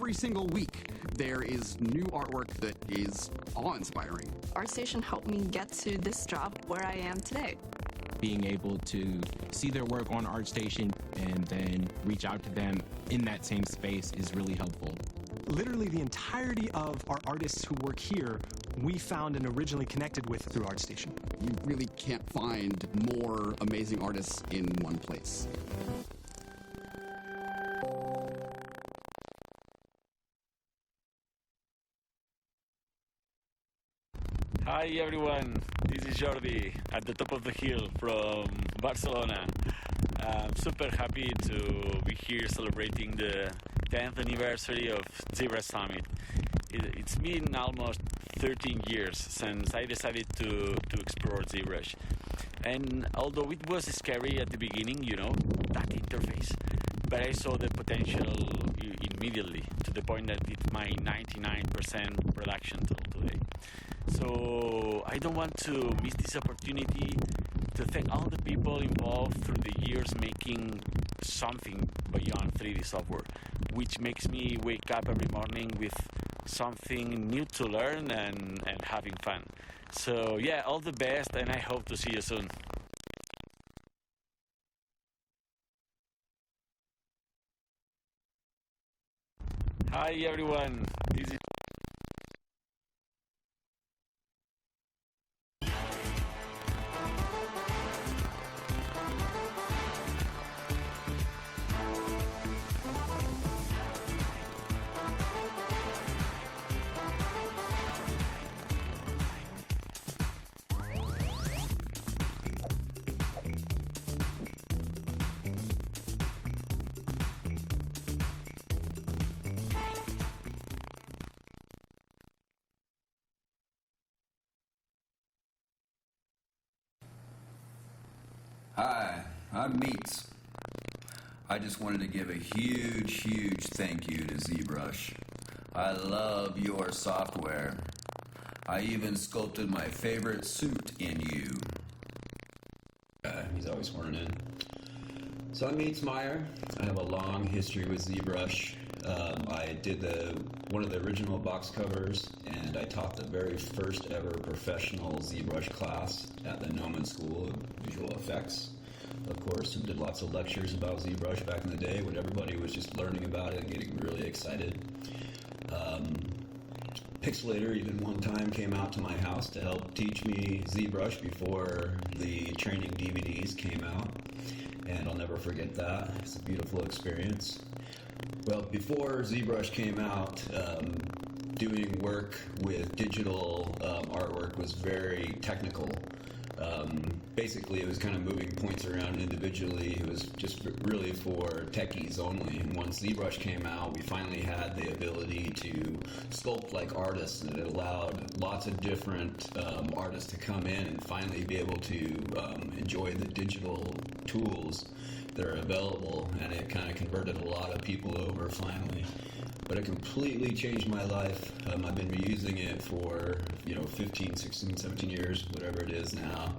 every single week, there is new artwork that is awe-inspiring. ArtStation helped me get to this job where I am today. Being able to see their work on ArtStation and then reach out to them in that same space is really helpful. Literally the entirety of our artists who work here, we found and originally connected with through ArtStation. You really can't find more amazing artists in one place. Hi everyone, this is Jordi at the top of the hill from Barcelona. I'm super happy to be here celebrating the 10th anniversary of ZBrush Summit. It's been almost 13 years since I decided to explore ZBrush. And although it was scary at the beginning, you know, that interface, but I saw the potential immediately to the point that it's my 99% production tool today. So I don't want to miss this opportunity to thank all the people involved through the years making something beyond 3D software, which makes me wake up every morning with something new to learn and having fun. So yeah, all the best, and I hope to see you soon. Hi everyone, this is Hi, I'm Meats. I just wanted to give a huge thank you to ZBrush. I love your software. I even sculpted my favorite suit in you. He's always horning in. So I'm Meats Meyer. I have a long history with ZBrush. I did one of the original box covers, and I taught the very first ever professional ZBrush class at the Noman School of Visual Effects, of course, and did lots of lectures about ZBrush back in the day when everybody was just learning about it and getting really excited. Pixelator even one time came out to my house to help teach me ZBrush before the training DVDs came out, and I'll never forget that. It's a beautiful experience. Well, before ZBrush came out, doing work with digital artwork was very technical. Basically, it was kind of moving points around individually. It was just really for techies only. And once ZBrush came out, we finally had the ability to sculpt like artists, and it allowed lots of different artists to come in and finally be able to enjoy the digital tools that are available, and it kind of converted a lot of people over finally. But it completely changed my life. I've been reusing it for 15, 16, 17 years, whatever it is now.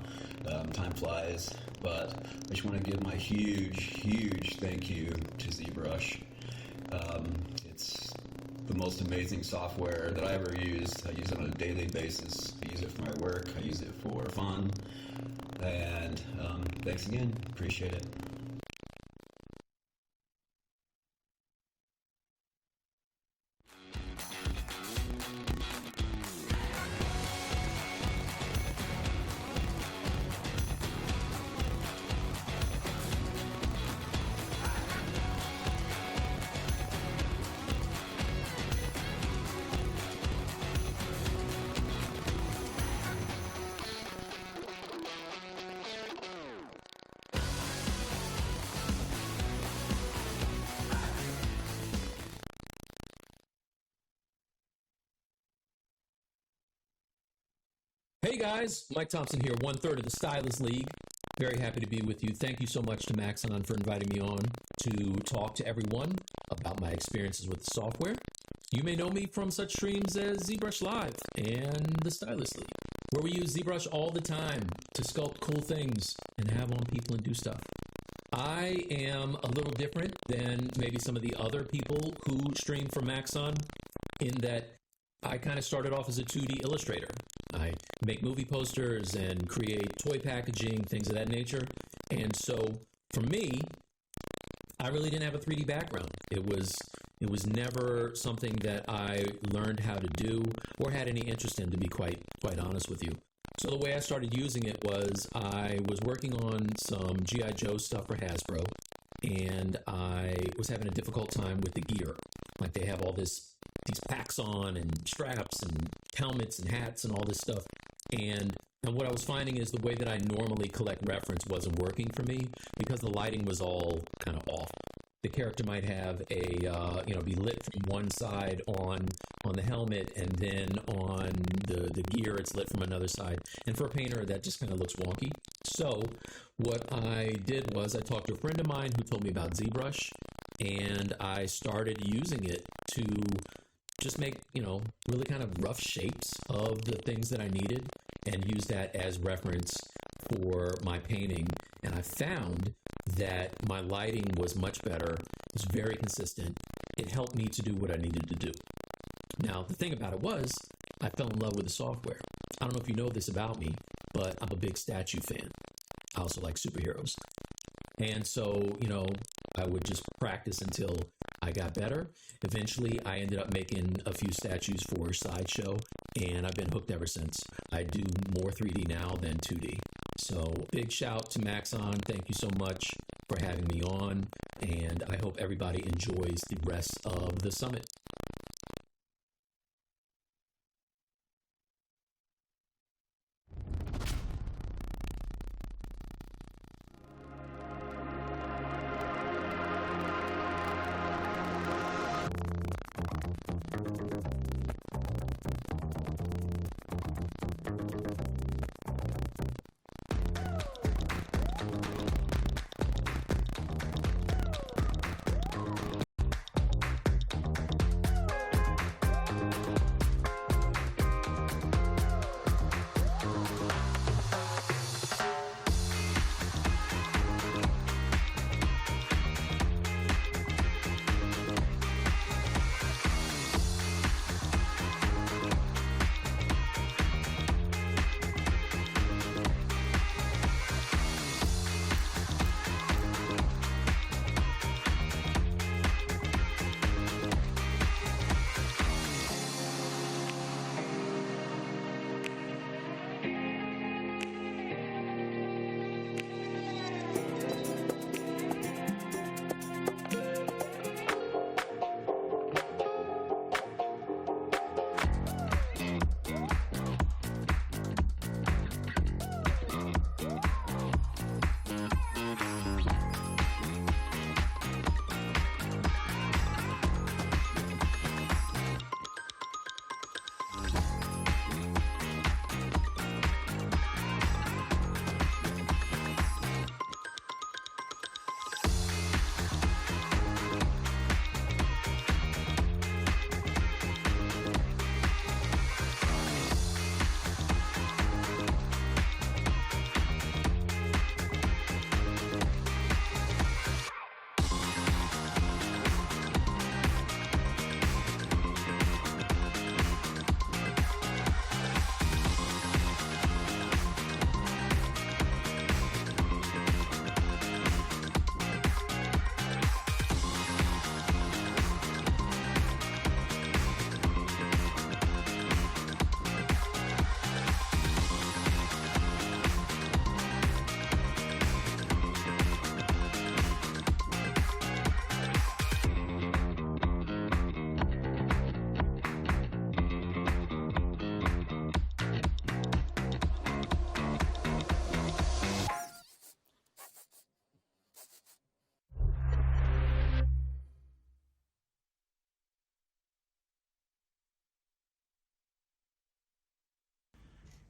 Time flies, but I just want to give my huge thank you to ZBrush. It's the most amazing software that I ever used. I use it on a daily basis. I use it for my work. I use it for fun. And thanks again. Appreciate it. Hey guys, Mike Thompson here, 1/3 of the Stylus League. Very happy to be with you. Thank you so much to Maxon for inviting me on to talk to everyone about my experiences with the software. You may know me from such streams as ZBrush Live and the Stylus League, where we use ZBrush all the time to sculpt cool things and have on people and do stuff. I I am a little different than maybe some of the other people who stream from Maxon in that I kind of started off as a 2D illustrator. I make movie posters and create toy packaging, things of that nature. And so for me, I really didn't have a 3D background. It was never something that I learned how to do or had any interest in, to be quite honest with you. So the way I started using it was I was working on some G.I. Joe stuff for Hasbro, and I was having a difficult time with the gear. Like they have all these packs on and straps and helmets and hats and all this stuff. And what I was finding is the way that I normally collect reference wasn't working for me because the lighting was all kind of off. The character might have be lit from one side on the helmet, and then on the gear it's lit from another side. And for a painter, that just kind of looks wonky. So what I did was I talked to a friend of mine who told me about ZBrush, and I started using it to just make, really kind of rough shapes of the things that I needed and use that as reference for my painting. And I found that my lighting was much better. It was very consistent. It helped me to do what I needed to do. Now, the thing about it was, I fell in love with the software. I don't know if you know this about me, but I'm a big statue fan. I also like superheroes. And so, I would just practice until I got better. Eventually, I ended up making a few statues for Sideshow, and I've been hooked ever since. I do more 3D now than 2D. So big shout to Maxon. Thank you so much for having me on, and I hope everybody enjoys the rest of the summit.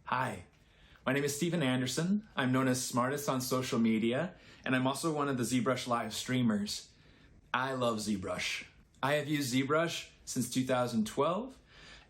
Hi, my name is Steven Anderson. I'm known as Smartest on social media, and I'm also one of the ZBrush live streamers. I love ZBrush. I have used ZBrush since 2012,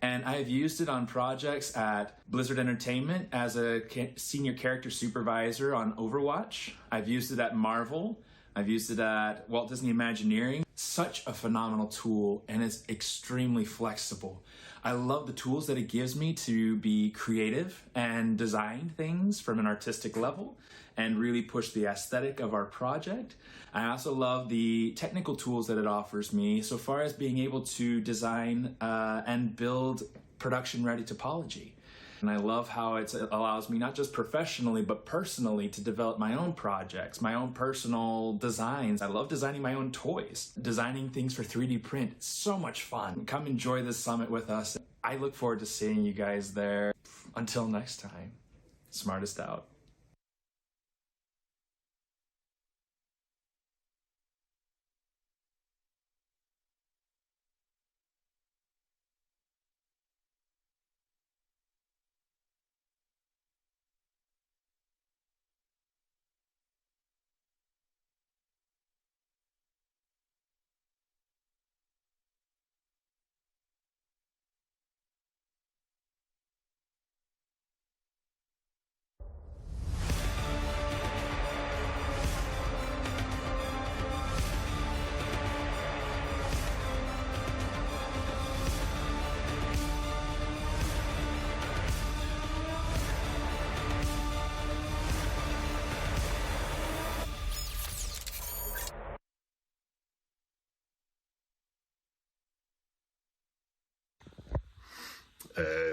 and I have used it on projects at Blizzard Entertainment as a senior character supervisor on Overwatch. I've used it at Marvel I've used it at Walt Disney Imagineering. Such a phenomenal tool, and it's extremely flexible. I love the tools that it gives me to be creative and design things from an artistic level and really push the aesthetic of our project. I also love the technical tools that it offers me so far as being able to design and build production-ready topology. And I love how it allows me not just professionally, but personally to develop my own projects, my own personal designs. I love designing my own toys, designing things for 3D print. It's so much fun. Come enjoy this summit with us. I look forward to seeing you guys there. Until next time, smartest out.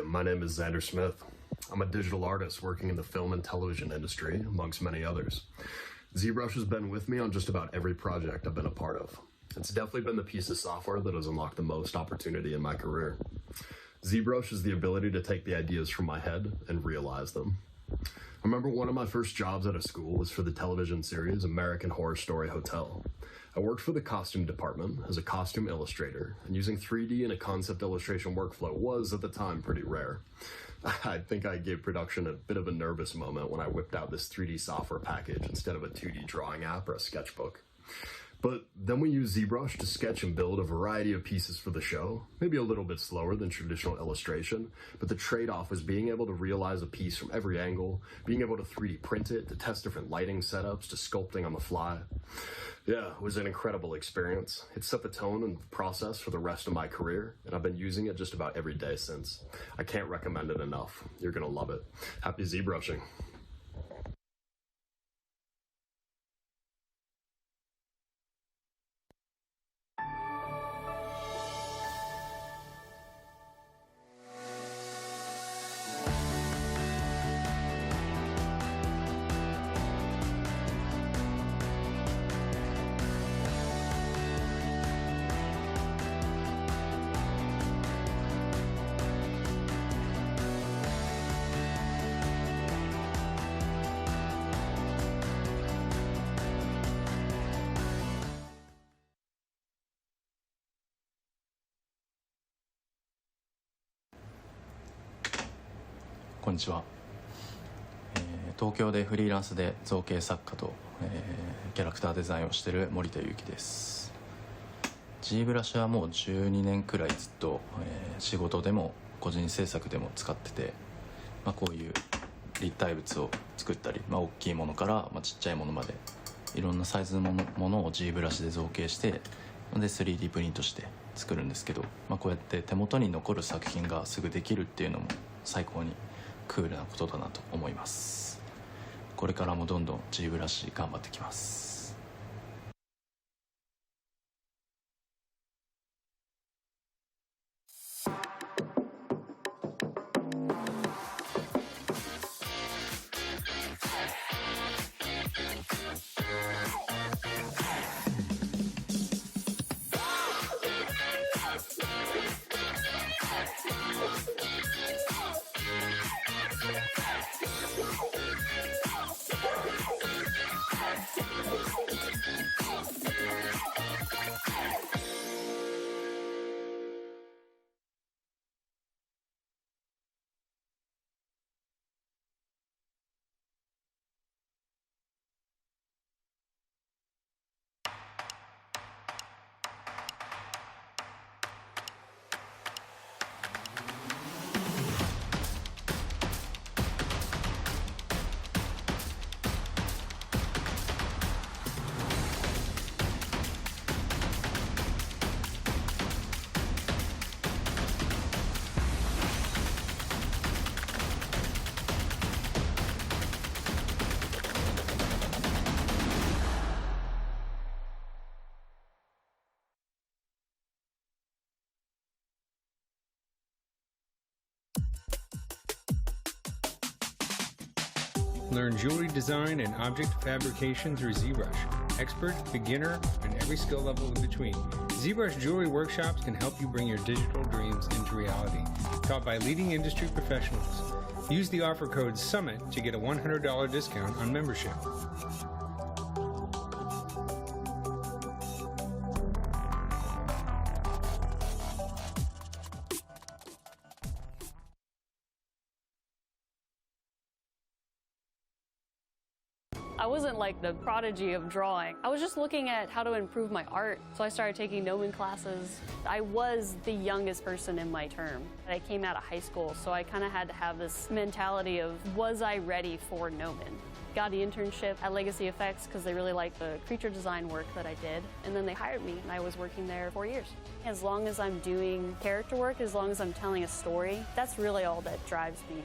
My name is Xander Smith. I'm a digital artist working in the film and television industry, amongst many others. ZBrush has been with me on just about every project I've been a part of. It's definitely been the piece of software that has unlocked the most opportunity in my career. ZBrush is the ability to take the ideas from my head and realize them. I remember one of my first jobs out of school was for the television series American Horror Story Hotel. I worked for the costume department as a costume illustrator, and using 3D in a concept illustration workflow was, at the time, pretty rare. I think I gave production a bit of a nervous moment when I whipped out this 3D software package instead of a 2D drawing app or a sketchbook. But then we used ZBrush to sketch and build a variety of pieces for the show, maybe a little bit slower than traditional illustration, but the trade-off was being able to realize a piece from every angle, being able to 3D print it, to test different lighting setups, to sculpting on the fly. Yeah, it was an incredible experience. It set the tone and process for the rest of my career, and I've been using it just about every day since. I can't recommend it enough. You're gonna love it. Happy ZBrushing.こんにちは、東京でフリーランスで造形作家と、キャラクターデザインをしている森田裕樹です。 ZBrush はもう12年くらいずっと、仕事でも個人制作でも使ってて、こういう立体物を作ったり、大きいものから、ちっちゃいものまでいろんなサイズのものを ZBrush で造形してで 3D プリントして作るんですけど、こうやって手元に残る作品がすぐできるっていうのも最高にクールなことだなと思います。これからもどんどん ZBrush 頑張ってきます。Learn jewelry design and object fabrication through ZBrush. Expert, beginner, and every skill level in between. ZBrush jewelry workshops can help you bring your digital dreams into reality. Taught by leading industry professionals. Use the offer code SUMMIT to get a $100 discount on membership. I wasn't like the prodigy of drawing. I was just looking at how to improve my art. So I started taking gnoming classes. I was the youngest person in my term. I came out of high school, so I kind of had to have this mentality of, was I ready for gnomon? Got the internship at Legacy Effects because they really liked the creature design work that I did. And then they hired me, and I was working there 4 years. As long as I'm doing character work, as long as I'm telling a story, that's really all that drives me.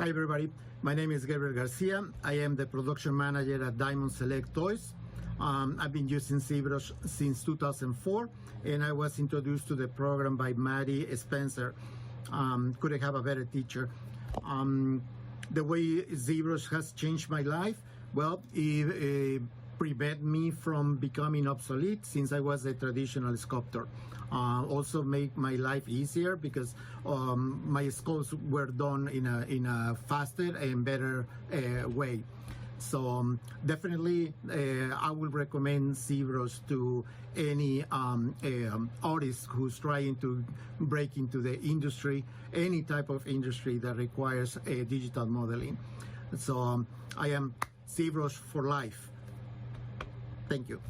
Hi everybody, my name is Gabriel Garcia. I am the production manager at Diamond Select Toys. I've been using ZBrush since 2004 and I was introduced to the program by Maddie Spencer. Couldn't have a better teacher. The way ZBrush has changed my life, well, it prevent me from becoming obsolete since I was a traditional sculptor. Also make my life easier because my sculpts were done in a faster and better way. So definitely I will recommend ZBrush to any artist who's trying to break into the industry, any type of industry that requires digital modeling. So I am ZBrush for life. Thank you.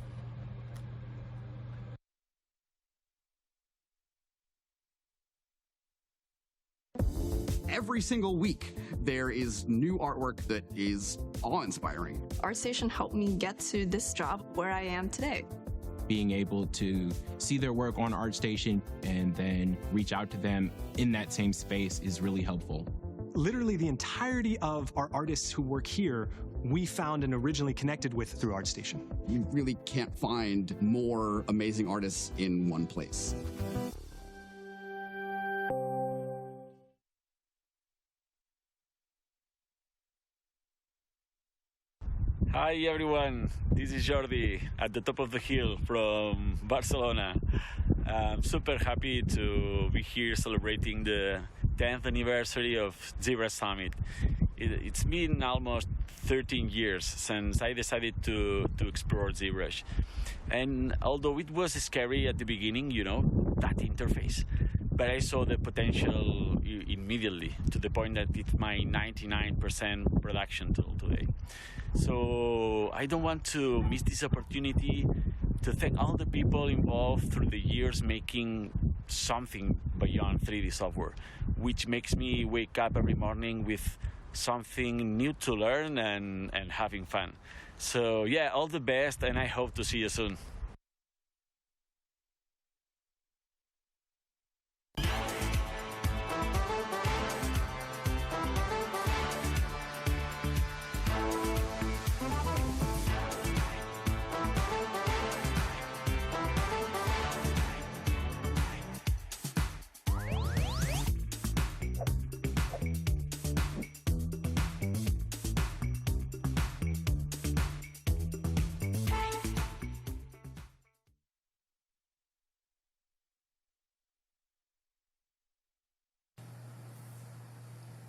Every single week, there is new artwork that is awe-inspiring. ArtStation helped me get to this job where I am today. being able to see their work on ArtStation and then reach out to them in that same space is really helpful. Literally the entirety of our artists who work here, we found and originally connected with through ArtStation. You really can't find more amazing artists in one place. Hi everyone, this is Jordi at the top of the hill from Barcelona. I'm super happy to be here celebrating the 10th anniversary of ZBrush Summit. It's been almost 13 years since I decided to explore ZBrush. And although it was scary at the beginning, you know, that interface, but I saw the potential immediately to the point that it's my 99% production tool today. So I don't want to miss this opportunity to thank all the people involved through the years making something beyond 3D software, which makes me wake up every morning with something new to learn and having fun. So yeah, all the best, and I hope to see you soon.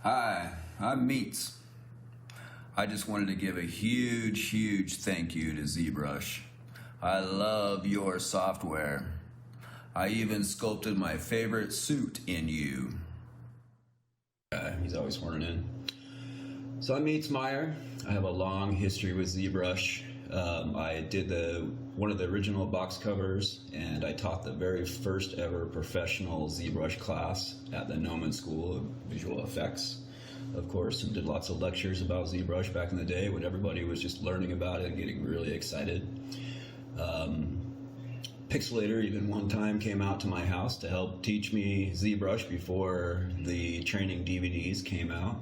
Hi, I'm Meats. I just wanted to give a huge thank you to ZBrush. I love your software. I even sculpted my favorite suit in you. He's always sworn in. So I'm Meats Meyer. I have a long history with ZBrush. I did one of the original box covers, and I taught the very first ever professional ZBrush class at the Noman School of Visual Effects, of course, and did lots of lectures about ZBrush back in the day when everybody was just learning about it and getting really excited. Pixelator even one time came out to my house to help teach me ZBrush before the training DVDs came out,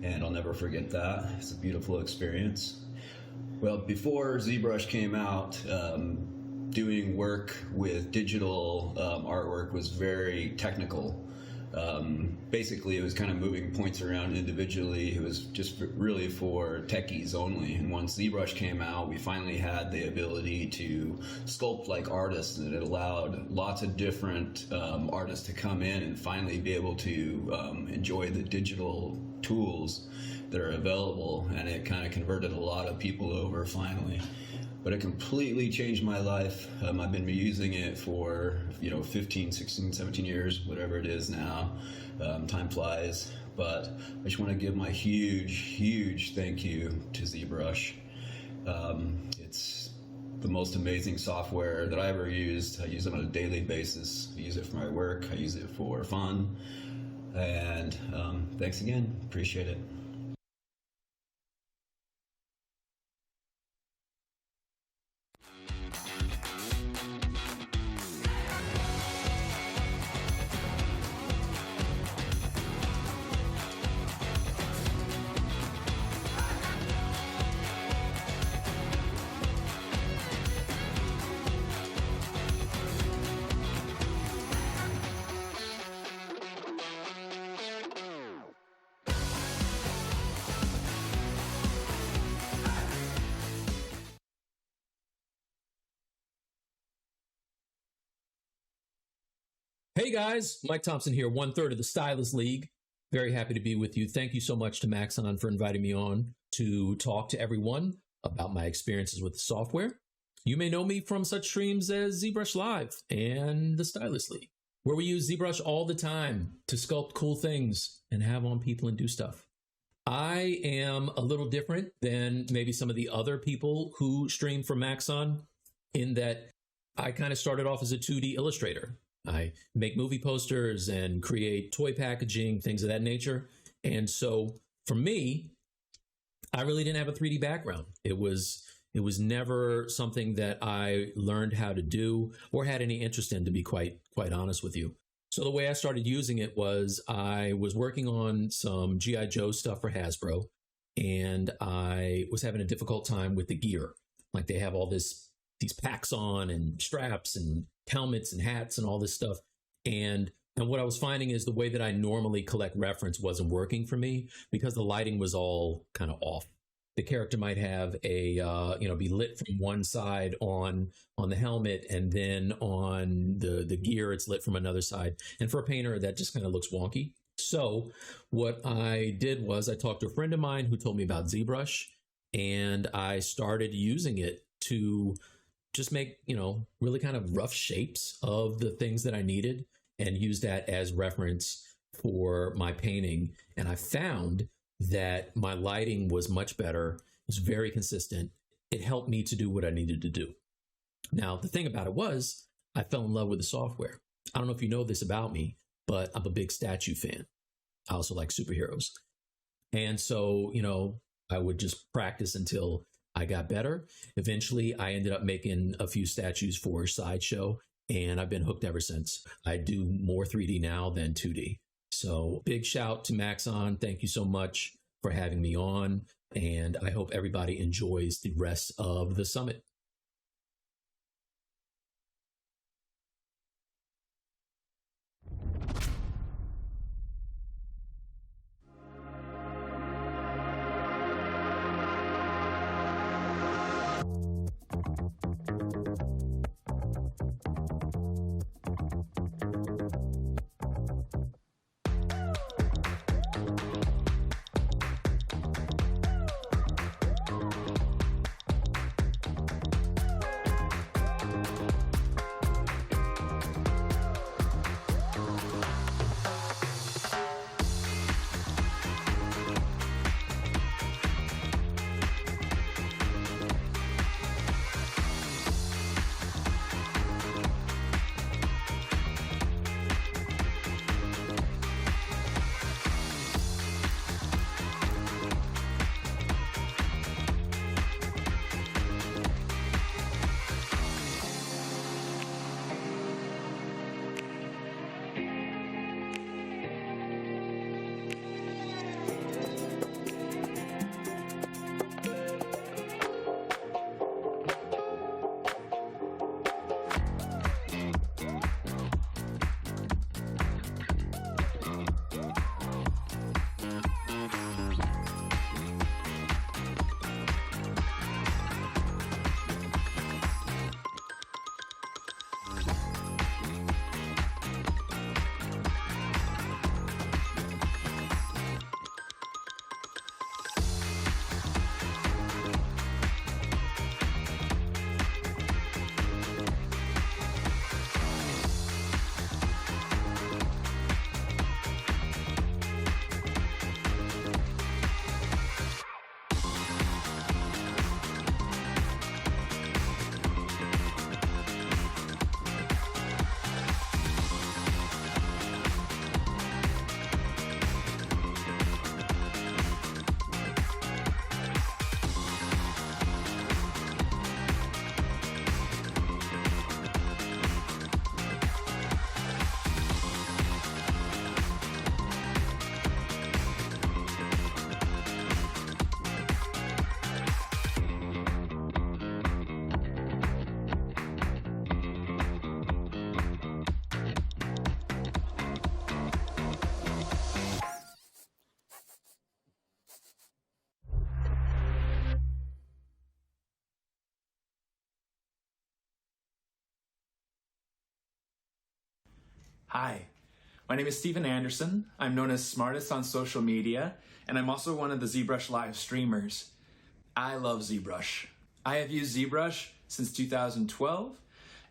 and I'll never forget that. It's a beautiful experience. Well, before ZBrush came out, doing work with digital artwork was very technical. Basically, it was kind of moving points around individually. It was just really for techies only. And once ZBrush came out, we finally had the ability to sculpt like artists, and it allowed lots of different artists to come in and finally be able to enjoy the digital tools that are available, and it kind of converted a lot of people over finally. But it completely changed my life. I've been using it for 15, 16, 17 years, whatever it is now. Time flies. But I just want to give my huge thank you to ZBrush. It's the most amazing software that I ever used. I use it on a daily basis. I use it for my work. I use it for fun. And thanks again. Appreciate it. Hey guys, Mike Thompson here, 1/3 of the Stylus League. Very happy to be with you. Thank you so much to Maxon for inviting me on to talk to everyone about my experiences with the software. You may know me from such streams as ZBrush Live and the Stylus League, where we use ZBrush all the time to sculpt cool things and have on people and do stuff. I am a little different than maybe some of the other people who stream from Maxon in that I kind of started off as a 2D illustrator. I make movie posters and create toy packaging, things of that nature. And so for me, I really didn't have a 3D background. It was It was never something that I learned how to do or had any interest in, to be quite honest with you. So the way I started using it was I was working on some G.I. Joe stuff for Hasbro, and I was having a difficult time with the gear. Like, they have all these packs on and straps and helmets and hats and all this stuff. And what I was finding is the way that I normally collect reference wasn't working for me because the lighting was all kind of off. The character might have a, be lit from one side on the helmet, and then on the gear, it's lit from another side. And for a painter, that just kind of looks wonky. So what I did was I talked to a friend of mine who told me about ZBrush, and I started using it to just make, really kind of rough shapes of the things that I needed and use that as reference for my painting. And I found that my lighting was much better. It was very consistent. It helped me to do what I needed to do. Now, the thing about it was I fell in love with the software. I don't know if you know this about me, but I'm a big statue fan. I also like superheroes. And so, I would just practice until I got better. Eventually, I ended up making a few statues for Sideshow, and I've been hooked ever since. I do more 3D now than 2D. So big shout to Maxon. Thank you so much for having me on, and I hope everybody enjoys the rest of the summit. Hi, my name is Steven Anderson. I'm known as Smartest on social media, and I'm also one of the ZBrush live streamers. I love ZBrush. I have used ZBrush since 2012,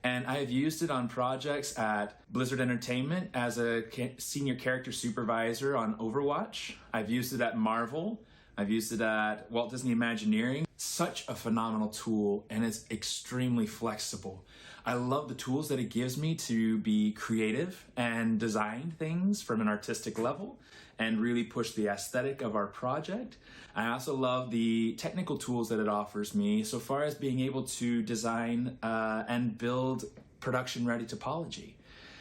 and I have used it on projects at Blizzard Entertainment as a senior character supervisor on Overwatch. I've used it at Marvel I've used it at Walt Disney Imagineering. Such a phenomenal tool, and it's extremely flexible. I love the tools that it gives me to be creative and design things from an artistic level and really push the aesthetic of our project. I also love the technical tools that it offers me so far as being able to design and build production-ready topology.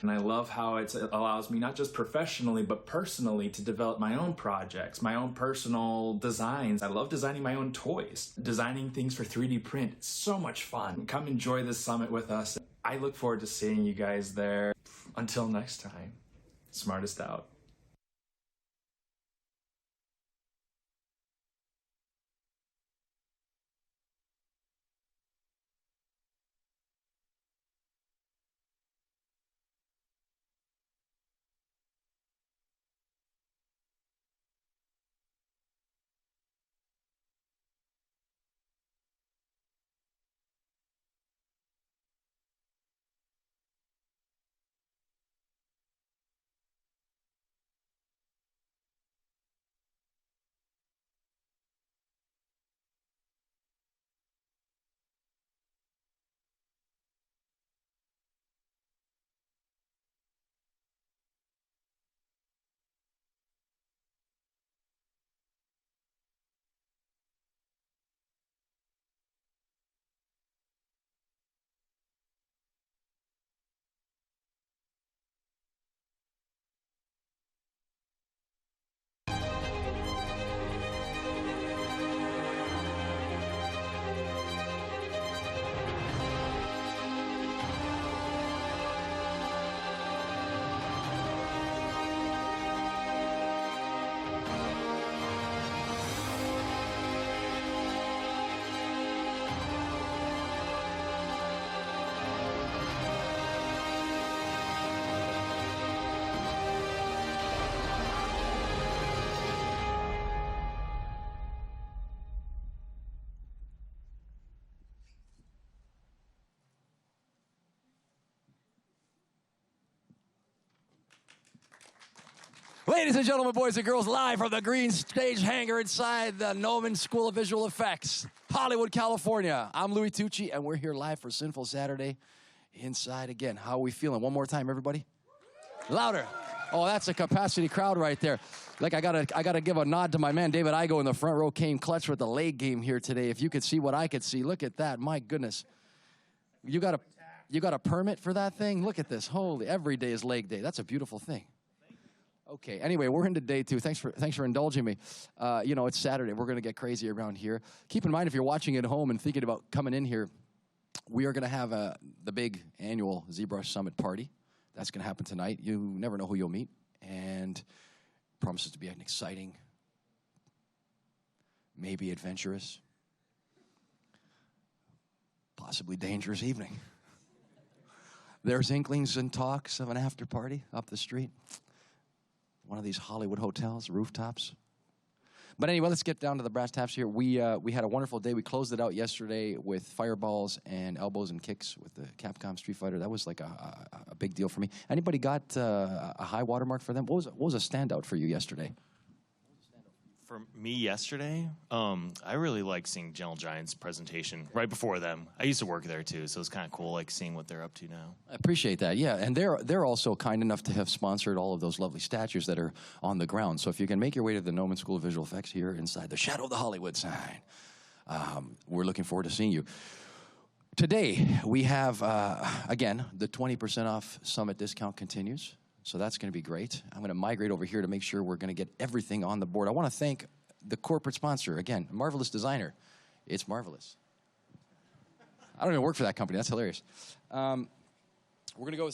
And I love how it allows me not just professionally, but personally to develop my own projects, my own personal designs. I love designing my own toys, designing things for 3D print. It's so much fun. Come enjoy this summit with us. I look forward to seeing you guys there. Until next time, smartest out. Ladies and gentlemen, boys and girls, live from the green stage hangar inside the Noman School of Visual Effects, Hollywood, California. I'm Louis Tucci, and we're here live for Sinful Saturday inside again. How are we feeling? One more time, everybody. Louder. Oh, that's a capacity crowd right there. Like, I gotta give a nod to my man, David Igo, in the front row, came clutch with the leg game here today. If you could see what I could see, look at that. My goodness. You got a permit for that thing? Look at this. Holy, every day is leg day. That's a beautiful thing. Okay, anyway, we're into day 2. Thanks for indulging me. It's Saturday. We're going to get crazy around here. Keep in mind, if you're watching at home and thinking about coming in here, we are going to have the big annual ZBrush Summit party. That's going to happen tonight. You never know who you'll meet, and promises to be an exciting, maybe adventurous, possibly dangerous evening. There's inklings and talks of an after party up the street. One of these Hollywood hotels, rooftops. But anyway, let's get down to the brass tacks here. We had a wonderful day. We closed it out yesterday with fireballs and elbows and kicks with the Capcom Street Fighter. That was like a big deal for me. Anybody got a high watermark for them? What was a standout for you yesterday? For me yesterday, I really like seeing Gentle Giant's presentation right before them. I used to work there too, so it's kind of cool like seeing what they're up to now. I appreciate that, yeah. And they're also kind enough to have sponsored all of those lovely statues that are on the ground. So if you can make your way to the Noman School of Visual Effects here inside the Shadow of the Hollywood sign, we're looking forward to seeing you. Today, we have, again, the 20% off summit discount continues. So that's going to be great. I'm going to migrate over here to make sure we're going to get everything on the board. I want to thank the corporate sponsor. Again, Marvelous Designer. It's marvelous. I don't even work for that company. That's hilarious. We're going to go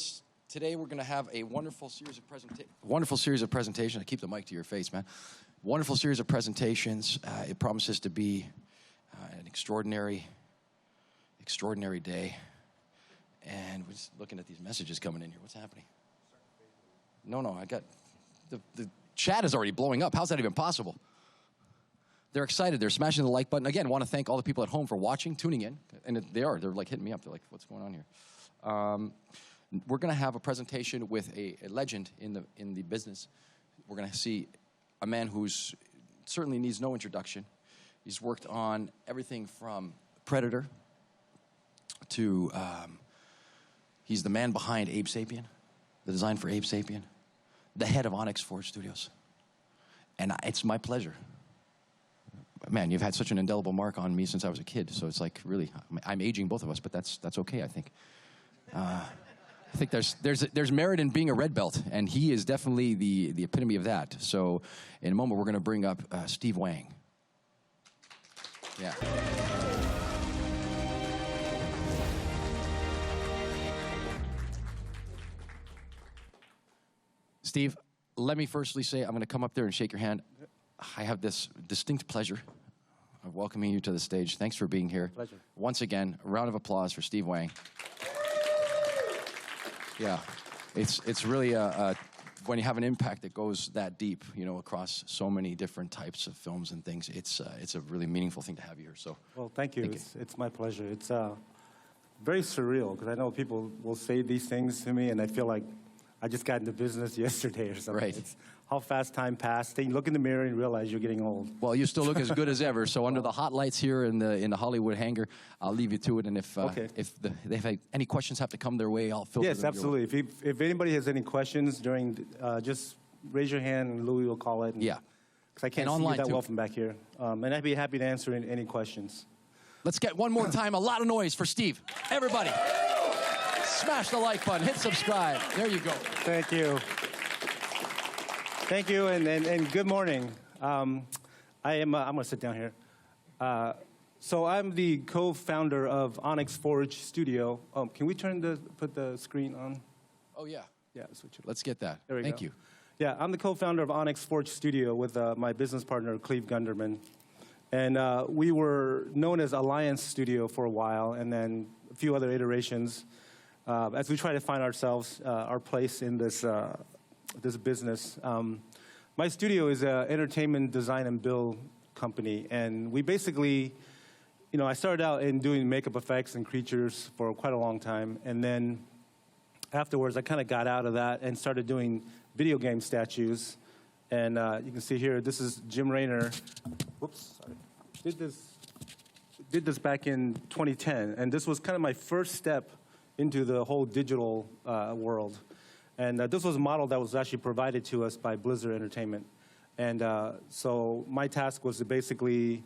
today. We're going to have a wonderful series of presentations. I keep the mic to your face, man. Wonderful series of presentations. It promises to be an extraordinary day. And we're just looking at these messages coming in here. What's happening? No, I got the chat is already blowing up. How's that even possible? They're excited. They're smashing the like button. Again, want to thank all the people at home for watching, tuning in. And they're like hitting me up. They're like, what's going on here? We're going to have a presentation with a legend in the business. We're going to see a man who's certainly needs no introduction. He's worked on everything from Predator to, he's the man behind Abe Sapien, the design for Abe Sapien, the head of Onyx Forge Studios. And it's my pleasure. Man, you've had such an indelible mark on me since I was a kid, so it's like really, I'm aging both of us, but that's okay, I think. I think there's merit in being a red belt, and he is definitely the epitome of that. So in a moment, we're going to bring up Steve Wang. Yeah. Steve, let me firstly say I'm going to come up there and shake your hand. I have this distinct pleasure of welcoming you to the stage. Thanks for being here. Pleasure. Once again, a round of applause for Steve Wang. Yeah, it's really when you have an impact that goes that deep, you know, across so many different types of films and things, it's a really meaningful thing to have you here. So, well, thank you. It's my pleasure. It's very surreal because I know people will say these things to me, and I feel like I just got into business yesterday or something. Right. It's how fast time passed. Then you look in the mirror and realize you're getting old. Well, you still look as good as ever. So under the hot lights here in the Hollywood hangar, I'll leave you to it. And if they have any questions have to come their way, I'll filter them. Yes, absolutely. If anybody has any questions during, just raise your hand and Louis will call it. Yeah. Because I can't see you that well from back here. And I'd be happy to answer any questions. Let's get one more time a lot of noise for Steve. Everybody. Smash the like button, hit subscribe. There you go. Thank you. Thank you, and good morning. I'm going to sit down here. So I'm the co-founder of Onyx Forge Studio. Can we put the screen on? Oh, yeah. Yeah, switch it. Let's get that. There we Thank go. you. Yeah, I'm the co-founder of Onyx Forge Studio with my business partner, Cleve Gunderman. And we were known as Alliance Studio for a while, and then a few other iterations. As we try to find ourselves, our place in this business. My studio is an entertainment design and build company, and we basically, I started out in doing makeup effects and creatures for quite a long time, and then afterwards I kind of got out of that and started doing video game statues. And you can see here, this is Jim Raynor. Whoops, sorry. Did this back in 2010, and this was kind of my first step into the whole digital world. And this was a model that was actually provided to us by Blizzard Entertainment. And so my task was to basically,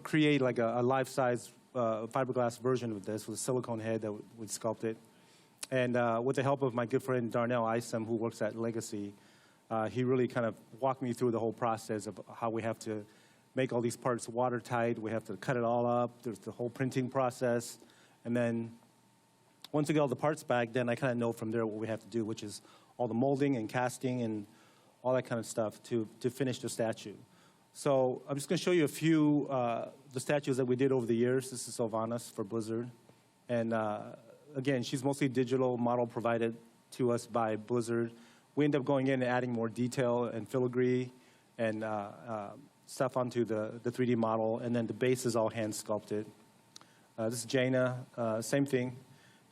create like a life-size fiberglass version of this with a silicone head that would sculpt it. And with the help of my good friend Darnell Isom, who works at Legacy, he really kind of walked me through the whole process of how we have to make all these parts watertight. We have to cut it all up. There's the whole printing process. And then once we get all the parts back, then I kind of know from there what we have to do, which is all the molding and casting and all that kind of stuff to finish the statue. So I'm just going to show you a few the statues that we did over the years. This is Sylvanas for Blizzard. And again, she's mostly digital model provided to us by Blizzard. We end up going in and adding more detail and filigree and stuff onto the 3D model. And then the base is all hand sculpted. This is Jaina, same thing.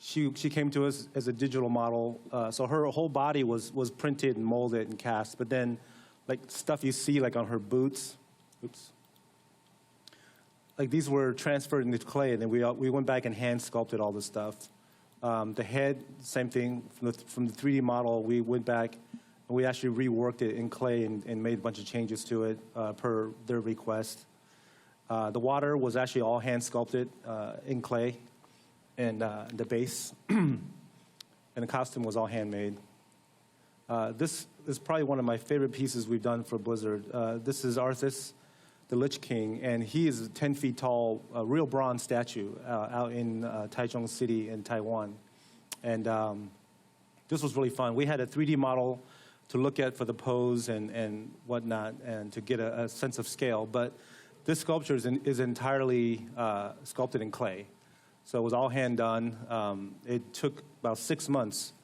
She came to us as a digital model, so her whole body was printed and molded and cast. But then, like stuff you see like on her boots, like these were transferred into clay, and then we went back and hand sculpted all this stuff. The head, same thing from the 3D model. We went back and we actually reworked it in clay and made a bunch of changes to it per their request. The water was actually all hand sculpted in clay. And the base and the costume was all handmade. This is probably one of my favorite pieces we've done for Blizzard. This is Arthas, the Lich King, and he is a 10 feet tall, real bronze statue out in Taichung City in Taiwan. And this was really fun. We had a 3D model to look at for the pose and whatnot and to get a sense of scale. But this sculpture is entirely sculpted in clay. So it was all hand done. It took about 6 months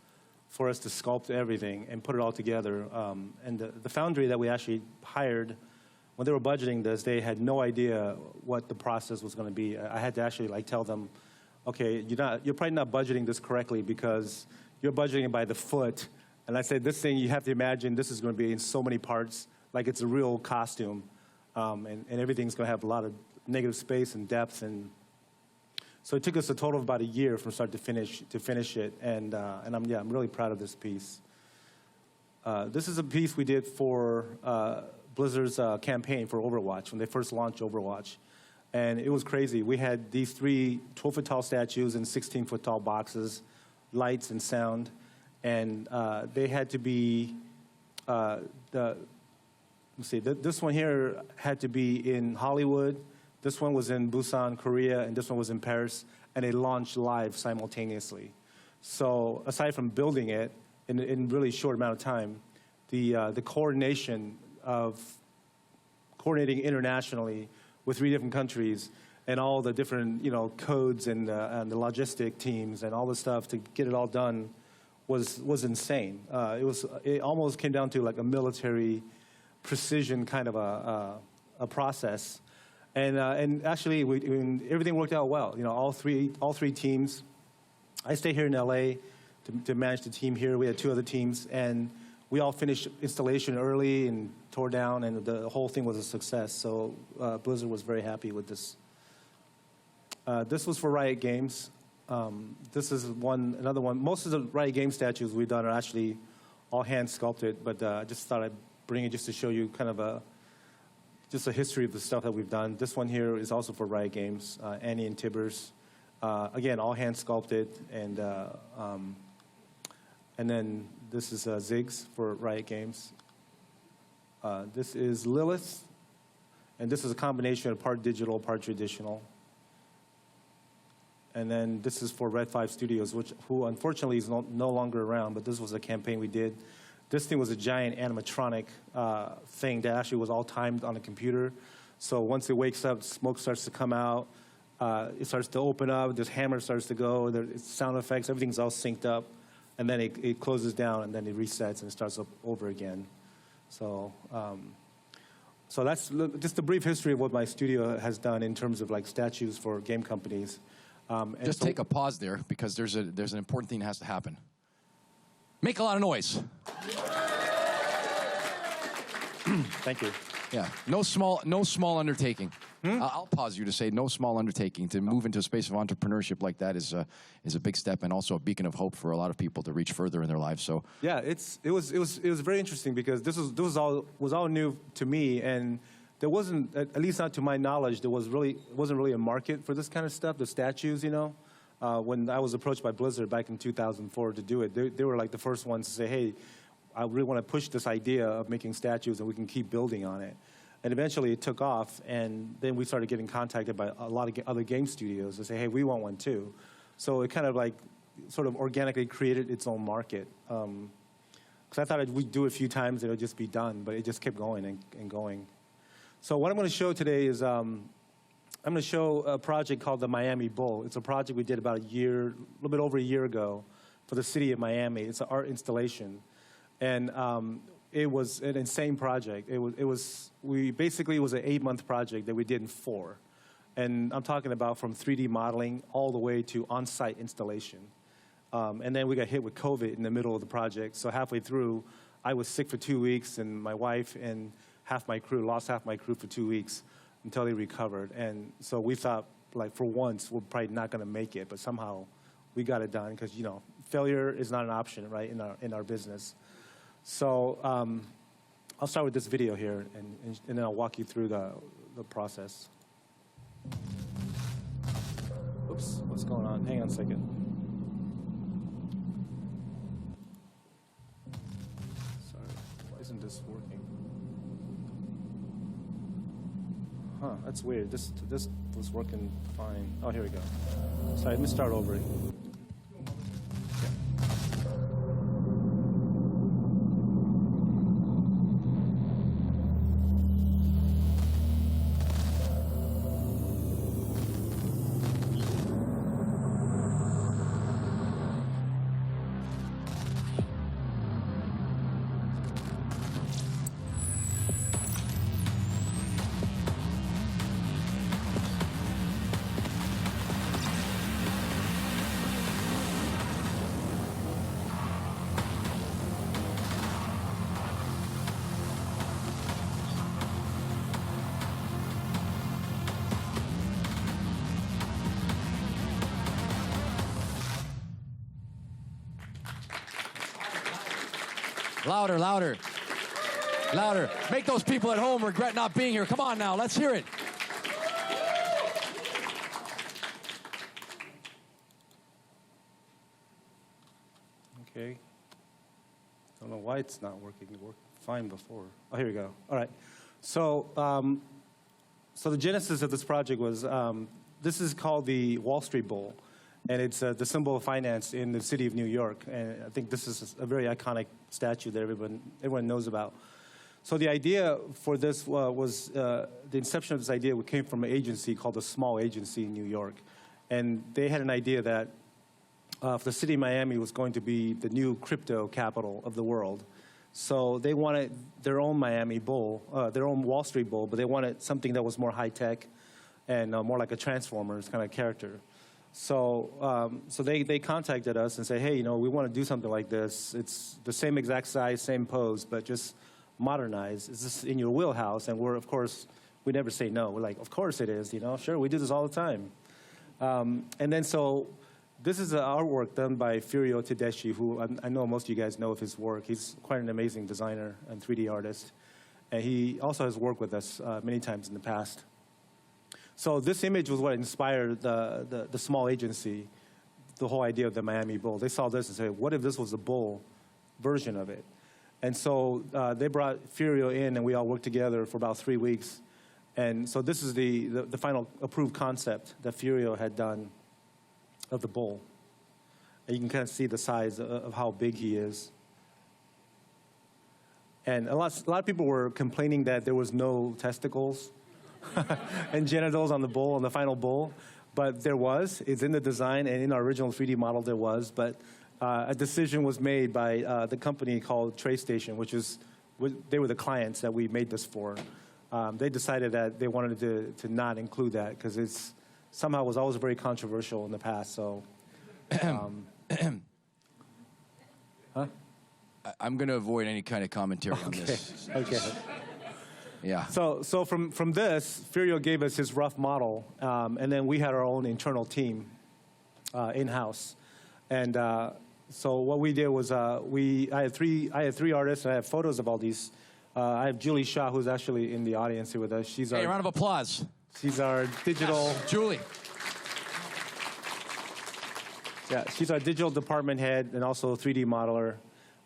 for us to sculpt everything and put it all together. And the foundry that we actually hired, when they were budgeting this, they had no idea what the process was going to be. I had to actually tell them, okay, you're probably not budgeting this correctly because you're budgeting it by the foot. And I said, this thing, you have to imagine this is going to be in so many parts. like it's a real costume, and everything's going to have a lot of negative space and depth. And so it took us a total of about a year from start to finish it, and I'm really proud of this piece. This is a piece we did for Blizzard's campaign for Overwatch when they first launched Overwatch. And it was crazy. We had these 3 12-foot tall statues in 16-foot tall boxes, lights and sound, and they had to be, this one here had to be in Hollywood, this one was in Busan, Korea, and this one was in Paris, and they launched live simultaneously. So aside from building it in a really short amount of time, the coordination of coordinating internationally with 3 different countries and all the different codes and the logistic teams and all the stuff to get it all done was insane. It almost came down to like a military precision kind of a process, and actually everything worked out well. All three teams. I stay here in LA to manage the team here. We had 2 other teams, and we all finished installation early and tore down, and the whole thing was a success. So Blizzard was very happy with this. This was for Riot Games. This is another one. Most of the Riot Games statues we've done are actually all hand sculpted, but I just thought I'd bring it just to show you kind of just a history of the stuff that we've done. This one here is also for Riot Games, Annie and Tibbers. Again, all hand sculpted, and then this is Ziggs for Riot Games. This is Lilith, and this is a combination of part digital, part traditional. And then this is for Red 5 Studios, who unfortunately is no longer around, but this was a campaign we did. This thing was a giant animatronic thing that actually was all timed on a computer. So once it wakes up, smoke starts to come out. It starts to open up. This hammer starts to go. There's sound effects. Everything's all synced up. And then it closes down, and then it resets, and it starts up over again. So that's just a brief history of what my studio has done in terms of like statues for game companies. Just take a pause there, because there's an important thing that has to happen. Make a lot of noise. Thank you. Yeah, no small undertaking. I'll pause you to say no small undertaking. To move into a space of entrepreneurship like that is a big step, and also a beacon of hope for a lot of people to reach further in their lives. So yeah, it was very interesting, because this was all new to me, and there wasn't, at least not to my knowledge, wasn't really a market for this kind of stuff, the statues, When I was approached by Blizzard back in 2004 to do it, they were like the first ones to say, hey, I really want to push this idea of making statues, and we can keep building on it. And eventually it took off, and then we started getting contacted by a lot of other game studios to say, hey, we want one too. So it kind of like sort of organically created its own market. Because I thought we'd do it a few times and it would just be done, but it just kept going and going. So what I'm going to show today is I'm going to show a project called the Miami Bull. It's a project we did about a little bit over a year ago for the city of Miami. It's an art installation. And it was an insane project. It was an 8-month project that we did in 4. And I'm talking about from 3D modeling all the way to on-site installation. And then we got hit with COVID in the middle of the project. So halfway through, I was sick for 2 weeks, and my wife and lost half my crew for 2 weeks until they recovered. And so we thought, like, for once, we're probably not going to make it, but somehow we got it done, because, failure is not an option, right, in our business. So I'll start with this video here, and then I'll walk you through the process. Oops, what's going on? Hang on a second. Sorry, why isn't this working? Huh, that's weird. This was working fine. Oh, here we go. Sorry, let me start over. Louder, louder. Louder. Make those people at home regret not being here. Come on now, let's hear it. Okay. Don't know why it's not working. It worked fine before. Oh, here we go. All right. So, so the genesis of this project was, this is called the Wall Street Bull, and it's the symbol of finance in the city of New York. And I think this is a very iconic statue that everyone knows about. So the idea for this was, the inception of this idea came from an agency called the Small Agency in New York. And they had an idea that the city of Miami was going to be the new crypto capital of the world. So they wanted their own Miami Bull, their own Wall Street Bull, but they wanted something that was more high-tech and more like a Transformers kind of character. So, so they contacted us and said, hey, you know, we want to do something like this. It's the same exact size, same pose, but just modernized. Is this in your wheelhouse? And we're, of course, we never say no. We're like, of course it is, you know, sure, we do this all the time. And then so this is artwork done by Furio Tedeschi, who I know most of you guys know of his work. He's quite an amazing designer and 3D artist. And he also has worked with us many times in the past. So this image was what inspired the Small Agency, the whole idea of the Miami Bull. They saw this and said, what if this was a bull version of it? And so they brought Furio in, and we all worked together for about 3 weeks. And so this is the final approved concept that Furio had done of the bull. And you can kind of see the size of how big he is. And a lot of people were complaining that there was no testicles and genitals on the bull, on the final bull. But there was. It's in the design, and in our original 3D model there was. But a decision was made by the company called ArtStation, which is, they were the clients that we made this for. They decided that they wanted to not include that because it's somehow was always very controversial in the past. So, huh? I'm going to avoid any kind of commentary on this. Okay. Yeah. So from this, Furio gave us his rough model, and then we had our own internal team in-house. And so what we did was I had three artists, and I have photos of all these. I have Julie Shaw, who's actually in the audience here with us. She's hey, round of applause. She's our digital... Yes, Julie. Yeah, she's our digital department head and also a 3D modeler.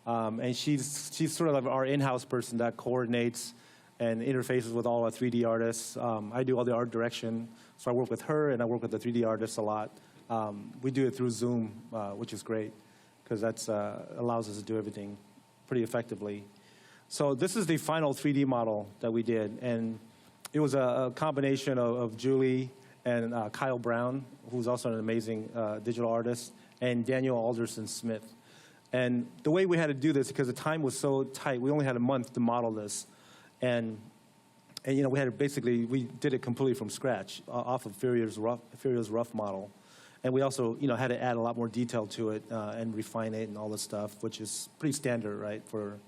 And she's sort of like our in-house person that coordinates and interfaces with all our 3D artists. I do all the art direction, so I work with her, and I work with the 3D artists a lot. We do it through Zoom, which is great, because that allows us to do everything pretty effectively. So this is the final 3D model that we did, and it was a combination of Julie and Kyle Brown, who's also an amazing digital artist, and Daniel Alderson-Smith. And the way we had to do this, because the time was so tight, we only had a month to model this. And you know, we had to basically, we did it completely from scratch, off of Furio's rough model. And we also, you know, had to add a lot more detail to it and refine it and all this stuff, which is pretty standard, right, for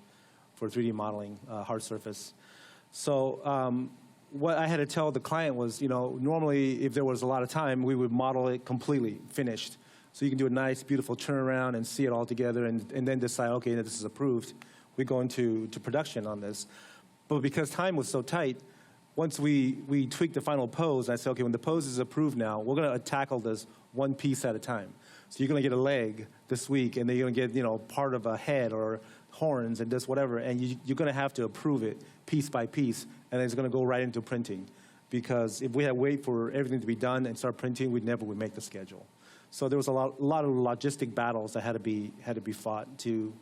3D modeling, hard surface. So what I had to tell the client was, you know, normally if there was a lot of time, we would model it completely, finished. So you can do a nice, beautiful turnaround and see it all together and then decide, okay, this is approved. We go into production on this. But because time was so tight, once we tweaked the final pose, I said, okay, when the pose is approved now, we're going to tackle this one piece at a time. So you're going to get a leg this week, and then you're going to get, you know, part of a head or horns and this, whatever, and you're going to have to approve it piece by piece, and it's going to go right into printing. Because if we had to wait for everything to be done and start printing, we never would make the schedule. So there was a lot of logistic battles that had to be fought to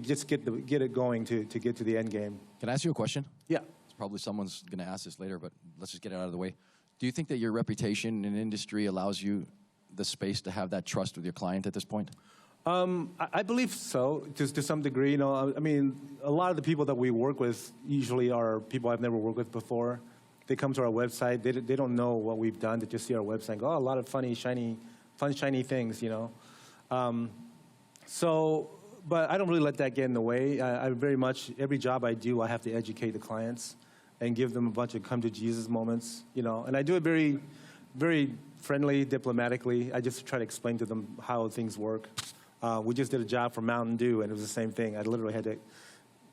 just get it going to get to the end game. Can I ask you a question? Yeah. It's probably someone's going to ask this later, but let's just get it out of the way. Do you think that your reputation in industry allows you the space to have that trust with your client at this point? I believe so, to some degree. You know, I mean, a lot of the people that we work with usually are people I've never worked with before. They come to our website. They don't know what we've done. They just see our website and go, oh, a lot of fun, shiny things, you know. But I don't really let that get in the way. I very much, every job I do, I have to educate the clients and give them a bunch of come to Jesus moments, you know. And I do it very, very friendly, diplomatically. I just try to explain to them how things work. We just did a job for Mountain Dew, and it was the same thing. I literally had to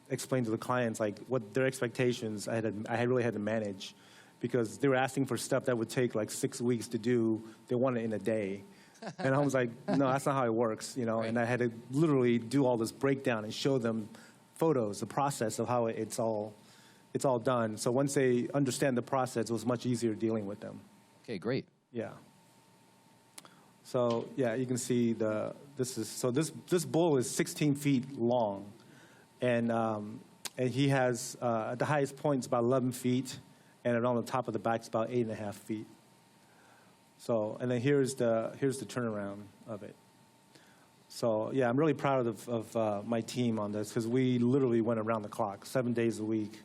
explain to the clients like what their expectations I really had to manage, because they were asking for stuff that would take like 6 weeks to do. They want it in a day. And I was like, no, that's not how it works, you know. Right. And I had to literally do all this breakdown and show them photos, the process of how it's all done. So once they understand the process, it was much easier dealing with them. Okay, great. Yeah. So yeah, you can see this bull is 16 feet long, and he has at the highest point it's about 11 feet, and on the top of the back it's about 8.5 feet. So, and then here's the turnaround of it. So yeah, I'm really proud of my team on this, because we literally went around the clock, 7 days a week,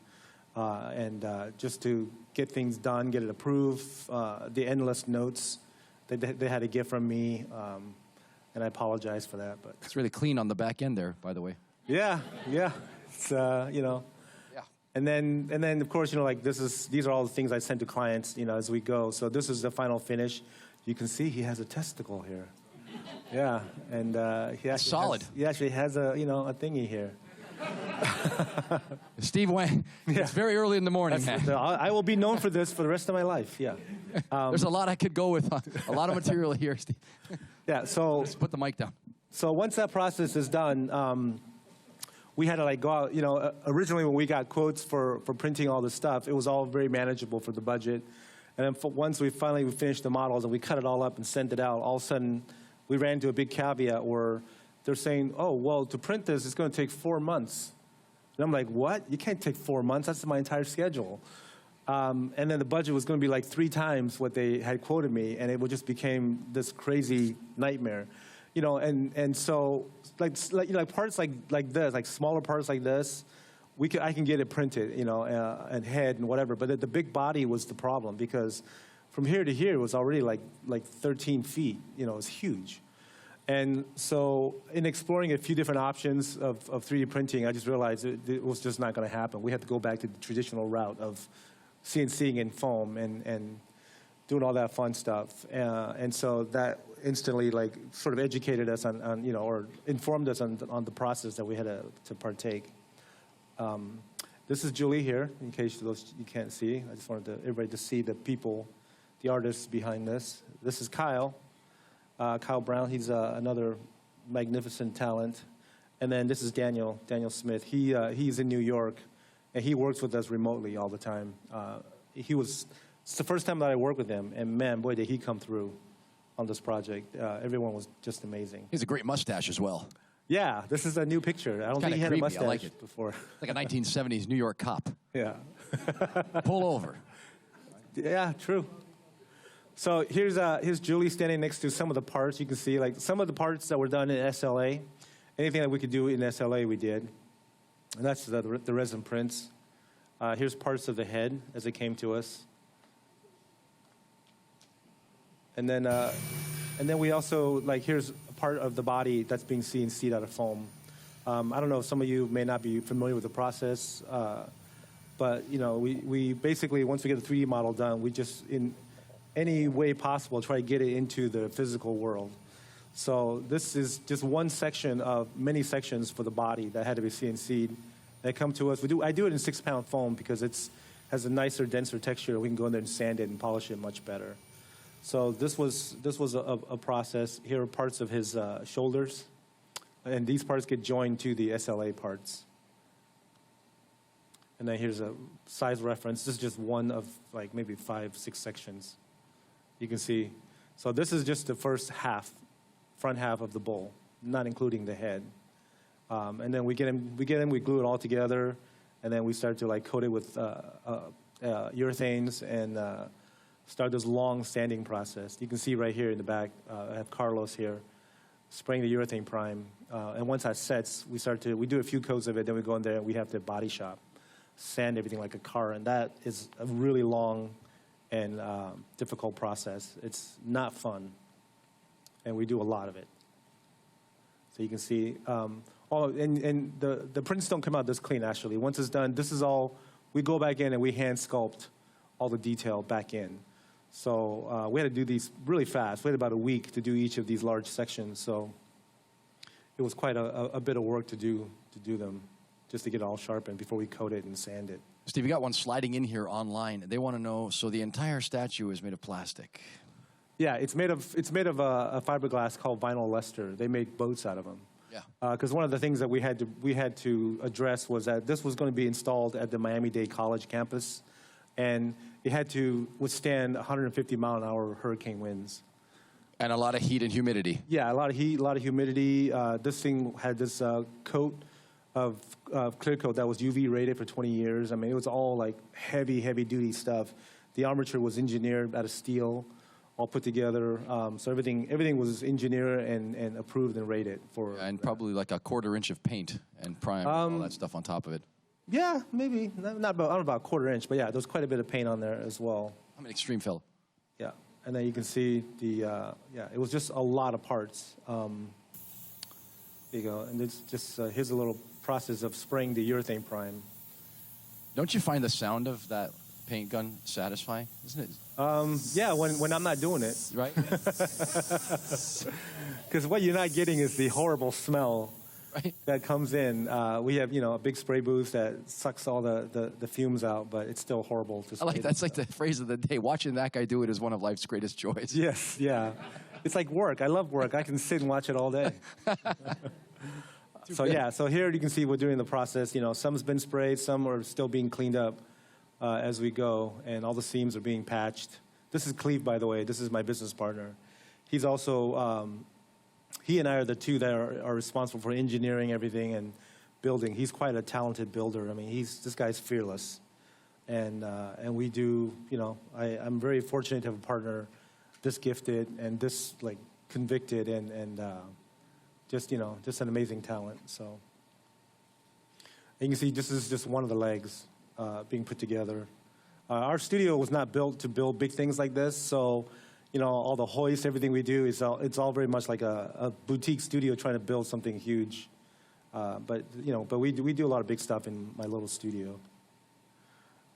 and just to get things done, get it approved, the endless notes that they had to get from me, and I apologize for that. But it's really clean on the back end there, by the way. Yeah, it's you know. And then of course, you know, like these are all the things I send to clients, you know, as we go. So this is the final finish. You can see he has a testicle here. Yeah, and he actually has a thingy here. Steve Wang, it's very early in the morning. I will be known for this for the rest of my life. Yeah. There's a lot I could go with. A lot of material here, Steve. Yeah. So just put the mic down. So once that process is done, we had to like go out. You know, originally when we got quotes for printing all this stuff, it was all very manageable for the budget. And then once we finally finished the models and we cut it all up and sent it out, all of a sudden we ran into a big caveat where they're saying, oh, well, to print this, it's going to take 4 months. And I'm like, what? You can't take 4 months. That's my entire schedule. And then the budget was going to be like 3 times what they had quoted me, and it just became this crazy nightmare. You know, and so like parts like this, like smaller parts like this, I can get it printed, you know, and head and whatever. But the big body was the problem, because from here to here was already like 13 feet. You know, it was huge. And so in exploring a few different options of 3D printing, I just realized it was just not going to happen. We had to go back to the traditional route of CNCing in foam and doing all that fun stuff. And so that instantly like sort of educated us on you know, or informed us on the process that we had to partake. This is Julie here, in case those you can't see. I just wanted everybody to see the people, the artists behind this. This is Kyle. Kyle Brown, he's another magnificent talent. And then this is Daniel Smith. He's in New York, and he works with us remotely all the time. It's the first time that I worked with him, and man, boy, did he come through on this project. Everyone was just amazing. He has a great mustache as well. Yeah, this is a new picture. I don't think he had a mustache like it. before. Like a 1970s New York cop. Yeah. Pull over. Yeah, true. So here's Julie standing next to some of the parts. You can see like some of the parts that were done in SLA. Anything that we could do in SLA, we did. And that's the resin prints. Here's parts of the head as it came to us. And then we also, like, here's a part of the body that's being CNC'd out of foam. I don't know, some of you may not be familiar with the process, but, you know, we basically, once we get a 3D model done, we just, in any way possible, try to get it into the physical world. So this is just one section of many sections for the body that had to be CNC'd. They come to us. I do it in 6-pound foam because it has a nicer, denser texture. We can go in there and sand it and polish it much better. So this was a process. Here are parts of his shoulders, and these parts get joined to the SLA parts. And then here's a size reference. This is just one of like maybe 5-6 sections. You can see. So this is just the first half, front half of the bowl, not including the head. And then we get him, we glue it all together, and then we start to like coat it with urethanes and start this long sanding process. You can see right here in the back, I have Carlos here spraying the urethane prime. And once that sets, we do a few coats of it, then we go in there and we have to body shop, sand everything like a car, and that is a really long and difficult process. It's not fun, and we do a lot of it. So you can see, and the prints don't come out this clean, actually. Once it's done, this is all, we go back in and we hand sculpt all the detail back in. So we had to do these really fast. We had about a week to do each of these large sections. So it was quite a bit of work to do them, just to get it all sharpened before we coat it and sand it. Steve, you got one sliding in here online. They want to know, so the entire statue is made of plastic. Yeah, it's made of a fiberglass called vinyl Leicester. They make boats out of them. Yeah. Because one of the things that we had to address was that this was going to be installed at the Miami-Dade College campus, and it had to withstand 150-mile-an-hour hurricane winds. And a lot of heat and humidity. Yeah, a lot of heat, a lot of humidity. This thing had this coat of clear coat that was UV rated for 20 years. I mean, it was all like heavy duty stuff. The armature was engineered out of steel, all put together. So everything was engineered and approved and rated for. And probably like a 1/4 inch of paint and prime, all that stuff on top of it. Yeah, maybe not about, I don't know about 1/4 inch, but yeah, there's quite a bit of paint on there as well. I'm an extreme fellow. Yeah, and then you can see it was just a lot of parts. There you go, and it's just here's a little process of spraying the urethane prime. Don't you find the sound of that paint gun satisfying? Isn't it? Yeah, when I'm not doing it. Right? Because what you're not getting is the horrible smell that comes in. We have, a big spray booth that sucks all the fumes out, but it's still horrible to spray. That's like the phrase of the day. Watching that guy do it is one of life's greatest joys. Yes, yeah. It's like work. I love work. I can sit and watch it all day. So here you can see we're doing the process. Some's been sprayed, some are still being cleaned up as we go, and all the seams are being patched. This is Cleve, by the way. This is my business partner. He's also, he and I are the two that are responsible for engineering everything and building. He's quite a talented builder. I mean, this guy's fearless. And we do, I'm very fortunate to have a partner this gifted and this, convicted and just an amazing talent. So, and you can see this is just one of the legs being put together. Our studio was not built to build big things like this, so all the hoists, everything we do it's all very much like a boutique studio trying to build something huge. But we do a lot of big stuff in my little studio.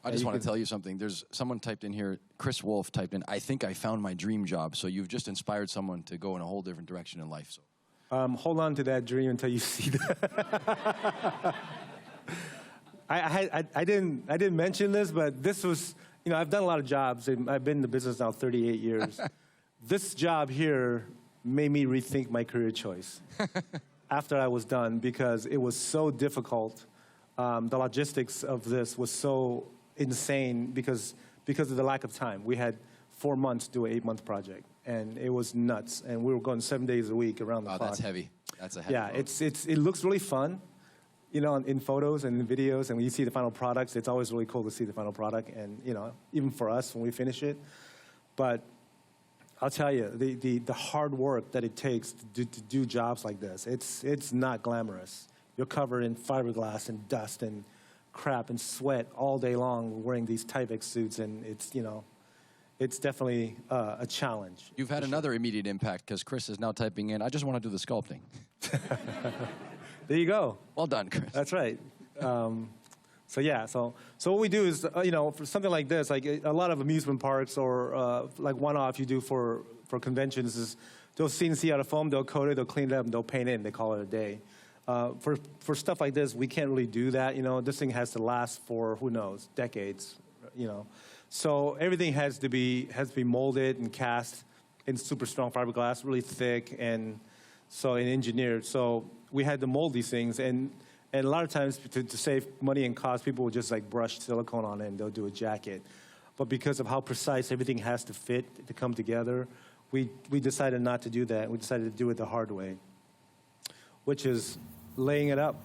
I just want to tell you something. There's someone typed in here, Chris Wolf typed in, I think I found my dream job. So you've just inspired someone to go in a whole different direction in life. So. Hold on to that dream until you see that. I didn't mention this, but this was, I've done a lot of jobs. I've been in the business now 38 years. This job here made me rethink my career choice after I was done because it was so difficult. The logistics of this was so insane because of the lack of time. We had 4 months to do an 8-month project, and it was nuts. And we were going 7 days a week around the clock. That's heavy. That's a heavy. Yeah, it looks really fun, in photos and in videos. And when you see the final products, it's always really cool to see the final product. And even for us when we finish it. But I'll tell you, the hard work that it takes to do jobs like this, it's not glamorous. You're covered in fiberglass and dust and crap and sweat all day long wearing these Tyvek suits, and it's definitely a challenge. You've had another immediate impact because Chris is now typing in, I just want to do the sculpting. There you go. Well done, Chris. That's right. So what we do is, for something like this, like a lot of amusement parks or like one-off you do for conventions is they'll CNC out of foam, they'll coat it, they'll clean it up, and they'll paint it, and they call it a day. For stuff like this, we can't really do that. This thing has to last for, who knows, decades, So everything has to be molded and cast in super strong fiberglass, really thick, and engineered. So we had to mold these things, and a lot of times to save money and cost, people will just brush silicone on it and they'll do a jacket. But because of how precise everything has to fit to come together, we decided not to do that. We decided to do it the hard way, which is laying it up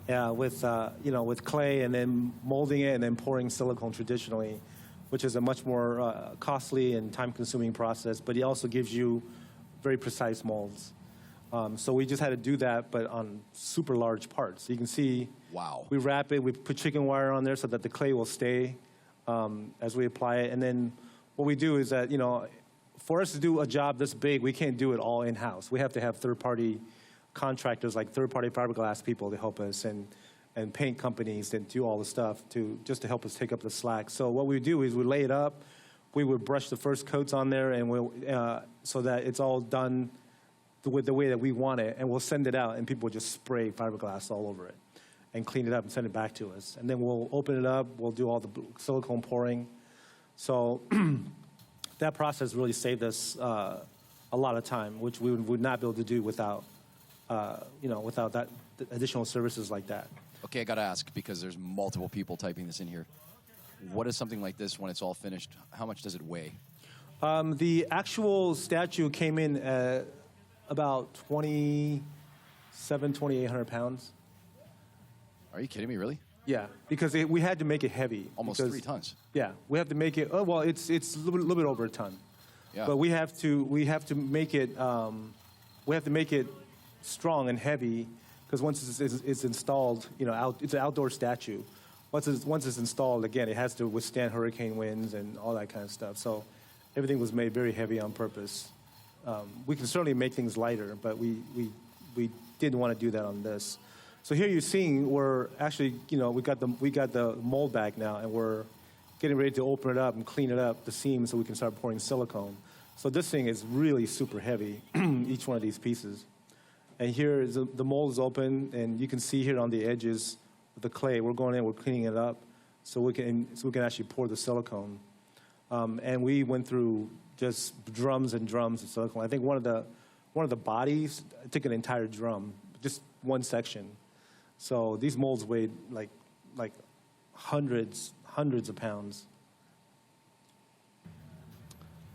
with clay and then molding it and then pouring silicone traditionally, which is a much more costly and time-consuming process, but it also gives you very precise molds. So we just had to do that, but on super large parts. You can see, wow. We wrap it, we put chicken wire on there so that the clay will stay as we apply it. And then what we do is that, for us to do a job this big, we can't do it all in-house. We have to have third-party contractors, like third-party fiberglass people to help us and paint companies and do all the stuff just to help us take up the slack. So what we do is we lay it up, we would brush the first coats on there, and so that it's all done the way that we want it, and we'll send it out, and people will just spray fiberglass all over it and clean it up and send it back to us. And then we'll open it up, we'll do all the silicone pouring. So that process really saved us a lot of time, which we would not be able to do without, without that additional services like that. Okay, I got to ask, because there's multiple people typing this in here. What is something like this when it's all finished? How much does it weigh? The actual statue came in at about 2,800 pounds. Are you kidding me, really? Yeah, because we had to make it heavy. Almost 3 tons. Yeah, we have to make it. Oh well, it's a little bit over a ton. Yeah. But we have to make it. We have to make it strong and heavy, because once it's installed, it's an outdoor statue. Once it's installed, again, it has to withstand hurricane winds and all that kind of stuff. So everything was made very heavy on purpose. We can certainly make things lighter, but we didn't want to do that on this. So here you're seeing we're actually, we got the mold back now, and we're getting ready to open it up and clean it up, the seams, so we can start pouring silicone. So this thing is really super heavy, each one of these pieces. And here the mold is open, and you can see here on the edges of the clay, we're going in, we're cleaning it up, so we can actually pour the silicone. And we went through just drums and drums of silicone. I think one of the bodies took an entire drum, just one section. So these molds weighed like hundreds of pounds.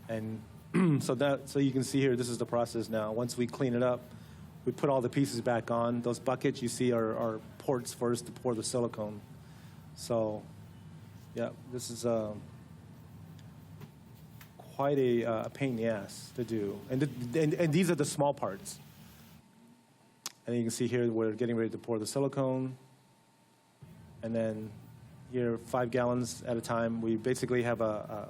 And so you can see here, this is the process now. Once we clean it up, we put all the pieces back on. Those buckets you see are ports for us to pour the silicone. So, yeah, this is quite a pain in the ass to do. And these are the small parts. And you can see here we're getting ready to pour the silicone. And then here, 5 gallons at a time. We basically have a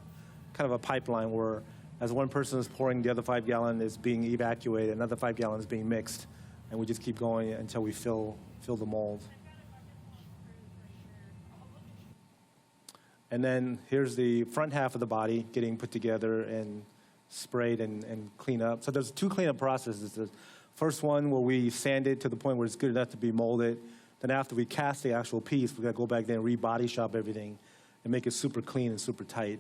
kind of a pipeline where as one person is pouring, the other 5 gallon is being evacuated, another 5 gallon is being mixed. And we just keep going until we fill the mold. And then here's the front half of the body getting put together and sprayed and cleaned up. So there's 2 cleanup processes. The first one where we sand it to the point where it's good enough to be molded. Then after we cast the actual piece, we got to go back there and re-body shop everything and make it super clean and super tight.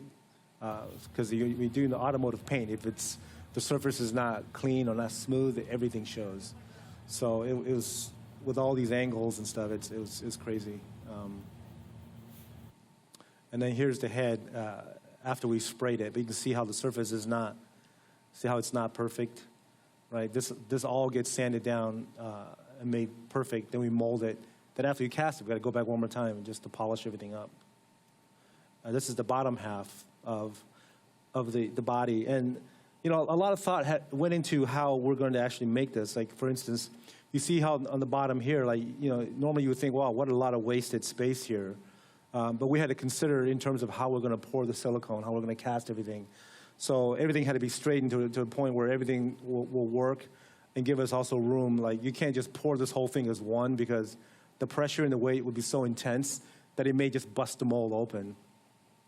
Because we do the automotive paint, if the surface is not clean or not smooth, everything shows. So it was, with all these angles and stuff, it was crazy. And then here's the head after we sprayed it. But you can see how the surface is not, see how it's not perfect, right? This all gets sanded down and made perfect. Then we mold it. Then after you cast it, we've got to go back one more time just to polish everything up. This is the bottom half of the body. And, a lot of thought went into how we're going to actually make this. Like, for instance, you see how on the bottom here, normally you would think, wow, what a lot of wasted space here. But we had to consider in terms of how we're going to pour the silicone, how we're going to cast everything. So everything had to be straightened to a point where everything will work and give us also room. Like, you can't just pour this whole thing as one, because the pressure and the weight would be so intense that it may just bust the mold open.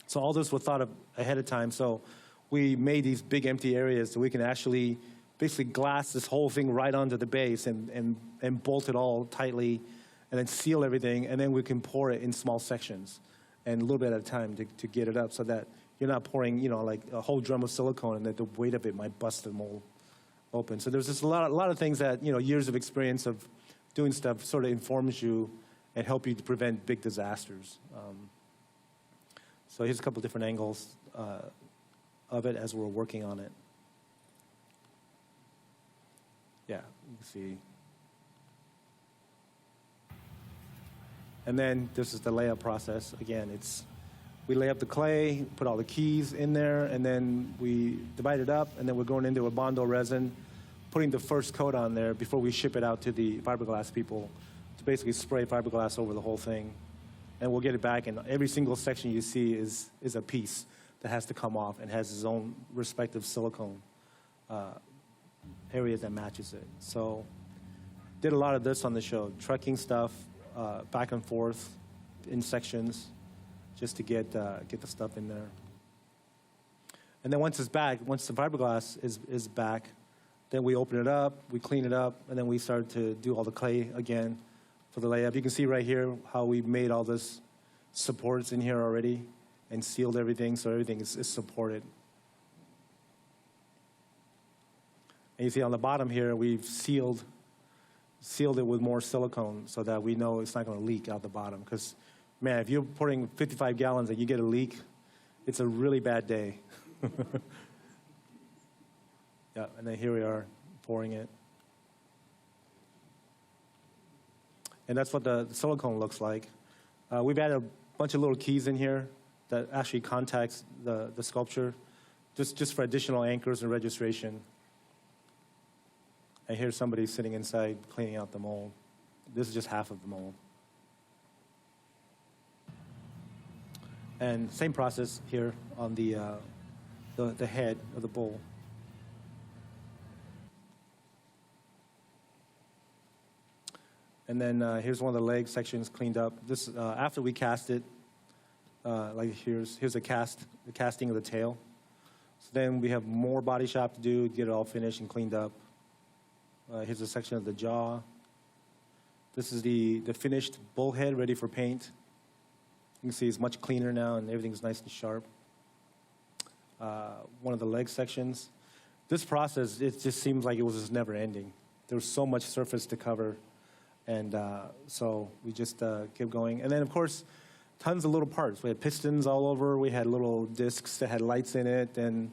So all this was thought of ahead of time. So we made these big empty areas so we can actually basically glass this whole thing right onto the base and bolt it all tightly and then seal everything, and then we can pour it in small sections and a little bit at a time to get it up so that you're not pouring, like a whole drum of silicone and that the weight of it might bust the mold open. So there's just a lot of things that, years of experience of doing stuff sort of informs you and help you to prevent big disasters. So here's a couple different angles of it as we're working on it. Yeah, you can see. And then this is the layup process. Again, we lay up the clay, put all the keys in there, and then we divide it up, and then we're going into a Bondo resin, putting the first coat on there before we ship it out to the fiberglass people to basically spray fiberglass over the whole thing. And we'll get it back, and every single section you see is a piece that has to come off and has its own respective silicone area that matches it. So did a lot of this on the show, trucking stuff, back and forth in sections just to get the stuff in there. And then once it's back, once the fiberglass is back, Then we open it up, we clean it up, and then we start to do all the clay again for the layup. You can see right here how we made all this supports in here already and sealed everything, so everything is supported. And you see on the bottom here, we've sealed it with more silicone so that we know it's not going to leak out the bottom. Because, man, if you're pouring 55 gallons and you get a leak, it's a really bad day. Yeah, and then here we are pouring it. And that's what the silicone looks like. We've added a bunch of little keys in here that actually contacts the sculpture, just for additional anchors and registration. And here's somebody sitting inside cleaning out the mold. This is just half of the mold. And same process here on the head of the bull. And then here's one of the leg sections cleaned up. This after we cast it, like here's the casting of the tail. So then we have more body shop to do to get it all finished and cleaned up. Here's a section of the jaw. This is the finished bull head ready for paint. You can see it's much cleaner now and everything's nice and sharp. One of the leg sections. This process, it just seems like it was just never ending. There was so much surface to cover. And so we just kept going. And then, of course, tons of little parts. We had pistons all over. We had little discs that had lights in it. And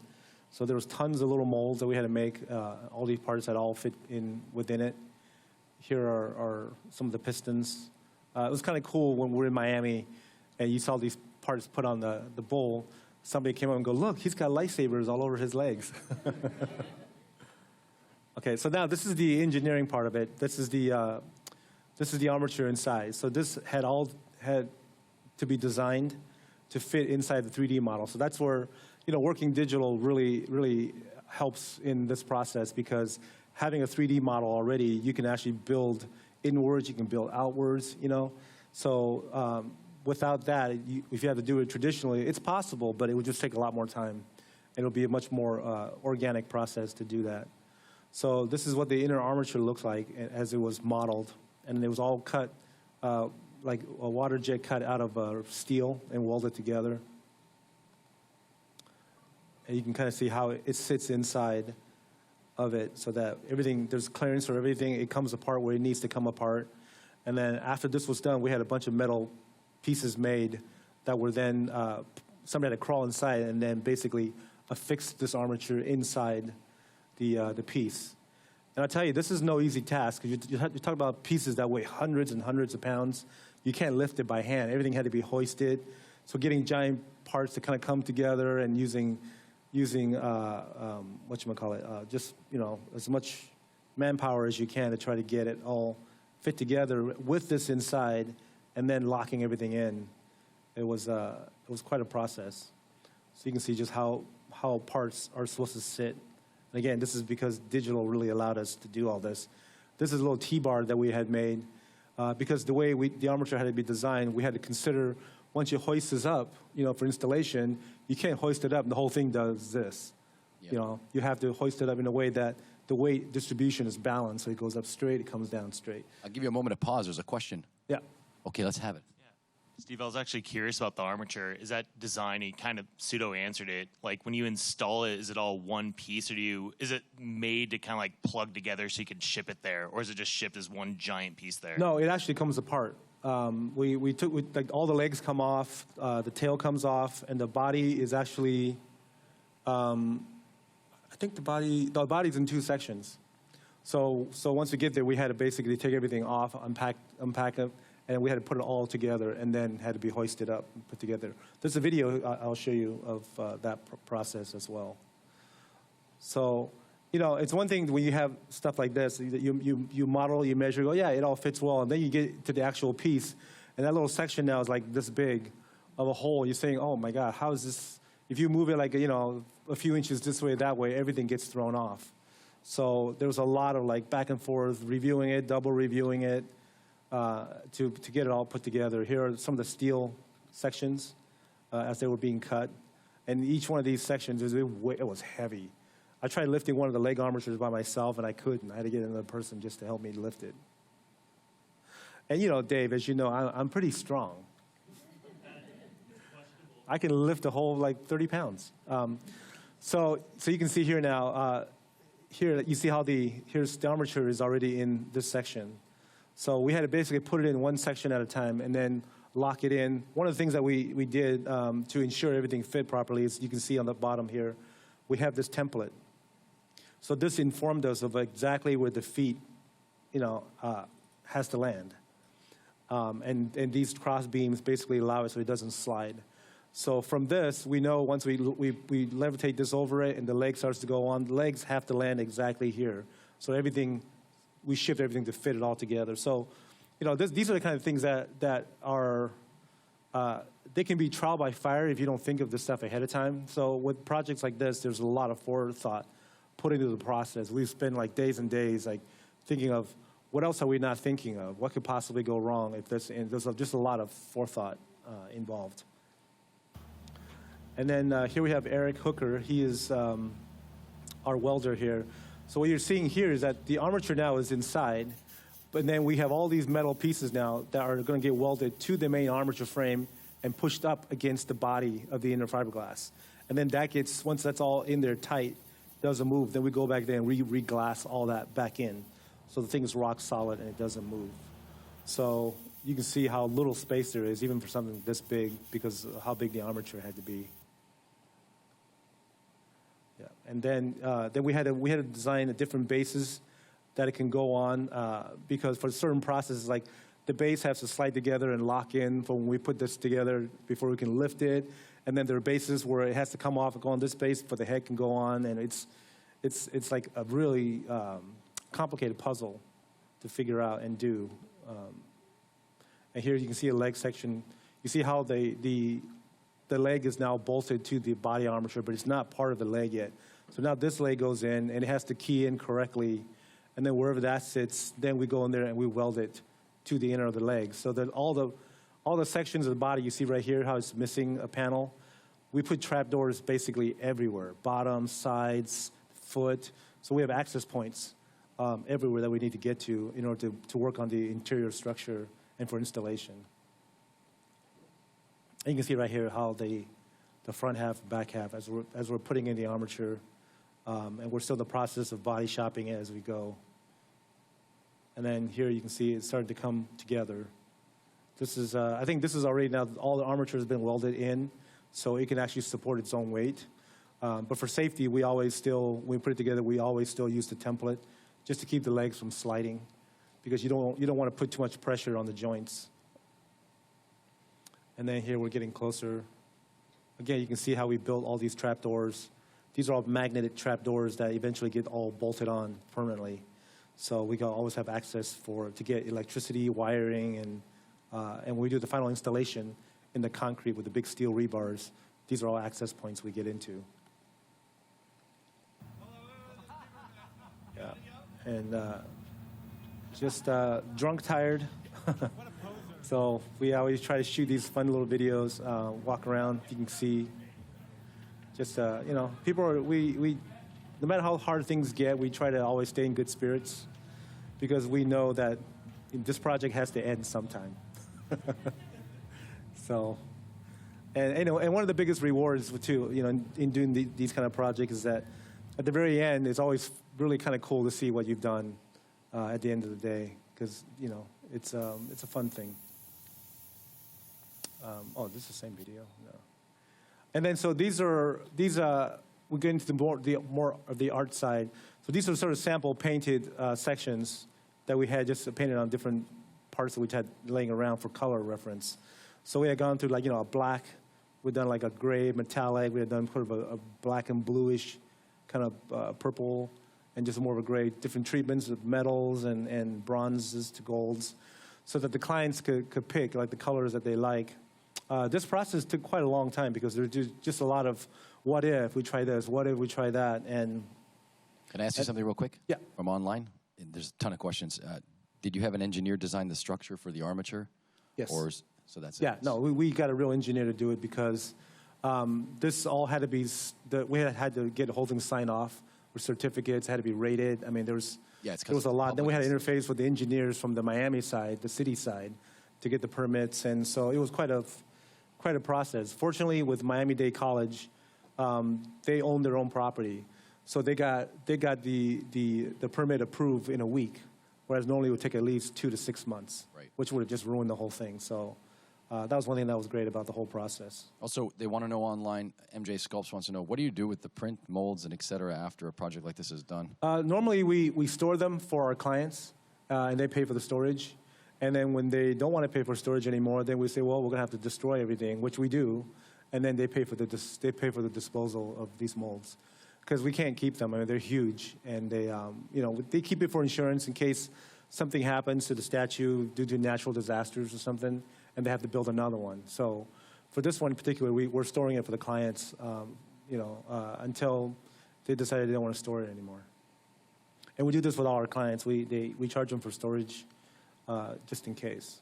so there was tons of little molds that we had to make. All these parts that all fit in within it. Here are some of the pistons. It was kind of cool when we were in Miami and you saw these parts put on the bull. Somebody came up and go, look, he's got lightsabers all over his legs. Okay, so now this is the engineering part of it. This is the armature inside. So this had to be designed to fit inside the 3D model. So that's where, working digital really helps in this process, because having a 3D model already, you can actually build inwards, you can build outwards, So without that, if you had to do it traditionally, it's possible, but it would just take a lot more time. It'll be a much more organic process to do that. So this is what the inner armature looks like as it was modeled. And it was all cut, like a water jet cut out of steel and welded together. And you can kind of see how it sits inside of it so that everything, there's clearance for everything. It comes apart where it needs to come apart. And then after this was done, we had a bunch of metal pieces made that were then, somebody had to crawl inside and then basically affix this armature inside the piece. And I'll tell you, this is no easy task. You talk about pieces that weigh hundreds and hundreds of pounds. You can't lift it by hand. Everything had to be hoisted. So getting giant parts to kind of come together and using just as much manpower as you can to try to get it all fit together with this inside, and then locking everything in. It was quite a process. So you can see just how parts are supposed to sit. And again, this is because digital really allowed us to do all this. This is a little T-bar that we had made. Because the way the armature had to be designed, we had to consider, once you hoist this up, for installation, you can't hoist it up and the whole thing does this. Yep. You have to hoist it up in a way that the weight distribution is balanced, so it goes up straight, it comes down straight. I'll give you a moment to pause. There's a question. Yeah. Okay, let's have it. Steve, I was actually curious about the armature. Is that design, you kind of pseudo-answered it, like when you install it, is it all one piece, or is it made to kind of like plug together so you could ship it there, or is it just shipped as one giant piece there? No, it actually comes apart. We took all the legs come off, the tail comes off, and the body is actually, I think the body's in two sections. So once we get there, we had to basically take everything off, unpack it, and we had to put it all together, and then had to be hoisted up and put together. There's a video I'll show you of that process as well. So, it's one thing when you have stuff like this, you model, you measure, go, yeah, it all fits well, and then you get to the actual piece, and that little section now is like this big of a hole. You're saying, oh my God, how is this? If you move it like, a few inches this way, that way, everything gets thrown off. So there was a lot of like back and forth, reviewing it, double reviewing it, to get it all put together. Here are some of the steel sections as they were being cut. And each one of these sections, it was heavy. I tried lifting one of the leg armatures by myself, and I couldn't. I had to get another person just to help me lift it. And you know, Dave, as you know, I'm pretty strong. I can lift a whole, like, 30 pounds. So you can see here now, here you see how here's the armature is already in this section. So we had to basically put it in one section at a time and then lock it in. One of the things that we did to ensure everything fit properly is you can see on the bottom here, we have this template. So this informed us of exactly where the feet, has to land. And these cross beams basically allow it so it doesn't slide. So from this, we know once we levitate this over it and the leg starts to go on, the legs have to land exactly here. So we shift everything to fit it all together. So, these are the kind of things that are, they can be trial by fire if you don't think of this stuff ahead of time. So with projects like this, there's a lot of forethought put into the process. We spend like days and days thinking of what else are we not thinking of? What could possibly go wrong if this, and there's just a lot of forethought involved. And then here we have Eric Hooker. He is our welder here. So what you're seeing here is that the armature now is inside, but then we have all these metal pieces now that are going to get welded to the main armature frame and pushed up against the body of the inner fiberglass. And then once that's all in there tight, doesn't move, then we go back there and re-glass all that back in. So the thing is rock solid and it doesn't move. So you can see how little space there is, even for something this big, because of how big the armature had to be. Yeah. And then we had to design different bases that it can go on because for certain processes, like the base has to slide together and lock in for when we put this together before we can lift it. And then there are bases where it has to come off and go on this base for the head can go on. And it's like a really complicated puzzle to figure out and do. And here you can see a leg section. You see how the leg is now bolted to the body armature, but it's not part of the leg yet. So now this leg goes in, and it has to key in correctly. And then wherever that sits, then we go in there and we weld it to the inner of the leg. So that all the sections of the body you see right here, how it's missing a panel, we put trapdoors basically everywhere, bottom, sides, foot. So we have access points everywhere that we need to get to in order to work on the interior structure and for installation. And you can see right here how the front half, back half, as we're putting in the armature, and we're still in the process of body shopping it as we go. And then here you can see it's starting to come together. This is, I think this is already now, all the armature has been welded in, so it can actually support its own weight. But for safety, we always still, when we put it together, we always still use the template just to keep the legs from sliding, because you don't want to put too much pressure on the joints. And then here we're getting closer. Again, you can see how we built all these trapdoors. These are all magnetic trapdoors that eventually get all bolted on permanently. So we can always have access to get electricity, wiring, and when we do the final installation in the concrete with the big steel rebars, these are all access points we get into. Yeah, and just drunk tired. So we always try to shoot these fun little videos, walk around, you can see. Just, people are, we no matter how hard things get, we try to always stay in good spirits because we know that this project has to end sometime. So, and one of the biggest rewards too, in doing these kind of projects is that at the very end, it's always really kind of cool to see what you've done at the end of the day, because it's a fun thing. Oh, this is the same video. No. And then so these we get into the more of the art side. So these are sort of sample painted sections that we had just painted on different parts that we had laying around for color reference. So we had gone through a black, we'd done like a gray metallic, we had done sort of a black and bluish kind of purple, and just more of a gray, different treatments of metals and bronzes to golds, so that the clients could pick like the colors that they like. This process took quite a long time because there's just a lot of what if we try this, what if we try that, and... Can I ask you something real quick? Yeah. From online? There's a ton of questions. Did you have an engineer design the structure for the armature? Yes. So that's yeah, it? No, we got a real engineer to do it because this all had to be, we had to get a holding sign off with certificates, had to be rated. I mean, there was a lot. Then we had to interface with the engineers from the Miami side, the city side, to get the permits, and so it was quite a process. Fortunately, with Miami-Dade College, they own their own property, so they got the permit approved in a week, whereas normally it would take at least 2 to 6 months, which would have just ruined the whole thing. So that was one thing that was great about the whole process. Also, they want to know online, MJ Sculpts wants to know, what do you do with the print, molds, and et cetera after a project like this is done? Normally, we store them for our clients, and they pay for the storage. And then when they don't want to pay for storage anymore, then we say, well, we're going to have to destroy everything, which we do. And then they pay for the disposal of these molds, because we can't keep them. I mean, they're huge, and they keep it for insurance in case something happens to the statue due to natural disasters or something, and they have to build another one. So for this one in particular, we're storing it for the clients, until they decide they don't want to store it anymore. And we do this with all our clients. We charge them for storage, just in case.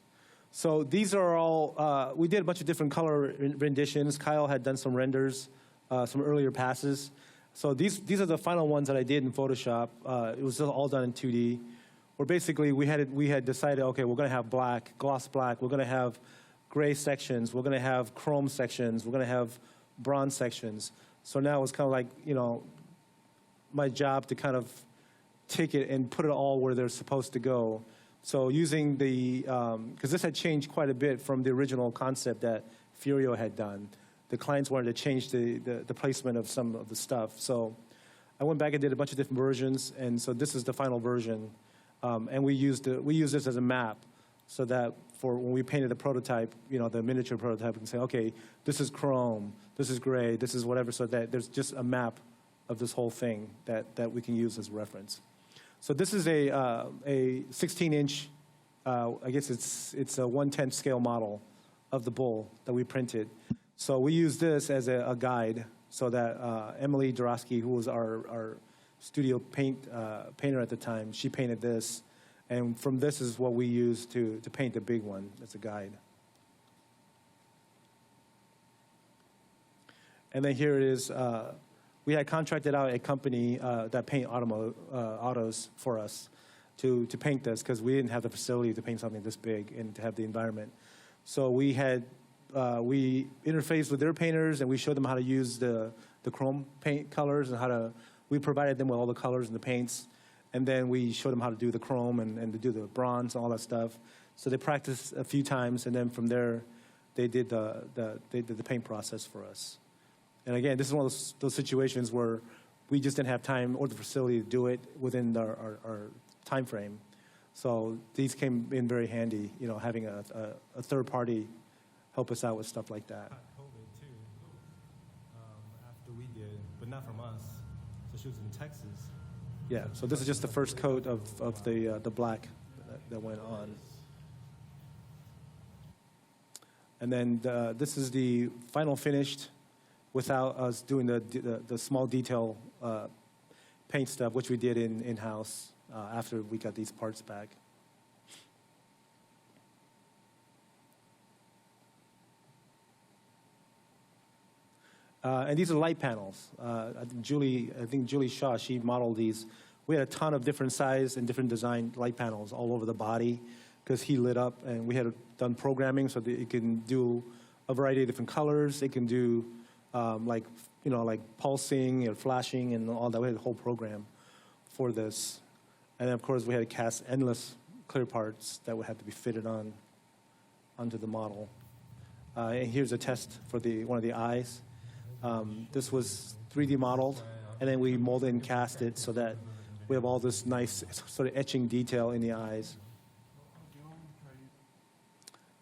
So these are all, we did a bunch of different color renditions. Kyle had done some renders, some earlier passes. So these are the final ones that I did in Photoshop. It was all done in 2D, where basically we had decided, okay, we're going to have black, gloss black, we're going to have gray sections, we're going to have chrome sections, we're going to have bronze sections. So now it's kind of like, my job to kind of take it and put it all where they're supposed to go. So using because this had changed quite a bit from the original concept that Furio had done. The clients wanted to change the placement of some of the stuff. So I went back and did a bunch of different versions, and so this is the final version. And we used this as a map, so that for when we painted the prototype, the miniature prototype, we can say, okay, this is chrome, this is gray, this is whatever, so that there's just a map of this whole thing that we can use as reference. So this is a 16-inch, I guess it's a 1/10 scale model of the bull that we printed. So we use this as a guide, so that Emily Dorosky, who was our studio painter at the time, she painted this. And from this is what we use to paint the big one as a guide. And then here it is. We had contracted out a company that paint autos for us to paint this, because we didn't have the facility to paint something this big and to have the environment. So we interfaced with their painters, and we showed them how to use the chrome paint colors, and we provided them with all the colors and the paints, and then we showed them how to do the chrome and to do the bronze and all that stuff. So they practiced a few times, and then from there, they did the paint process for us. And again, this is one of those situations where we just didn't have time or the facility to do it within our time frame. So these came in very handy, having a third party help us out with stuff like that. COVID too, after we did, but not from us. So she was in Texas. Yeah, so this is just the first coat of the black that went on. And then this is the final finished, without us doing the small detail paint stuff, which we did in-house after we got these parts back. And these are light panels. I think Julie Shaw, she modeled these. We had a ton of different size and different design light panels all over the body, because he lit up, and we had done programming so that it can do a variety of different colors. It can do like pulsing and flashing and all that. We had a whole program for this. And then, of course, we had to cast endless clear parts that would have to be fitted onto the model. And here's a test for one of the eyes. This was 3D modeled, and then we molded and cast it so that we have all this nice sort of etching detail in the eyes.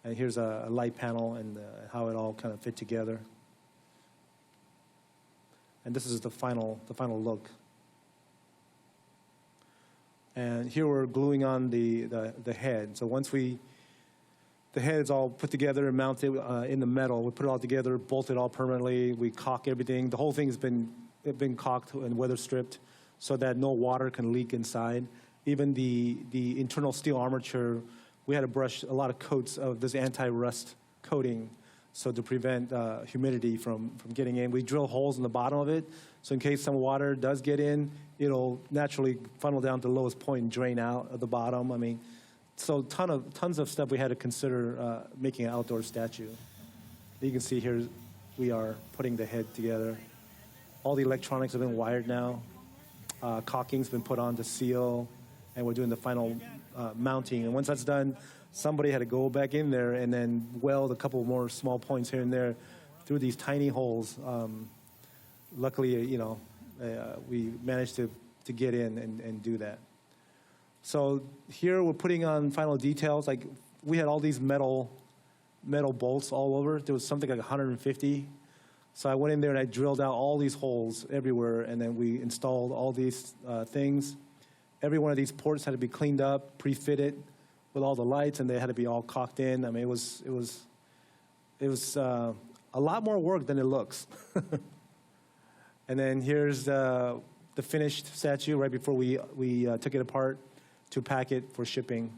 And here's a light panel and how it all kind of fit together. And this is the final look. And here we're gluing on the head. So once the head is all put together and mounted in the metal, we put it all together, bolt it all permanently. We caulk everything. The whole thing has been caulked and weather stripped so that no water can leak inside. Even the internal steel armature, we had to brush a lot of coats of this anti-rust coating so to prevent humidity from getting in. We drill holes in the bottom of it, so in case some water does get in, it'll naturally funnel down to the lowest point and drain out of the bottom. I mean, so tons of stuff we had to consider making an outdoor statue. You can see here we are putting the head together. All the electronics have been wired now. Caulking's been put on to seal, and we're doing the final mounting. And once that's done, somebody had to go back in there and then weld a couple more small points here and there through these tiny holes. Luckily, we managed to get in and do that. So here we're putting on final details. Like, we had all these metal bolts all over. There was something like 150. So I went in there and I drilled out all these holes everywhere, and then we installed all these things. Every one of these ports had to be cleaned up, pre-fitted with all the lights, and they had to be all caulked in. I mean, it was a lot more work than it looks. And then here's the finished statue right before we took it apart to pack it for shipping.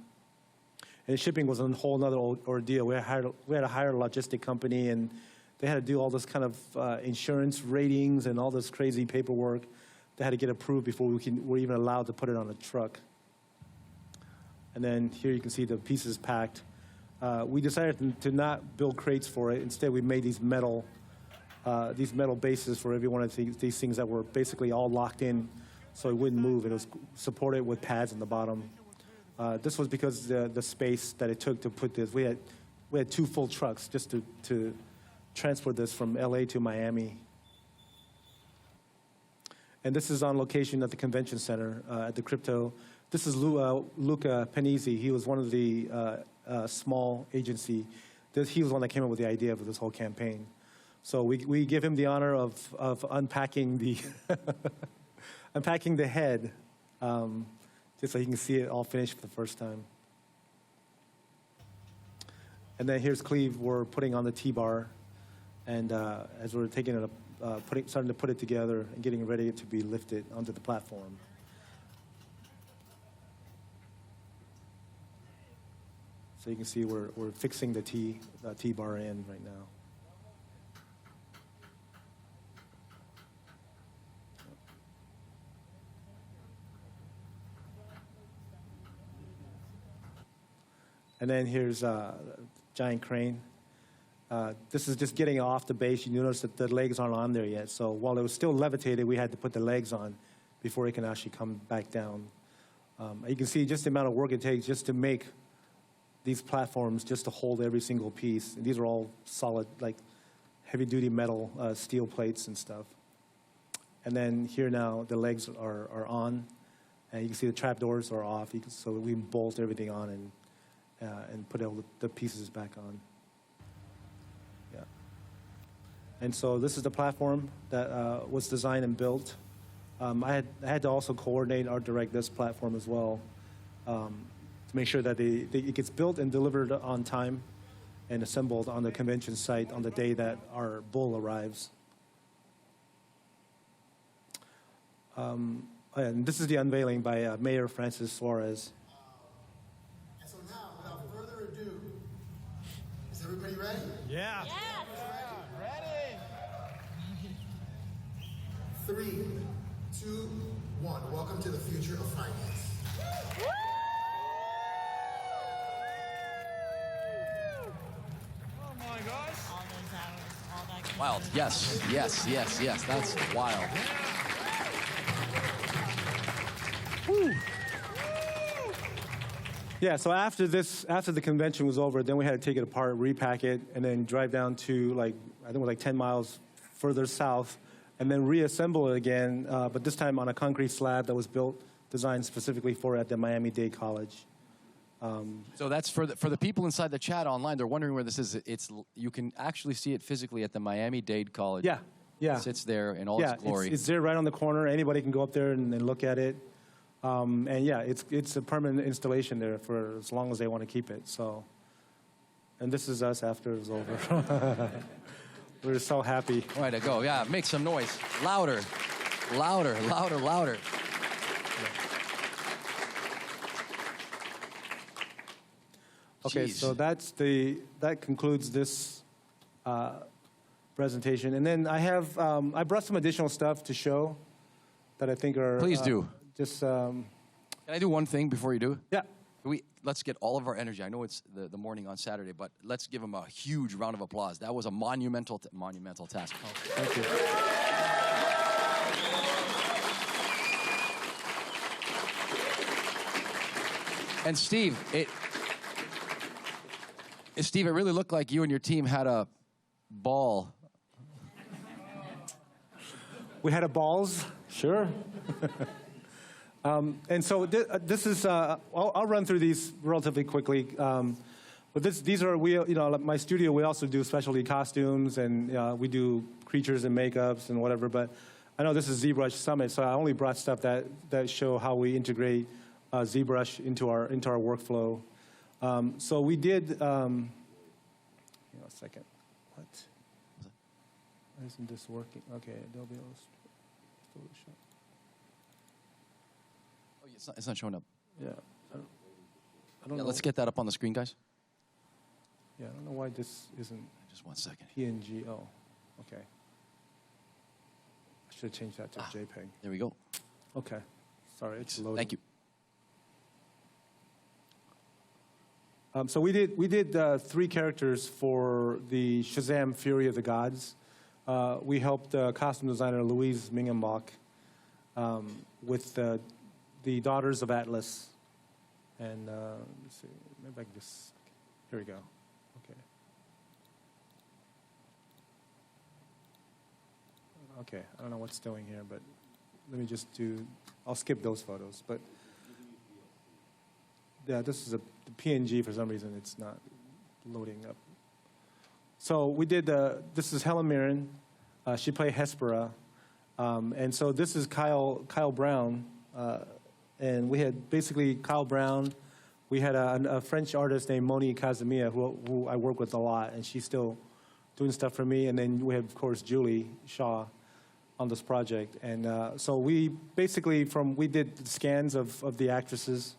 And shipping was a whole other ordeal. We had to hire a logistic company, and they had to do all this kind of insurance ratings and all this crazy paperwork. They had to get approved before we're even allowed to put it on a truck. And then here you can see the pieces packed. We decided to not build crates for it. Instead, we made these metal bases for every one of these things that were basically all locked in, so it wouldn't move. It was supported with pads in the bottom. This was because the space that it took to put this. We had 2 full trucks just to transport this from LA to Miami. And this is on location at the convention center at the Crypto. This is Luca Panizzi. He was one of the small agency. He was the one that came up with the idea of this whole campaign. So we give him the honor of unpacking the unpacking the head, just so you can see it all finished for the first time. And then here's Cleve. We're putting on the T-bar, and as we're taking it starting to put it together and getting ready to be lifted onto the platform. So you can see we're fixing the T-bar in right now. And then here's a giant crane. This is just getting off the base. You notice that the legs aren't on there yet. So while it was still levitated, we had to put the legs on before it can actually come back down. You can see just the amount of work it takes just to make these platforms, just to hold every single piece. And these are all solid, like heavy-duty metal steel plates and stuff. And then here now, the legs are on. And you can see the trapdoors are off. So we bolt everything on and put all the pieces back on. Yeah. And so this is the platform that was designed and built. I had to also coordinate or direct this platform as well to make sure that it gets built and delivered on time and assembled on the convention site on the day that our bull arrives. And this is the unveiling by Mayor Francis Suarez. And so now, without further ado, is everybody ready? Yeah. Yes. Ready. 3, 2, 1. Welcome to the future of finance. Oh my gosh. All those hours, all that. Wild. Yes. That's wild. Woo. Yeah, so after the convention was over, then we had to take it apart, repack it, and then drive down to I think it was 10 miles further south, and then reassemble it again, but this time on a concrete slab that was designed specifically for it at the Miami-Dade College. So that's for the people inside the chat online. They're wondering where this is. You can actually see it physically at the Miami-Dade College. Yeah. It sits there in all its glory. It's there right on the corner. Anybody can go up there and look at it. And yeah, it's a permanent installation there for as long as they want to keep it. So, and this is us after it's over. We're so happy. Way to go. Yeah, make some noise. Louder. Okay, Jeez. so that concludes this presentation. And then I brought some additional stuff to show that I think are... Please do. Just... Can I do one thing before you do? Yeah. Let's get all of our energy. I know it's the morning on Saturday, but let's give them a huge round of applause. That was a monumental task. Oh, thank you. And Steve, it really looked like you and your team had a ball. We had a balls, sure. And so this is, I'll run through these relatively quickly. But these are, my studio, we also do specialty costumes, and we do creatures and makeups and whatever. But I know this is ZBrush Summit, so I only brought stuff that show how we integrate ZBrush into our workflow. So we did, a second. What? Why isn't this working? Okay, Adobe Illustrator. It's not showing up. Yeah. I don't know. Let's get that up on the screen, guys. Yeah, I don't know why this isn't. Just 1 second. PNG. Oh, okay. I should have changed that to JPEG. There we go. Okay. Sorry, it's loading. Thank you. So we did 3 characters for the Shazam Fury of the Gods. We helped costume designer Louise Mingenbach with the Daughters of Atlas. And let's see, maybe I can just, here we go. Okay. Okay, I don't know what's doing here, but let me just I'll skip those photos. But yeah, this is the PNG for some reason. It's not loading up. So we did, this is Helen Mirren. She played Hespera. And so this is Kyle Brown. And we had basically Kyle Brown. We had a French artist named Monique Casimir who I work with a lot, and she's still doing stuff for me. And then we have, of course, Julie Shaw on this project. And so we basically, we did scans of the actresses.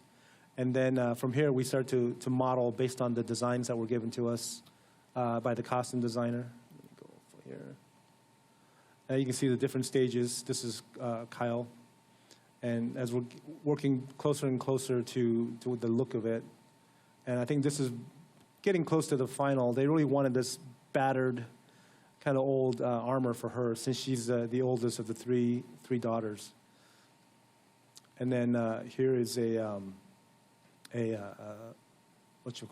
And then from here, we start to model based on the designs that were given to us by the costume designer. Let me go for here. Now you can see the different stages. This is Kyle. And as we're working closer and closer to the look of it, and I think this is getting close to the final. They really wanted this battered, kind of old armor for her, since she's the oldest of the three daughters. And then here is what do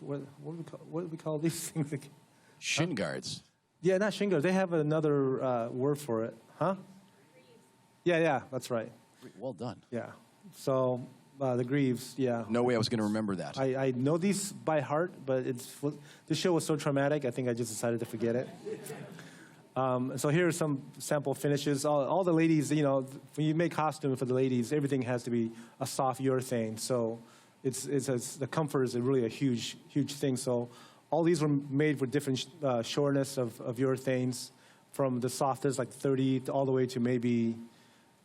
we call these things again? Shin guards. Yeah, not shin guards. They have another word for it, huh? Yeah, that's right. Well done. Yeah. So the Greaves, yeah. No way I was going to remember that. I know these by heart, but this show was so traumatic, I think I just decided to forget it. So here are some sample finishes. All the ladies, when you make costume for the ladies, everything has to be a soft urethane. So the comfort is really a huge thing. So all these were made with different sureness of urethanes, from the softest, like 30, all the way to maybe,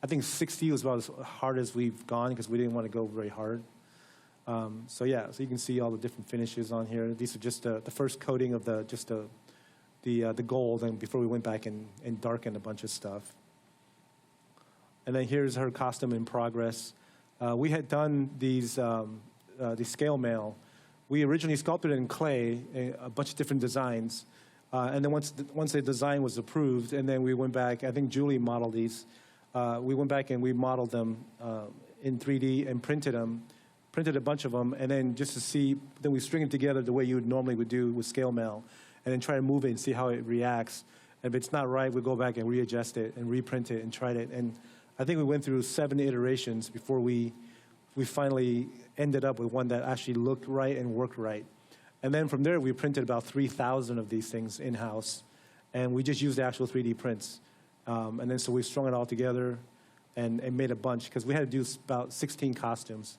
I think 60 was about as hard as we've gone because we didn't want to go very hard. So you can see all the different finishes on here. These are just the first coating of the gold, and before we went back and darkened a bunch of stuff. And then here's her costume in progress. We had done these the scale mail. We originally sculpted it in clay, a bunch of different designs. And then once the design was approved, and then we went back, I think Julie modeled these. We went back and we modeled them in 3D and printed a bunch of them, and then just to see, then we string them together the way you normally would do with scale mail, and then try to move it and see how it reacts. And if it's not right, we go back and readjust it and reprint it and try it. And I think we went through 7 iterations before we finally ended up with one that actually looked right and worked right. And then from there, we printed about 3,000 of these things in-house, and we just used the actual 3D prints. And then so we strung it all together and made a bunch, because we had to do about 16 costumes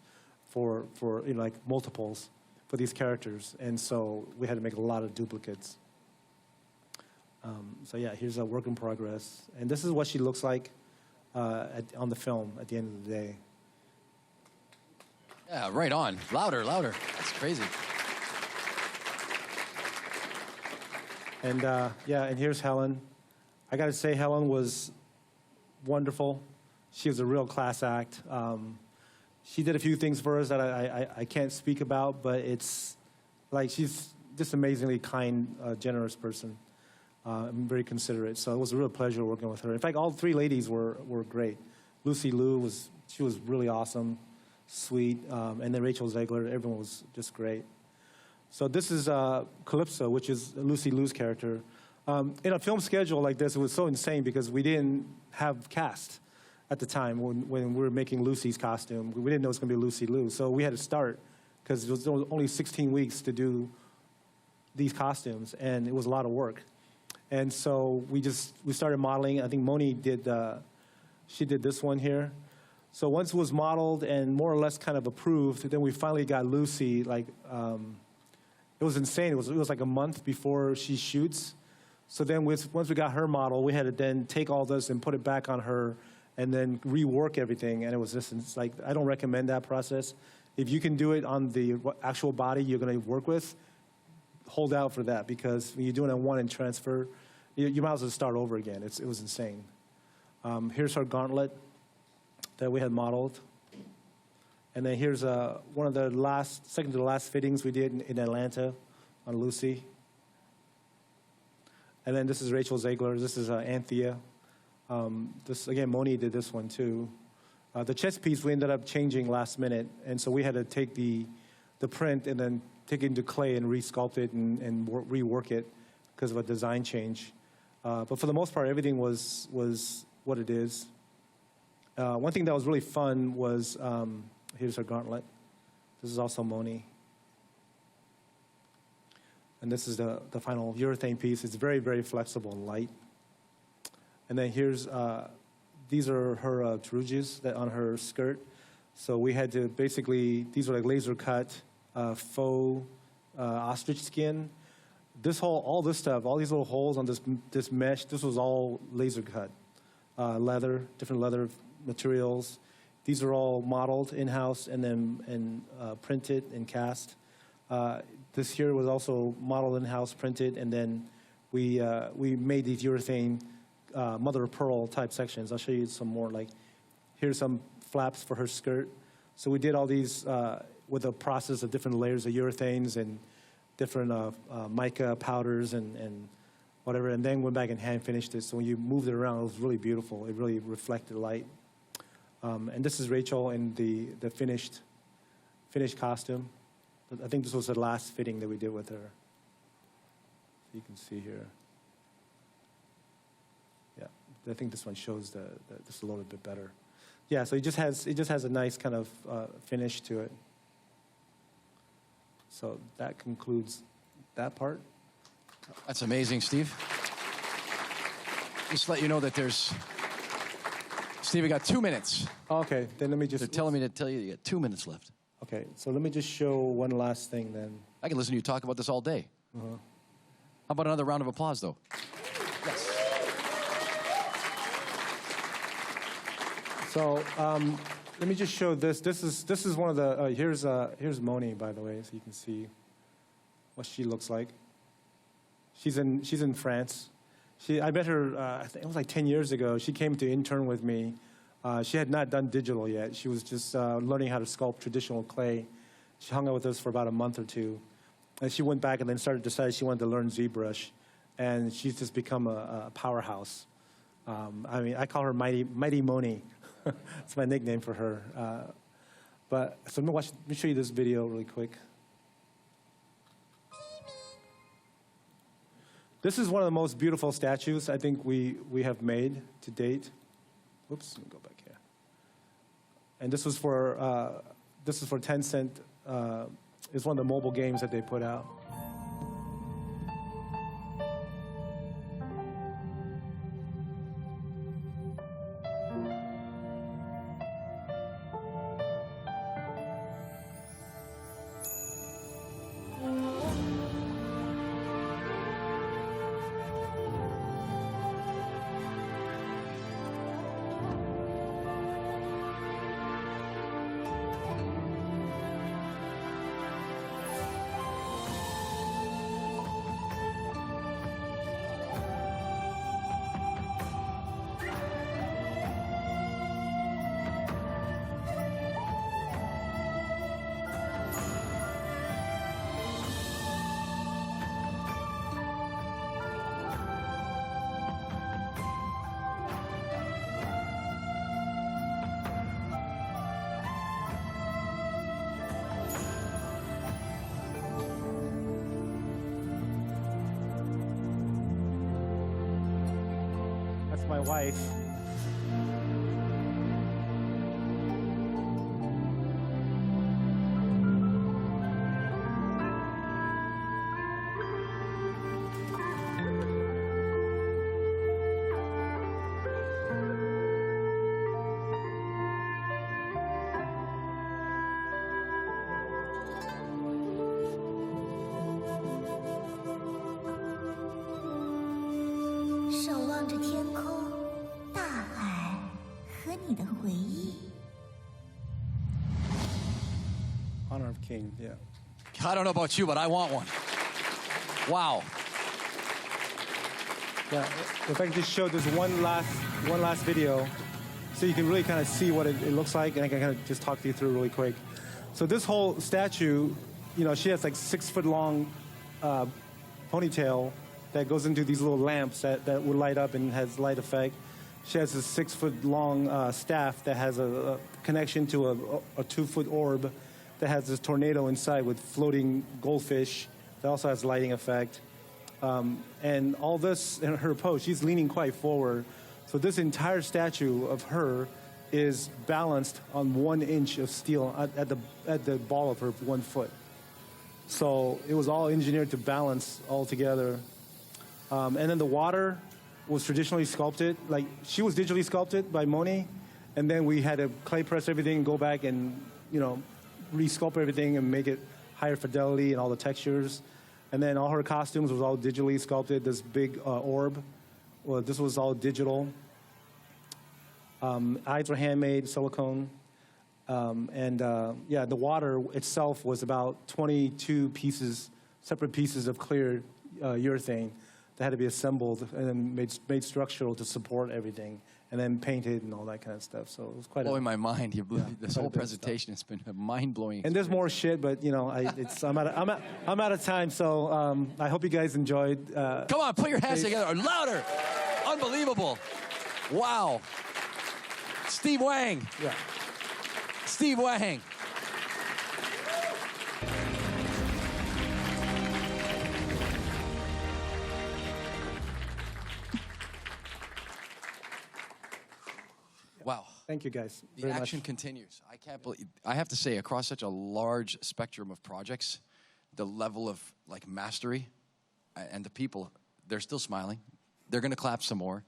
for like multiples for these characters. And so we had to make a lot of duplicates. So yeah, here's a work in progress. And this is what she looks like on the film at the end of the day. Yeah, right on. Louder. That's crazy. And yeah, and here's Helen. I got to say, Helen was wonderful. She was a real class act. She did a few things for us that I can't speak about, but it's like she's just amazingly kind, generous person. And very considerate. So it was a real pleasure working with her. In fact, all three ladies were great. Lucy Liu was really awesome, sweet, and then Rachel Zegler. Everyone was just great. So this is Calypso, which is Lucy Liu's character. In a film schedule like this, it was so insane because we didn't have cast at the time when we were making Lucy's costume. We didn't know it was going to be Lucy Liu, so we had to start because it was only 16 weeks to do these costumes, and it was a lot of work. And so we started modeling. I think Moni did, she did this one here. So once it was modeled and more or less kind of approved, then we finally got Lucy. Like, it was insane. It was like a month before she shoots. So then once we got her model, we had to then take all this and put it back on her and then rework everything. And it was just, it's like, I don't recommend that process. If you can do it on the actual body you're going to work with, hold out for that, because when you're doing a one and transfer, you might as well start over again. It was insane. Here's her gauntlet that we had modeled. And then here's one of the second to the last fittings we did in Atlanta on Lucy. And then this is Rachel Zegler. This is Anthea. This, again, Moni did this one too. The chest piece we ended up changing last minute, and so we had to take the print and then take it into clay and re-sculpt it and rework it because of a design change. But for the most part, everything was what it is. One thing that was really fun was, here's her gauntlet. This is also Moni. And this is the final urethane piece. It's very, very flexible and light. And then here's, these are her teruges that on her skirt. So we had to basically, these were like laser cut, faux ostrich skin. All this stuff, all these little holes on this mesh, this was all laser cut. Leather, different leather materials. These are all modeled in-house and then printed and cast. This here was also modeled in-house, printed, and then we made these urethane mother of pearl type sections. I'll show you some more. Like, here's some flaps for her skirt. So we did all these with a process of different layers of urethanes and different mica powders and whatever, and then went back and hand finished it. So when you moved it around, it was really beautiful. It really reflected light. And this is Rachel in the finished costume. I think this was the last fitting that we did with her. You can see here. Yeah, I think this one shows this a little bit better. Yeah, so it just has a nice kind of finish to it. So that concludes that part. That's amazing, Steve. Just to let you know that Steve, we got 2 minutes. Okay, then let me just... They're telling me to tell you got 2 minutes left. Okay, so let me just show one last thing then. I can listen to you talk about this all day. Uh-huh. How about another round of applause, though? Yes. So let me just show this. This is one of the... here's Moni, by the way, so you can see what she looks like. She's in France. I met her, I think it was like 10 years ago. She came to intern with me. She had not done digital yet. She was just learning how to sculpt traditional clay. She hung out with us for about a month or two. And she went back and then decided she wanted to learn ZBrush. And she's just become a powerhouse. I mean, I call her Mighty Moni. It's my nickname for her. So let me show you this video really quick. This is one of the most beautiful statues I think we have made to date. Oops, let me go back here. And this was for Tencent. It's one of the mobile games that they put out. It's my wife. Honor of King, yeah. I don't know about you, but I want one. Wow. Yeah, if I can just show this one last video, so you can really kind of see what it looks like, and I can kind of just talk you through really quick. So this whole statue, you know, she has like 6 foot long ponytail that goes into these little lamps that would light up and has light effect. She has a 6 foot long staff that has a connection to a 2 foot orb that has this tornado inside with floating goldfish that also has lighting effect. And all this in her pose, she's leaning quite forward. So this entire statue of her is balanced on 1 inch of steel at the ball of her 1 foot. So it was all engineered to balance all together. And then the water was traditionally sculpted. Like, she was digitally sculpted by Moni, and then we had to clay press everything, go back and, you know, re-sculpt everything and make it higher fidelity and all the textures. And then all her costumes was all digitally sculpted. This big orb, well, this was all digital. Eyes were handmade, silicone. Yeah, the water itself was about 22 pieces, separate pieces of clear urethane that had to be assembled and then made structural to support everything, and then painted and all that kind of stuff. So it was quite blowing my mind. This whole presentation has been a mind-blowing. And there's more shit, but you know, I'm out of time. So I hope you guys enjoyed. Come on, put your hands together louder! Unbelievable! Wow! Steve Wang. Yeah. Steve Wang. Wow. Thank you, guys. The action continues. I can't believe, I have to say, across such a large spectrum of projects, the level of like mastery and the people, they're still smiling. They're going to clap some more.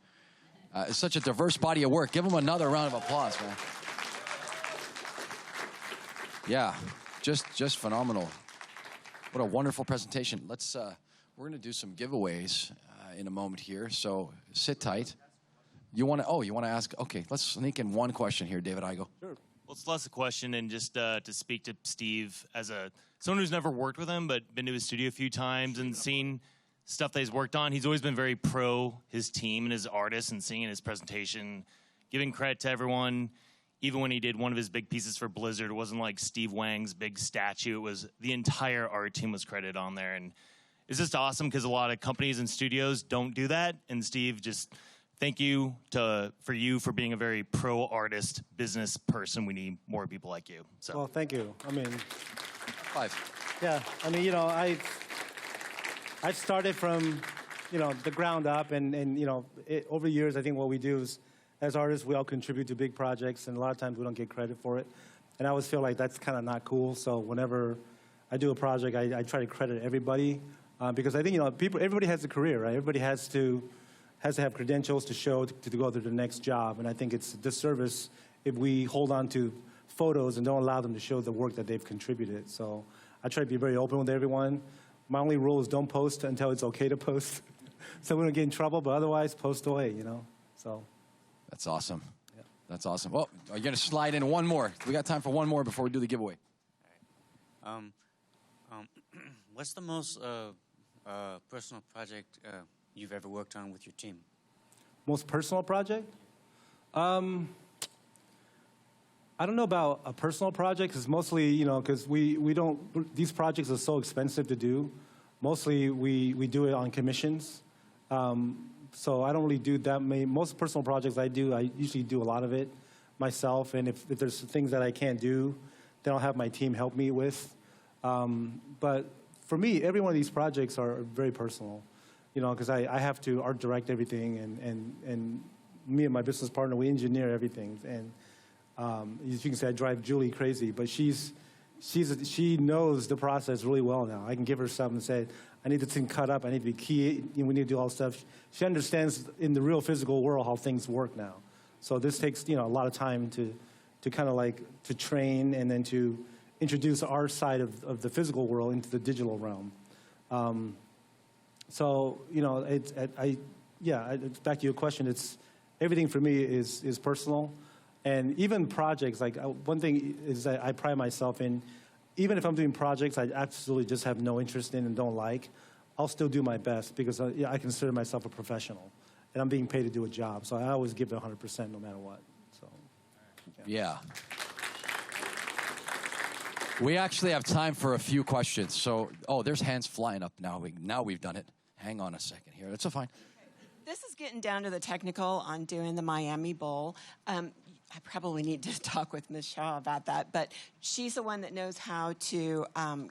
It's such a diverse body of work. Give them another round of applause, man. Yeah, just phenomenal. What a wonderful presentation. Let's, we're going to do some giveaways in a moment here, so sit tight. You want to ask? Okay, let's sneak in one question here, David Igo. Sure. Well, it's less a question and just to speak to Steve as someone who's never worked with him, but been to his studio a few times and seen stuff that he's worked on. He's always been very pro his team and his artists, and seeing in his presentation, giving credit to everyone. Even when he did one of his big pieces for Blizzard, it wasn't like Steve Wang's big statue. It was the entire art team was credited on there. And it's just awesome because a lot of companies and studios don't do that. And Steve, just thank you for being a very pro artist business person. We need more people like you. So. Well, thank you. I mean, 5. Yeah, I mean, you know, I started from, you know, the ground up, and you know, over the years, I think what we do is, as artists, we all contribute to big projects, and a lot of times we don't get credit for it. And I always feel like that's kind of not cool. So whenever I do a project, I try to credit everybody because I think, you know, everybody has a career, right? Everybody has to have credentials to show to go to the next job. And I think it's a disservice if we hold on to photos and don't allow them to show the work that they've contributed. So I try to be very open with everyone. My only rule is don't post until it's okay to post. So we don't get in trouble, but otherwise post away, you know, so. That's awesome. Yeah. That's awesome. Well, are you going to slide in one more? We got time for one more before we do the giveaway. All right. What's the most personal project you've ever worked on with your team? Most personal project? I don't know about a personal project, because mostly, you know, because we don't, these projects are so expensive to do. Mostly we do it on commissions. So I don't really do that many. Most personal projects I do, I usually do a lot of it myself. And if there's things that I can't do, then I'll have my team help me with. But for me, every one of these projects are very personal, you know, because I have to art direct everything and me and my business partner, we engineer everything. And as you can say, I drive Julie crazy, but she knows the process really well now. I can give her something and say, I need this thing cut up, I need to be key, we need to do all this stuff. She understands in the real physical world how things work now. So this takes, a lot of time to kind of like to train and then to introduce our side of the physical world into the digital realm. So, it's back to your question, it's everything for me is personal. And even projects, like one thing is that I pride myself in, even if I'm doing projects I absolutely just have no interest in and don't like, I'll still do my best because I consider myself a professional. And I'm being paid to do a job, so I always give it 100% no matter what. So, yeah. We actually have time for a few questions. So, there's hands flying up now. Now we've done it. Hang on a second here. That's fine. This is getting down to the technical on doing the Miami Bowl. I probably need to talk with Ms. Shaw about that, but she's the one that knows how to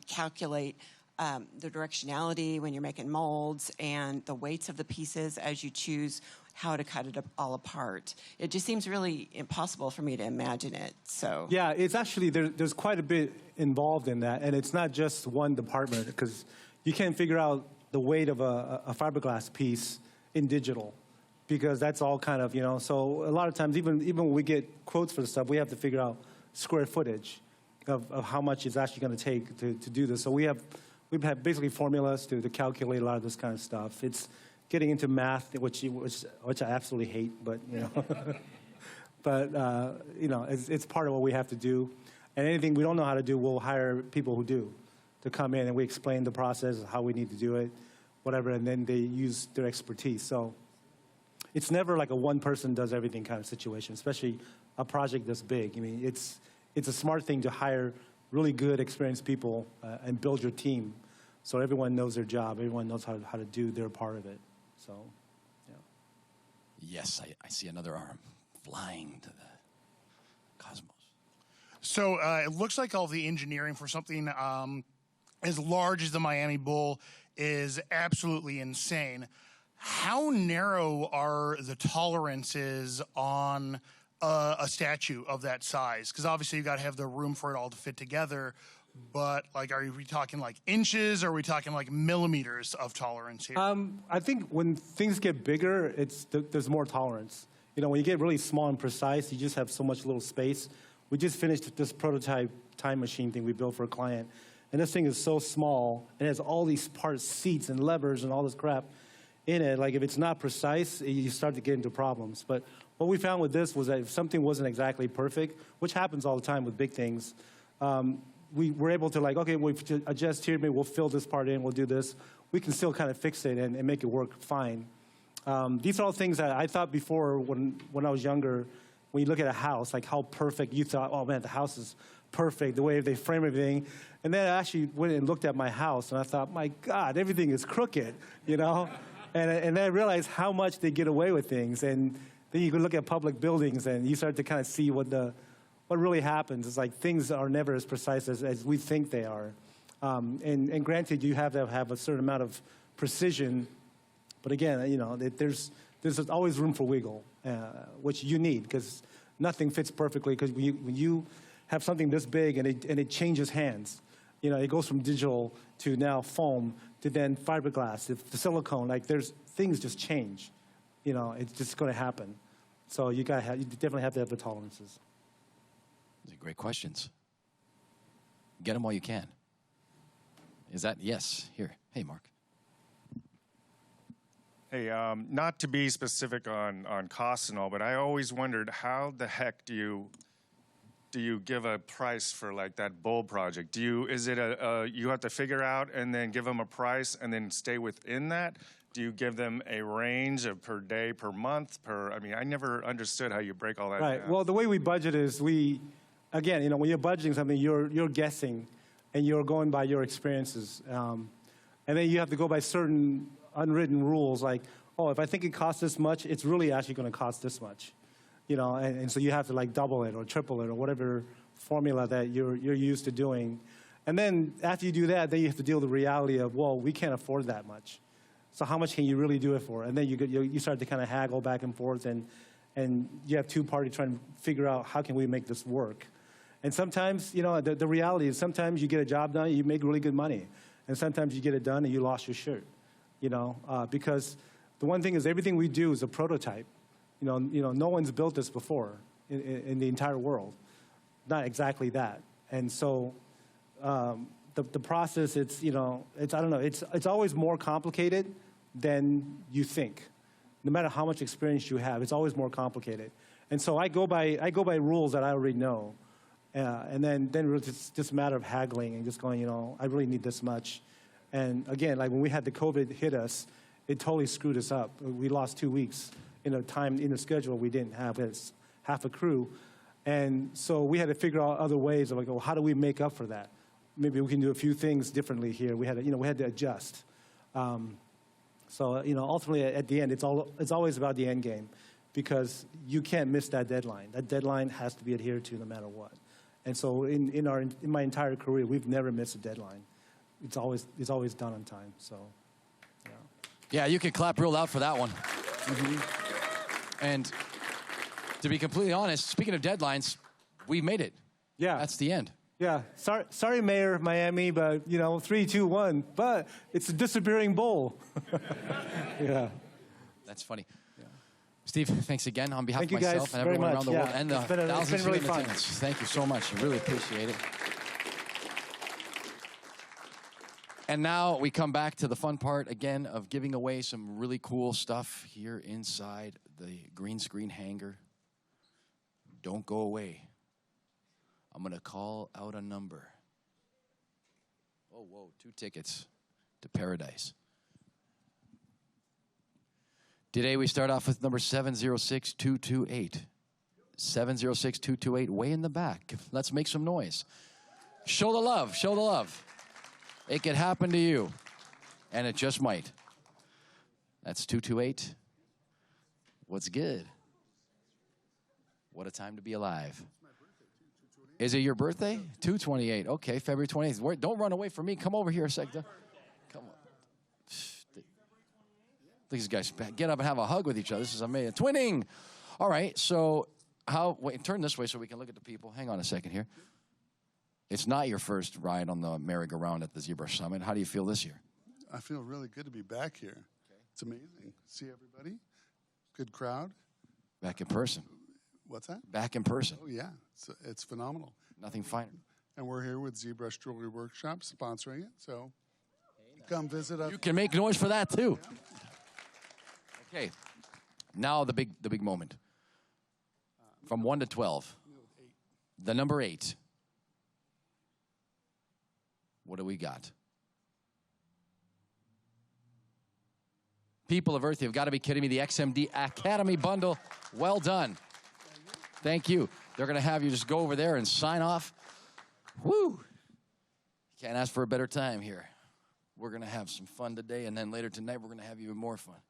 calculate the directionality when you're making molds and the weights of the pieces as you choose how to cut it all apart. It just seems really impossible for me to imagine it. So yeah, it's actually there's quite a bit involved in that, and it's not just one department because you can't figure out the weight of a fiberglass piece in digital because that's all kind of So a lot of times, even when we get quotes for the stuff, we have to figure out square footage of how much it's actually going to take to do this. So we've had basically formulas to calculate a lot of this kind of stuff. It's getting into math, which I absolutely hate, but but it's part of what we have to do. And anything we don't know how to do, we'll hire people who do to come in, and we explain the process, how we need to do it, whatever, and then they use their expertise. So it's never like a one person does everything kind of situation, especially a project this big. I mean, it's a smart thing to hire really good, experienced people and build your team so everyone knows their job, everyone knows how to do their part of it. So, yeah. Yes, I see another arm flying to the cosmos. So it looks like all the engineering for something as large as the Miami Bowl is absolutely insane. How narrow are the tolerances on a statue of that size? Because obviously you've got to have the room for it all to fit together. But are we talking like inches, or are we talking like millimeters of tolerance here? I think when things get bigger, there's more tolerance. When you get really small and precise, you just have so much little space. We just finished this prototype time machine thing we built for a client. And this thing is so small, and it has all these parts, seats and levers and all this crap in it. Like if it's not precise, you start to get into problems. But what we found with this was that if something wasn't exactly perfect, which happens all the time with big things, we were able to okay, we'll adjust here, maybe we'll fill this part in, we'll do this. We can still kind of fix it and make it work fine. These are all things that I thought before when I was younger, when you look at a house, like how perfect you thought, oh man, the house is perfect, the way they frame everything. And then I actually went and looked at my house, and I thought, my God, everything is crooked, And then I realized how much they get away with things. And then you can look at public buildings, and you start to kind of see what really happens. It's like things are never as precise as we think they are. And granted, you have to have a certain amount of precision. But again, there's always room for wiggle, which you need, because nothing fits perfectly. Because when you have something this big and it changes hands, it goes from digital to now foam to then fiberglass to silicone. Like things just change. It's just going to happen. So you definitely have to have the tolerances. These are great questions. Get them while you can. Is that yes? Here, hey, Mark. Hey, not to be specific on costs and all, but I always wondered how the heck do you give a price for like that bowl project? Is it you have to figure out and then give them a price and then stay within that? Do you give them a range of per day, per month, I never understood how you break all that down. Right. Well, the way we budget is again, when you're budgeting something, you're guessing and you're going by your experiences. And then you have to go by certain unwritten rules like, if I think it costs this much, it's really actually going to cost this much. And so you have to double it or triple it or whatever formula that you're used to doing. And then after you do that, then you have to deal with the reality of, we can't afford that much. So how much can you really do it for? And then you start to kind of haggle back and forth and and you have two parties trying to figure out how can we make this work. And sometimes, you know, the reality is sometimes you get a job done, you make really good money. And sometimes you get it done and you lost your shirt, you know, because the one thing is everything we do is a prototype. You know, no one's built this before in the entire world. Not exactly that. And so the process, it's, you know, I don't know, it's always more complicated than you think. No matter how much experience you have, it's always more complicated. And so I go by rules that I already know. And then it's just a matter of haggling and just going, you know, I really need this much. And again, like when we had the COVID hit us, it totally screwed us up. We lost 2 weeks in a schedule we didn't have. It's half a crew. And so we had to figure out other ways of like, well, how do we make up for that? Maybe we can do a few things differently here. We had to adjust. So, you know, ultimately at the end, it's always about the end game because you can't miss that deadline. That deadline has to be adhered to no matter what. And so in my entire career, we've never missed a deadline. It's always done on time. So, yeah. Yeah, you can clap real loud for that one. Mm-hmm. And to be completely honest, speaking of deadlines, we made it. Yeah, that's the end. Yeah, sorry, Mayor of Miami, but you know, 3, 2, 1. But it's a disappearing bowl. Yeah, that's funny. Steve, thanks again on behalf of you myself guys and everyone very around the much. world and the It's been thousands really of fun. attendants. Thank you so much. I really appreciate it. And now we come back to the fun part again of giving away some really cool stuff here inside the green screen hangar. Don't go away. I'm going to call out a number. Oh, whoa, 2 tickets to paradise. Today we start off with number 706-228. 706-228, way in the back. Let's make some noise. Show the love, show the love. It could happen to you, and it just might. That's 228. What's good? What a time to be alive. Is it your birthday? 228. Okay, February 28th. Don't run away from me. Come over here a second. Come on. These guys get up and have a hug with each other. This is amazing. Twinning. All right, so wait, turn this way so we can look at the people. Hang on a second here. It's not your first ride on the merry-go-round at the ZBrush Summit. How do you feel this year? I feel really good to be back here. Okay. It's amazing. See everybody. Good crowd. Back in person. What's that? Back in person. Oh, yeah. It's phenomenal. Nothing finer. And we're here with ZBrush Jewelry Workshop sponsoring it, so come visit us. You can make noise for that, too. Okay. Now the big moment. From 1 to 12. The number 8. What do we got? People of Earth, you've got to be kidding me. The XMD Academy Bundle. Well done. Thank you. They're going to have you just go over there and sign off. Woo! Can't ask for a better time here. We're going to have some fun today, and then later tonight we're going to have even more fun.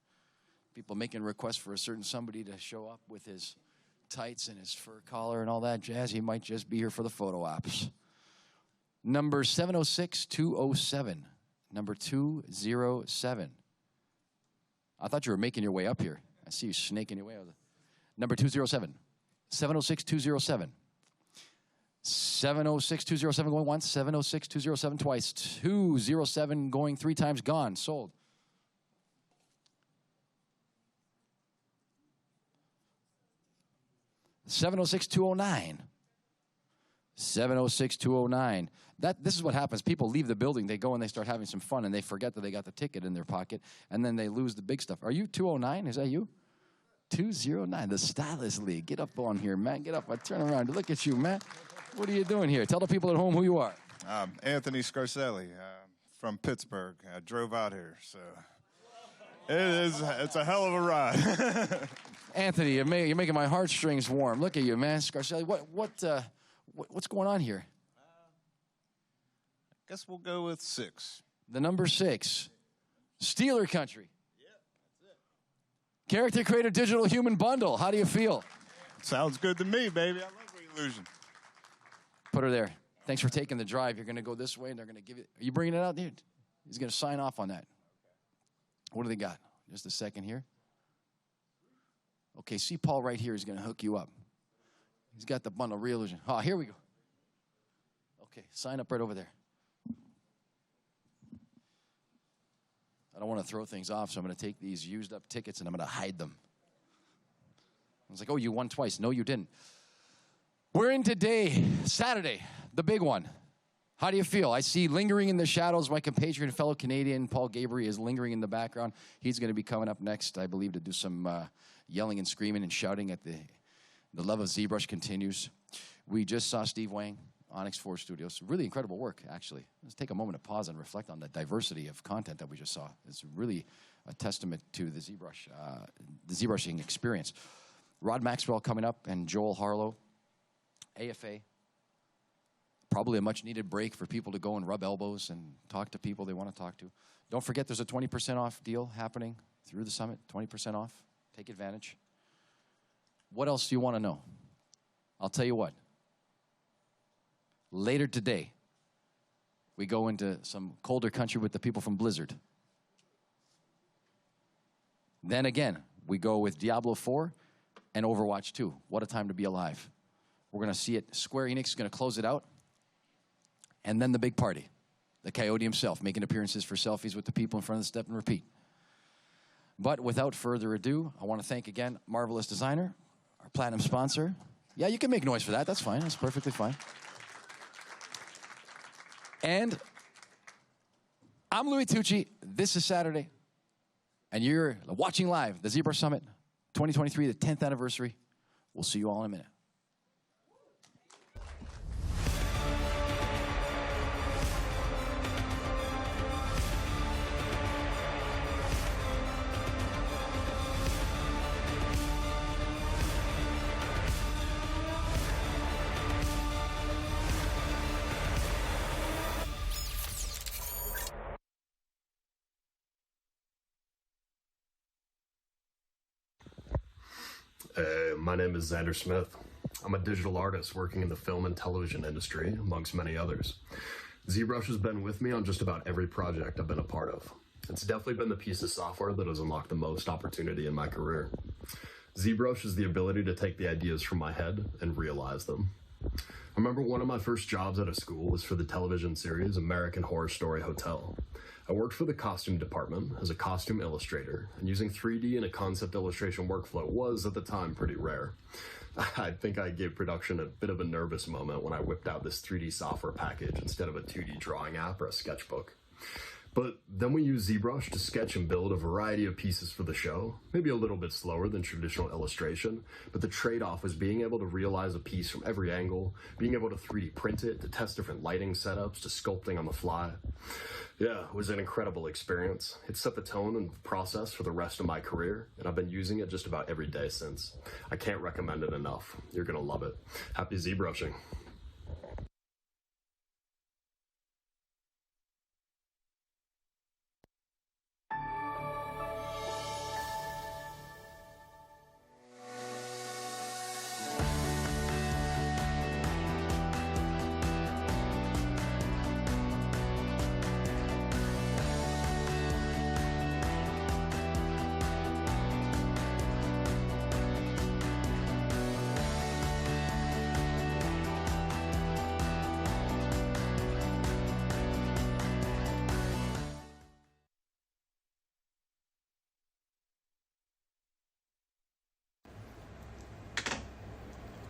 People making requests for a certain somebody to show up with his tights and his fur collar and all that jazz. He might just be here for the photo ops. Number 706-207. Number 207. I thought you were making your way up here. I see you snaking your way over. Number 207. 706-207. 706-207 going once. 706-207 twice. 207 going 3 times. Gone. Sold. $706-209. 706-209. This is what happens. People leave the building, they go and they start having some fun, and they forget that they got the ticket in their pocket, and then they lose the big stuff. Are you 209? Is that you? 209, the Stylus League. Get up on here, man. Get up. Turn around. Look at you, man. What are you doing here? Tell the people at home who you are. Anthony Scarcelli from Pittsburgh. I drove out here, so it's a hell of a ride. Anthony, you're making my heartstrings warm. Look at you, man. Scarcelli, what's going on here? I guess we'll go with 6. The number 6. Steeler Country. Yep, that's it. Character Creator Digital Human Bundle. How do you feel? Sounds good to me, baby. I love Illusion. Put her there. Thanks for taking the drive. You're going to go this way, and they're going to give it. Are you bringing it out, dude? He's going to sign off on that. What do they got? Just a second here. Okay, see Paul right here is going to hook you up. He's got the bundle, Real Illusion. Oh, here we go. Okay, sign up right over there. I don't want to throw things off, so I'm going to take these used up tickets and I'm going to hide them. I was like, oh, you won twice. No, you didn't. We're in today, Saturday, the big one. How do you feel? I see lingering in the shadows, my compatriot and fellow Canadian, Paul Gabriel, is lingering in the background. He's going to be coming up next, I believe, to do some yelling and screaming and shouting at the love of ZBrush continues. We just saw Steve Wang, Onyx Forge Studios. Really incredible work, actually. Let's take a moment to pause and reflect on the diversity of content that we just saw. It's really a testament to the ZBrushing experience. Rod Maxwell coming up and Joel Harlow. AFA. Probably a much-needed break for people to go and rub elbows and talk to people they want to talk to. Don't forget there's a 20% off deal happening through the summit, 20% off. Take advantage. What else do you want to know? I'll tell you what. Later today, we go into some colder country with the people from Blizzard. Then again, we go with Diablo 4 and Overwatch 2. What a time to be alive. We're going to see it. Square Enix is going to close it out. And then the big party. The Coyote himself making appearances for selfies with the people in front of the step and repeat. But without further ado, I want to thank again Marvelous Designer, our platinum sponsor. Yeah, you can make noise for that. That's fine. That's perfectly fine. And I'm Louis Tucci. This is Saturday. And you're watching live the ZBrush Summit 2023, the 10th anniversary. We'll see you all in a minute. My name is Xander Smith. I'm a digital artist working in the film and television industry, amongst many others. ZBrush has been with me on just about every project I've been a part of. It's definitely been the piece of software that has unlocked the most opportunity in my career. ZBrush is the ability to take the ideas from my head and realize them. I remember one of my first jobs out of school was for the television series American Horror Story Hotel. I worked for the costume department as a costume illustrator, and using 3D in a concept illustration workflow was, at the time, pretty rare. I think I gave production a bit of a nervous moment when I whipped out this 3D software package instead of a 2D drawing app or a sketchbook. But then we used ZBrush to sketch and build a variety of pieces for the show, maybe a little bit slower than traditional illustration, but the trade-off was being able to realize a piece from every angle, being able to 3D print it, to test different lighting setups, to sculpting on the fly. Yeah, it was an incredible experience. It set the tone and process for the rest of my career, and I've been using it just about every day since. I can't recommend it enough. You're gonna love it. Happy ZBrushing.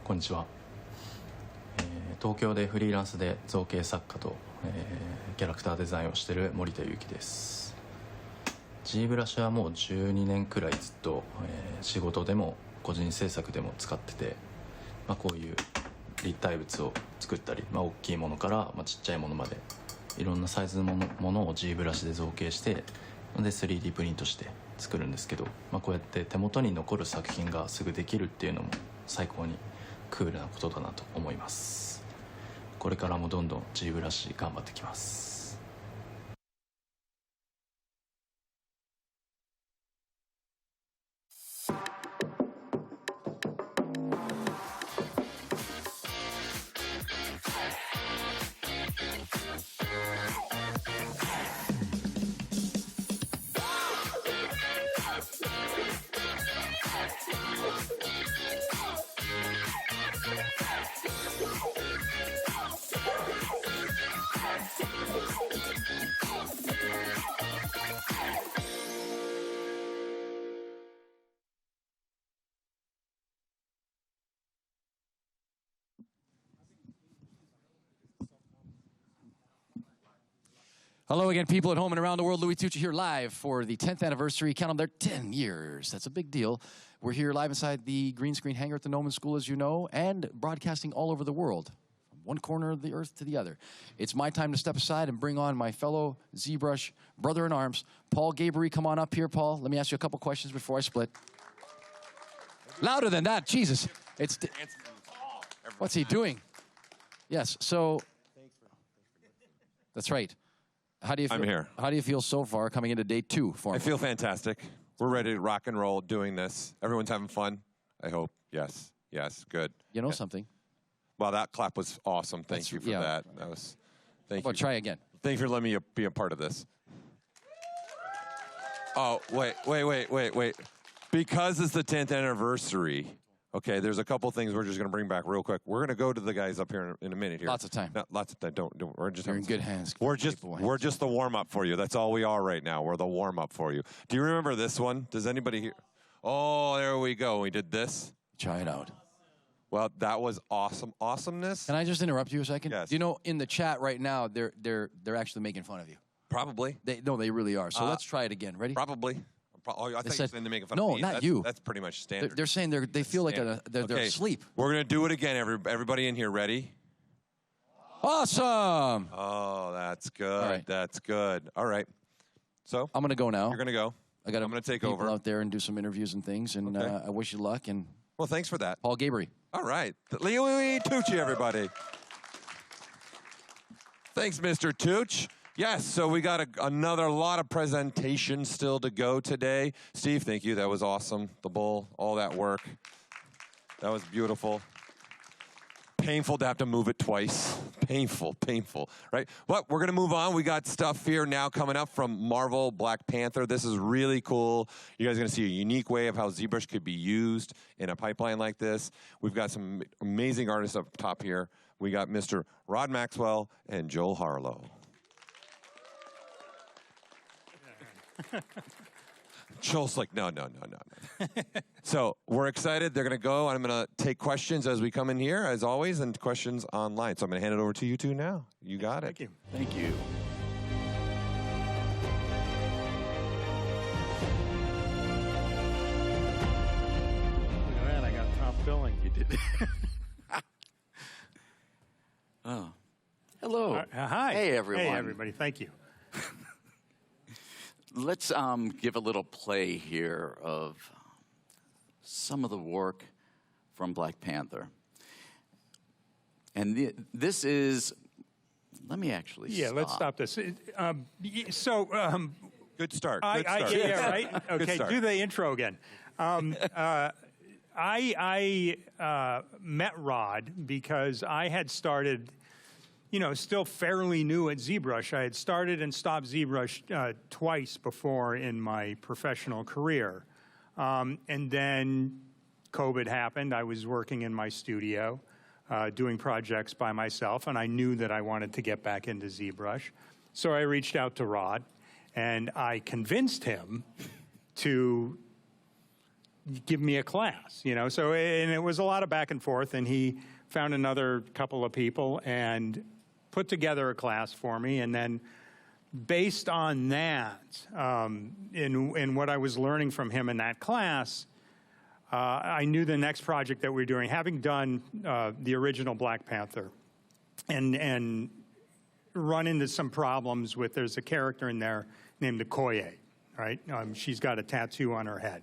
こんにちは、東京でフリーランスで造形作家と、キャラクターデザインをしている森田裕樹です。 ZBrush はもう12年くらいずっと、仕事でも個人制作でも使ってて、こういう立体物を作ったり、大きいものから、ちっちゃいものまでいろんなサイズのものを ZBrush で造形してで 3D プリントして作るんですけど、こうやって手元に残る作品がすぐできるっていうのも最高にクールなことだなと思います。これからもどんどん ZBrush 頑張ってきます。Hello again, people at home and around the world. Louis Tucci here live for the 10th anniversary. Count them there, 10 years. That's a big deal. We're here live inside the green screen hangar at the Noman School, as you know, and broadcasting all over the world, from one corner of the earth to the other. It's my time to step aside and bring on my fellow ZBrush brother-in-arms, Paul Gabriel. Come on up here, Paul. Let me ask you a couple questions before I split. Louder than that, Jesus. What's he doing? Yes, so that's right. How do you feel? I'm here. How do you feel so far coming into day 2? I feel fantastic. We're ready to rock and roll doing this. Everyone's having fun, I hope. Yes, yes, good. You know something? Well, that clap was awesome. Thank you for that. That was. Thank you. Try again. Thank you for letting me be a part of this. Oh, wait. Because it's the 10th anniversary, okay, there's a couple things we're just going to bring back real quick. We're going to go to the guys up here in a minute here. Lots of time. No, lots of time. Don't. We're just You're in good hands. We're just the warm-up for you. That's all we are right now. We're the warm-up for you. Do you remember this one? Does anybody here? Oh, there we go. We did this. Try it out. Well, that was awesome. Awesomeness. Can I just interrupt you a second? Yes. You know, in the chat right now, they're actually making fun of you. Probably. They really are. So let's try it again. Ready? Probably. Oh, I thought you said they're making fun no, of me. not you. That's pretty much standard. They're saying they feel like they're asleep. We're going to do it again. Everybody in here ready? Awesome. Oh, that's good. All right. That's good. All right. So I'm going to go now. You're going to go. I'm going to take people over out there and do some interviews and things. And I wish you luck. And well, thanks for that. Paul Gabriel. All right. Louis Tucci, everybody. Thanks, Mr. Tucci. Yes, so we got another lot of presentations still to go today. Steve, thank you. That was awesome. The bowl, all that work. That was beautiful. Painful to have to move it twice. Painful, right? But we're going to move on. We got stuff here now coming up from Marvel Black Panther. This is really cool. You guys are going to see a unique way of how ZBrush could be used in a pipeline like this. We've got some amazing artists up top here. We got Mr. Rod Maxwell and Joel Harlow. Joel's like, no. So we're excited. They're going to go. I'm going to take questions as we come in here, as always, and questions online. So I'm going to hand it over to you two now. You got it. Thank you. Thank you. Look at that. I got top billing. You did. Oh. Hello. Hi. Hey, everyone. Hey, everybody. Thank you. Let's give a little play here of some of the work from Black Panther. And this is, let me actually Yeah, stop. let's stop this. Good start. Good start. Yeah, right? Good Okay, start. do the intro again. I met Rod because I had started, still fairly new at ZBrush. I had started and stopped ZBrush twice before in my professional career. And then COVID happened. I was working in my studio, doing projects by myself, and I knew that I wanted to get back into ZBrush. So I reached out to Rod, and I convinced him to give me a class, So, and it was a lot of back and forth, and he found another couple of people and put together a class for me. And then based on that, in what I was learning from him in that class, I knew the next project that we were doing, having done the original Black Panther, and run into some problems with, there's a character in there named Okoye, right? She's got a tattoo on her head.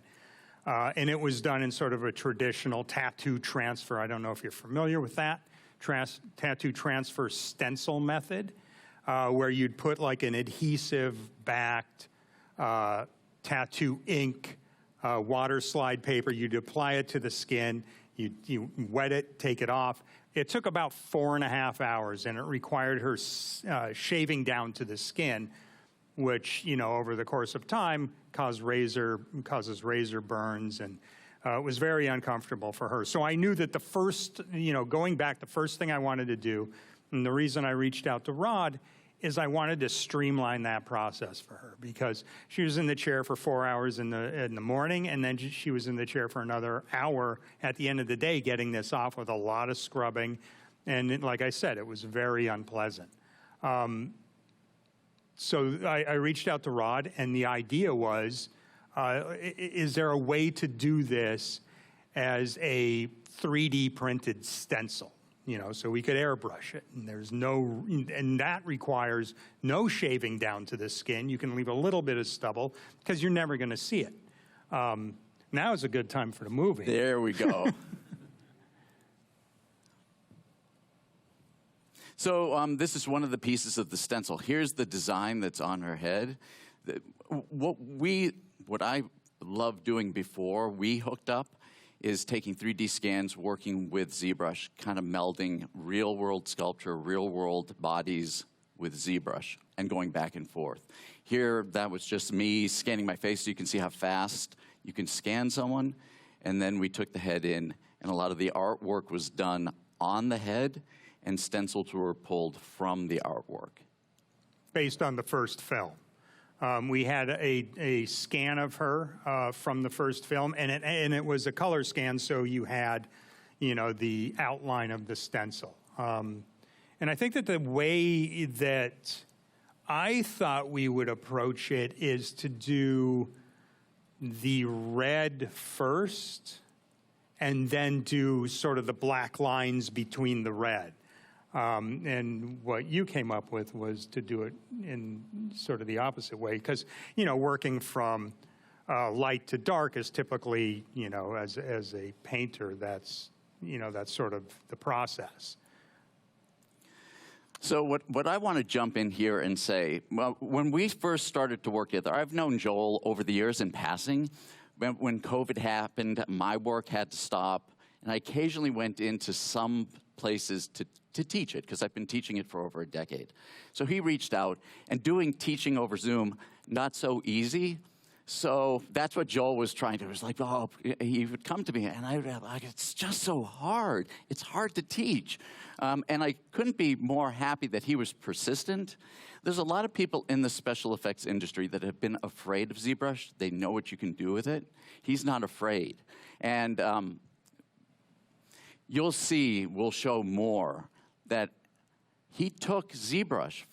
And it was done in sort of a traditional tattoo transfer. I don't know if you're familiar with that. Tattoo transfer stencil method, where you'd put like an adhesive-backed tattoo ink, water slide paper. You'd apply it to the skin. You wet it, take it off. It took about 4.5 hours, and it required her shaving down to the skin, which, over the course of time causes razor burns, and it was very uncomfortable for her. So I knew that the first, going back, the first thing I wanted to do, and the reason I reached out to Rod, is I wanted to streamline that process for her, because she was in the chair for 4 hours in the morning, and then she was in the chair for another hour at the end of the day getting this off with a lot of scrubbing. And like I said, it was very unpleasant. So I reached out to Rod, and the idea was, is there a way to do this as a 3D printed stencil? You know, so we could airbrush it, and and that requires no shaving down to the skin. You can leave a little bit of stubble because you're never going to see it. Now is a good time for the movie. There we go. So this is one of the pieces of the stencil. Here's the design that's on her head. What I loved doing before we hooked up is taking 3D scans, working with ZBrush, kind of melding real-world sculpture, real-world bodies with ZBrush, and going back and forth. Here, that was just me scanning my face so you can see how fast you can scan someone. And then we took the head in, and a lot of the artwork was done on the head, and stencils were pulled from the artwork. Based on the first film. We had a scan of her from the first film, and it was a color scan, so you had, you know, the outline of the stencil. And I think that the way that I thought we would approach it is to do the red first, and then do sort of the black lines between the red. And what you came up with was to do it in sort of the opposite way, because, you know, working from light to dark is typically, you know, as a painter, that's, you know, that's sort of the process. So what I want to jump in here and say, well, when we first started to work together, I've known Joel over the years in passing. When COVID happened, my work had to stop, and I occasionally went into some places to teach it, because I've been teaching it for over a decade. So he reached out, and doing teaching over Zoom, not so easy. So that's what Joel was trying to do. It was like, oh, he would come to me, and I would be like, it's just so hard. It's hard to teach. And I couldn't be more happy that he was persistent. There's a lot of people in the special effects industry that have been afraid of ZBrush. They know what you can do with it. He's not afraid. And you'll see, we'll show more, that he took ZBrush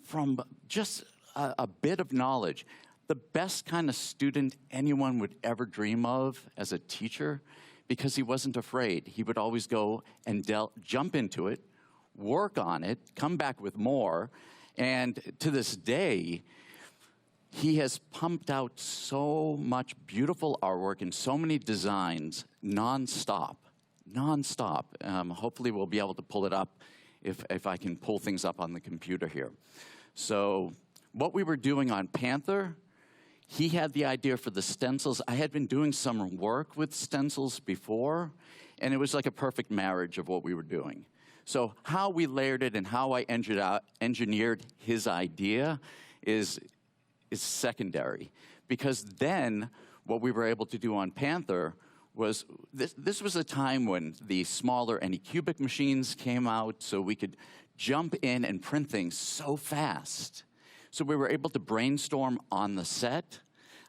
from just a bit of knowledge, the best kind of student anyone would ever dream of as a teacher, because he wasn't afraid. He would always go and jump into it, work on it, come back with more, and to this day, he has pumped out so much beautiful artwork and so many designs nonstop. Hopefully we'll be able to pull it up if I can pull things up on the computer here. So what we were doing on Panther, he had the idea for the stencils. I had been doing some work with stencils before, and it was like a perfect marriage of what we were doing. So how we layered it and how I engineered his idea is secondary. Because then what we were able to do on Panther was, this was a time when the smaller Anycubic machines came out, so we could jump in and print things so fast. So we were able to brainstorm on the set,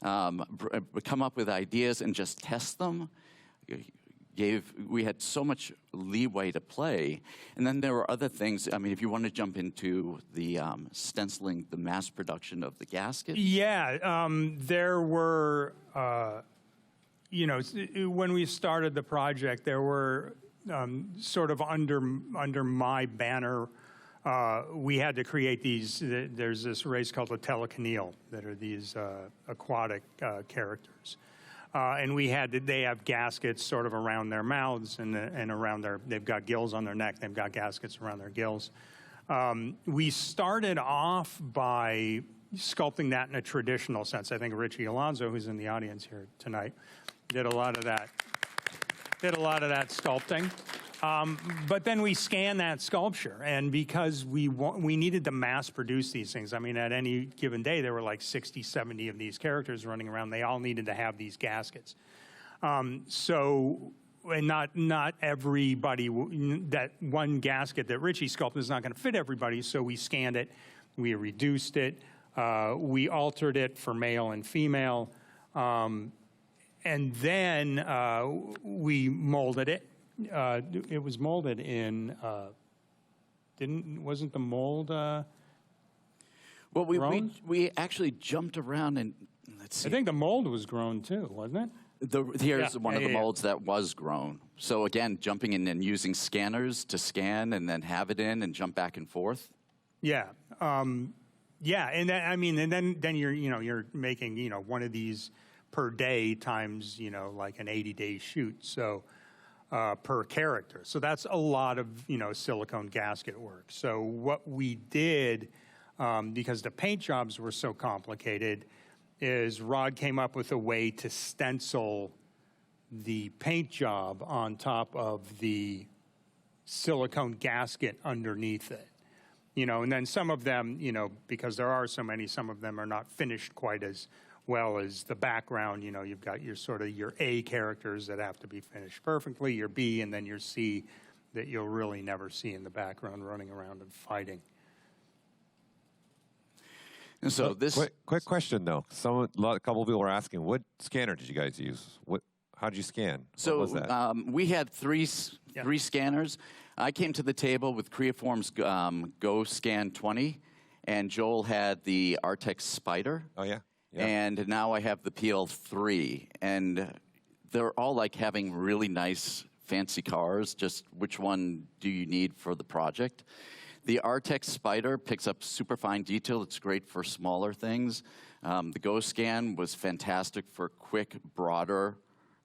come up with ideas and just test them. We had so much leeway to play. And then there were other things. I mean, if you want to jump into the stenciling, the mass production of the gasket. Yeah, there were, you know, when we started the project, there were sort of under my banner, we had to create these, there's this race called the telecanil that are these aquatic characters. And they have gaskets sort of around their mouths and around they've got gills on their neck, they've got gaskets around their gills. We started off by sculpting that in a traditional sense. I think Richie Alonso, who's in the audience here tonight, did a lot of that sculpting. But then we scanned that sculpture, and because we needed to mass produce these things, I mean, at any given day, there were like 60, 70 of these characters running around. They all needed to have these gaskets. So, and not everybody, that one gasket that Richie sculpted is not going to fit everybody, so we scanned it, we reduced it, we altered it for male and female, and then we molded it. It was molded in, wasn't the mold? Well, grown? we actually jumped around and let's see. I think the mold was grown too, wasn't it? Here's one of the molds that was grown. So again, jumping in and using scanners to scan and then have it in and jump back and forth. Yeah, yeah, and then, I mean, and then you're making one of these per day times like an 80-day shoot, so per character. So that's a lot of silicone gasket work. So what we did, because the paint jobs were so complicated, is Rod came up with a way to stencil the paint job on top of the silicone gasket underneath it. And then some of them, because there are so many, some of them are not finished quite as well as the background. You've got your sort of your A characters that have to be finished perfectly, your B, and then your C that you'll really never see in the background running around and fighting. And so this quick question though. A couple of people were asking, what scanner did you guys use? How did you scan? So what was that? We had three scanners. I came to the table with Creaform's Go Scan 20, and Joel had the Artex Spider. Oh yeah. And now I have the PL3, and they're all like having really nice, fancy cars. Just which one do you need for the project? The Artex Spider picks up super fine detail. It's great for smaller things. The Go Scan was fantastic for quick, broader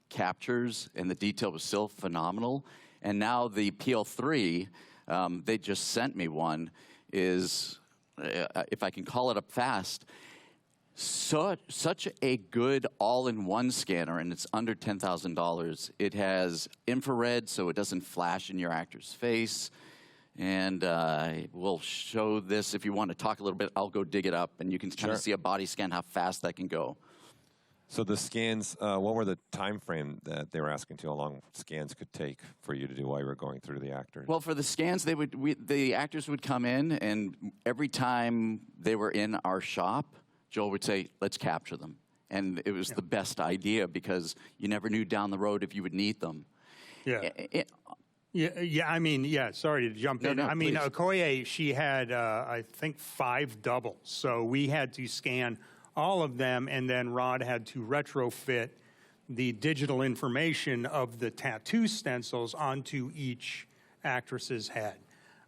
captures, and the detail was still phenomenal. And now the PL3, they just sent me one, is, if I can call it up fast, such a good all-in-one scanner, and it's under $10,000. It has infrared, so it doesn't flash in your actor's face. And we'll show this if you want to talk a little bit. I'll go dig it up, and you can kind of see a body scan how fast that can go. So the scans, what were the time frame that they were asking to? How long scans could take for you to do while you were going through the actors? Well, for the scans, the actors would come in, and every time they were in our shop, Joel would say, "Let's capture them." And it was the best idea because you never knew down the road if you would need them. Yeah. I mean, sorry to jump in. No, I mean, please. Okoye, she had, I think, 5 doubles. So we had to scan all of them, and then Rod had to retrofit the digital information of the tattoo stencils onto each actress's head.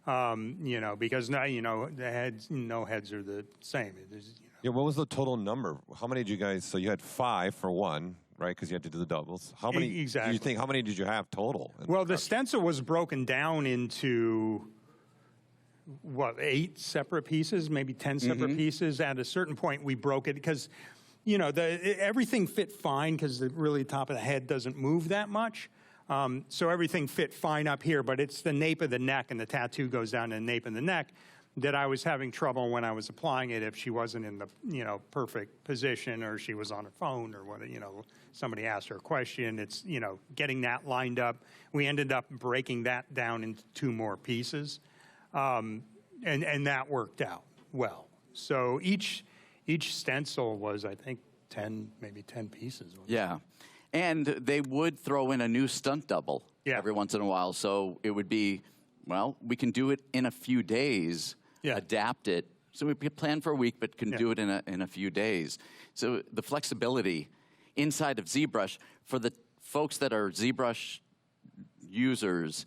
Because now, the heads, no heads are the same. Yeah, what was the total number? How many did you guys, so you had 5 for one, right? Because you had to do the doubles. How many, Exactly. do you think, how many did you have total? Well, the stencil was broken down into, 8 separate pieces, maybe 10 separate pieces. At a certain point, we broke it because, everything fit fine because the really top of the head doesn't move that much. So everything fit fine up here, but it's the nape of the neck, and the tattoo goes down to the nape of the neck, that I was having trouble when I was applying it if she wasn't in the, perfect position, or she was on her phone, or what, somebody asked her a question. It's, getting that lined up. We ended up breaking that down into 2 more pieces. And that worked out well. So each stencil was, I think, 10 pieces. Yeah. And they would throw in a new stunt double every once in a while. So it would be, well, we can do it in a few days, adapt it. So we plan for a week, but can do it in a few days. So the flexibility inside of ZBrush, for the folks that are ZBrush users,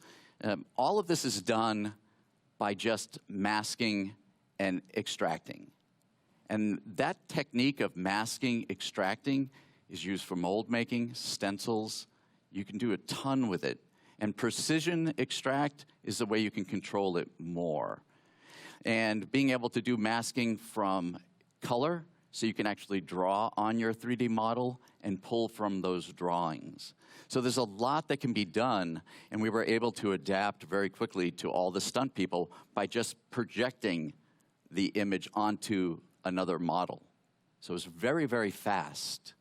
all of this is done by just masking and extracting. And that technique of masking, extracting is used for mold making, stencils. You can do a ton with it. And precision extract is the way you can control it more. And being able to do masking from color, so you can actually draw on your 3D model and pull from those drawings. So there's a lot that can be done, and we were able to adapt very quickly to all the stunt people by just projecting the image onto another model. So it's very, very fast.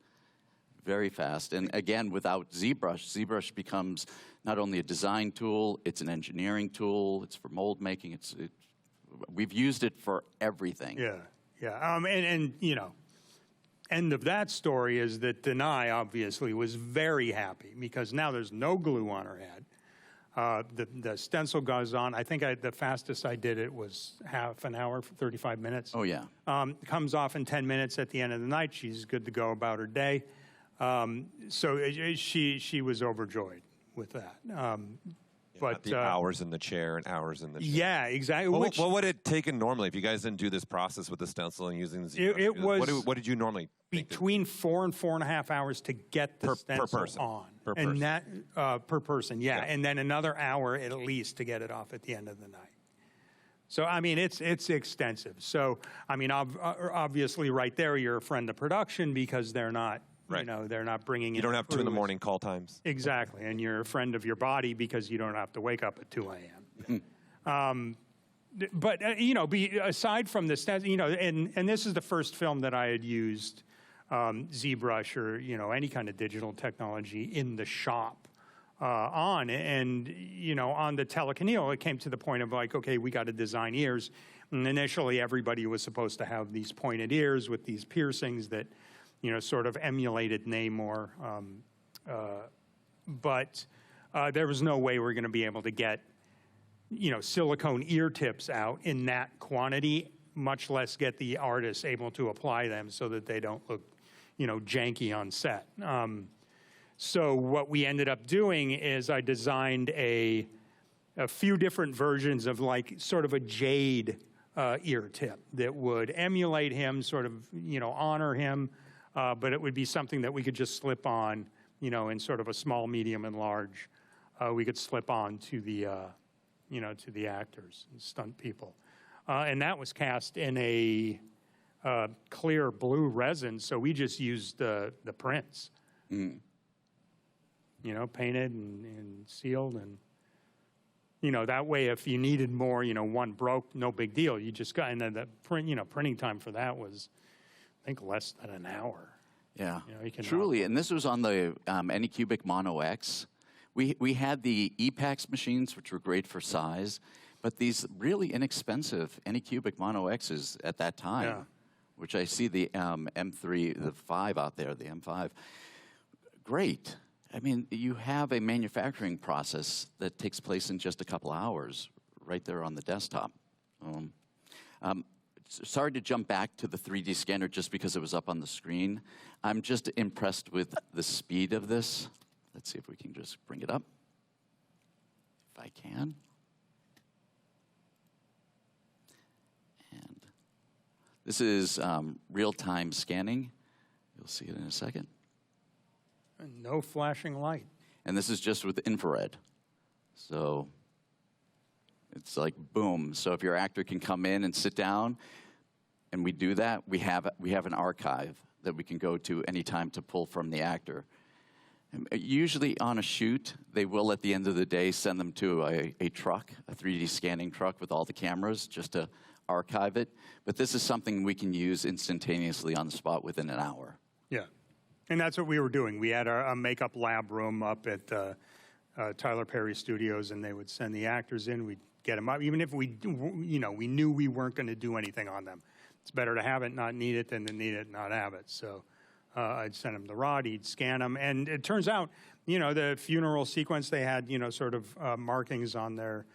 Very fast. And again, without ZBrush, ZBrush becomes not only a design tool, it's an engineering tool, it's for mold making, we've used it for everything. End of that story is that Denai obviously was very happy because now there's no glue on her head. The stencil goes on. I think the fastest I did it was half an hour, 35 minutes. Oh, yeah. Comes off in 10 minutes at the end of the night. She's good to go about her day. So she was overjoyed with that. But the hours in the chair and hours in the chair. Yeah, exactly. What would it take normally if you guys didn't do this process with the stencil and using the ZBrush? It was what did you normally between 4 and 4.5 hours to get the stencil person. on. Per and person. that per person, yeah, and then another hour at least to get it off at the end of the night. So I mean, it's extensive. So I mean, obviously, right there, you're a friend of production because they're not. Right. You know, they're not bringing in. You don't have 2 in the crews. morning call times. Exactly, and you're a friend of your body because you don't have to wake up at 2 a.m. But you know, aside from the stencil, you know, and this is the first film that I had used ZBrush or you know any kind of digital technology in the shop on, and you know, on the telekineal, it came to the point of like, okay, we got to design ears, and initially everybody was supposed to have these pointed ears with these piercings that. You know, sort of emulated Namor, but there was no way we're going to be able to get, you know, silicone ear tips out in that quantity, much less get the artists able to apply them so that they don't look, you know, janky on set. So what we ended up doing is I designed a few different versions of like sort of a jade ear tip that would emulate him, sort of, you know, honor him. But it would be something that we could just slip on, you know, in sort of a small, medium, and large. We could slip on to the, you know, to the actors and stunt people. And that was cast in a clear blue resin, so we just used the prints. You know, painted and sealed. And, you know, that way if you needed more, you know, one broke, no big deal. You just got, and then the print, you know, printing time for that was, I think less than an hour. Yeah, you know, you can truly. And this was on the Anycubic Mono X. We had the EPAX machines, which were great for size, but these really inexpensive Anycubic Mono X's at that time, which I see the M3, the 5 out there, the M5. Great. I mean, you have a manufacturing process that takes place in just a couple hours right there on the desktop. Sorry to jump back to the 3D scanner just because it was up on the screen. I'm just impressed with the speed of this. Let's see if we can just bring it up. If I can. And this is real-time scanning. You'll see it in a second. And no flashing light. And this is just with infrared. So it's like boom. So if your actor can come in and sit down, and we do that, we have an archive that we can go to anytime to pull from the actor. And usually on a shoot, they will at the end of the day send them to a truck, a 3D scanning truck with all the cameras just to archive it. But this is something we can use instantaneously on the spot within an hour. Yeah, and that's what we were doing. We had a makeup lab room up at Tyler Perry Studios, and they would send the actors in. We'd get them up, even if we, you know, we knew we weren't going to do anything on them. It's better to have it, not need it, than to need it, not have it. So I'd send him the rod, he'd scan them, and it turns out, you know, the funeral sequence, they had, you know, sort of markings on their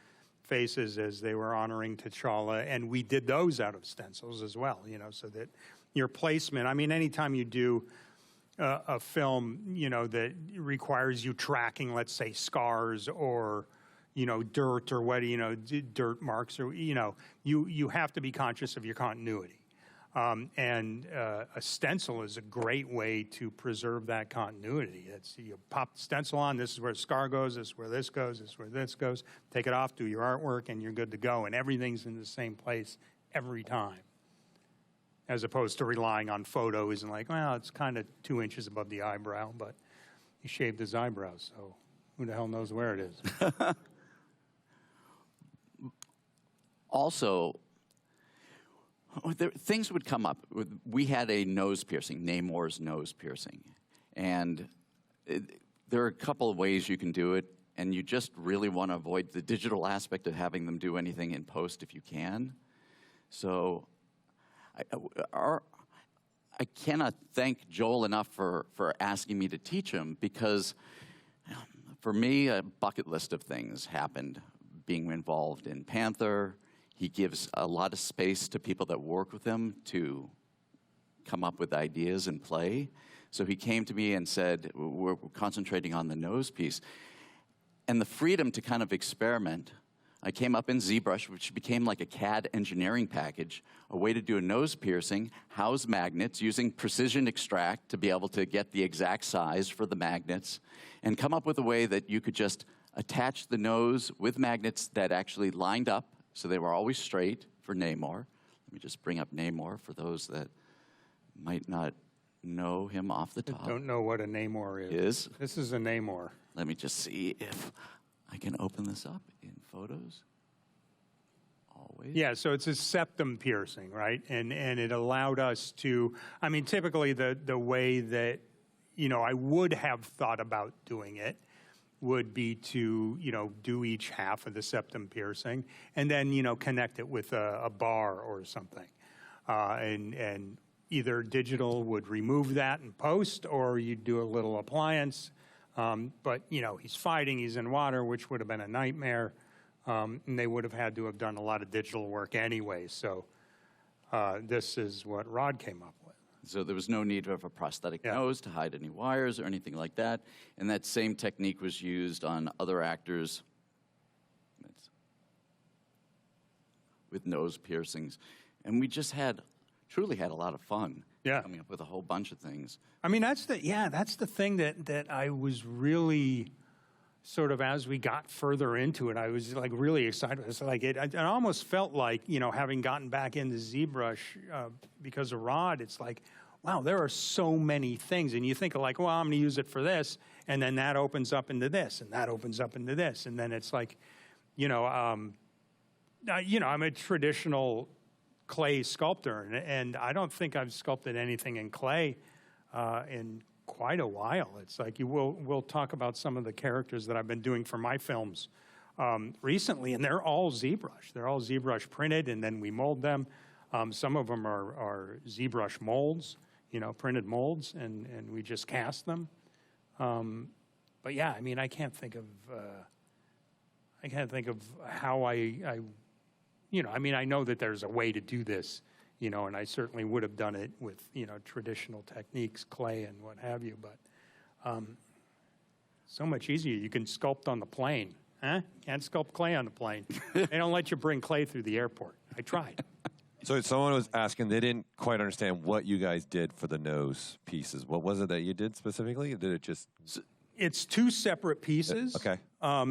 faces as they were honoring T'Challa, and we did those out of stencils as well, you know, so that your placement, I mean, anytime you do a film, you know, that requires you tracking, let's say, scars or, you know, dirt or what, you know, dirt marks, or, you know, you have to be conscious of your continuity. And a stencil is a great way to preserve that continuity. It's, you pop the stencil on, this is where the scar goes, this is where this goes, this is where this goes. Take it off, do your artwork, and you're good to go. And everything's in the same place every time, as opposed to relying on photos and like, well, it's kind of 2 inches above the eyebrow, but he shaved his eyebrows, so who the hell knows where it is? Also, things would come up. We had a nose piercing, Namor's nose piercing. And there are a couple of ways you can do it, and you just really want to avoid the digital aspect of having them do anything in post if you can. So I cannot thank Joel enough for asking me to teach him, because For me, a bucket list of things happened being involved in Panther. He gives a lot of space to people that work with him to come up with ideas and play. So he came to me and said, we're concentrating on the nose piece. And the freedom to kind of experiment, I came up in ZBrush, which became like a CAD engineering package, a way to do a nose piercing, house magnets, using precision extract to be able to get the exact size for the magnets, and come up with a way that you could just attach the nose with magnets that actually lined up, so they were always straight for Namor. Let me just bring up Namor for those that might not know him off the top. I don't know what a Namor is. This is a Namor. Let me just see if I can open this up in photos. Always. Yeah, so it's a septum piercing, right? And it allowed us to, I mean, typically the way that, you know, I would have thought about doing it would be to, you know, do each half of the septum piercing and then, you know, connect it with a bar or something. And either digital would remove that in post or you'd do a little appliance. But, you know, he's fighting, he's in water, which would have been a nightmare. And they would have had to have done a lot of digital work anyway. So this is what Rod came up with. So there was no need of a prosthetic nose to hide any wires or anything like that. And that same technique was used on other actors with nose piercings. And we just truly had a lot of fun coming up with a whole bunch of things. I mean, that's the thing that I was really sort of, as we got further into it, I was like really excited. It's like it almost felt like, you know, having gotten back into ZBrush because of Rod, it's like, wow, there are so many things. And you think of like, well, I'm going to use it for this. And then that opens up into this, and that opens up into this. And then it's like, you know, I'm a traditional clay sculptor, and I don't think I've sculpted anything in clay in quite a while. It's like we'll talk about some of the characters that I've been doing for my films recently, and they're all ZBrush. They're all ZBrush printed, and then we mold them. Some of them are ZBrush molds, you know, printed molds, and we just cast them. But yeah, I mean, I can't think of how I you know, I mean, I know that there's a way to do this, you know, and I certainly would have done it with, you know, traditional techniques, clay and what have you, but so much easier. You can sculpt on the plane, huh? Can't sculpt clay on the plane. They don't let you bring clay through the airport. I tried. So someone was asking, they didn't quite understand what you guys did for the nose pieces. What was it that you did specifically? Or did it just... It's two separate pieces. Okay.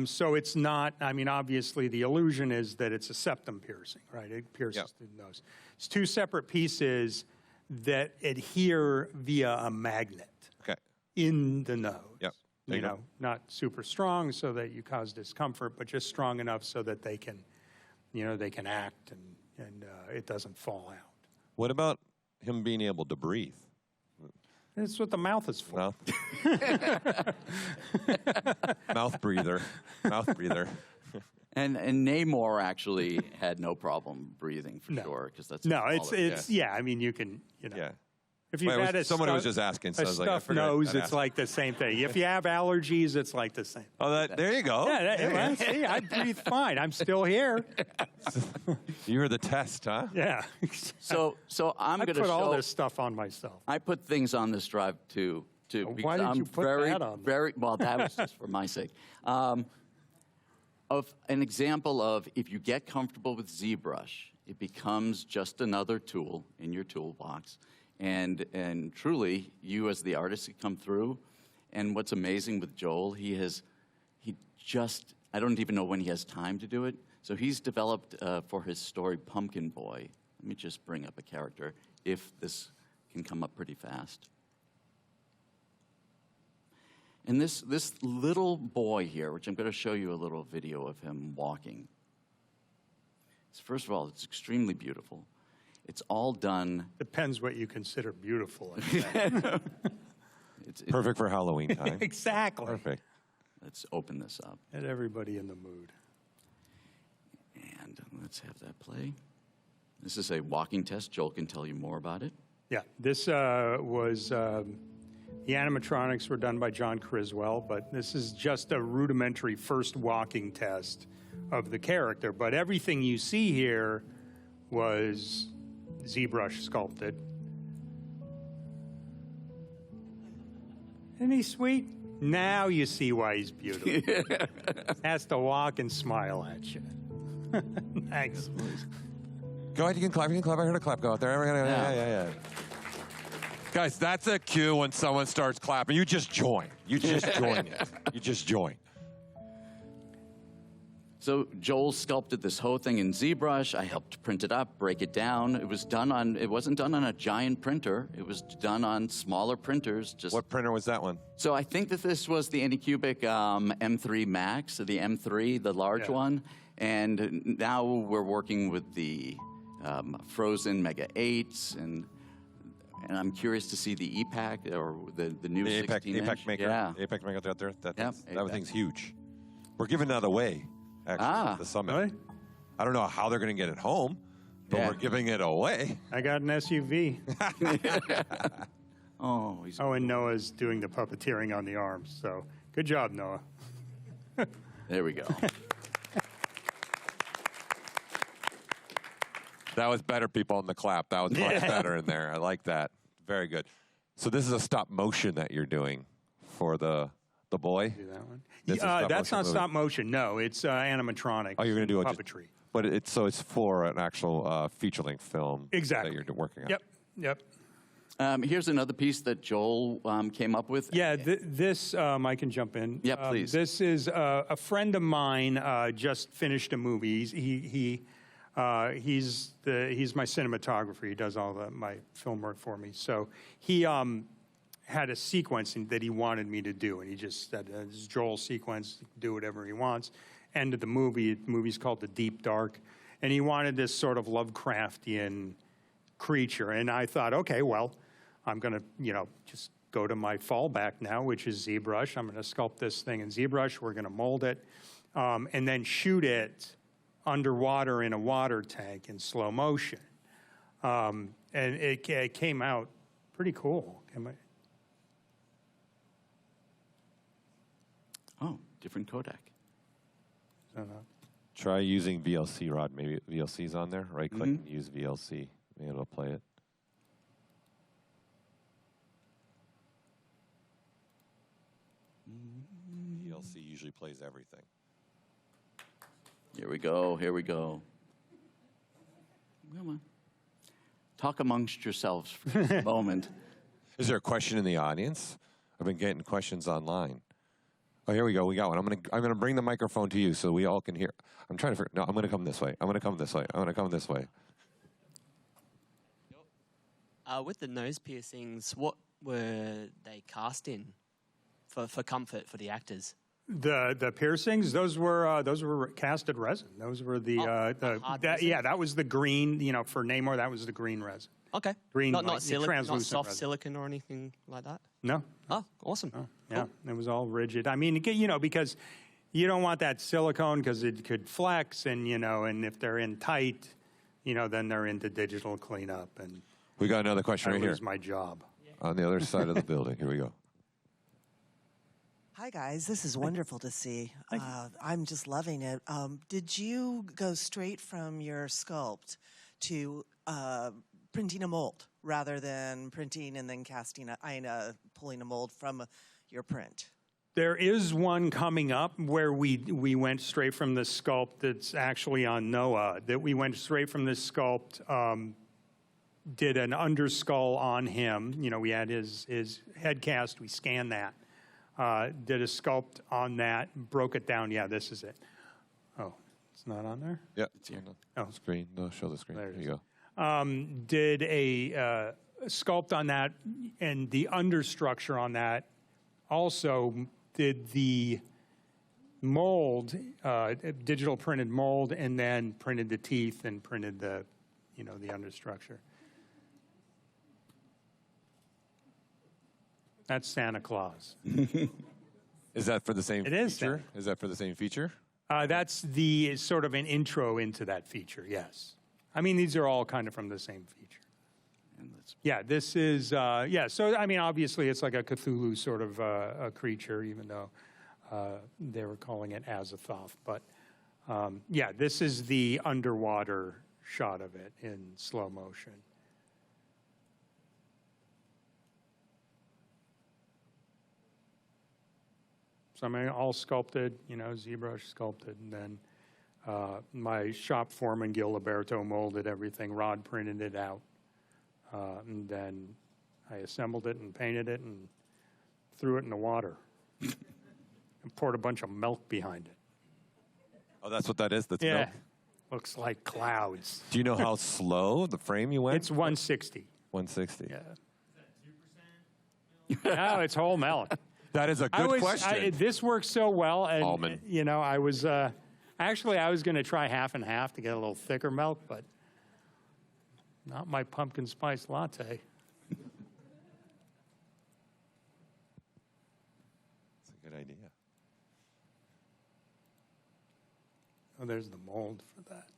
So it's not, I mean, obviously the illusion is that it's a septum piercing, right? It pierces through the nose. It's two separate pieces that adhere via a magnet in the nose. Yep. You know, not super strong so that you cause discomfort, but just strong enough so that they can, you know, they can act and it doesn't fall out. What about him being able to breathe? That's what the mouth is for. Mouth, mouth breather. Mouth breather. And Namor actually had no problem breathing for sure, because that's yeah. I mean, you can, you know. Yeah. If you've had someone was just asking, so I was like, stuffed nose, it's like the same thing. If you have allergies, it's like the same. Oh, there you go. Yeah, see, I breathe fine. I'm still here. You were the test, huh? Yeah. So I'm going to show... I put all this stuff on myself. I put things on this drive too. Why did you put that on? Well, that was just for my sake. Of an example of, if you get comfortable with ZBrush, it becomes just another tool in your toolbox. And truly, you as the artist can come through. And what's amazing with Joel, I don't even know when he has time to do it. So he's developed for his story Pumpkin Boy. Let me just bring up a character, if this can come up pretty fast. And this little boy here, which I'm going to show you a little video of him walking. First of all, it's extremely beautiful. It's all done. Depends what you consider beautiful. It's perfect for Halloween time. Exactly. Perfect. Let's open this up. Get everybody in the mood. And let's have that play. This is a walking test. Joel can tell you more about it. Yeah, this was The animatronics were done by John Criswell, but this is just a rudimentary first walking test of the character. But everything you see here was ZBrush sculpted. Isn't he sweet? Now you see why he's beautiful. Has to walk and smile at you. Thanks. Go ahead, you can clap. I heard a clap go out there. Yeah. Guys, that's a cue when someone starts clapping. You just join. You just join it. You just join. So Joel sculpted this whole thing in ZBrush. I helped print it up, break it down. It wasn't done on a giant printer. It was done on smaller printers. What printer was that one? So I think that this was the Anycubic M3 Max, the M3, the large one. And now we're working with the Frozen Mega 8s, and I'm curious to see the EPAC or the new 16-inch. APAC maker. Yeah. APAC maker out there. That APAC. thing's huge. We're giving that away, actually, at the summit. Really? I don't know how they're going to get it home, but we're giving it away. I got an SUV. And Noah's doing the puppeteering on the arms. So good job, Noah. There we go. That was better, people, in the clap. That was much better in there. I like that. Very good. So this is a stop motion that you're doing for the boy? Do that one. That's not stop motion. No, it's animatronics. Oh, you're going to do puppetry. But it's for an actual feature-length film that you're working on. Yep. Here's another piece that Joel came up with. Yeah, this, I can jump in. Yeah, please. This is a friend of mine just finished a movie. He's my cinematographer. He does all my film work for me. So he had a sequence that he wanted me to do, and he just said, "This is Joel's sequence. Do whatever he wants." End of the movie. The movie's called The Deep Dark, and he wanted this sort of Lovecraftian creature. And I thought, okay, well, I'm going to, just go to my fallback now, which is ZBrush. I'm going to sculpt this thing in ZBrush. We're going to mold it, and then shoot it underwater in a water tank in slow motion. And it came out pretty cool. Oh, different Kodak. Try using VLC, Rod. Maybe VLC's on there. Right-click and use VLC. Maybe it'll play it. VLC usually plays everything. Here we go. Come on. Talk amongst yourselves for just a moment. Is there a question in the audience? I've been getting questions online. Oh, here we go. We got one. I'm gonna bring the microphone to you so we all can hear. I'm trying to figure. No, I'm gonna come this way. I'm gonna come this way. With the nose piercings, what were they cast in for comfort for the actors? The piercings, those were casted resin. Those were that was the green. For Namor, that was the green resin. Okay. Green, not translucent not soft resin. silicon or anything like that. No. Oh, awesome. Oh, yeah, It was all rigid. I mean, because you don't want that silicone because it could flex, and and if they're in tight, then they're into digital cleanup, and we got another question right here. Lose my job on the other side of the building. Here we go. Hi, guys. This is wonderful to see. I'm just loving it. Did you go straight from your sculpt to printing a mold rather than printing and then pulling a mold from your print? There is one coming up where we went straight from the sculpt that's actually on Noah, that we went straight from this sculpt, did an underskull on him. We had his head cast, we scanned that. Did a sculpt on that, broke it down. Yeah, this is it. Oh, it's not on there? Yeah, it's here. Oh, screen. No, show the screen. There you go. Did a sculpt on that, and the understructure on that. Also did the mold, digital printed mold, and then printed the teeth and printed the understructure. That's Santa Claus. Is that for the same feature? It is. Is that for the same feature? That's the sort of an intro into that feature, yes. I mean, these are all kind of from the same feature. Yeah, this is, yeah, so I mean, obviously it's like a Cthulhu sort of a creature, even though they were calling it Azathoth. But yeah, this is the underwater shot of it in slow motion. So I mean, all sculpted, you know, ZBrush sculpted, and then my shop foreman, Gil Liberto, molded everything, Rod printed it out. And then I assembled it and painted it and threw it in the water and poured a bunch of milk behind it. Oh, that's what that is? That's Yeah, milk? looks like clouds. Do you know how slow the frame you went? It's 160. 160. Yeah. No, it's whole milk. That is a good question. This works so well, and Almond. you know, I was actually I was going to try half and half to get a little thicker milk, but not my pumpkin spice latte. That's a good idea. Oh, there's the mold for that.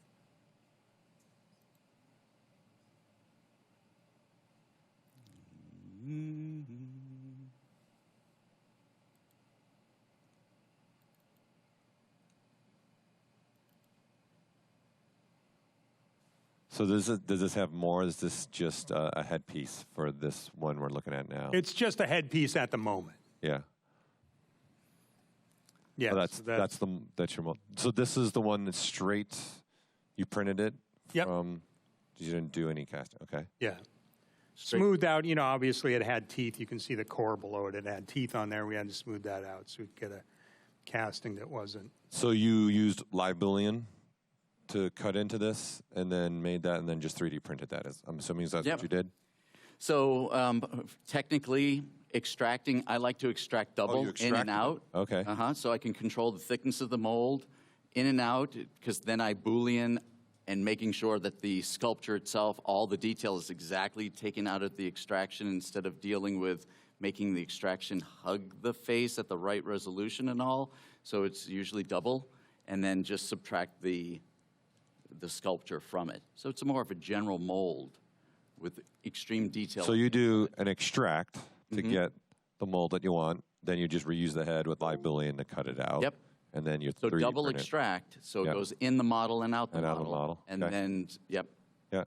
So does this have more? Is this just a headpiece for this one we're looking at now? It's just a headpiece at the moment. Yeah. Yeah. Oh, that's your mold. So this is the one that's straight. You printed it. Yep. You didn't do any casting. Okay. Yeah. Smoothed out, you know, obviously it had teeth. You can see the core below it. It had teeth on there. We had to smooth that out so we could get a casting that wasn't. So you used live Boolean to cut into this and then made that and then just 3D printed that. I'm assuming that's what you did? So technically, extracting, I like to extract double in and out. Okay. So I can control the thickness of the mold in and out, because then I Boolean and making sure that the sculpture itself, all the detail is exactly taken out of the extraction instead of dealing with making the extraction hug the face at the right resolution and all. So it's usually double, and then just subtract the sculpture from it. So it's more of a general mold with extreme detail. So you do an extract to get the mold that you want, then you just reuse the head with live Boolean to cut it out. Yep. And then you So double extract, so it goes in the model and out the model. And then, yep. Yeah.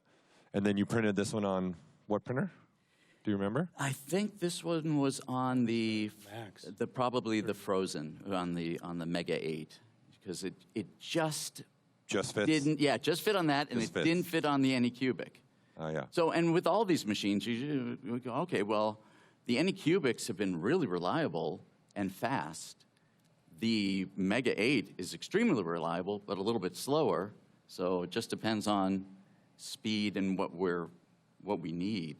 And then you printed this one on what printer? Do you remember? I think this one was on the probably the Frozen on the Mega 8, because it just fits. It just fit on that, and it didn't fit on the Anycubic. Oh yeah. So, and with all these machines, you go, okay, well, the Anycubics have been really reliable and fast. The Mega 8 is extremely reliable, but a little bit slower. So it just depends on speed and what we need.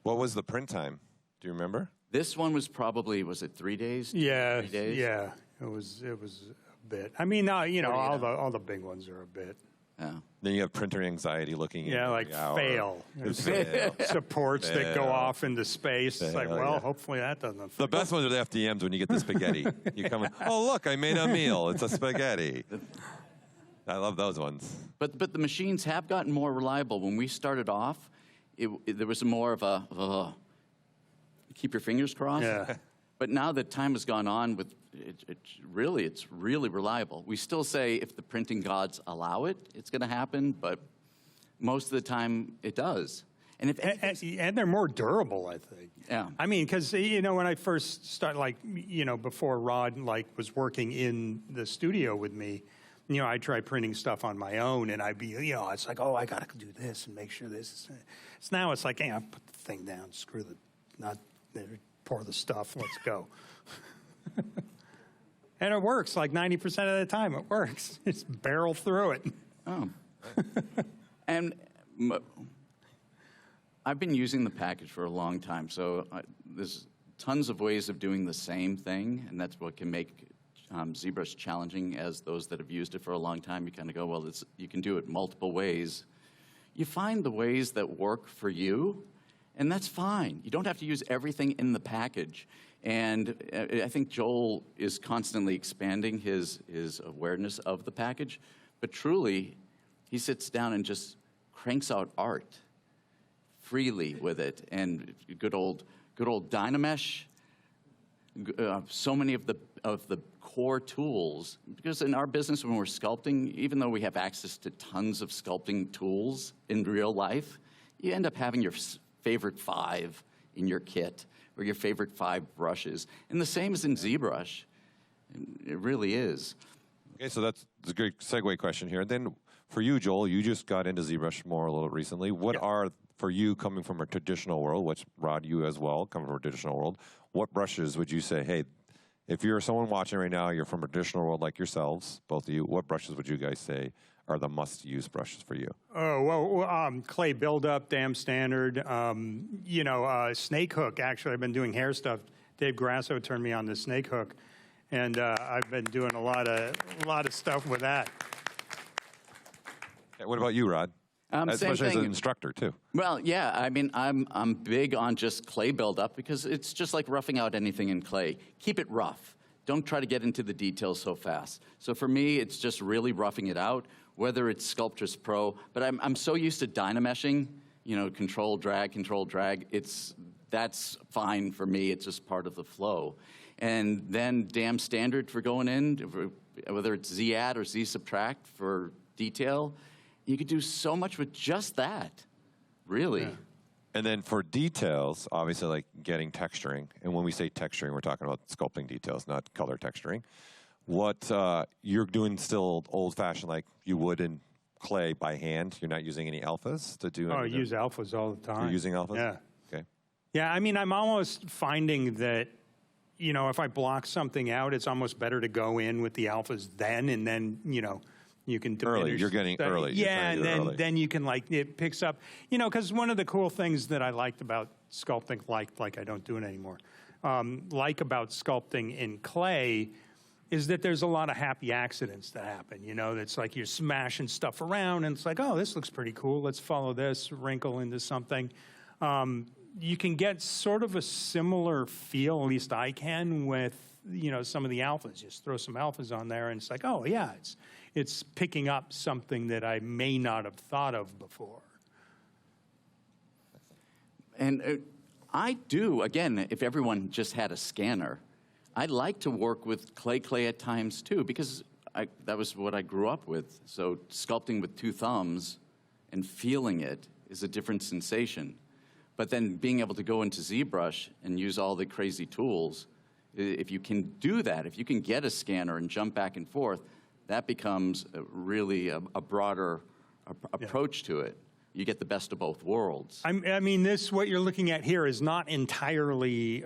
What was the print time? Do you remember? This one was probably, was it 3 days? Yeah, 3 days? yeah. It was a bit. I mean, you know, all the big ones are a bit. Yeah. Then you have printer anxiety looking Yeah, like fail. There's There's supports that go off into space. It's like, Fail, well, yeah. hopefully that doesn't. The best ones are the FDMs when you get the spaghetti. You come in, oh, look, I made a meal. It's a spaghetti. I love those ones. But the machines have gotten more reliable. When we started off, there was more of a keep your fingers crossed. Yeah. But now that time has gone on, it's really reliable. We still say if the printing gods allow it, it's going to happen, but most of the time it does. And and they're more durable, I think. Yeah. I mean, because you know, when I first started, like, you know, before Rod was working in the studio with me, you know, I tried printing stuff on my own, and I'd be, you know, it's like, oh, I got to do this and make sure this is. So now it's like, hey, I put the thing down, screw the, not pour the stuff, let's go. And it works like 90% of the time. It works. Just barrel through it. Oh. And I've been using the package for a long time, so there's tons of ways of doing the same thing, and that's what can make ZBrush challenging. As those that have used it for a long time, you kind of go, well, you can do it multiple ways. You find the ways that work for you, and that's fine. You don't have to use everything in the package. And I think Joel is constantly expanding his awareness of the package, but truly, he sits down and just cranks out art freely with it. And good old Dynamesh. So many of the core tools, because in our business when we're sculpting, even though we have access to tons of sculpting tools in real life, you end up having your favorite 5 in your kit, or your favorite 5 brushes. And the same is in ZBrush. It really is. Okay, so that's a great segue question here. And then for you, Joel, you just got into ZBrush more a little recently. What are, for you, coming from a traditional world, which Rod, you as well, coming from a traditional world, what brushes would you say, hey, if you're someone watching right now, you're from a traditional world like yourselves, both of you, what brushes would you guys say are the must-use brushes for you? Oh, well, clay buildup, damn standard. Snake hook, actually, I've been doing hair stuff. Dave Grasso turned me on to snake hook, and I've been doing a lot of stuff with that. Yeah, what about you, Rod? Especially as an instructor, too. Well, yeah, I mean, I'm big on just clay buildup because it's just like roughing out anything in clay. Keep it rough. Don't try to get into the details so fast. So for me, it's just really roughing it out, whether it's Sculptris Pro. But I'm so used to Dynameshing, control, drag. That's fine for me. It's just part of the flow. And then damn standard for going in, whether it's Z-add or Z-subtract for detail. You could do so much with just that, really. Yeah. And then for details, obviously, like getting texturing. And when we say texturing, we're talking about sculpting details, not color texturing. What you're doing still old-fashioned, like you would in clay by hand. You're not using any alphas to do. Oh, I use alphas all the time. You're using alphas. Yeah. Okay. Yeah, I mean, I'm almost finding that, if I block something out, it's almost better to go in with the alphas then, and then, you can diminish. Early, you're getting early. Yeah, and then you can, it picks up, because one of the cool things that I liked about sculpting, like I don't do it anymore, about sculpting in clay is that there's a lot of happy accidents that happen. It's like you're smashing stuff around, and it's like, oh, this looks pretty cool. Let's follow this wrinkle into something. You can get sort of a similar feel, at least I can, with some of the alphas. Just throw some alphas on there, and it's like, oh yeah, it's picking up something that I may not have thought of before. And I do, again, if everyone just had a scanner, I'd like to work with clay at times too, because that was what I grew up with. So sculpting with 2 thumbs and feeling it is a different sensation. But then being able to go into ZBrush and use all the crazy tools, if you can do that, if you can get a scanner and jump back and forth, that becomes really a broader approach to it. You get the best of both worlds. I mean, what you're looking at here is not entirely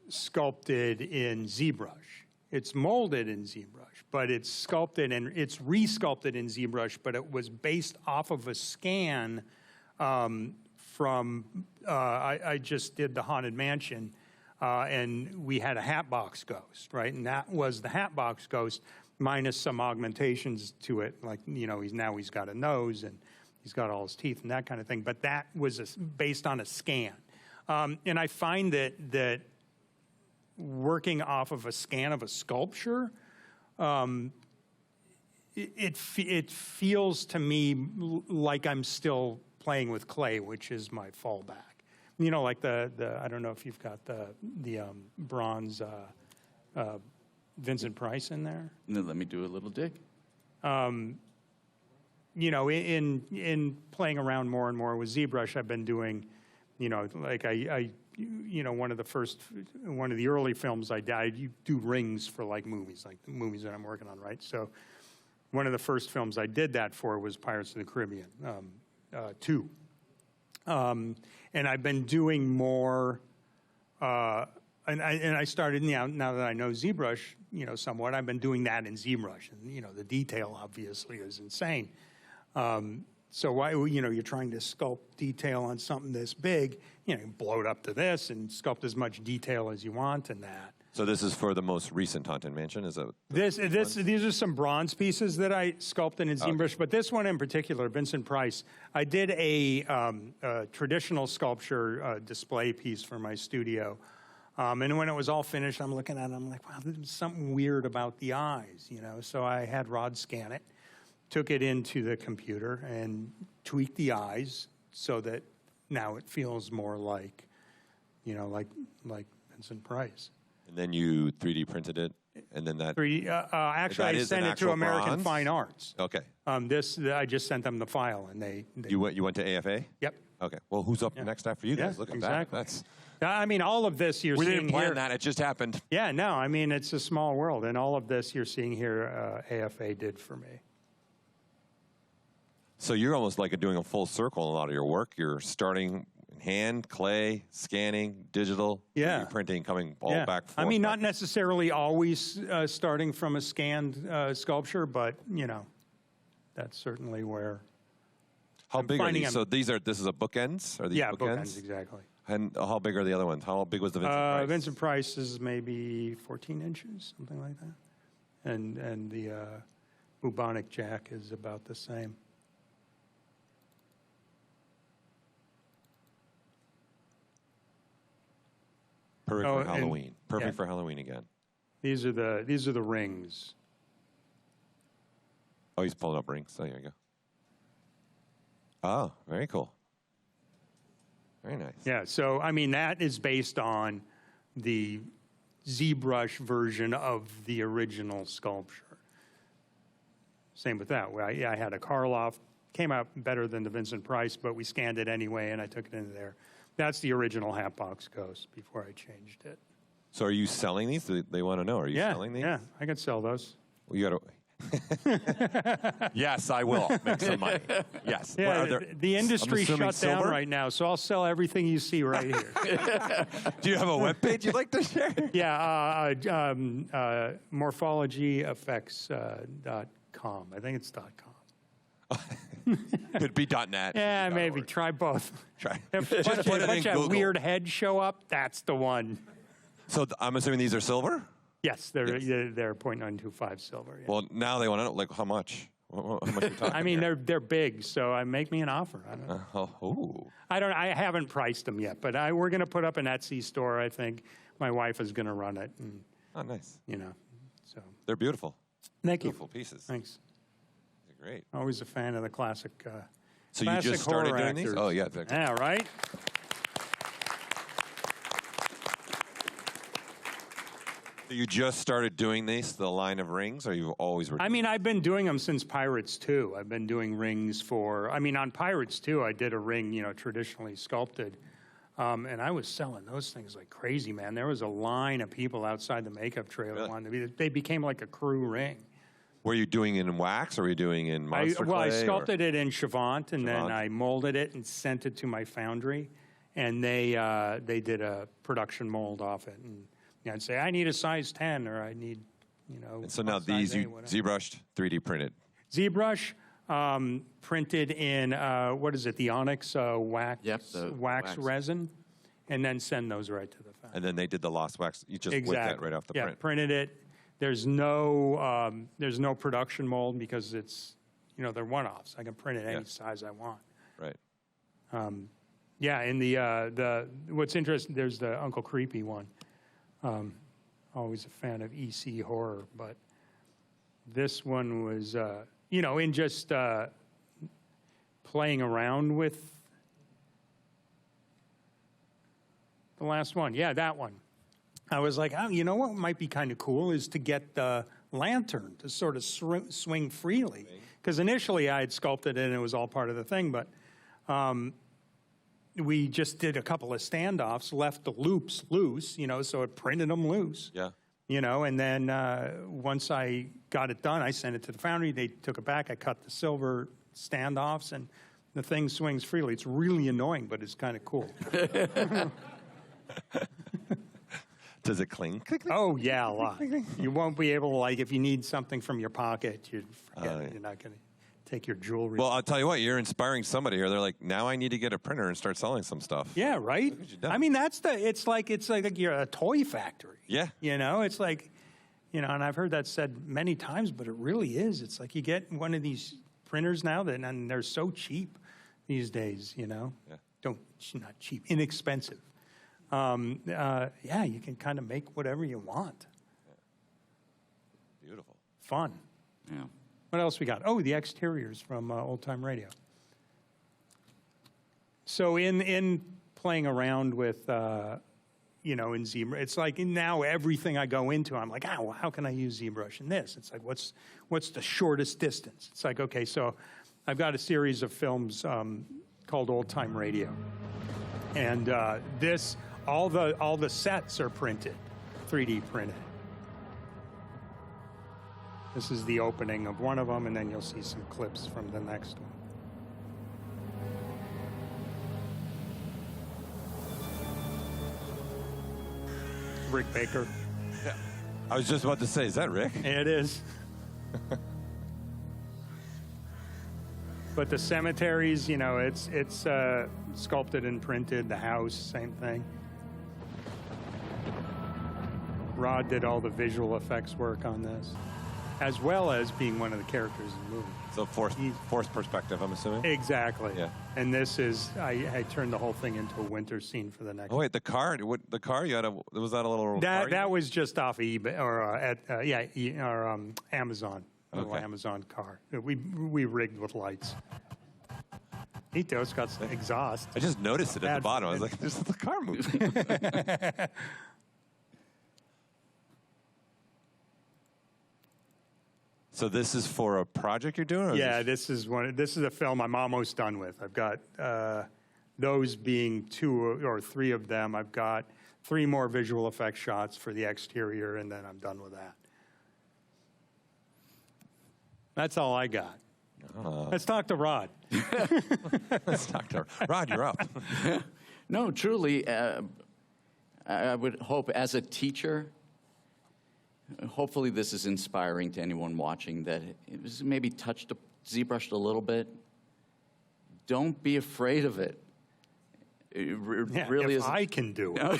sculpted in ZBrush. It's molded in ZBrush, but it's sculpted and it's resculpted in ZBrush, but it was based off of a scan from, I just did the Haunted Mansion, and we had a Hatbox Ghost, right? And that was the Hatbox Ghost minus some augmentations to it, like, he's got a nose and he's got all his teeth and that kind of thing. But that was based on a scan. And I find that working off of a scan of a sculpture, it feels to me like I'm still playing with clay, which is my fallback. Like I don't know if you've got the bronze Vincent Price in there. No, let me do a little dig. In playing around more and more with ZBrush, I've been doing, like one of the early films I did, you do rings for like movies, like the movies that I'm working on, right? So one of the first films I did that for was Pirates of the Caribbean 2. And I've been doing more, and I started, now that I know ZBrush, somewhat, I've been doing that in ZBrush. And, the detail, obviously, is insane. So why, you're trying to sculpt detail on something this big, you blow it up to this and sculpt as much detail as you want and that. So this is for the most recent Haunted Mansion, is that? These are some bronze pieces that I sculpted in ZBrush, but this one in particular, Vincent Price, I did a traditional sculpture display piece for my studio. And when it was all finished, I'm looking at it, I'm like, wow, there's something weird about the eyes, So I had Rod scan it, took it into the computer and tweaked the eyes so that now it feels more like, you know, like Vincent Price. And then you 3D printed it, and then that. Actually, I sent it to American Fine Arts. Okay. I just sent them the file, and they You went to AFA? Yep. Okay. Well, who's up next after you guys? Yeah, Look at exactly. that. That's. I mean, all of this you're We seeing didn't plan here. that. It just happened. Yeah, no, I mean, it's a small world, and all of this you're seeing here, AFA did for me. So you're almost like doing a full circle in a lot of your work. You're starting hand, clay, scanning, digital, 3D printing, coming all back. I mean, not necessarily always starting from a scanned sculpture, but you know, that's certainly where. How I'm big are finding these? So this is a bookends? Are these Yeah, bookends? bookends, exactly. And how big are the other ones? How big was the Vincent Price? Vincent Price is maybe 14 inches, something like that. And the bubonic jack is about the same. Perfect Oh, for and- Halloween. Perfect yeah. for Halloween again. These are the rings. Oh, he's pulling up rings. Oh, here you go. Oh, very cool. Very nice. Yeah, so I mean that is based on the ZBrush version of the original sculpture. Same with that. I had a Karloff, came out better than the Vincent Price, but we scanned it anyway, and I took it into there. That's the original Hatbox Ghost before I changed it. So are you selling these? They want to know. Are you selling these? Yeah, I could sell those. Well, you got to. Yes, I will make some money. Yes. Yeah, What, are there- the I'm industry's assuming shut down silver? right now, so I'll sell everything you see right here. Do you have a webpage you'd like to share? Yeah, morphologyeffects.com. I think it's .com. Could be .net. Yeah, maybe. Try both. Try. If Just a put it bunch in of Google. weird heads show up, that's the one. So I'm assuming these are silver? Yes, they're 0.925 silver. Yeah. Well, now they want to know, like, how much? How much are you talking I mean, here? they're big, so make me an offer. I don't know. Ooh. I haven't priced them yet, but we're going to put up an Etsy store. I think my wife is going to run it. And, Oh, nice. you know, so They're beautiful. thank you. Beautiful pieces. Thanks. They're great. Always a fan of the classic. So you classic just started horror doing these? actors. Oh, yeah. Exactly. Yeah, right. So you just started doing these, the line of rings, or you've always were? I mean, I've been doing them since Pirates 2. I've been doing rings on Pirates 2, I did a ring, traditionally sculpted. And I was selling those things like crazy, man. There was a line of people outside the makeup trailer Really? wanting to be. They became like a crew ring. Were you doing it in wax, or were you doing it in monster I clay? sculpted it in Chavant, and then Chavant. I molded it and sent it to my foundry. And they did a production mold off it. And I'd say, I need a size 10, or I need, And so now size these 8, you whatever. ZBrushed, 3D printed. ZBrush, printed in, what is it, the Onyx wax, the wax wax. resin, and then send those right to the foundry. And then they did the lost wax. You just whipped that right off the yeah, print. Printed it. There's no production mold because it's, they're one-offs. I can print it any size I want. Right. Yeah, and the what's interesting, there's the Uncle Creepy one. Always a fan of EC horror, but this one was, in just playing around with the last one. Yeah, that one. I was like, you know what might be kind of cool is to get the lantern to sort of swing freely. Because initially I had sculpted it and it was all part of the thing, but we just did a couple of standoffs, left the loops loose, so it printed them loose. Yeah. And then once I got it done, I sent it to the foundry. They took it back. I cut the silver standoffs, and the thing swings freely. It's really annoying, but it's kind of cool. Does it cling? Oh, yeah, a lot. You won't be able to, if you need something from your pocket, you'd forget it. You're not going to take your jewelry. Well, I'll tell you what, you're inspiring somebody here. They're like, now I need to get a printer and start selling some stuff. Yeah, right? I mean, it's like you're a toy factory. Yeah. It's like, and I've heard that said many times, but it really is. It's like you get one of these printers now, and they're so cheap these days, Yeah. Not cheap, inexpensive. You can kind of make whatever you want. Beautiful. Fun. Yeah. What else we got? Oh, the exteriors from Old Time Radio. So in playing around with, you know, in ZBrush, it's like now everything I go into, I'm like, well, how can I use ZBrush in this? It's like, what's the shortest distance? It's like, okay, so I've got a series of films called Old Time Radio, and all the sets are printed, 3D printed. This is the opening of one of them, and then you'll see some clips from the next one. Rick Baker. Yeah. I was just about to say, is that Rick? It is. But the cemeteries, you know, it's sculpted and printed. The house, same thing. Rod did all the visual effects work on this, as well as being one of the characters in the movie. So forced perspective, I'm assuming? Exactly. Yeah. And this is, I turned the whole thing into a winter scene for the next. Oh wait, the car, the car you had was that a little car? That was just off of eBay or Amazon. A little Okay. Amazon car. We rigged with lights. Neat though, it's got some exhaust. I just noticed it at the bottom. I was like, there's the car moving. So this is for a project you're doing? Or Yeah, this is a film I'm almost done with. I've got those being 2 or 3 of them. I've got 3 more visual effects shots for the exterior, and then I'm done with that. That's all I got. Let's talk to Rod. Let's talk to Rod. You're up. No, truly, I would hope as a teacher, hopefully this is inspiring to anyone watching that it was maybe touched ZBrushed a little bit. Don't be afraid of it. It really is. I can do it.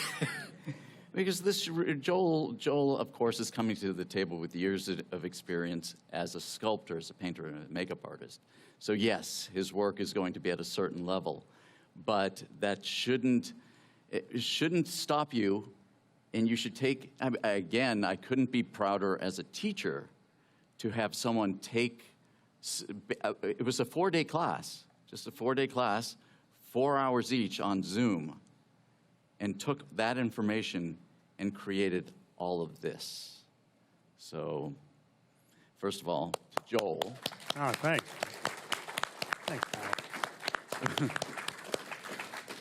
Because Joel, of course, is coming to the table with years of experience as a sculptor, as a painter, and a makeup artist. So yes, his work is going to be at a certain level, but that shouldn't stop you. And you should take, again, I couldn't be prouder as a teacher to have someone take, it was a 4-day class, just a 4-day class, 4 hours each on Zoom, and took that information and created all of this. So, first of all, Joel. Oh, thanks. Thanks, Pat.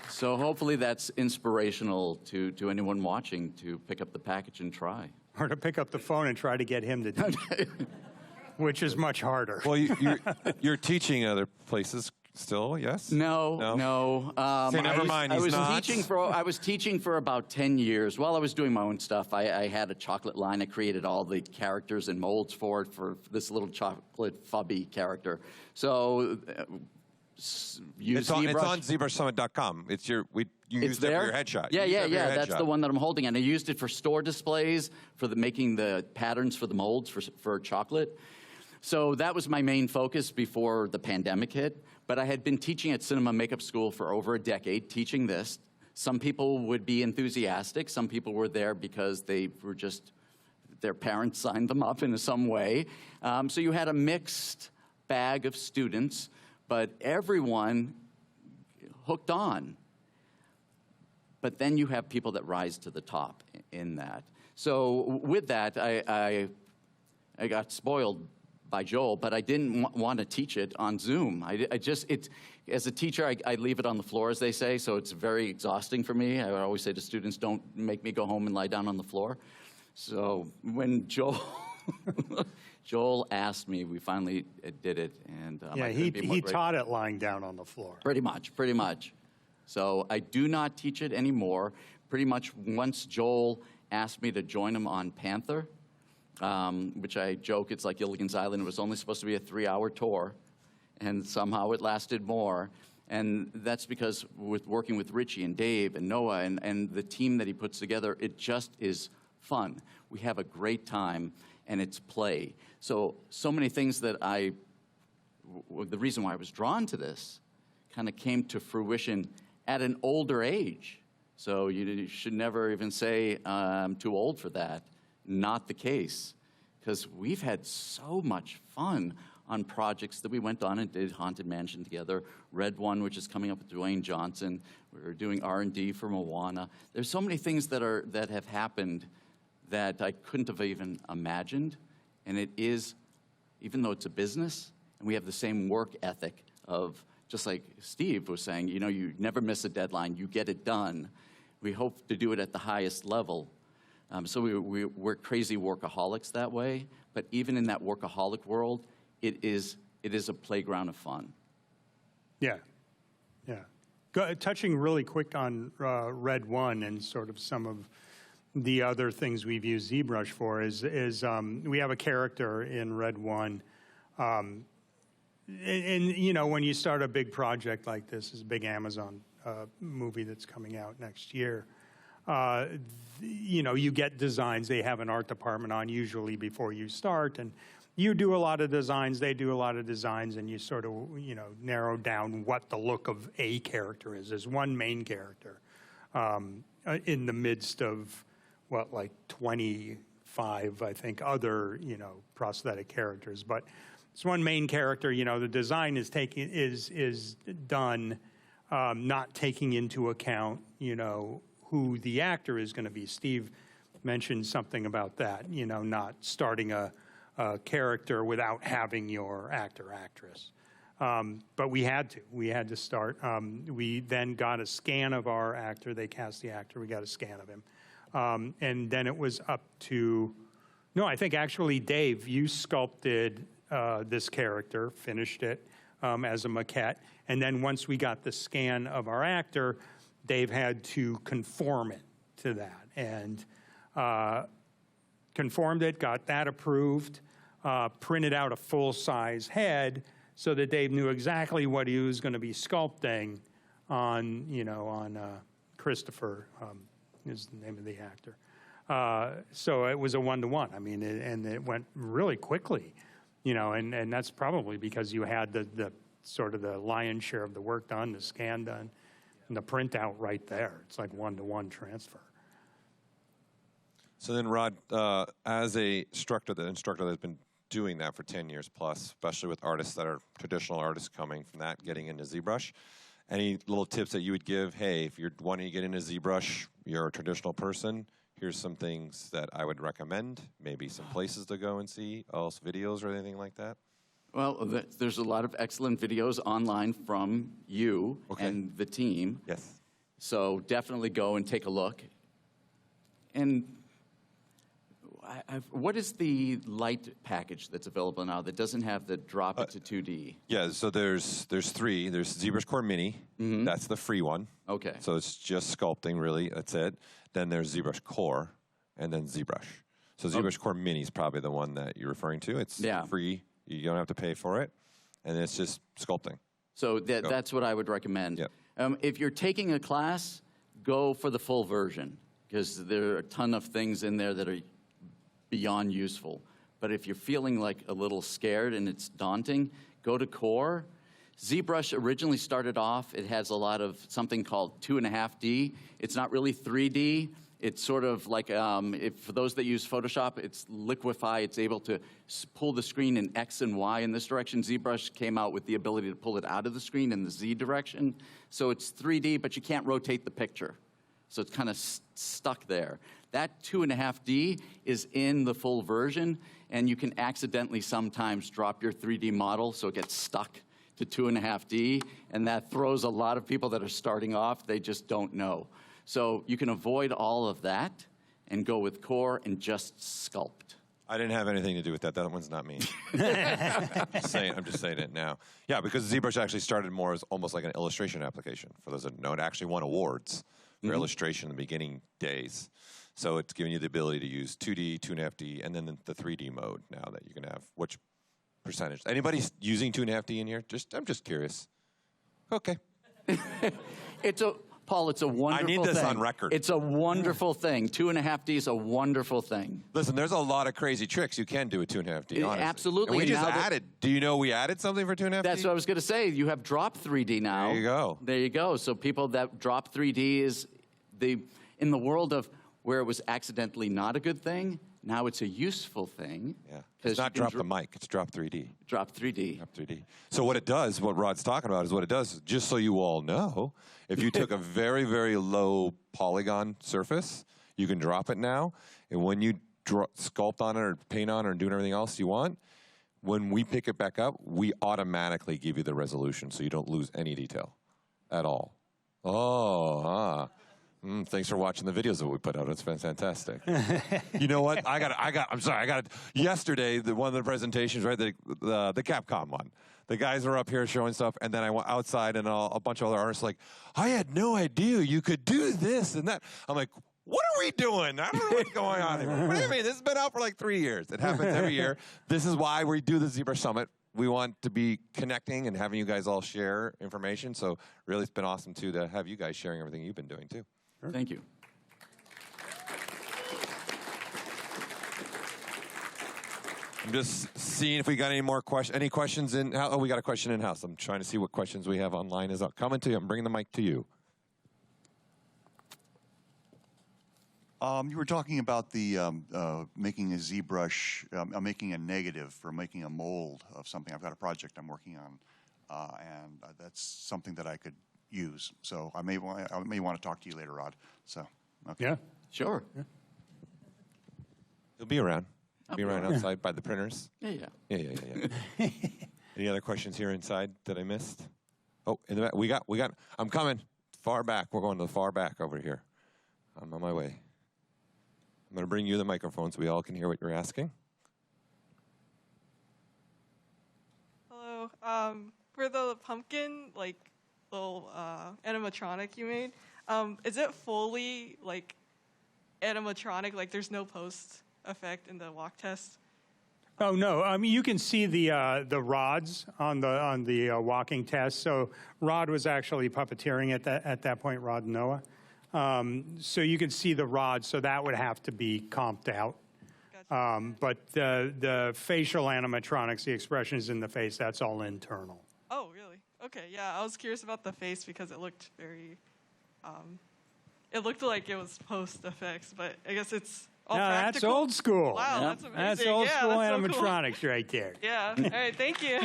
So hopefully that's inspirational to anyone watching to pick up the package and try. Or to pick up the phone and try to get him to do it, which is much harder. Well, you're teaching other places still, yes? No. Say never mind. I was teaching for about 10 years. While I was doing my own stuff, I had a chocolate line. I created all the characters and molds for this little chocolate fubby character. So. It's on ZBrushSummit.com. You used it for your headshot. Yeah. That's the one that I'm holding, and I used it for store displays for making the patterns for the molds for chocolate. So that was my main focus before the pandemic hit. But I had been teaching at Cinema Makeup School for over a decade, teaching this. Some people would be enthusiastic. Some people were there because they were just their parents signed them up in some way. So you had a mixed bag of students. But everyone hooked on. But then you have people that rise to the top in that. So with that, I got spoiled by Joel, but I didn't want to teach it on Zoom. As a teacher, I leave it on the floor, as they say, so it's very exhausting for me. I always say to students, don't make me go home and lie down on the floor. So when Joel asked me, we finally did it. And he taught it lying down on the floor. Pretty much. So I do not teach it anymore. Pretty much once Joel asked me to join him on Panther, which I joke, it's like Gilligan's Island. It was only supposed to be a 3-hour tour, and somehow it lasted more. And that's because with working with Richie and Dave and Noah and the team that he puts together, it just is fun. We have a great time, and it's play. So many things that the reason why I was drawn to this kind of came to fruition at an older age. So you should never even say, I'm too old for that. Not the case, because we've had so much fun on projects that we went on and did Haunted Mansion together. Red One, which is coming up with Dwayne Johnson. We're doing R&D for Moana. There's so many things that have happened that I couldn't have even imagined. And it is, even though it's a business, and we have the same work ethic of, just like Steve was saying, you know, you never miss a deadline, you get it done. We hope to do it at the highest level. So we're crazy workaholics that way, but even in that workaholic world, it is a playground of fun. Yeah, yeah. Touching really quick on Red One and sort of some of the other things we've used ZBrush for is we have a character in Red One, and you know, when you start a big project like this, a big Amazon movie that's coming out next year, you know, you get designs. They have an art department on usually before you start, and you do a lot of designs, they do a lot of designs, and you sort of, you know, narrow down what the look of a character is. There's one main character in the midst of, what, like 25, I think, other, you know, prosthetic characters. But it's one main character. You know, the design is done not taking into account, you know, who the actor is going to be. Steve mentioned something about that, you know, not starting a character without having your actor/actress. But we had to start. We then got a scan of our actor. They cast the actor. We got a scan of him. And then it was up to, no, I think actually, Dave, you sculpted this character, finished it as a maquette. And then once we got the scan of our actor, Dave had to conform it to that. And conformed it, got that approved, printed out a full-size head so that Dave knew exactly what he was going to be sculpting on, you know, on Christopher, is the name of the actor. So it was a one-to-one. I mean, and it went really quickly, you know, and that's probably because you had the sort of the lion's share of the work done, the scan done, and the printout right there. It's like one-to-one transfer. So then, Rod, as a instructor that's been doing that for 10 years plus, especially with artists that are traditional artists coming from that, getting into ZBrush, any little tips that you would give? Hey, if you're wanting to get into ZBrush, you're a traditional person, here's some things that I would recommend, maybe some places to go and see, else videos or anything like that? Well, there's a lot of excellent videos online from you and the team. Yes. So definitely go and take a look. And what is the light package that's available now that doesn't have the drop it to 2D? Yeah, so there's three. There's ZBrush Core Mini. Mm-hmm. That's the free one. Okay. So it's just sculpting, really. That's it. Then there's ZBrush Core, and then ZBrush. So ZBrush Core Mini is probably the one that you're referring to. It's free. You don't have to pay for it. And it's just sculpting. So that's what I would recommend. Yep. If you're taking a class, go for the full version, because there are a ton of things in there that are beyond useful. But if you're feeling like a little scared and it's daunting, go to Core. ZBrush originally started off, it has a lot of something called 2.5D. It's not really 3D. It's sort of like, for those that use Photoshop, it's liquefy. It's able to pull the screen in X and Y in this direction. ZBrush came out with the ability to pull it out of the screen in the Z direction. So it's 3D, but you can't rotate the picture. So it's kind of stuck there. That 2.5D is in the full version, and you can accidentally sometimes drop your 3D model so it gets stuck to 2.5D, and that throws a lot of people that are starting off. They just don't know. So you can avoid all of that and go with Core and just sculpt. I didn't have anything to do with that. That one's not me. I'm just saying it now. Yeah, because ZBrush actually started more as almost like an illustration application. For those that know, it actually won awards for illustration in the beginning days. So it's giving you the ability to use 2D, 2.5D, and then the 3D mode now that you can have. Which percentage? Anybody using 2.5D in here? I'm just curious. Okay. Paul, it's a wonderful thing. I need this on record. It's a wonderful thing. 2.5D is a wonderful thing. Listen, there's a lot of crazy tricks you can do with 2.5D, honestly. Absolutely. And we just added. Do you know we added something for 2.5D? That's what I was going to say. You have drop 3D now. There you go. There you go. So people that drop 3D is in the world of where it was accidentally not a good thing, Now it's a useful thing. Yeah. It's not drop the mic, it's drop 3D. Drop 3D. Drop 3D. So what it does, what Rod's talking about is what it does, just so you all know, if you took a very, very low polygon surface, you can drop it now, and when you sculpt on it or paint on it or do everything else you want, when we pick it back up, we automatically give you the resolution so you don't lose any detail at all. Oh, thanks for watching the videos that we put out. It's been fantastic. You know what? Yesterday, one of the presentations, right, the Capcom one. The guys were up here showing stuff, and then I went outside, and a bunch of other artists like, I had no idea you could do this and that. I'm like, what are we doing? I don't know what's going on here. What do you mean? This has been out for like 3 years. It happens every year. This is why we do the ZBrush Summit. We want to be connecting and having you guys all share information. So really, it's been awesome, too, to have you guys sharing everything you've been doing, too. Sure. Thank you. I'm just seeing if we got any more questions. Any questions in? Oh, we got a question in house. I'm trying to see what questions we have online. Is coming to you. I'm bringing the mic to you. You were talking about the making a ZBrush, making a negative or making a mold of something. I've got a project I'm working on, and that's something that I could use. So I may want to talk to you later, Rod. So okay. Yeah, sure. Yeah. He'll be around. He'll be around outside by the printers. Yeah. Any other questions here inside that I missed? Oh, in the back. We got. I'm coming. Far back. We're going to the far back over here. I'm on my way. I'm going to bring you the microphone so we all can hear what you're asking. Hello. For the pumpkin, like, little animatronic you made, is it fully, like, animatronic? Like, there's no post effect in the walk test? Oh, no. I mean, you can see the rods on the walking test. So Rod was actually puppeteering at that point, Rod and Noah. So you can see the rod, so that would have to be comped out. Gotcha. But the facial animatronics, the expressions in the face, that's all internal. Oh, really? Okay, yeah. I was curious about the face because it looked very, it looked like it was post effects, but I guess it's all practical. That's old school. Wow, that's amazing. That's old school that's animatronics so cool. right there. Yeah. All right, thank you.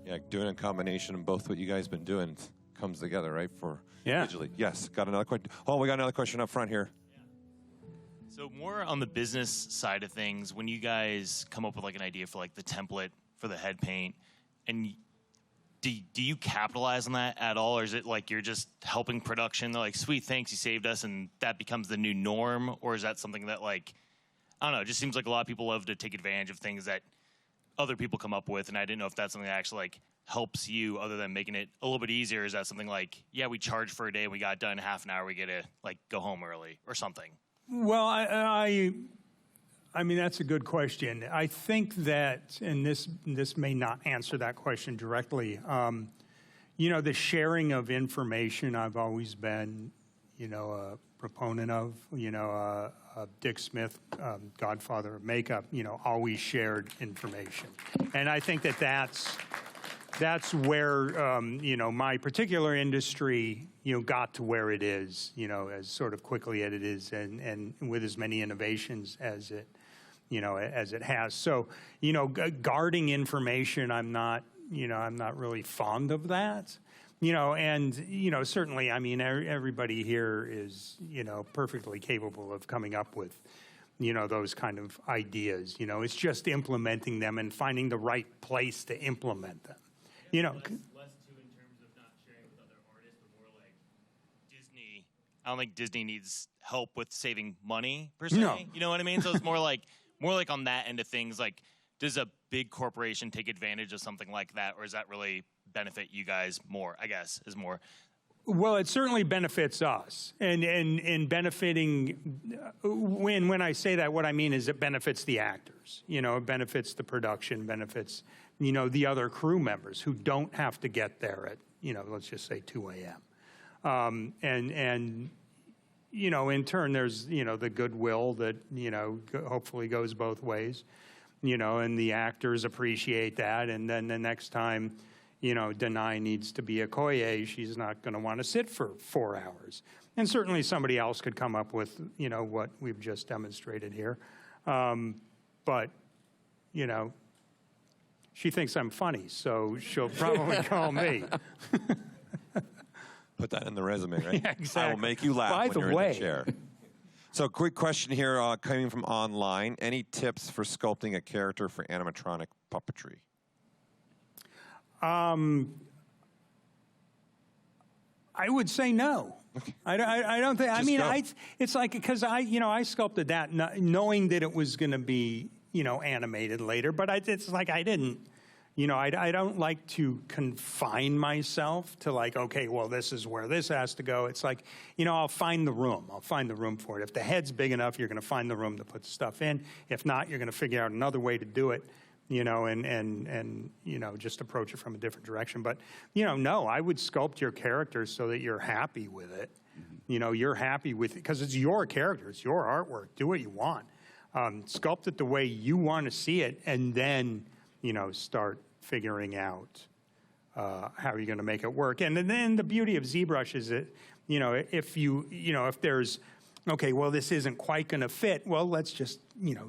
Yeah, doing a combination of both what you guys been doing comes together, right? Digitally. Yes. Got another question. Oh, we got another question up front here. So more on the business side of things, when you guys come up with like an idea for like the template for the head paint, and do you capitalize on that at all, or is it like you're just helping production? They're like, sweet, thanks, you saved us, and that becomes the new norm, or is that something that, like, I don't know, it just seems like a lot of people love to take advantage of things that other people come up with, and I didn't know if that's something that actually like helps you other than making it a little bit easier. Is that something like, yeah, we charge for a day, we got done in half an hour, we get to like go home early or something? Well, I mean, that's a good question. I think that, and this may not answer that question directly, you know, the sharing of information I've always been, you know, a proponent of. You know, Dick Smith, godfather of makeup, you know, always shared information. And I think that that's where, you know, my particular industry, you know, got to where it is, you know, as sort of quickly as it is and with as many innovations as it, you know, as it has. So, you know, guarding information, I'm not really fond of that. You know, and, you know, certainly, I mean, everybody here is, you know, perfectly capable of coming up with, you know, those kind of ideas. You know, it's just implementing them and finding the right place to implement them. You know. Less too in terms of not sharing with other artists, but more like Disney. I don't think Disney needs help with saving money, per se. No. You know what I mean? So it's more like on that end of things. Like, does a big corporation take advantage of something like that, or does that really benefit you guys more, I guess, is more? Well, it certainly benefits us. And benefiting, when I say that, what I mean is it benefits the actors. You know, it benefits the production, benefits, you know, the other crew members who don't have to get there at, you know, let's just say 2 a.m. And you know, in turn, there's, you know, the goodwill that, you know, hopefully goes both ways. You know, and the actors appreciate that. And then the next time, Denai needs to be a koye, she's not going to want to sit for 4 hours. And certainly somebody else could come up with, what we've just demonstrated here. But, she thinks I'm funny, so she'll probably call me. Put that in the resume, right? Yeah, exactly. I will make you laugh By when the you're way, in the chair. So quick question here coming from online. Any tips for sculpting a character for animatronic puppetry? I would say no. I don't think. I mean, it's like because I sculpted that knowing that it was going to be animated later, but it's like I didn't. I don't like to confine myself to like, okay, well, this is where this has to go. It's like, I'll find the room. I'll find the room for it. If the head's big enough, you're going to find the room to put stuff in. If not, you're going to figure out another way to do it. And just approach it from a different direction. But, no, I would sculpt your character so that you're happy with it. You're happy with it because it's your character. It's your artwork. Do what you want. Sculpt it the way you want to see it, and then, start figuring out how you're going to make it work. And then the beauty of ZBrush is that, if there's, okay, well, this isn't quite going to fit. Well, let's just,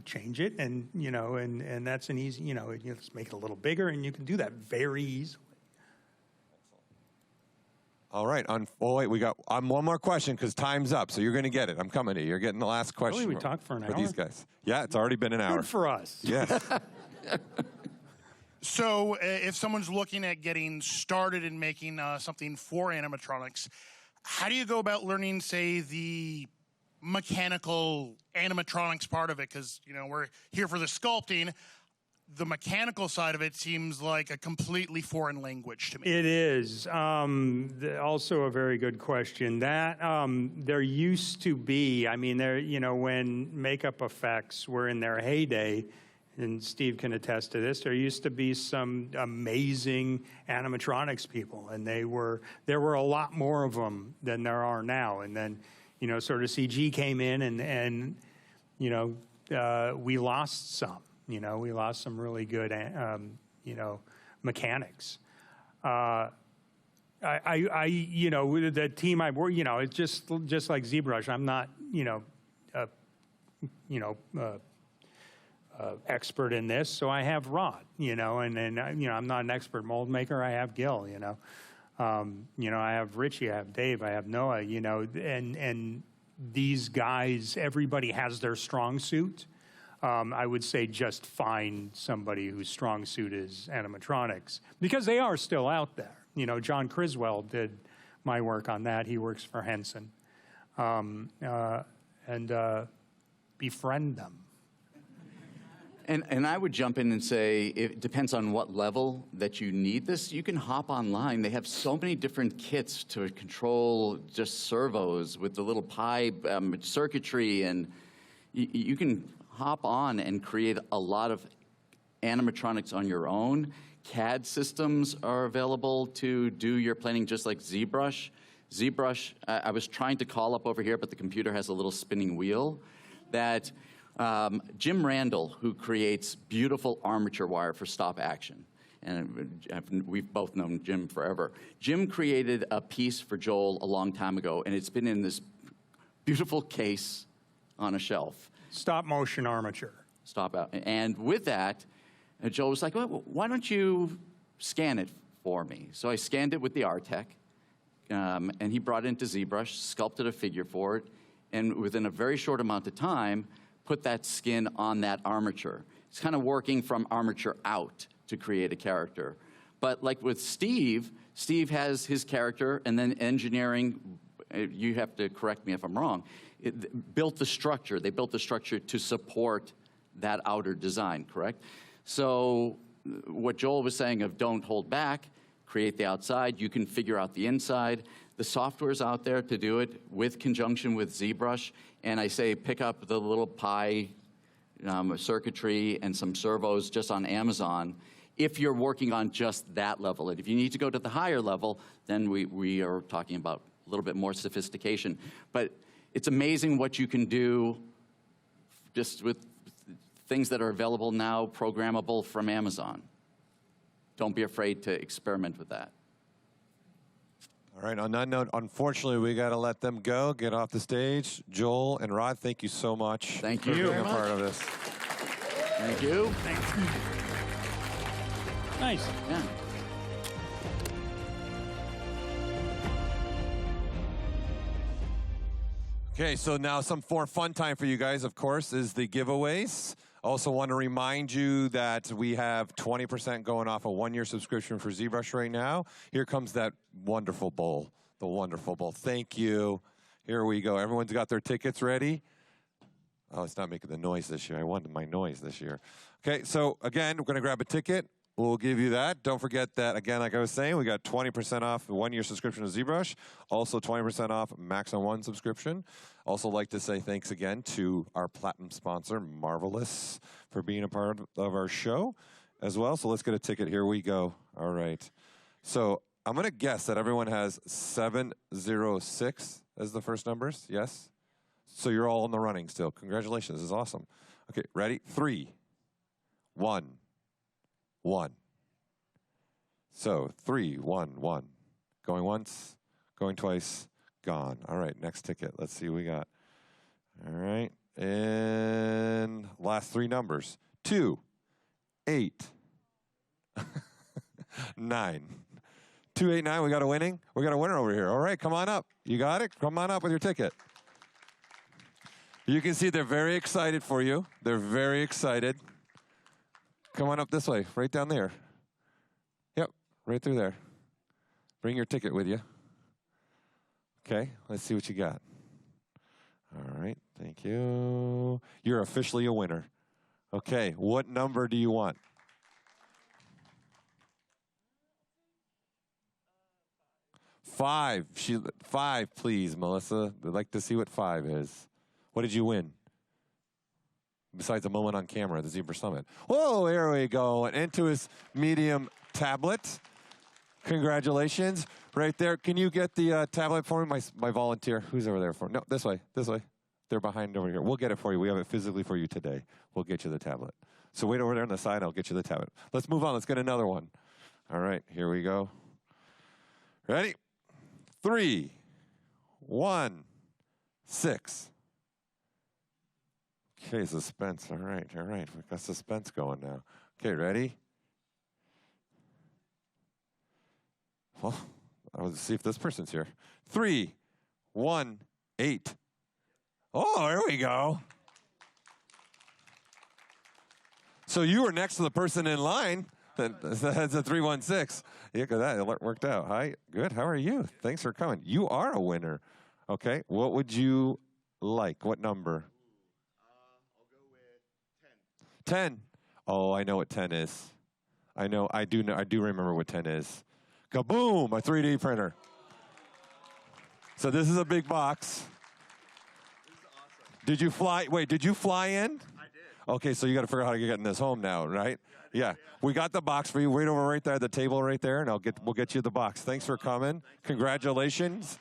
change it, and and that's an easy, let's make it a little bigger, and you can do that very easily. All right. Oh wait, we got one more question because time's up. So you're going to get it. I'm coming to you. You're getting the last question. Really, we talked for an hour. These guys. Yeah, it's already been an hour. Good for us. Yes. So if someone's looking at getting started in making something for animatronics, how do you go about learning, say, the mechanical animatronics part of it? Because, we're here for the sculpting. The mechanical side of it seems like a completely foreign language to me. It is. Also a very good question. That there used to be, when makeup effects were in their heyday, and Steve can attest to this, there used to be some amazing animatronics people, and there were a lot more of them than there are now. And then, sort of CG came in, and we lost some. We lost some really good, mechanics. The team I work, it's just like ZBrush. I'm not, expert in this, so I have Rod, and I'm not an expert mold maker. I have Gil, I have Richie, I have Dave, I have Noah, and these guys, everybody has their strong suit. I would say just find somebody whose strong suit is animatronics, because they are still out there. John Criswell did my work on that. He works for Henson. Befriend them. And I would jump in and say it depends on what level that you need this. You can hop online. They have so many different kits to control just servos with the little pipe circuitry, and you can hop on and create a lot of animatronics on your own. CAD systems are available to do your planning just like ZBrush. ZBrush, I was trying to call up over here, but the computer has a little spinning wheel that Jim Randall, who creates beautiful armature wire for stop action, and we've both known Jim forever. Jim created a piece for Joel a long time ago, and it's been in this beautiful case on a shelf. Stop motion armature. Stop out. And with that, Joel was like, well, why don't you scan it for me? So I scanned it with the Artec, and he brought it into ZBrush, sculpted a figure for it, and within a very short amount of time, put that skin on that armature. It's kind of working from armature out to create a character. But like with Steve has his character, and then engineering, you have to correct me if I'm wrong, built the structure. They built the structure to support that outer design, correct? So what Joel was saying of don't hold back, create the outside, you can figure out the inside. The software's out there to do it with conjunction with ZBrush, and I say pick up the little Pi circuitry and some servos just on Amazon if you're working on just that level. And if you need to go to the higher level, then we are talking about a little bit more sophistication. But it's amazing what you can do just with things that are available now, programmable from Amazon. don't be afraid to experiment with that. All right, on that note, unfortunately, we got to let them go, get off the stage. Joel and Rod, thank you so much Thank for you being very a part much. of this. Thank you. Nice. Yeah. Okay, so now some more fun time for you guys, of course, is the giveaways. Also want to remind you that we have 20% going off a one-year subscription for ZBrush right now. Here comes that wonderful bowl, the wonderful bowl. Thank you. Here we go. Everyone's got their tickets ready. Oh, it's not making the noise this year. I wanted my noise this year. Okay, so again, we're going to grab a ticket. We'll give you that. Don't forget that, again, like I was saying, we got 20% off the one-year subscription to ZBrush. Also 20% off Max on One subscription. Also like to say thanks again to our platinum sponsor, Marvelous, for being a part of our show as well. So let's get a ticket. Here we go. All right. So I'm going to guess that everyone has 706 as the first numbers. Yes? So you're all in the running still. Congratulations. This is awesome. Okay, ready? 3, 1, 1. So 3, 1, 1. Going once, going twice, gone. All right, next ticket. Let's see what we got. All right, and last three numbers. 2, 8, 9. 2, 8, 9. We got a winning. We got a winner over here. All right, come on up. You got it? Come on up with your ticket. You can see they're very excited for you. They're very excited. Come on up this way, right down there. Yep, right through there. Bring your ticket with you. Okay, let's see what you got. All right, thank you. You're officially a winner. Okay, what number do you want? 5. 5, please, Melissa. I'd like to see what 5 is. What did you win? Besides a moment on camera at the ZBrush Summit. Whoa, here we go. An Intuos medium tablet. Congratulations. Right there. Can you get the tablet for me? My volunteer. Who's over there for me? No, this way. This way. They're behind over here. We'll get it for you. We have it physically for you today. We'll get you the tablet. So wait over there on the side. I'll get you the tablet. Let's move on. Let's get another one. All right. Here we go. Ready? 3, 1, 6. Okay, suspense. All right, all right. We've got suspense going now. Okay, ready? Well, I'll see if this person's here. 3, 1, 8. Oh, there we go. So you were next to the person in line. That's a 316. Yeah, that worked out. Hi, good. How are you? Thanks for coming. You are a winner. Okay, what would you like? What number? 10. Oh, I know what 10 is. I do remember what 10 is. Kaboom, a 3D printer. So this is a big box. This is awesome. Did you fly in? I did. Okay, so you got to figure out how to get in this home now, right? Yeah. We got the box for you. Wait over right there at the table right there, and we'll get you the box. Thanks for coming. Congratulations.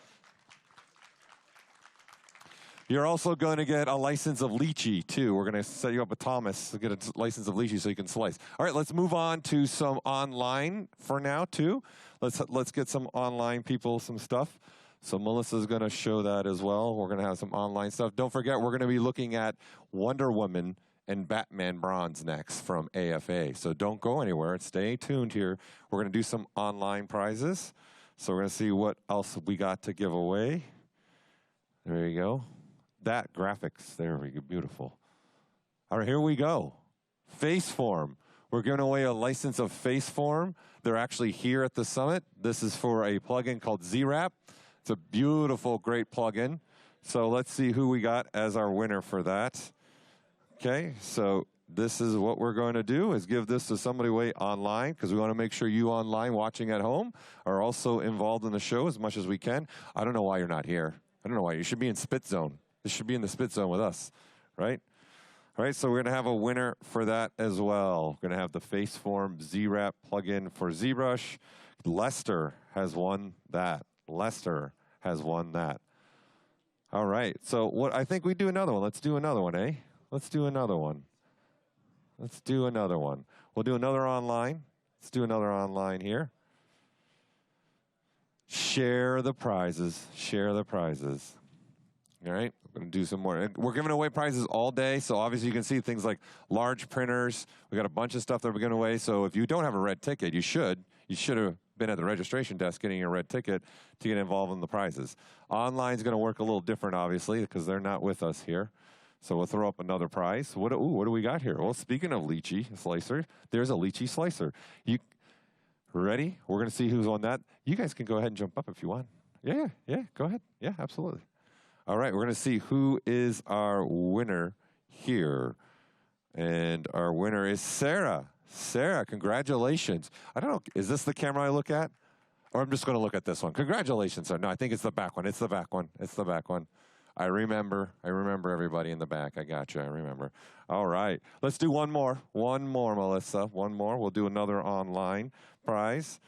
You're also going to get a license of lychee, too. We're going to set you up with Thomas to get a license of lychee so you can slice. All right, let's move on to some online for now, too. Let's get some online people some stuff. So Melissa's going to show that as well. We're going to have some online stuff. Don't forget, we're going to be looking at Wonder Woman and Batman Bronze next from AFA. So don't go anywhere. Stay tuned here. We're going to do some online prizes. So we're going to see what else we got to give away. There you go. That graphics, there we go, beautiful. All right, here we go. Faceform. We're giving away a license of Faceform. They're actually here at the summit. This is for a plugin called Z-Wrap. It's a beautiful, great plugin. So let's see who we got as our winner for that. Okay, so this is what we're going to do, is give this to somebody way online, because we want to make sure you online watching at home are also involved in the show as much as we can. I don't know why you're not here. I don't know why. You should be in Spit Zone. This should be in the Spit Zone with us, right? All right, so we're going to have a winner for that as well. We're going to have the Faceform Z-Wrap plugin for ZBrush. Lester has won that. Lester has won that. All right, so what I think we do another one. Let's do another one, eh? Let's do another one. Let's do another one. We'll do another online. Let's do another online here. Share the prizes. Share the prizes. All right, we're going to do some more. We're giving away prizes all day, so obviously you can see things like large printers. We got a bunch of stuff that we're giving away, so if you don't have a red ticket, you should. You should have been at the registration desk getting your red ticket to get involved in the prizes. Online's going to work a little different, obviously, because they're not with us here. So we'll throw up another prize. What do we got here? Well, speaking of lychee slicer, there's a lychee slicer. You ready? We're going to see who's on that. You guys can go ahead and jump up if you want. Yeah, go ahead. Yeah, absolutely. All right, we're going to see who is our winner here. And our winner is Sarah. Sarah, congratulations. I don't know, is this the camera I look at? Or I'm just going to look at this one. Congratulations, sir. No, I think it's the back one. It's the back one. It's the back one. I remember everybody in the back. I got you. I remember. All right. Let's do one more. One more, Melissa. One more. We'll do another online prize.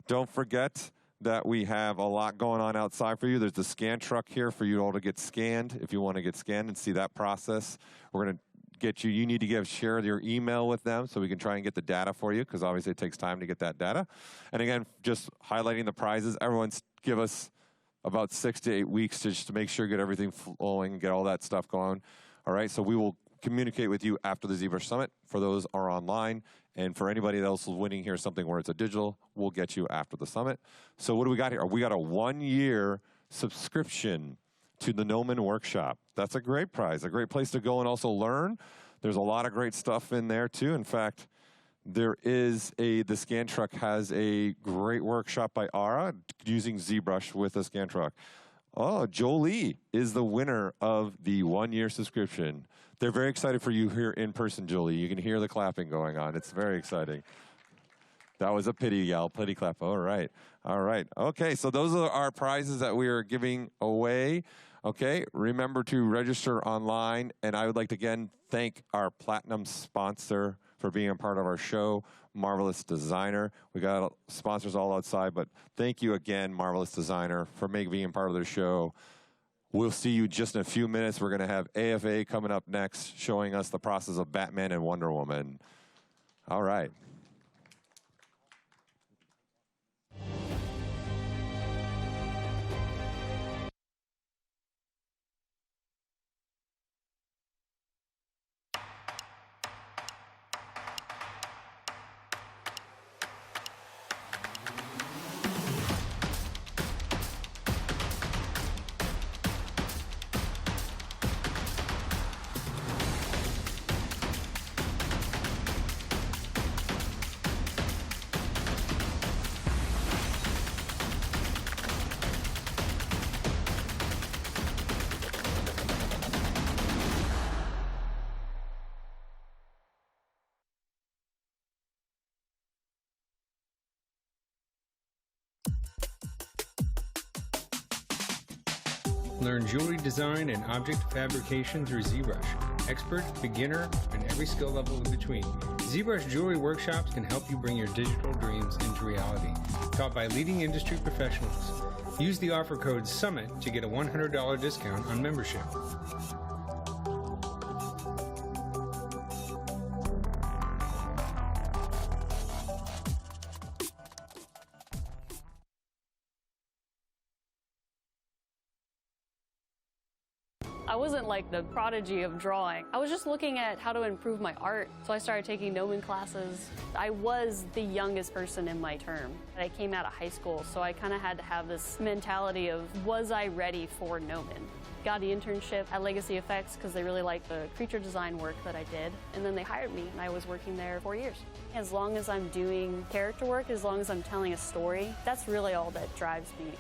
Don't forget that we have a lot going on outside for you. There's the scan truck here for you all to get scanned if you want to get scanned and see that process. We're going to get you need to share your email with them so we can try and get the data for you, because obviously it takes time to get that data. And again, just highlighting the prizes. Everyone's give us about 6 to 8 weeks to just to make sure get everything flowing, get all that stuff going. All right, so we will communicate with you after the ZBrush Summit. For those are online. And for anybody else who's winning here something where it's a digital, we'll get you after the summit. So what do we got here? We got a 1-year subscription to the Gnomon Workshop. That's a great prize, a great place to go and also learn. There's a lot of great stuff in there too. In fact, there is the Scan Truck has a great workshop by Ara using ZBrush with a Scan Truck. Oh, Jolie is the winner of the 1-year subscription. They're very excited for you here in person, Jolie. You can hear the clapping going on. It's very exciting. That was a pity yell, pity clap. All right. All right. Okay, so those are our prizes that we are giving away. Okay, remember to register online. And I would like to again thank our platinum sponsor for being a part of our show, Marvelous Designer. We got sponsors all outside, but thank you again, Marvelous Designer, for being part of the show. We'll see you just in a few minutes. We're going to have AFA coming up next, showing us the process of Batman and Wonder Woman. All right. Learn jewelry design and object fabrication through ZBrush. Expert, beginner, and every skill level in between. ZBrush Jewelry Workshops can help you bring your digital dreams into reality. Taught by leading industry professionals. Use the offer code SUMMIT to get a $100 discount on membership. I wasn't like the prodigy of drawing. I was just looking at how to improve my art. So I started taking Gnomon classes. I was the youngest person in my term. I came out of high school, so I kind of had to have this mentality of, was I ready for Gnomon? Got the internship at Legacy Effects because they really liked the creature design work that I did. And then they hired me, and I was working there 4 years. As long as I'm doing character work, as long as I'm telling a story, that's really all that drives me.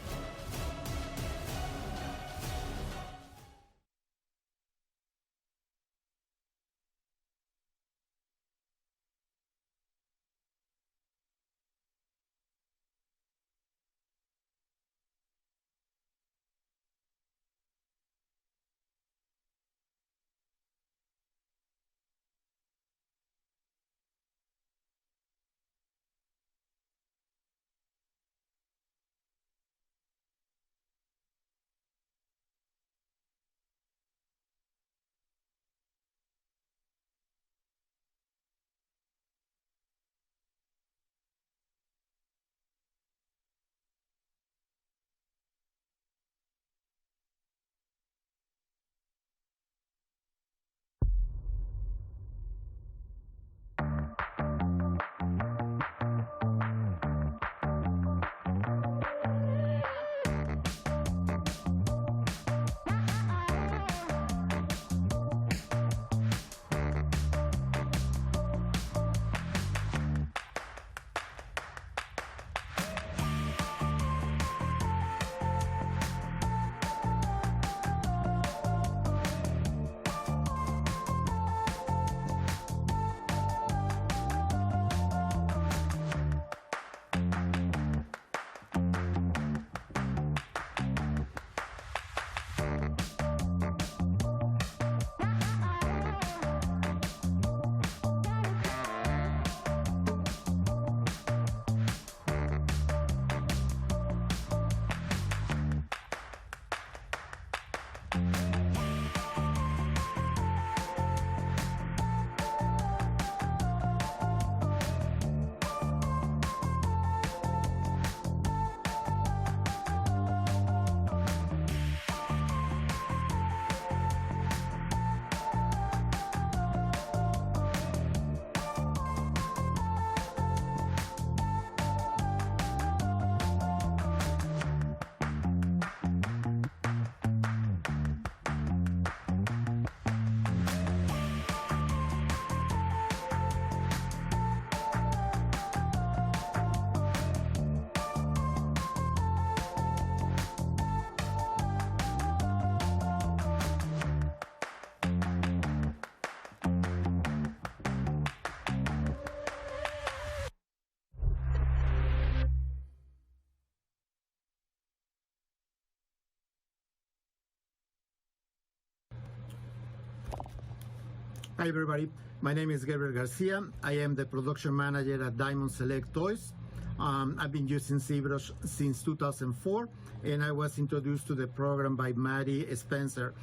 Hi, everybody. My name is Gabriel Garcia. I am the production manager at Diamond Select Toys. I've been using ZBrush since 2004, and I was introduced to the program by Maddie Spencer.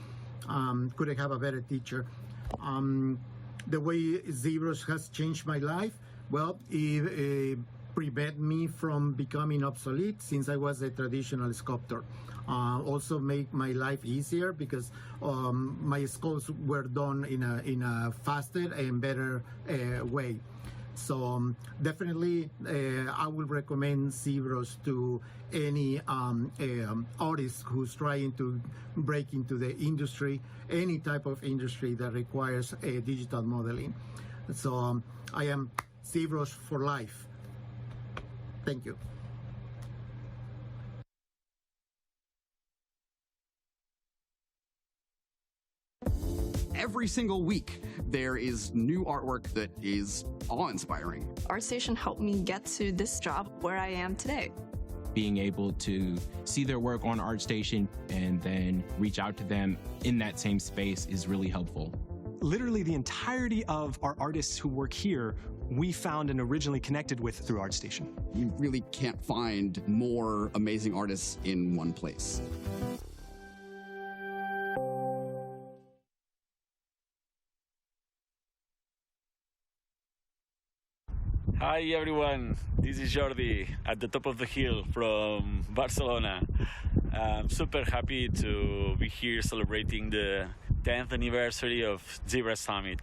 Couldn't have a better teacher. The way ZBrush has changed my life, well, it prevent me from becoming obsolete since I was a traditional sculptor. Also make my life easier because my sculpts were done in a faster and better way. So definitely I would recommend ZBrush to any artist who's trying to break into the industry, any type of industry that requires digital modeling. So I am ZBrush for life. Thank you. Every single week, there is new artwork that is awe-inspiring. ArtStation helped me get to this job where I am today. Being able to see their work on ArtStation and then reach out to them in that same space is really helpful. Literally the entirety of our artists who work here, we found and originally connected with through ArtStation. You really can't find more amazing artists in one place. Hi everyone, this is Jordi at the top of the hill from Barcelona. I'm super happy to be here celebrating the 10th anniversary of ZBrush Summit.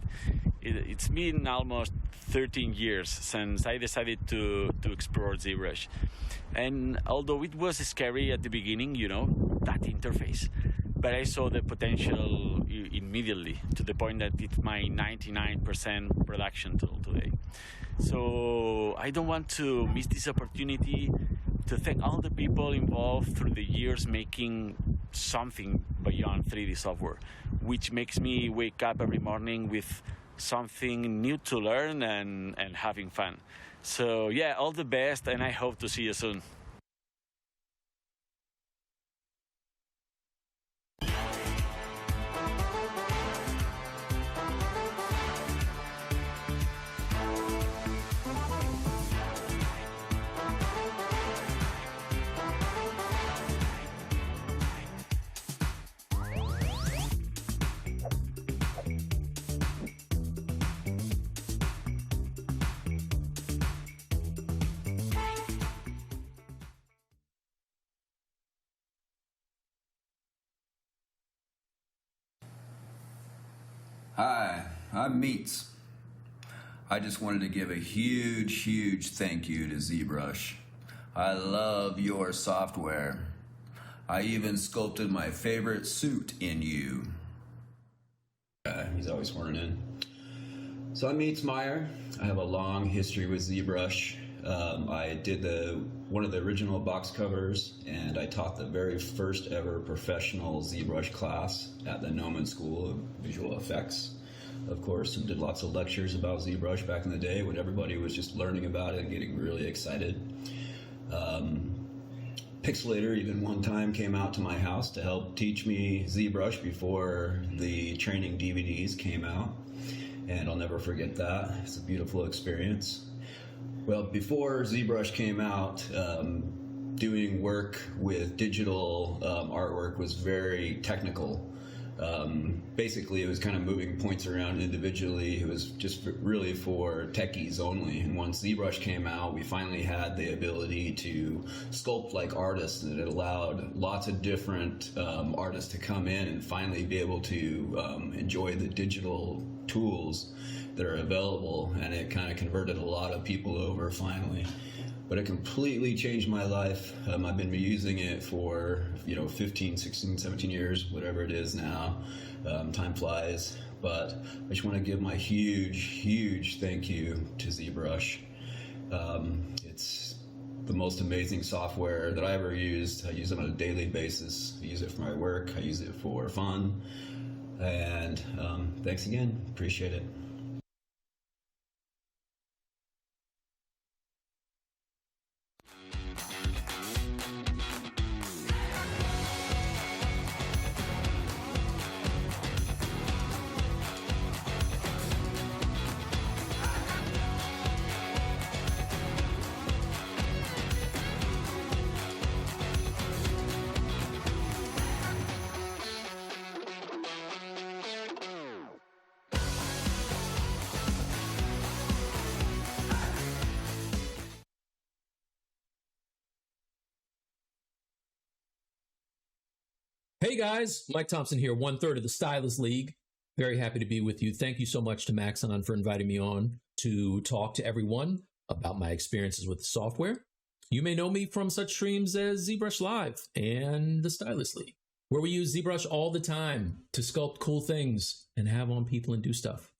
It's been almost 13 years since I decided to explore ZBrush. And although it was scary at the beginning, you know, that interface, but I saw the potential immediately to the point that it's my 99% production tool today. So I don't want to miss this opportunity to thank all the people involved through the years making something beyond 3D software, which makes me wake up every morning with something new to learn and having fun. So yeah, all the best, and I hope to see you soon. Hi, I'm Meats. I just wanted to give a huge thank you to ZBrush. I love your software. I even sculpted my favorite suit in you. He's always horning in. So I'm Meats Meyer. I have a long history with ZBrush. I did one of the original box covers, and I taught the very first ever professional ZBrush class at the Noman School of Visual Effects, of course, and did lots of lectures about ZBrush back in the day when everybody was just learning about it and getting really excited. Pixelator even one time came out to my house to help teach me ZBrush before the training DVDs came out, and I'll never forget that. It's a beautiful experience. Well, before ZBrush came out, doing work with digital artwork was very technical. Basically, it was kind of moving points around individually. It was just really for techies only. And once ZBrush came out, we finally had the ability to sculpt like artists, and it allowed lots of different artists to come in and finally be able to enjoy the digital tools that are available, and it kind of converted a lot of people over finally. But it completely changed my life. I've been using it for 15, 16, 17 years, whatever it is now. Time flies. But I just want to give my huge thank you to ZBrush. It's the most amazing software that I ever used. I use it on a daily basis. I use it for my work. I use it for fun. And thanks again. Appreciate it. Hey guys, Mike Thompson here, 1/3 of the Stylus League. Very happy to be with you. Thank you so much to Maxon for inviting me on to talk to everyone about my experiences with the software. You may know me from such streams as ZBrush Live and the Stylus League, where we use ZBrush all the time to sculpt cool things and have on people and do stuff.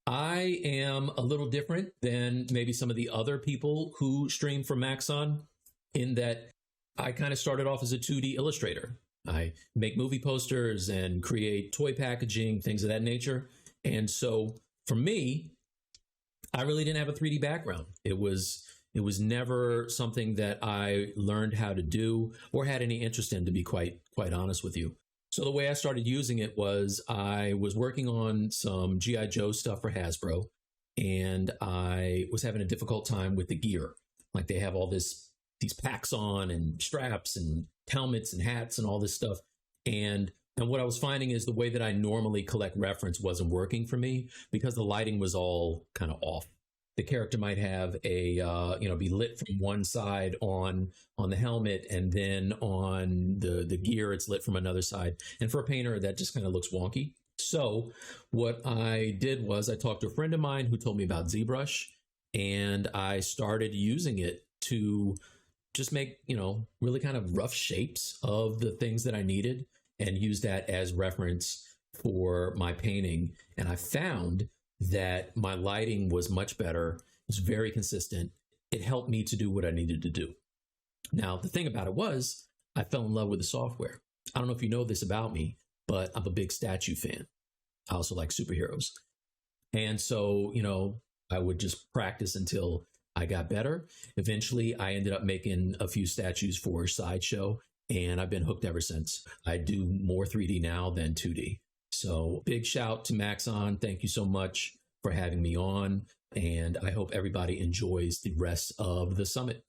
I am a little different than maybe some of the other people who stream from Maxon in that I kind of started off as a 2D illustrator. I make movie posters and create toy packaging, things of that nature. And so for me, I really didn't have a 3D background. It was never something that I learned how to do or had any interest in, to be quite honest with you. So the way I started using it was I was working on some G.I. Joe stuff for Hasbro, and I was having a difficult time with the gear. Like they have all these packs on and straps and helmets and hats and all this stuff. And what I was finding is the way that I normally collect reference wasn't working for me because the lighting was all kind of off. The character might have a, be lit from one side on the helmet, and then on the gear, it's lit from another side. And for a painter, that just kind of looks wonky. So what I did was I talked to a friend of mine who told me about ZBrush, and I started using it to just make, really kind of rough shapes of the things that I needed and use that as reference for my painting. And I found that my lighting was much better. It was very consistent. It helped me to do what I needed to do. Now, the thing about it was I fell in love with the software. I don't know if you know this about me, but I'm a big statue fan. I also like superheroes. And so, I would just practice until I got better. Eventually, I ended up making a few statues for Sideshow, and I've been hooked ever since. I do more 3D now than 2D. So big shout to Maxon. Thank you so much for having me on, and I hope everybody enjoys the rest of the summit.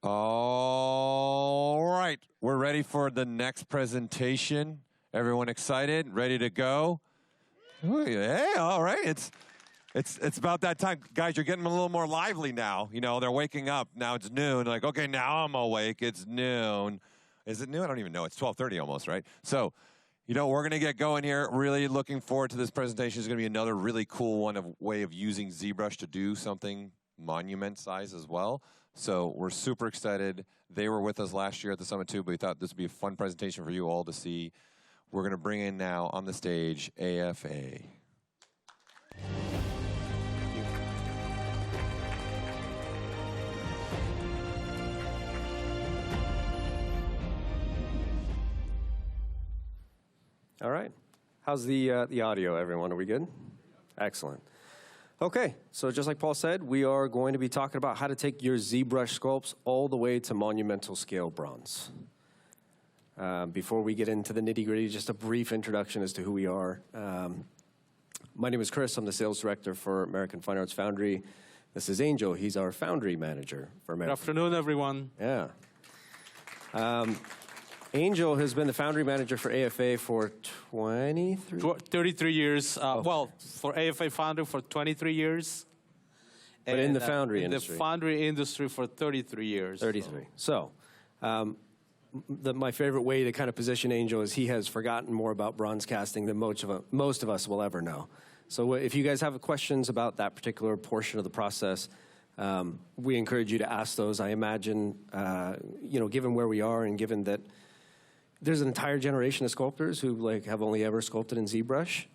All right, we're ready for the next presentation. Everyone excited? Ready to go? Hey, all right. It's about that time, guys. You're getting a little more lively now. They're waking up now. It's noon. Like, okay, now I'm awake. It's noon. Is it noon? I don't even know. It's 12:30 almost, right? So, we're gonna get going here. Really looking forward to this presentation. It's gonna be another really cool way of using ZBrush to do something monument size as well. So we're super excited. They were with us last year at the summit too, but we thought this would be a fun presentation for you all to see. We're going to bring in now on the stage AFA. All right. How's the audio, everyone? Are we good? Excellent. Okay, so just like Paul said, we are going to be talking about how to take your ZBrush sculpts all the way to monumental scale bronze. Before we get into the nitty-gritty, just a brief introduction as to who we are. My name is Chris. I'm the sales director for American Fine Arts Foundry. This is Angel. He's our foundry manager for American. Good afternoon, everyone. Yeah. Angel has been the foundry manager for AFA for 33 years. Well, for AFA Foundry for 23 years. But in the foundry industry. In the foundry industry for 33 years. 33. So, my favorite way to kind of position Angel is he has forgotten more about bronze casting than most of us will ever know. So if you guys have questions about that particular portion of the process, we encourage you to ask those. I imagine, given where we are and given that there's an entire generation of sculptors who have only ever sculpted in ZBrush.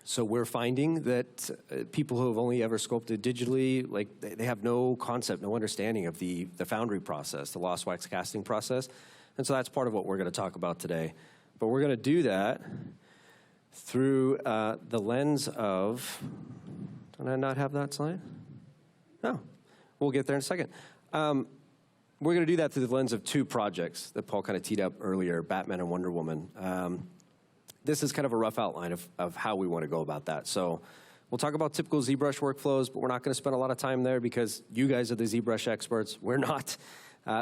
So we're finding that people who have only ever sculpted digitally, they have no concept, no understanding of the foundry process, the lost wax casting process. And so that's part of what we're going to talk about today. But we're going to do that through the lens of, did I not have that slide? No, we'll get there in a second. We're going to do that through the lens of two projects that Paul kind of teed up earlier, Batman and Wonder Woman. This is kind of a rough outline of how we want to go about that. So We'll talk about typical ZBrush workflows, but we're not going to spend a lot of time there because you guys are the ZBrush experts. We're not.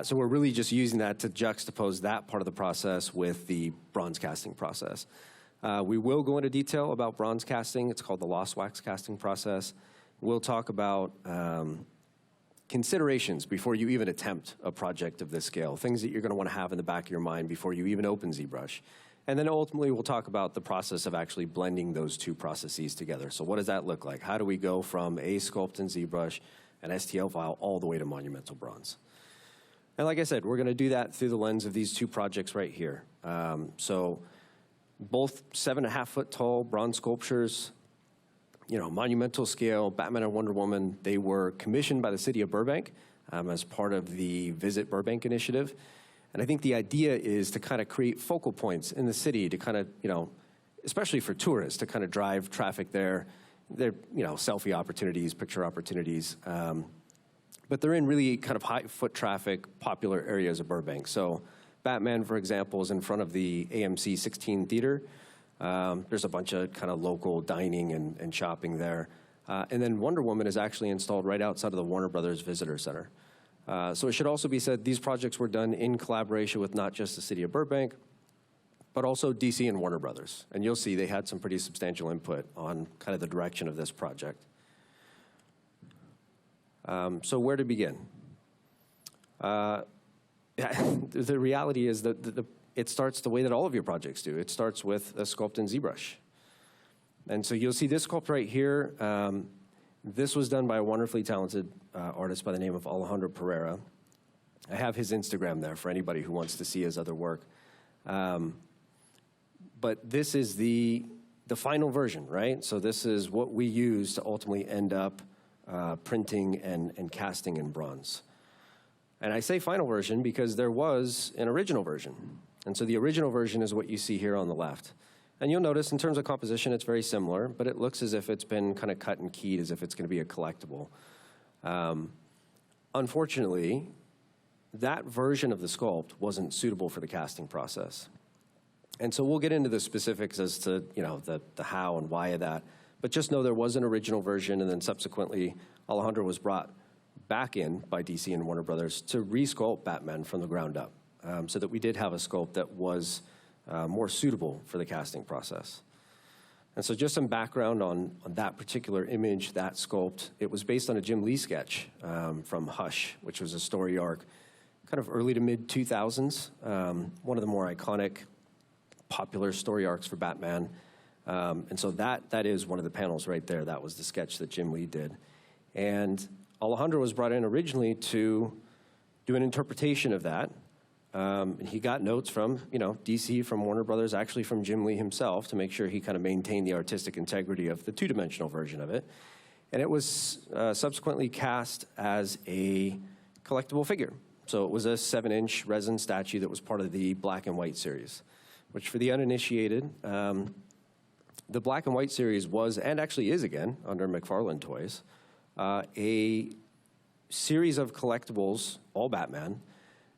So we're really just using that to juxtapose that part of the process with the bronze casting process. We will go into detail about bronze casting. It's called the lost wax casting process. We'll talk about considerations before you even attempt a project of this scale, things that you're going to want to have in the back of your mind before you even open ZBrush. And then ultimately, we'll talk about the process of actually blending those two processes together. So what does that look like? How do we go from a sculpt in ZBrush, an STL file, all the way to monumental bronze? And like I said, we're going to do that through the lens of these two projects right here. So both 7.5 foot tall bronze sculptures, you know, monumental scale, Batman and Wonder Woman. They were commissioned by the city of Burbank as part of the Visit Burbank initiative. And I think the idea is to kind of create focal points in the city to kind of, you know, especially for tourists, to kind of drive traffic there. They're, you know, selfie opportunities, picture opportunities. But they're in really kind of high foot traffic, popular areas of Burbank. So Batman, for example, is in front of the AMC 16 theater. There's a bunch of kind of local dining and shopping there. And then Wonder Woman is actually installed right outside of the Warner Brothers Visitor Center. So it should also be said these projects were done in collaboration with not just the city of Burbank, but also DC and Warner Brothers. And you'll see they had some pretty substantial input on kind of the direction of this project. So where to begin? The reality is that it starts the way that all of your projects do. It starts with a sculpt in ZBrush. And so you'll see this sculpt right here. This was done by a wonderfully talented artist by the name of Alejandro Pereira. I have his Instagram there for anybody who wants to see his other work. But this is the final version, right? So this is what we use to ultimately end up printing and casting in bronze. And I say final version because there was an original version. And so the original version is what you see here on the left. And you'll notice in terms of composition, it's very similar, but it looks as if it's been kind of cut and keyed as if it's going to be a collectible. Unfortunately, that version of the sculpt wasn't suitable for the casting process. And so we'll get into the specifics as to, you know, the how and why of that. But just know there was an original version, and then subsequently, Alejandro was brought back in by DC and Warner Brothers to re-sculpt Batman from the ground up, so that we did have a sculpt that was more suitable for the casting process. And so just some background on that particular image, that sculpt. It was based on a Jim Lee sketch from Hush, which was a story arc, kind of early to mid-2000s, one of the more iconic, popular story arcs for Batman. And so that is one of the panels right there. That was the sketch that Jim Lee did. And Alejandro was brought in originally to do an interpretation of that. And he got notes from, you know, DC, from Warner Brothers, actually from Jim Lee himself, to make sure he kind of maintained the artistic integrity of the two-dimensional version of it. And it was subsequently cast as a collectible figure. So it was a 7-inch resin statue that was part of the black and white series, which for the uninitiated, the black and white series was, and actually is again, under McFarlane Toys, a series of collectibles, all Batman.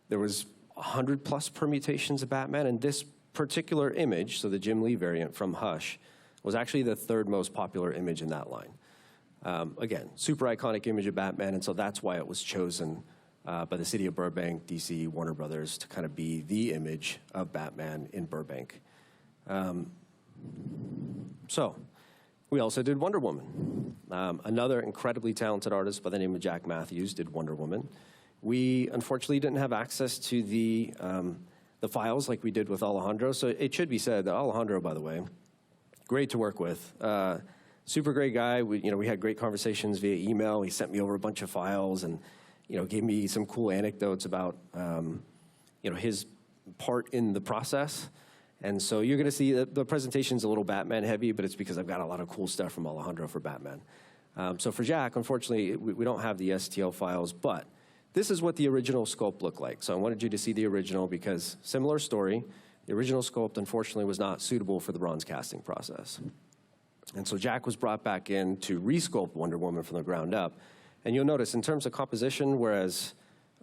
There was 100+ permutations of Batman, and this particular image, so the Jim Lee variant from Hush, was actually the third most popular image in that line. Again, super iconic image of Batman, and so that's why it was chosen by the city of Burbank, DC, Warner Brothers, to kind of be the image of Batman in Burbank. So we also did Wonder Woman. Another incredibly talented artist by the name of Jack Matthews did Wonder Woman. We unfortunately didn't have access to the files like we did with Alejandro. So it should be said that Alejandro, by the way, great to work with. Super great guy. We had great conversations via email. He sent me over a bunch of files and, gave me some cool anecdotes about, his part in the process. And so you're going to see that the presentation's a little Batman heavy, but it's because I've got a lot of cool stuff from Alejandro for Batman. So for Jack, unfortunately, we don't have the STL files, but this is what the original sculpt looked like. So I wanted you to see the original because similar story. The original sculpt, unfortunately, was not suitable for the bronze casting process. And so Jack was brought back in to re-sculpt Wonder Woman from the ground up. And you'll notice in terms of composition, whereas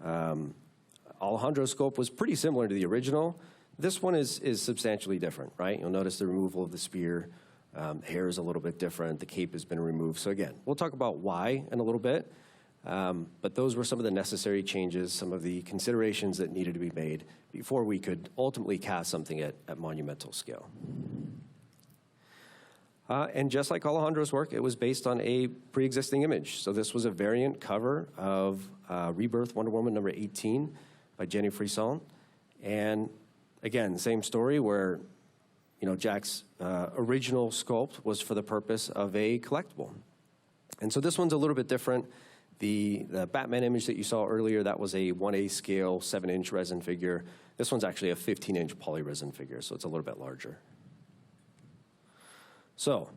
Alejandro's sculpt was pretty similar to the original, this one is substantially different, right? You'll notice the removal of the spear. Hair is a little bit different. The cape has been removed. So again, we'll talk about why in a little bit. But those were some of the necessary changes, some of the considerations that needed to be made before we could ultimately cast something at monumental scale. And just like Alejandro's work, it was based on a pre-existing image. So this was a variant cover of Rebirth Wonder Woman number 18 by Jenny Frisson. And again, same story where Jack's original sculpt was for the purpose of a collectible. And so this one's a little bit different. The Batman image that you saw earlier, that was a 1/8 scale, 7-inch resin figure. This one's actually a 15-inch polyresin figure, so it's a little bit larger. So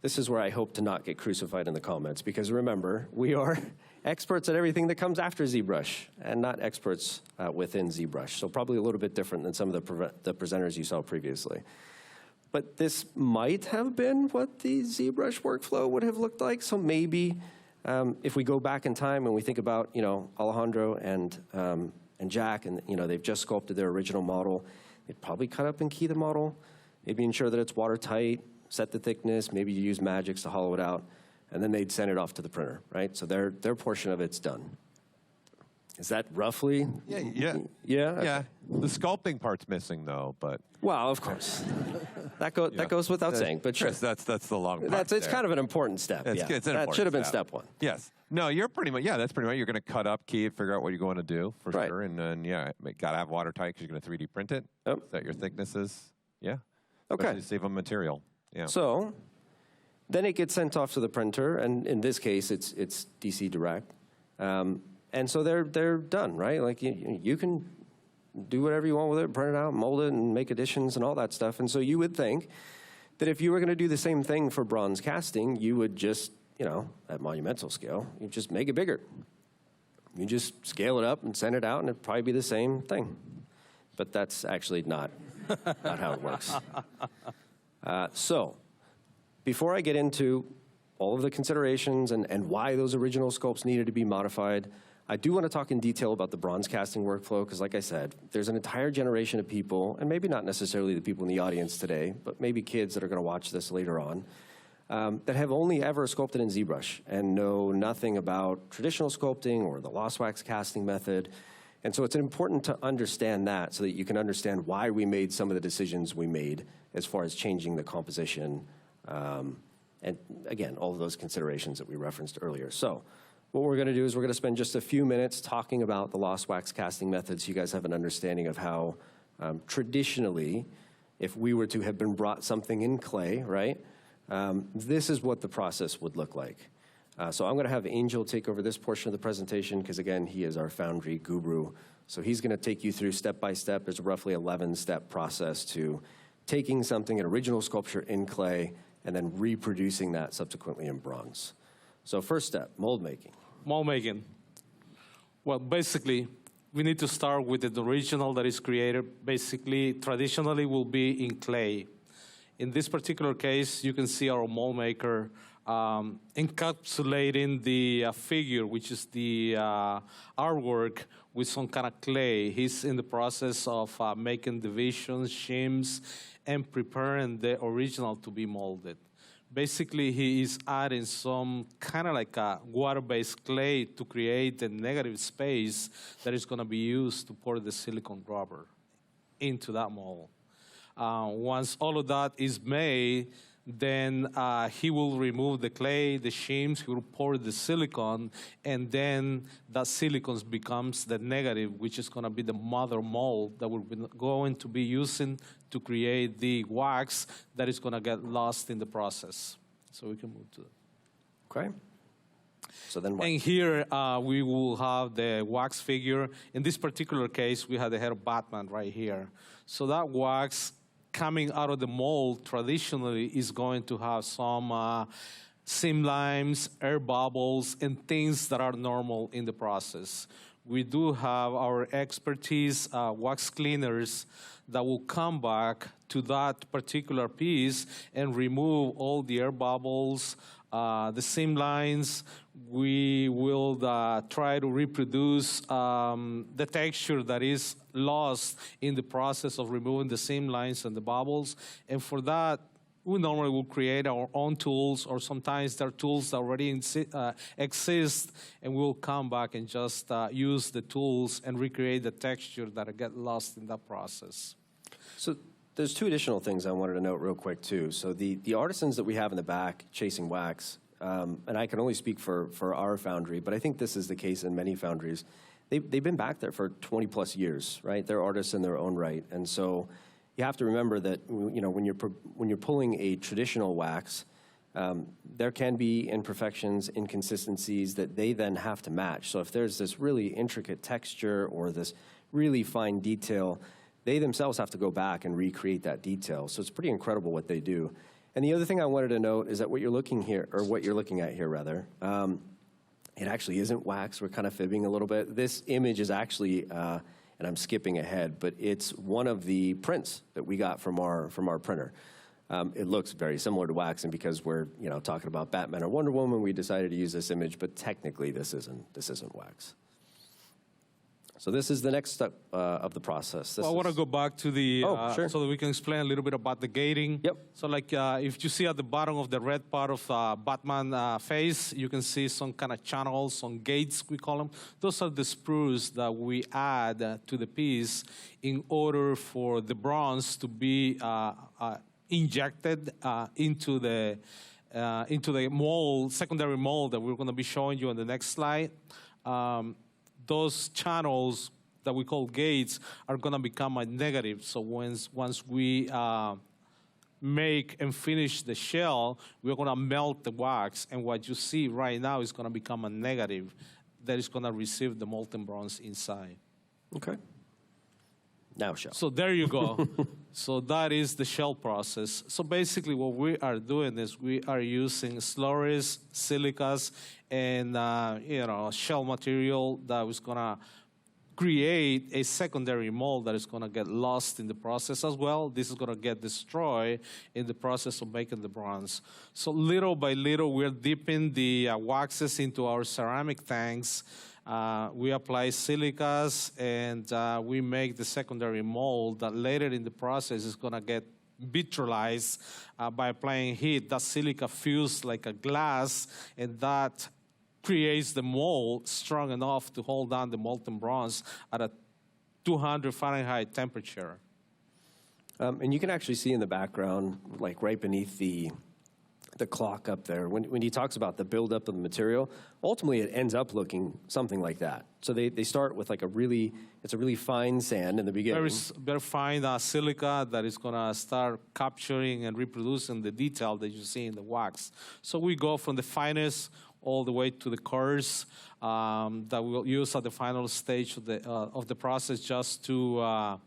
this is where I hope to not get crucified in the comments, because remember, we are experts at everything that comes after ZBrush and not experts within ZBrush. So probably a little bit different than some of the presenters you saw previously. But this might have been what the ZBrush workflow would have looked like. So maybe if we go back in time and we think about, Alejandro and Jack, and they've just sculpted their original model, they'd probably cut up and key the model, maybe ensure that it's watertight, set the thickness, maybe you use magics to hollow it out, and then they'd send it off to the printer, right? So their portion of it's done. Is that roughly? Yeah. Okay. Yeah. The sculpting part's missing though, but. Well, of course. That goes without saying, but sure. Chris, that's the long part. It's kind of an important step. It's an important that should have been step one. Yes. No, you're pretty much, that's pretty much, you're going to cut up, key it, figure out what you're going to do for sure. And then, got to have watertight because you're going to 3D print it. Yep. Set your thicknesses. Yeah. Okay. Especially save on material. Yeah. So then it gets sent off to the printer, and in this case, it's DC Direct. And so they're done, right? Like you can do whatever you want with it, print it out, mold it, and make additions and all that stuff. And so you would think that if you were going to do the same thing for bronze casting, you would just, at monumental scale, you just make it bigger. You just scale it up and send it out, and it'd probably be the same thing. But that's actually not how it works. So before I get into all of the considerations and why those original sculpts needed to be modified, I do want to talk in detail about the bronze casting workflow, because like I said, there's an entire generation of people, and maybe not necessarily the people in the audience today, but maybe kids that are going to watch this later on, that have only ever sculpted in ZBrush and know nothing about traditional sculpting or the lost wax casting method. And so it's important to understand that so that you can understand why we made some of the decisions we made as far as changing the composition, and again, all of those considerations that we referenced earlier. So what we're going to do is we're going to spend just a few minutes talking about the lost wax casting method so you guys have an understanding of how traditionally, if we were to have been brought something in clay, right, this is what the process would look like. So I'm going to have Angel take over this portion of the presentation because, again, he is our Foundry guru. So he's going to take you through step by step. There's a roughly 11-step process to taking something, an original sculpture in clay, and then reproducing that subsequently in bronze. So first step, mold making. Mold making. Well, basically, we need to start with the original that is created. Basically, traditionally will be in clay. In this particular case, you can see our mold maker encapsulating the figure, which is the artwork, with some kind of clay. He's in the process of making divisions, shims, and preparing the original to be molded. Basically, he is adding some kind of like a water-based clay to create a negative space that is going to be used to pour the silicone rubber into that mold. Once all of that is made, then he will remove the clay, the shims, he will pour the silicone, and then that silicone becomes the negative, which is going to be the mother mold that we're going to be using to create the wax that is going to get lost in the process. So we can move to that. Okay. So then what? And here we will have the wax figure. In this particular case, we have the head of Batman right here. So that wax coming out of the mold traditionally is going to have some seam lines, air bubbles, and things that are normal in the process. We do have our expertise wax cleaners that will come back to that particular piece and remove all the air bubbles, the seam lines. We will try to reproduce the texture that is lost in the process of removing the seam lines and the bubbles. And for that, we normally will create our own tools, or sometimes there are tools that already exist, and we'll come back and just use the tools and recreate the texture that get lost in that process. So there's two additional things I wanted to note real quick, too. So the artisans that we have in the back chasing wax, and I can only speak for our foundry, but I think this is the case in many foundries. They've been back there for 20-plus years, right? They're artists in their own right. And so you have to remember that, you know, when you're pulling a traditional wax, there can be imperfections, inconsistencies that they then have to match. So if there's this really intricate texture or this really fine detail, they themselves have to go back and recreate that detail. So it's pretty incredible what they do. And the other thing I wanted to note is that what you're looking at here, rather, it actually isn't wax. We're kind of fibbing a little bit. This image is actually, and I'm skipping ahead, but it's one of the prints that we got from our printer. It looks very similar to wax, and because we're talking about Batman or Wonder Woman, we decided to use this image. But technically, this isn't wax. So this is the next step of the process. I want to go back to the, sure. so that we can explain a little bit about the gating. Yep. So like if you see at the bottom of the red part of Batman face, you can see some kind of channels, some gates, we call them. Those are the sprues that we add to the piece in order for the bronze to be injected into the mold, secondary mold that we're going to be showing you on the next slide. Those channels that we call gates are going to become a negative. So once we make and finish the shell, we're going to melt the wax. And what you see right now is going to become a negative that is going to receive the molten bronze inside. Okay. Now shell. So there you go. So that is the shell process. So basically what we are doing is we are using slurries, silicas, and shell material that is going to create a secondary mold that is going to get lost in the process as well. This is going to get destroyed in the process of making the bronze. So little by little, we're dipping the waxes into our ceramic tanks. We apply silicas, and we make the secondary mold that later in the process is going to get vitralized by applying heat. That silica feels like a glass, and that creates the mold strong enough to hold down the molten bronze at a 200 Fahrenheit temperature. And you can actually see in the background, like right beneath the clock up there, when he talks about the buildup of the material, ultimately it ends up looking something like that. So they start with like it's a really fine sand in the beginning. Very fine silica that is going to start capturing and reproducing the detail that you see in the wax. So we go from the finest all the way to the coarse that we'll use at the final stage of the process just to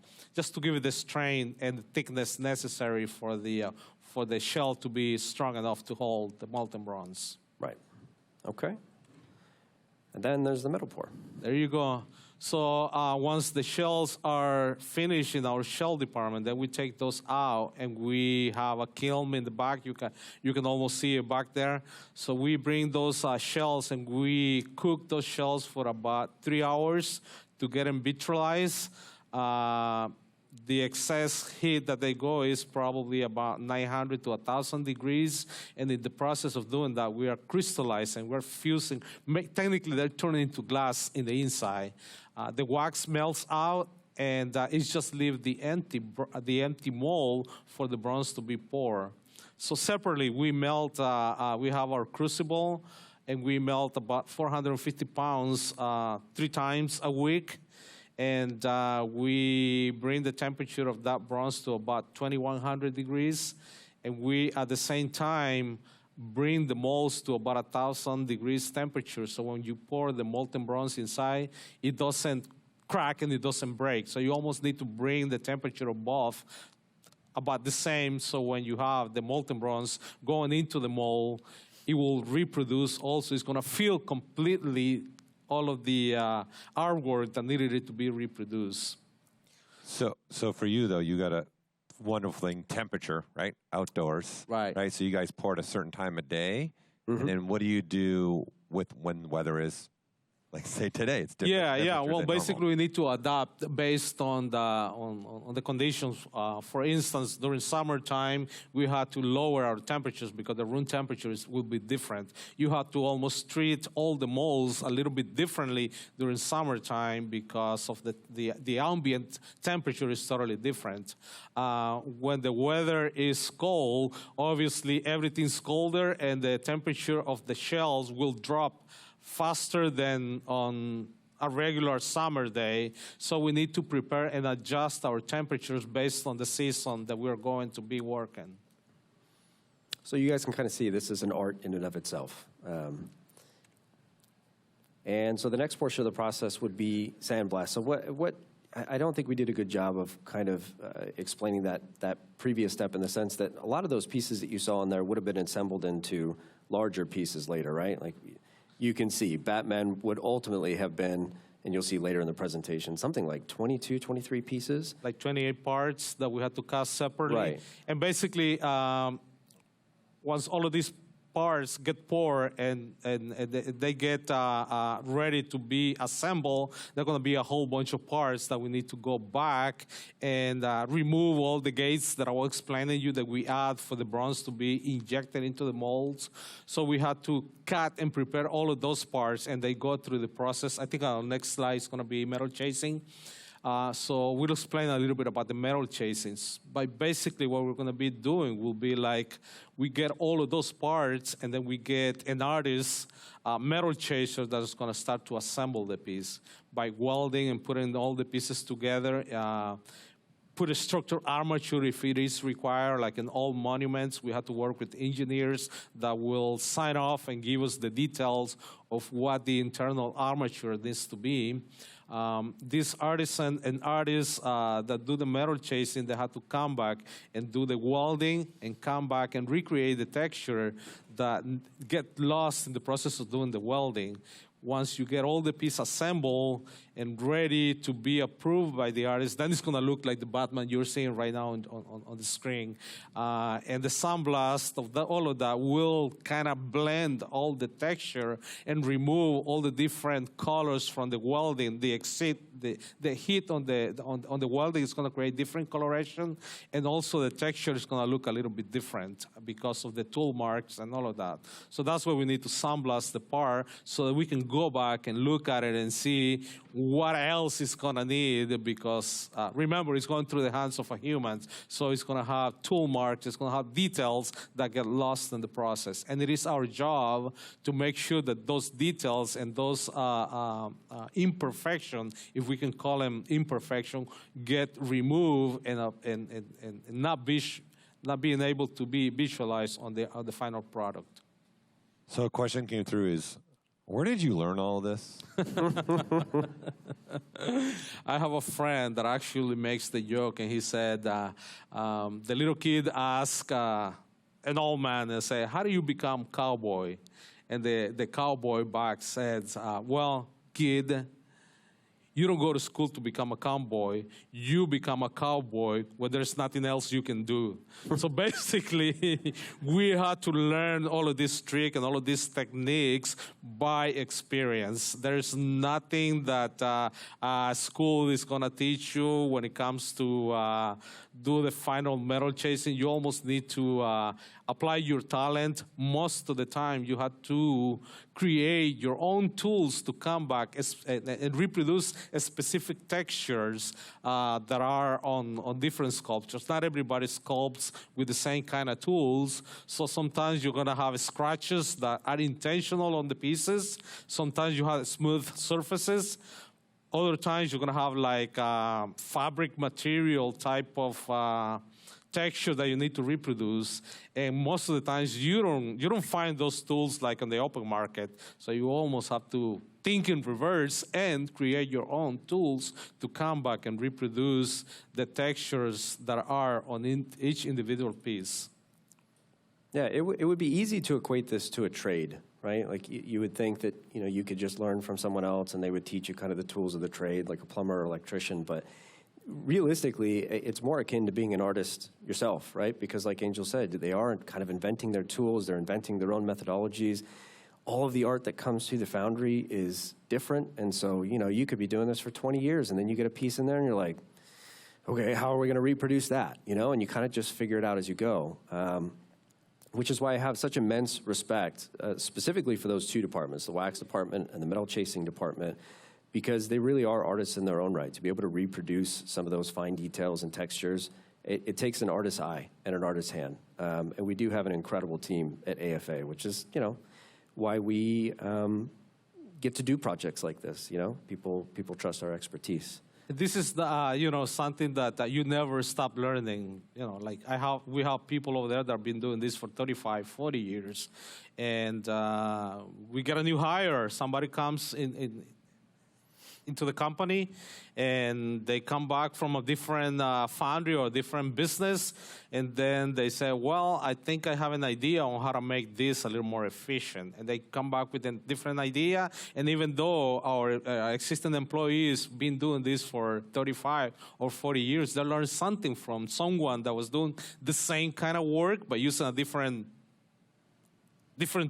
give it the strain and the thickness necessary for the shell to be strong enough to hold the molten bronze. Right. Okay. And then there's the metal pour. There you go. So once the shells are finished in our shell department, then we take those out, and we have a kiln in the back. You can almost see it back there. So we bring those shells, and we cook those shells for about 3 hours to get them vitralized. The excess heat that they go is probably about 900 to 1,000 degrees. And in the process of doing that, we are crystallizing, we're fusing. Technically, they're turning into glass in the inside. The wax melts out, and it's just leave the empty mold for the bronze to be poured. So separately, we melt, we have our crucible, and we melt about 450 pounds 3 times a week. And we bring the temperature of that bronze to about 2,100 degrees. And we, at the same time, bring the molds to about 1,000 degrees temperature. So when you pour the molten bronze inside, it doesn't crack and it doesn't break. So you almost need to bring the temperature above about the same. So when you have the molten bronze going into the mold, it will reproduce also. It's going to feel completely all of the artwork that needed it to be reproduced. So for you, though, you got a wonderful thing, temperature, right? Outdoors. Right. So you guys pour at a certain time of day. Mm-hmm. And then what do you do with when the weather is Like say today, it's different. Yeah, different Well, than basically, normal. we need to adapt based on the conditions. For instance, during summertime, we had to lower our temperatures because the room temperatures will be different. You have to almost treat all the molds a little bit differently during summertime because of the ambient temperature is totally different. When the weather is cold, obviously everything's colder, and the temperature of the shells will drop faster than on a regular summer day. So we need to prepare and adjust our temperatures based on the season that we're going to be working. So you guys can kind of see this is an art in and of itself. And so the next portion of the process would be sandblast. So what I don't think we did a good job of kind of explaining that previous step, in the sense that a lot of those pieces that you saw in there would have been assembled into larger pieces later, right? Like, you can see Batman would ultimately have been, and you'll see later in the presentation, something like 22, 23 pieces. Like 28 parts that we had to cast separately. Right. And basically, once all of these parts get poured and they get ready to be assembled, there are going to be a whole bunch of parts that we need to go back and remove all the gates that I was explaining to you that we add for the bronze to be injected into the molds. So we had to cut and prepare all of those parts, and they go through the process. I think our next slide is going to be metal chasing. So we'll explain a little bit about the metal chasings. But basically what we're going to be doing will be like, we get all of those parts, and then we get an artist, metal chaser, that is going to start to assemble the piece by welding and putting all the pieces together. Put a structural armature if it is required, like in all monuments. We have to work with engineers that will sign off and give us the details of what the internal armature needs to be. These artisans and artists that do the metal chasing, they have to come back and do the welding and come back and recreate the texture that get lost in the process of doing the welding. Once you get all the pieces assembled and ready to be approved by the artist, then it's going to look like the Batman you're seeing right now on the screen. And the sandblast of all of that will kind of blend all the texture and remove all the different colors from the welding. The heat on the welding is going to create different coloration, and also the texture is going to look a little bit different because of the tool marks and all of that. So that's why we need to sandblast the part so that we can go back and look at it and see what else it's going to need, because remember, it's going through the hands of a human, so it's going to have tool marks, it's going to have details that get lost in the process. And it is our job to make sure that those details and those imperfections, if we can call them imperfection, get removed and not being able to be visualized on the final product. So a question came through is, where did you learn all this? I have a friend that actually makes the joke, and he said, the little kid asked an old man and say, "How do you become cowboy?" And the cowboy back says, "Well, kid, you don't go to school to become a cowboy. You become a cowboy when there's nothing else you can do." So basically, we had to learn all of this trick and all of these techniques by experience. There's nothing that school is going to teach you when it comes to do the final metal chasing. You almost need to apply your talent. Most of the time, you have to create your own tools to come back and reproduce specific textures that are on different sculptures. Not everybody sculpts with the same kind of tools, so sometimes you're going to have scratches that are intentional on the pieces. Sometimes you have smooth surfaces. Other times you're going to have like fabric material type of texture that you need to reproduce, and most of the times you don't find those tools like on the open market. So you almost have to think in reverse and create your own tools to come back and reproduce the textures that are on each individual piece. Yeah, it would be easy to equate this to a trade, right? Like you would think that you could just learn from someone else and they would teach you kind of the tools of the trade, like a plumber or electrician. But realistically, it's more akin to being an artist yourself, right? Because like Angel said, they are kind of inventing their tools, they're inventing their own methodologies. all of the art that comes through the foundry is different. And so, you could be doing this for 20 years and then you get a piece in there and you're like, okay, how are we going to reproduce that? And you kind of just figure it out as you go. Which is why I have such immense respect, specifically for those two departments, the wax department and the metal chasing department, because they really are artists in their own right. To be able to reproduce some of those fine details and textures, it takes an artist's eye and an artist's hand. And we do have an incredible team at AFA, which is, why we get to do projects like this. People trust our expertise. This is the, something that you never stop learning. Like we have people over there that have been doing this for 35, 40 years. And we get a new hire. Somebody comes into the company, and they come back from a different foundry or different business, and then they say, well, I think I have an idea on how to make this a little more efficient. And they come back with a different idea, and even though our existing employees been doing this for 35 or 40 years, they learn something from someone that was doing the same kind of work, but using a different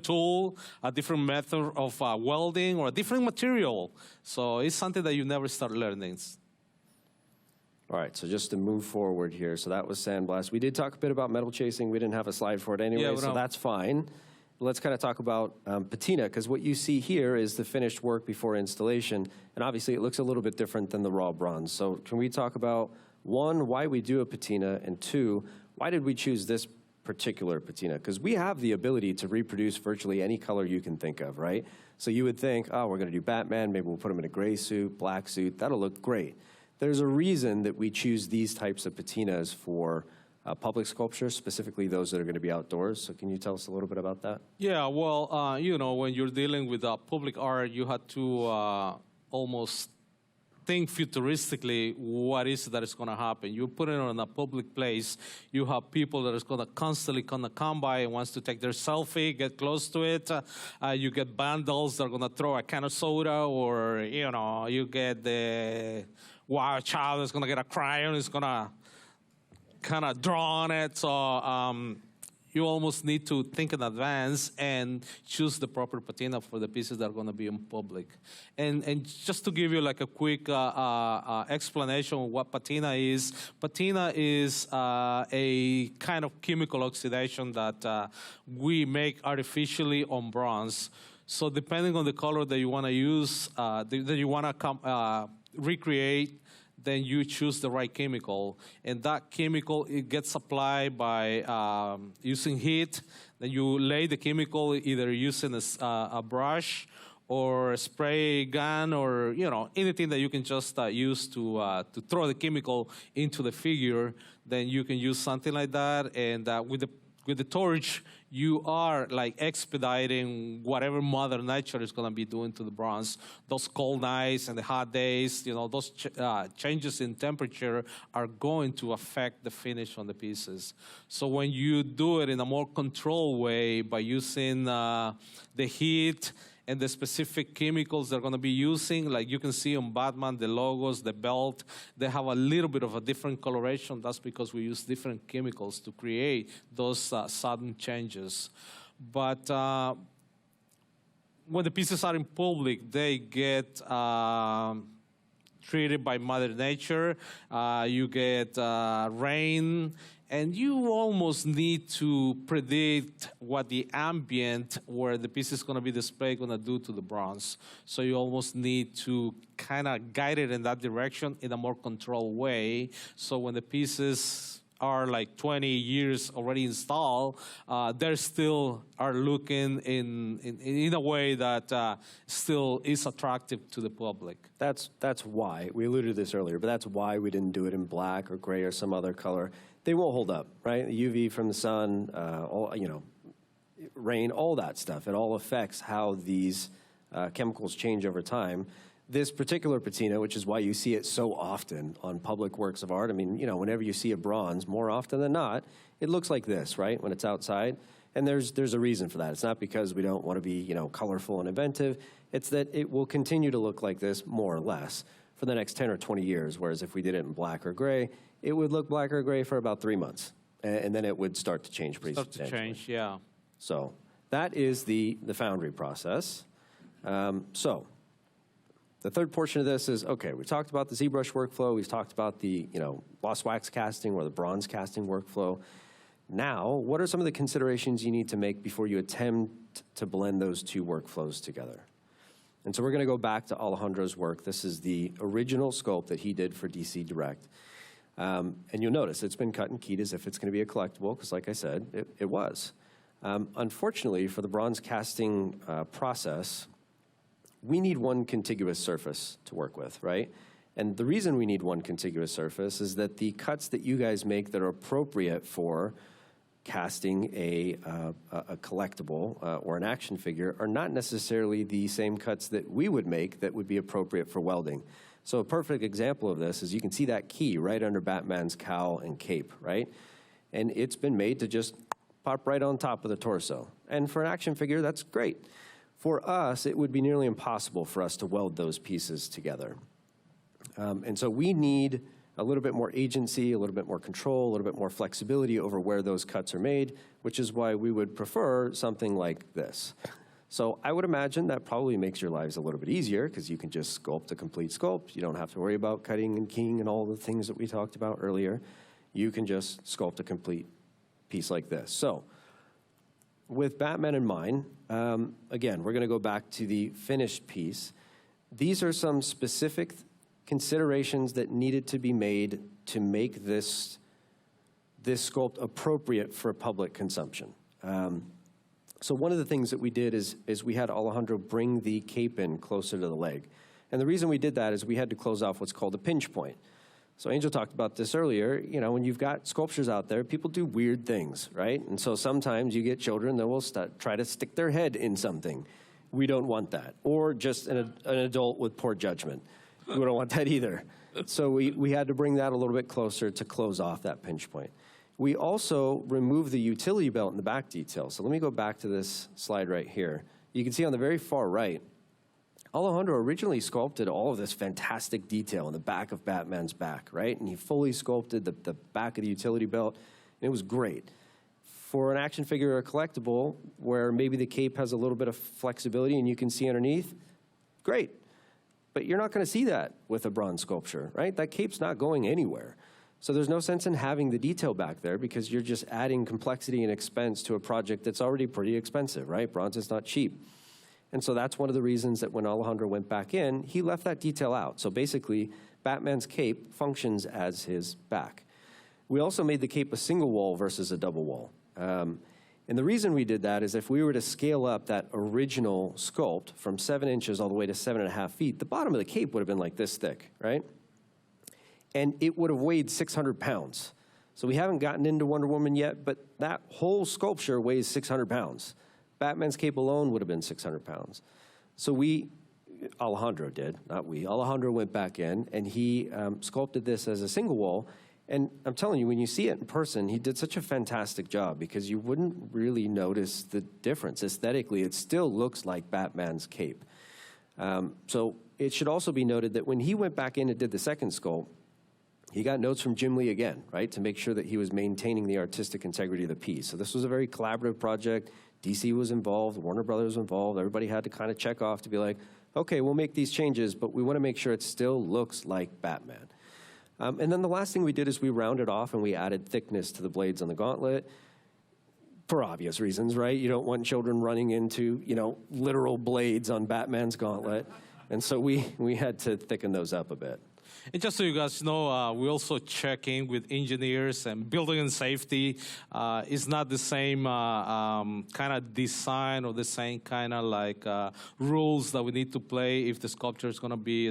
tool, a different method of welding, or a different material. So it's something that you never start learning. All right, so just to move forward here, so that was sandblast. We did talk a bit about metal chasing. We didn't have a slide for it anyway, so that's fine. Let's kind of talk about patina, because what you see here is the finished work before installation, and obviously it looks a little bit different than the raw bronze. So can we talk about, one, why we do a patina, and two, why did we choose this particular patina? Because we have the ability to reproduce virtually any color you can think of, right? So you would think, oh, we're going to do Batman, maybe we'll put him in a gray suit, black suit, that'll look great. There's a reason that we choose these types of patinas for public sculptures, specifically those that are going to be outdoors. So can you tell us a little bit about that? Yeah, well, when you're dealing with public art, you have to almost think futuristically what is that is going to happen. You put it on a public place, you have people that is going to constantly come by and wants to take their selfie, get close to it. You get vandals that are going to throw a can of soda, or, you get the wild child that's going to get a crayon, is going to kind of draw on it. So you almost need to think in advance and choose the proper patina for the pieces that are going to be in public. And just to give you like a quick explanation of what patina is a kind of chemical oxidation that we make artificially on bronze. So depending on the color that you want to use, that you want to recreate, then you choose the right chemical. And that chemical, it gets applied by using heat. Then you lay the chemical either using a brush or a spray gun, or anything that you can just use to throw the chemical into the figure. Then you can use something like that. And with the torch, you are like expediting whatever Mother Nature is going to be doing to the bronze. Those cold nights and the hot days, those changes in temperature are going to affect the finish on the pieces. So when you do it in a more controlled way by using the heat and the specific chemicals they're going to be using, like you can see on Batman, the logos, the belt, they have a little bit of a different coloration. That's because we use different chemicals to create those sudden changes. But when the pieces are in public, they get treated by Mother Nature. You get rain. And you almost need to predict what the ambient where the piece is going to be displayed going to do to the bronze. So you almost need to kind of guide it in that direction in a more controlled way. So when the pieces are like 20 years already installed, they still are looking in a way that still is attractive to the public. That's why, we alluded to this earlier, but that's why we didn't do it in black or gray or some other color. They won't hold up, right? The UV from the sun, rain, all that stuff. It all affects how these chemicals change over time. This particular patina, which is why you see it so often on public works of art. I mean, whenever you see a bronze, more often than not, it looks like this, right, when it's outside. And there's a reason for that. It's not because we don't want to be, colorful and inventive. It's that it will continue to look like this, more or less, for the next 10 or 20 years, whereas if we did it in black or gray, it would look black or gray for about 3 months, and then it would start to change pretty substantially. Yeah. So that is the foundry process. So the third portion of this is, okay, we talked about the ZBrush workflow. We've talked about the gloss wax casting or the bronze casting workflow. Now, what are some of the considerations you need to make before you attempt to blend those two workflows together? And so we're going to go back to Alejandro's work. This is the original sculpt that he did for DC Direct. And you'll notice it's been cut and keyed as if it's going to be a collectible, because like I said, it was. Unfortunately, for the bronze casting process, we need one contiguous surface to work with, right? And the reason we need one contiguous surface is that the cuts that you guys make that are appropriate for casting a collectible or an action figure are not necessarily the same cuts that we would make that would be appropriate for welding. So a perfect example of this is you can see that key right under Batman's cowl and cape, right? And it's been made to just pop right on top of the torso. And for an action figure, that's great. For us, it would be nearly impossible for us to weld those pieces together. And so we need a little bit more agency, a little bit more control, a little bit more flexibility over where those cuts are made, which is why we would prefer something like this. So I would imagine that probably makes your lives a little bit easier because you can just sculpt a complete sculpt. You don't have to worry about cutting and keying and all the things that we talked about earlier. You can just sculpt a complete piece like this. So with Batman in mind, again, we're going to go back to the finished piece. These are some specific considerations that needed to be made to make this sculpt appropriate for public consumption. So one of the things that we did is we had Alejandro bring the cape in closer to the leg. And the reason we did that is we had to close off what's called a pinch point. So Angel talked about this earlier. When you've got sculptures out there, people do weird things, right? And so sometimes you get children that will try to stick their head in something. We don't want that. Or just an adult with poor judgment. We don't want that either. So we had to bring that a little bit closer to close off that pinch point. We also removed the utility belt in the back detail. So let me go back to this slide right here. You can see on the very far right, Alejandro originally sculpted all of this fantastic detail in the back of Batman's back, right? And he fully sculpted the back of the utility belt, and it was great. For an action figure or a collectible, where maybe the cape has a little bit of flexibility and you can see underneath, great. But you're not going to see that with a bronze sculpture, right? That cape's not going anywhere. So there's no sense in having the detail back there because you're just adding complexity and expense to a project that's already pretty expensive, right? Bronze is not cheap. And so that's one of the reasons that when Alejandro went back in, he left that detail out. So basically, Batman's cape functions as his back. We also made the cape a single wall versus a double wall. And the reason we did that is if we were to scale up that original sculpt from 7 inches all the way to 7.5 feet, the bottom of the cape would have been like this thick, right? And it would have weighed 600 pounds. So we haven't gotten into Wonder Woman yet, but that whole sculpture weighs 600 pounds. Batman's cape alone would have been 600 pounds. So Alejandro did, not we. Alejandro went back in and he sculpted this as a single wall. And I'm telling you, when you see it in person, he did such a fantastic job because you wouldn't really notice the difference. Aesthetically, it still looks like Batman's cape. So it should also be noted that when he went back in and did the second sculpt, he got notes from Jim Lee again, right, to make sure that he was maintaining the artistic integrity of the piece. So this was a very collaborative project. DC was involved, Warner Brothers was involved. Everybody had to kind of check off to be like, okay, we'll make these changes, but we want to make sure it still looks like Batman. And then the last thing we did is we rounded off and we added thickness to the blades on the gauntlet for obvious reasons, right? You don't want children running into, literal blades on Batman's gauntlet. And so we had to thicken those up a bit. And just so you guys know, we also check in with engineers and building and safety. It's not the same kind of design or the same kind of rules that we need to play if the sculpture is going to be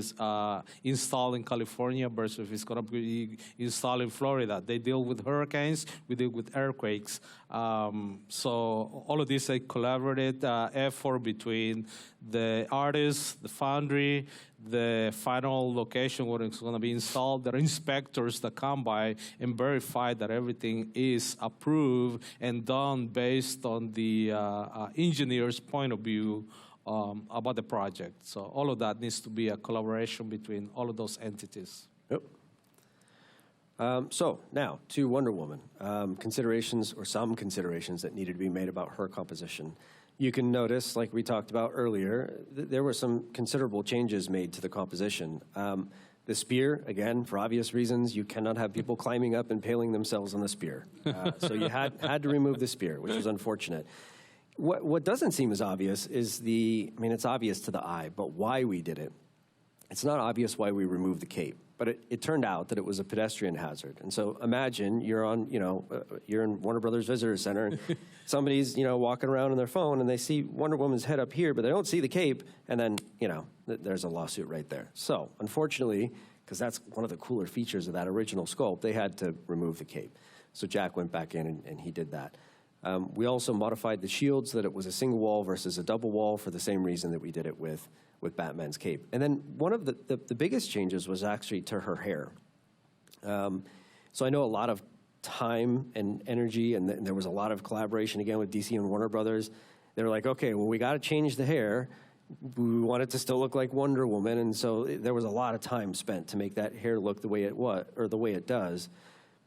installed in California versus if it's going to be installed in Florida. They deal with hurricanes, we deal with earthquakes. So all of this is a collaborative effort between the artists, the foundry, the final location where it's going to be installed. There are inspectors that come by and verify that everything is approved and done based on the engineer's point of view about the project. So all of that needs to be a collaboration between all of those entities. Yep. So now to Wonder Woman. Considerations or some considerations that needed to be made about her composition. you can notice, like we talked about earlier, there were some considerable changes made to the composition. The spear, again, for obvious reasons, you cannot have people climbing up and impaling themselves on the spear. So you had to remove the spear, which was unfortunate. What doesn't seem as obvious is it's obvious to the eye, but why we did it. It's not obvious why we removed the cape, but it turned out that it was a pedestrian hazard. And so imagine you're you're in Warner Brothers Visitor Center, and somebody's, walking around on their phone, and they see Wonder Woman's head up here, but they don't see the cape, and then, there's a lawsuit right there. So, unfortunately, because that's one of the cooler features of that original sculpt, they had to remove the cape. So Jack went back in, and he did that. We also modified the shield so that it was a single wall versus a double wall for the same reason that we did it with Batman's cape. And then one of the biggest changes was actually to her hair. So I know a lot of time and energy, and there was a lot of collaboration again with DC and Warner Brothers. They were like, okay, well, we got to change the hair. We want it to still look like Wonder Woman, and so there was a lot of time spent to make that hair look the way it was, or the way it does.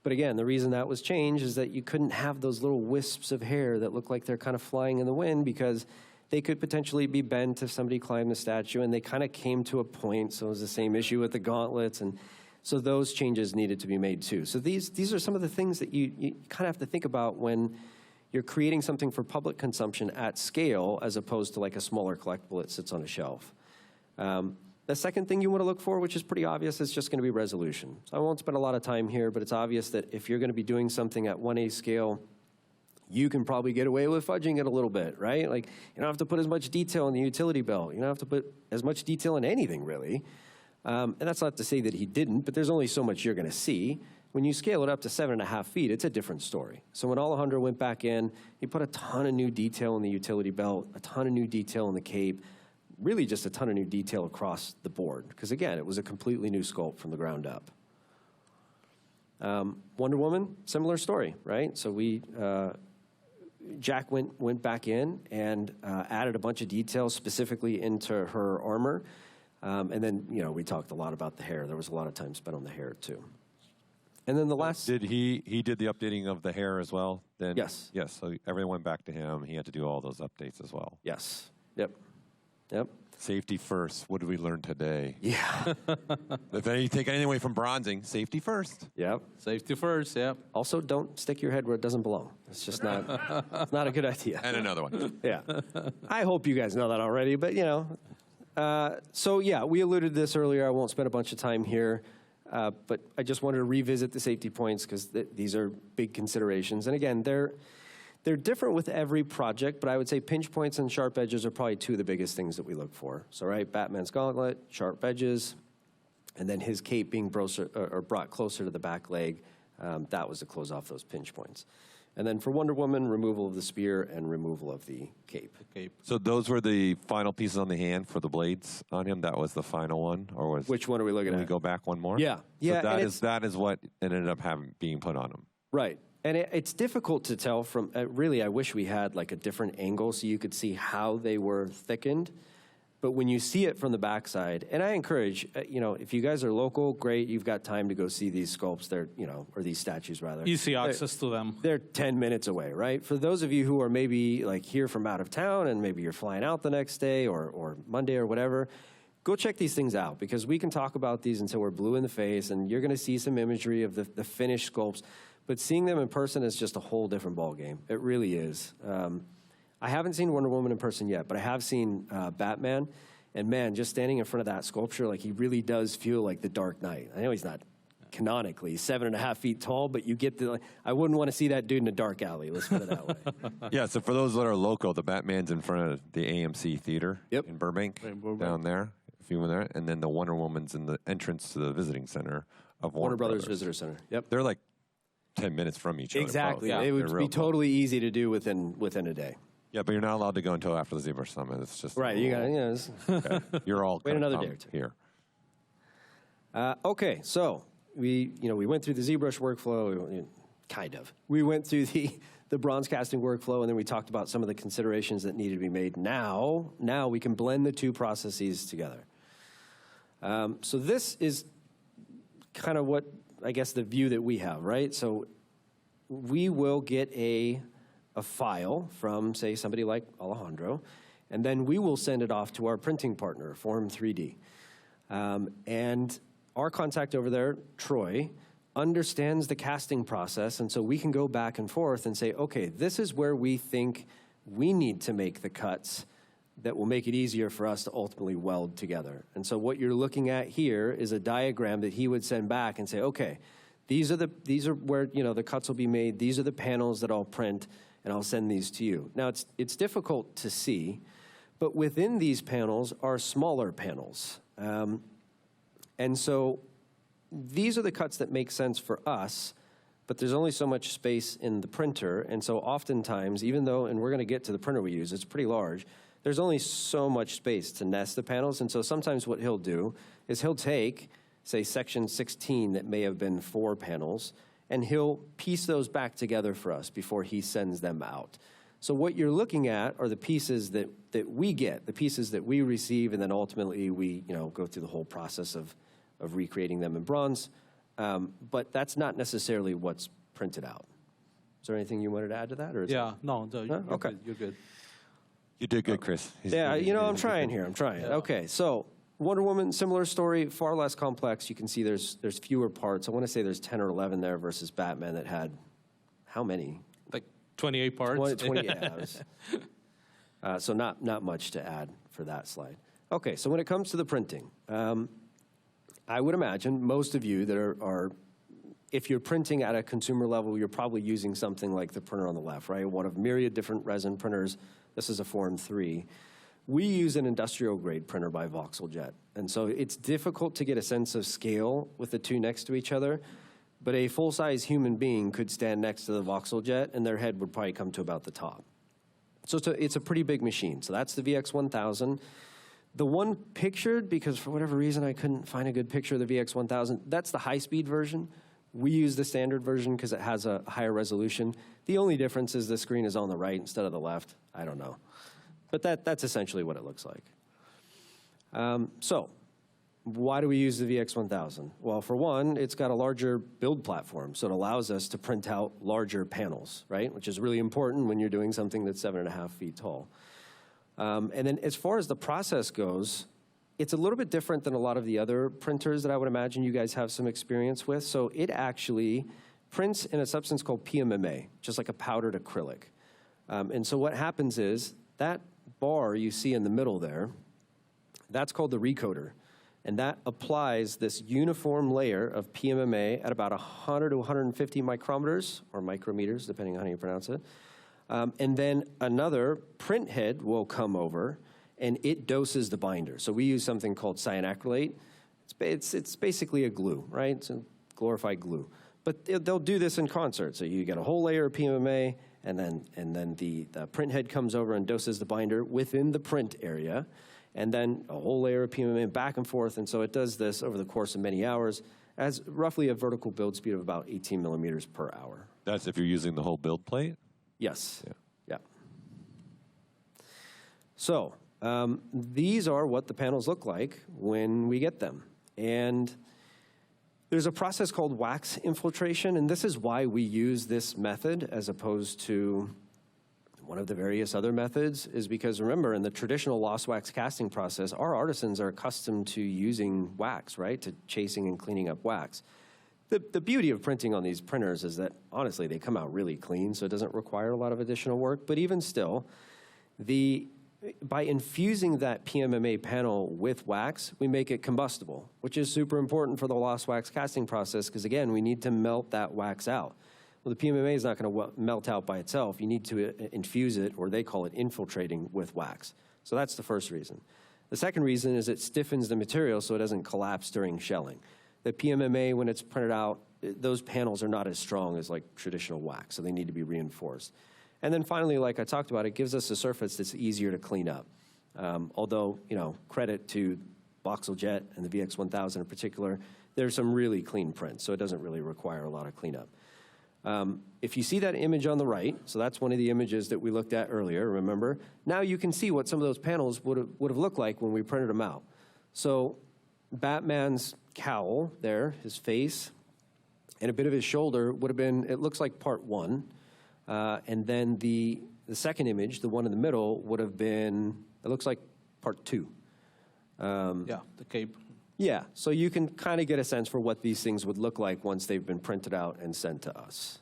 But again, the reason that was changed is that you couldn't have those little wisps of hair that look like they're kind of flying in the wind, because they could potentially be bent if somebody climbed the statue, and they kind of came to a point. So it was the same issue with the gauntlets, and so those changes needed to be made too. So these are some of the things that you kind of have to think about when you're creating something for public consumption at scale, as opposed to like a smaller collectible that sits on a shelf. The second thing you want to look for, which is pretty obvious, is just going to be resolution. So I won't spend a lot of time here, but it's obvious that if you're going to be doing something at 1/8 scale, you can probably get away with fudging it a little bit, right? Like, you don't have to put as much detail in the utility belt. You don't have to put as much detail in anything, really. And that's not to say that he didn't, but there's only so much you're going to see. When you scale it up to 7.5 feet, it's a different story. So when Alejandro went back in, he put a ton of new detail in the utility belt, a ton of new detail in the cape, really just a ton of new detail across the board. Because again, it was a completely new sculpt from the ground up. Wonder Woman, similar story, right? So Jack went back in and added a bunch of details specifically into her armor. And then, we talked a lot about the hair. There was a lot of time spent on the hair, too. And then the last... Did he did the updating of the hair as well? Then, yes. Yes, so everything went back to him. He had to do all those updates as well. Yes. Yep. Safety first. What did we learn today? Yeah. If you take anything away from bronzing, safety first. Yep. Safety first, yep. Also, don't stick your head where it doesn't belong. It's just not, it's not a good idea. And another one. Yeah. I hope you guys know that already, but so yeah, we alluded to this earlier. I won't spend a bunch of time here, but I just wanted to revisit the safety points because these are big considerations. And again, they're different with every project, but I would say pinch points and sharp edges are probably two of the biggest things that we look for. So, right, Batman's gauntlet, sharp edges, and then his cape being brought closer to the back leg. That was to close off those pinch points. And then for Wonder Woman, removal of the spear and removal of the cape. So those were the final pieces on the hand for the blades on him? That was the final one? Or Which one are we looking at? Can we go back one more? Yeah. So that is what ended up being put on him. Right. And it's difficult to tell from, really, I wish we had like a different angle so you could see how they were thickened. But when you see it from the backside, and I encourage, if you guys are local, great, you've got time to go see these sculpts, or these statues rather. Easy access to them. They're 10 minutes away, right? For those of you who are maybe like here from out of town and maybe you're flying out the next day or Monday or whatever, go check these things out because we can talk about these until we're blue in the face and you're going to see some imagery of the finished sculpts. But seeing them in person is just a whole different ballgame. It really is. I haven't seen Wonder Woman in person yet, but I have seen Batman. And man, just standing in front of that sculpture, like he really does feel like the Dark Knight. I know he's not canonically 7.5 feet tall, but you get I wouldn't want to see that dude in a dark alley. Let's put it that way. Yeah, so for those that are local, the Batman's in front of the AMC Theater in Burbank, down there, if you were there. And then the Wonder Woman's in the entrance to the visiting center of Warner Brothers Visitor Center. Yep. They're like 10 minutes from each other. Exactly. It would be totally easy to do within a day. Yeah, but you're not allowed to go until after the ZBrush Summit. It's just right. You got okay. You're all wait another day or two here. Okay, so we went through the ZBrush workflow, kind of. We went through the bronze casting workflow, and then we talked about some of the considerations that needed to be made. Now we can blend the two processes together. So this is kind of what I guess the view that we have, right? So we will get a a file from, say, somebody like Alejandro, and then we will send it off to our printing partner, Form 3D. And our contact over there, Troy, understands the casting process, and so we can go back and forth and say, okay, this is where we think we need to make the cuts that will make it easier for us to ultimately weld together. And so what you're looking at here is a diagram that he would send back and say, okay, these are where, you know, the cuts will be made, these are the panels that I'll print, and I'll send these to you. Now, it's difficult to see, but within these panels are smaller panels. And so these are the cuts that make sense for us, but there's only so much space in the printer, and so oftentimes, even though, and we're going to get to the printer we use, it's pretty large, there's only so much space to nest the panels, and so sometimes what he'll do is he'll take, say, section 16 that may have been 4 panels, and he'll piece those back together for us before he sends them out. So what you're looking at are the pieces that we get, the pieces that we receive, and then ultimately we, you know, go through the whole process of recreating them in bronze. But that's not necessarily what's printed out. Is there anything you wanted to add to that? Or is no, you're okay. good. You're good. You did good, Chris. You know, I'm trying here. I'm trying. Yeah. Okay, so Wonder Woman, similar story, far less complex. You can see there's fewer parts. I want to say there's 10 or 11 there versus Batman that had how many? Like 28 parts. 20 yeah. So not much to add for that slide. Okay, so when it comes to the printing, I would imagine most of you that are, if you're printing at a consumer level, you're probably using something like the printer on the left, right? One of myriad different resin printers. This is a Form 3. We use an industrial grade printer by VoxelJet. And so it's difficult to get a sense of scale with the two next to each other, but a full-size human being could stand next to the VoxelJet and their head would probably come to about the top. So it's a pretty big machine. So that's the VX1000. The one pictured, because for whatever reason I couldn't find a good picture of the VX1000, that's the high-speed version. We use the standard version because it has a higher resolution. The only difference is the screen is on the right instead of the left. I don't know. But that's essentially what it looks like. So why do we use the VX1000? Well, for one, it's got a larger build platform, so it allows us to print out larger panels, right? Which is really important when you're doing something that's 7.5 feet tall. And then as far as the process goes, it's a little bit different than a lot of the other printers that I would imagine you guys have some experience with. So it actually prints in a substance called PMMA, just like a powdered acrylic. And so what happens is that bar you see in the middle there, that's called the recoater. And that applies this uniform layer of PMMA at about 100 to 150 micrometers, or micrometers, depending on how you pronounce it. And then another print head will come over, and it doses the binder. So we use something called cyanacrylate. It's basically a glue, right? It's a glorified glue. But they'll do this in concert. So you get a whole layer of PMMA, and then the print head comes over and doses the binder within the print area, and then a whole layer of PMMA back and forth. And so it does this over the course of many hours as roughly a vertical build speed of about 18 millimeters per hour. That's if you're using the whole build plate? Yes. Yeah. So these are what the panels look like when we get them. And there's a process called wax infiltration, and this is why we use this method as opposed to one of the various other methods, is because remember, in the traditional lost wax casting process, our artisans are accustomed to using wax, right, to chasing and cleaning up wax. The beauty of printing on these printers is that, honestly, they come out really clean, so it doesn't require a lot of additional work. But even still, by infusing that PMMA panel with wax, we make it combustible, which is super important for the lost wax casting process because, again, we need to melt that wax out. Well, the PMMA is not going to melt out by itself. You need to infuse it, or they call it infiltrating, with wax. So that's the first reason. The second reason is it stiffens the material so it doesn't collapse during shelling. The PMMA, when it's printed out, those panels are not as strong as like traditional wax, so they need to be reinforced. And then finally, like I talked about, it gives us a surface that's easier to clean up. Although, you know, credit to VoxelJet and the VX1000 in particular, there's some really clean prints, so it doesn't really require a lot of cleanup. If you see that image on the right, so that's one of the images that we looked at earlier, remember? Now you can see what some of those panels would have looked like when we printed them out. So Batman's cowl there, his face, and a bit of his shoulder would have been, it looks like part one. And then the second image, the one in the middle, would have been, it looks like part 2. Yeah, the cape. Yeah, so you can kind of get a sense for what these things would look like once they've been printed out and sent to us.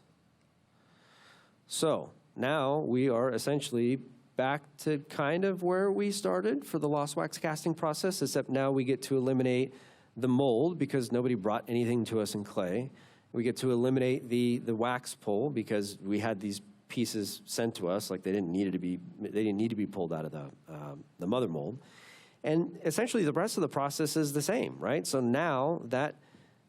So now we are essentially back to kind of where we started for the lost wax casting process, except now we get to eliminate the mold because nobody brought anything to us in clay. We get to eliminate the wax pull because we had these pieces sent to us, like they didn't need to be pulled out of the mother mold. And essentially the rest of the process is the same, right? So now that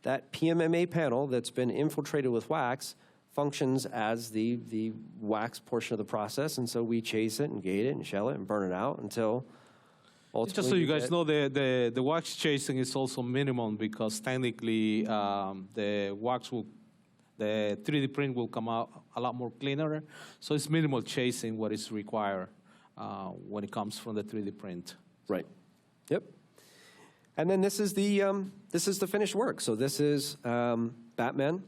PMMA panel that's been infiltrated with wax functions as the wax portion of the process, and so we chase it and gate it and shell it and burn it out until ultimately. Just so you guys know, the wax chasing is also minimum because technically the 3D print will come out a lot more cleaner. So it's minimal chasing what is required when it comes from the 3D print. Right. Yep. And then this is the finished work. So this is Batman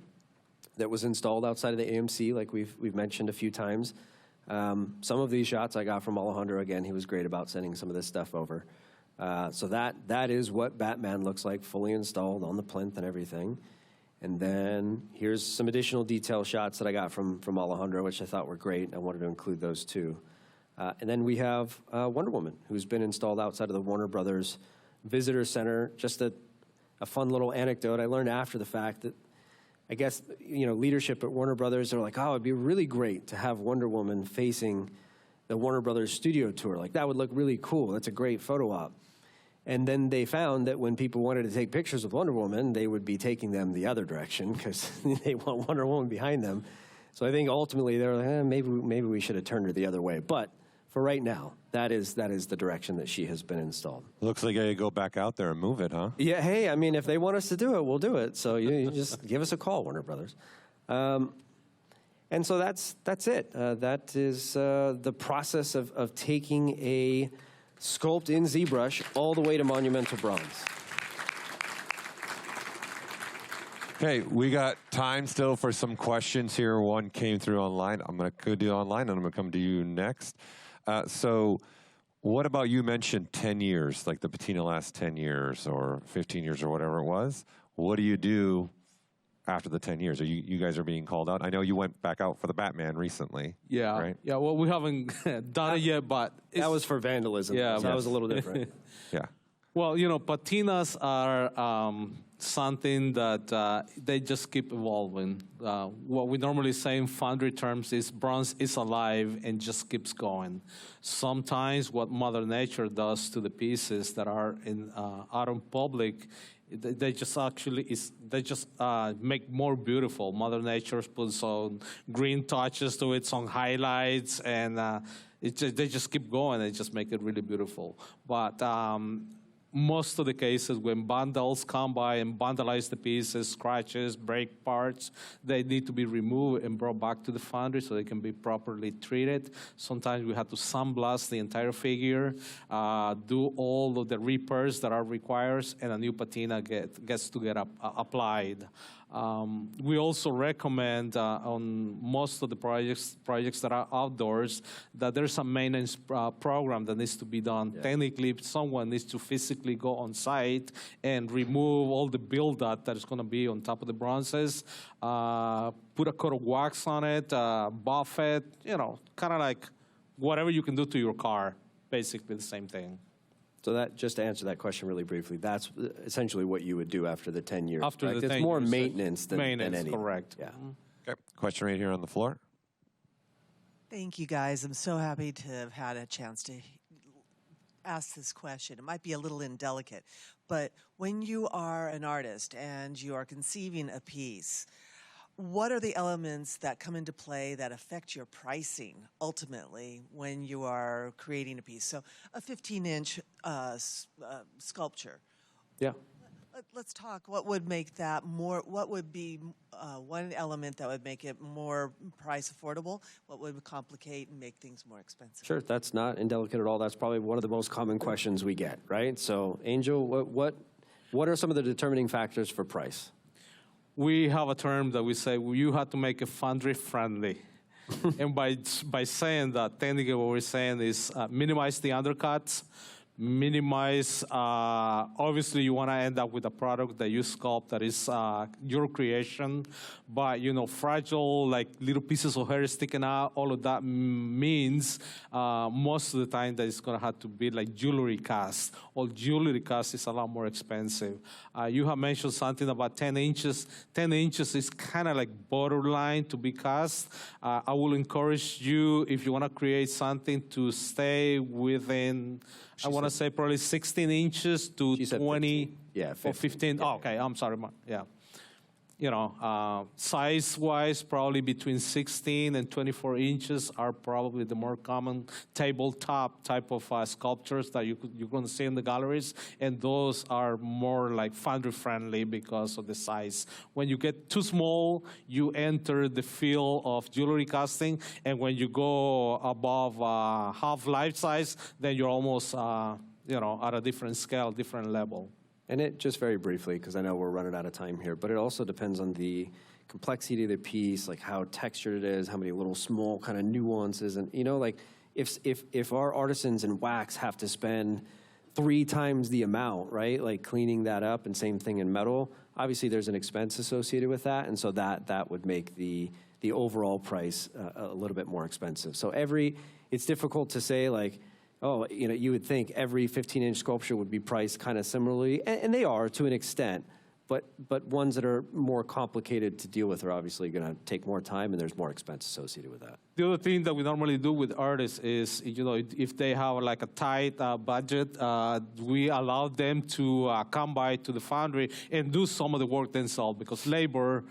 that was installed outside of the AMC, like we've mentioned a few times. Some of these shots I got from Alejandro. Again, he was great about sending some of this stuff over. So that is what Batman looks like, fully installed on the plinth and everything. And then here's some additional detail shots that I got from Alejandro, which I thought were great. I wanted to include those too. And then we have Wonder Woman, who's been installed outside of the Warner Brothers Visitor Center. Just a fun little anecdote. I learned after the fact that I guess, leadership at Warner Brothers are like, oh, it'd be really great to have Wonder Woman facing the Warner Brothers studio tour. Like, that would look really cool. That's a great photo op. And then they found that when people wanted to take pictures of Wonder Woman, they would be taking them the other direction because they want Wonder Woman behind them. So I think ultimately they're like, maybe we should have turned her the other way. But for right now, that is the direction that she has been installed. Looks like you go back out there and move it, huh? Yeah, hey, I mean, if they want us to do it, we'll do it. So you just give us a call, Warner Brothers. And so that's it. That is the process of taking a sculpt in ZBrush all the way to monumental bronze. Okay, we got time still for some questions here. One came through online. I'm going to go do online, and I'm going to come to you next. So what about, you mentioned 10 years, like the patina lasts 10 years or 15 years or whatever it was. What do you do after the 10 years? You guys are being called out? I know you went back out for the Batman recently. Yeah, right? Yeah, well, we haven't done it yet, but... That was for vandalism. Yeah, so that was a little different. Yeah. Well, patinas are something that they just keep evolving. What we normally say in foundry terms is bronze is alive and just keeps going. Sometimes what Mother Nature does to the pieces that are out in public, they just make more beautiful. Mother Nature puts some green touches to it, some highlights, and they just keep going and just make it really beautiful. But most of the cases when vandals come by and vandalize the pieces, scratches, break parts, they need to be removed and brought back to the foundry so they can be properly treated. Sometimes we have to sandblast the entire figure, do all of the repairs that are required, and a new patina gets to get applied. We also recommend on most of the projects that are outdoors that there's a maintenance program that needs to be done. Yeah. Technically, someone needs to physically go on site and remove all the buildup that is going to be on top of the bronzes, put a coat of wax on it, buff it, kind of like whatever you can do to your car, basically the same thing. So that, just to answer that question really briefly, that's essentially what you would do after the 10 years. After the 10 It's more years, maintenance than anything. Correct. Yeah. Okay. Question right here on the floor. Thank you, guys. I'm so happy to have had a chance to ask this question. It might be a little indelicate, but when you are an artist and you are conceiving a piece, what are the elements that come into play that affect your pricing ultimately when you are creating a piece? So a 15-inch sculpture. Yeah. Let's talk. What would make that more? What would be one element that would make it more price affordable? What would complicate and make things more expensive? Sure, that's not indelicate at all. That's probably one of the most common questions we get, right? So, Angel, what are some of the determining factors for price? We have a term that we say, you have to make it foundry friendly. And by saying that, technically what we're saying is minimize the undercuts, minimize, obviously you want to end up with a product that you sculpt that is your creation, but fragile, like little pieces of hair sticking out, all of that means most of the time that it's going to have to be like jewelry cast. All jewelry cast is a lot more expensive. You have mentioned something about 10 inches. 10 inches is kind of like borderline to be cast. I will encourage you, if you want to create something, to stay within, I want to say probably 16 inches to 20 or 15. Oh, okay, I'm sorry. Yeah. Size-wise, probably between 16 and 24 inches are probably the more common tabletop type of sculptures that you're going to see in the galleries, and those are more like foundry-friendly because of the size. When you get too small, you enter the field of jewelry casting, and when you go above half life size, then you're almost, at a different scale, different level. And it, just very briefly, because I know we're running out of time here, but it also depends on the complexity of the piece, like how textured it is, how many little small kind of nuances. And, like if our artisans in wax have to spend 3 times the amount, right, like cleaning that up, and same thing in metal, obviously there's an expense associated with that. And so that would make the overall price a little bit more expensive. So it's difficult to say like, oh, you would think every 15-inch sculpture would be priced kind of similarly, and they are to an extent, but ones that are more complicated to deal with are obviously going to take more time, and there's more expense associated with that. The other thing that we normally do with artists is, if they have like a tight budget, we allow them to come by to the foundry and do some of the work themselves, because labor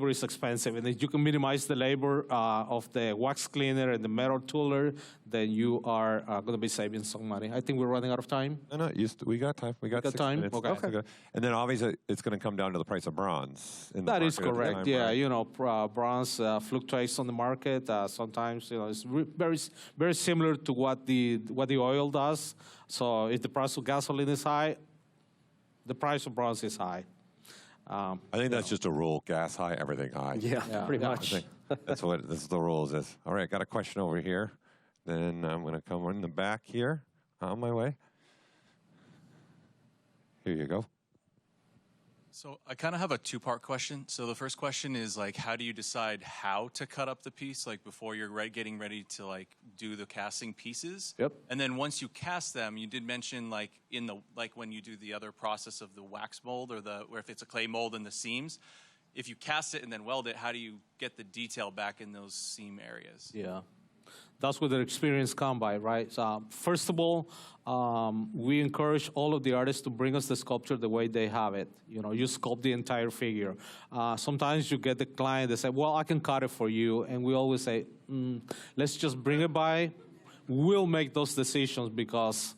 is expensive, and if you can minimize the labor of the wax cleaner and the metal tooler, then you are going to be saving some money. I think we're running out of time. No, we got time. We got 6 time. minutes. Okay. And then obviously it's going to come down to the price of bronze. That is correct. Bronze fluctuates on the market. Sometimes it's very very similar to what the oil does. So if the price of gasoline is high, the price of bronze is high. I think that's just a rule. Gas high, everything high. Yeah, pretty much. I think that's the rules is. All right, got a question over here. Then I'm going to come in the back here on my way. Here you go. So I kind of have a 2-part question. So the first question is like, how do you decide how to cut up the piece, like before you're getting ready to like do the casting pieces? Yep. And then once you cast them, you did mention like when you do the other process of the wax mold or if it's a clay mold in the seams, if you cast it and then weld it, how do you get the detail back in those seam areas? Yeah. That's where the experience come by, right? So, first of all, we encourage all of the artists to bring us the sculpture the way they have it. You sculpt the entire figure. Sometimes you get the client that say, well, I can cut it for you. And we always say, let's just bring it by. We'll make those decisions because,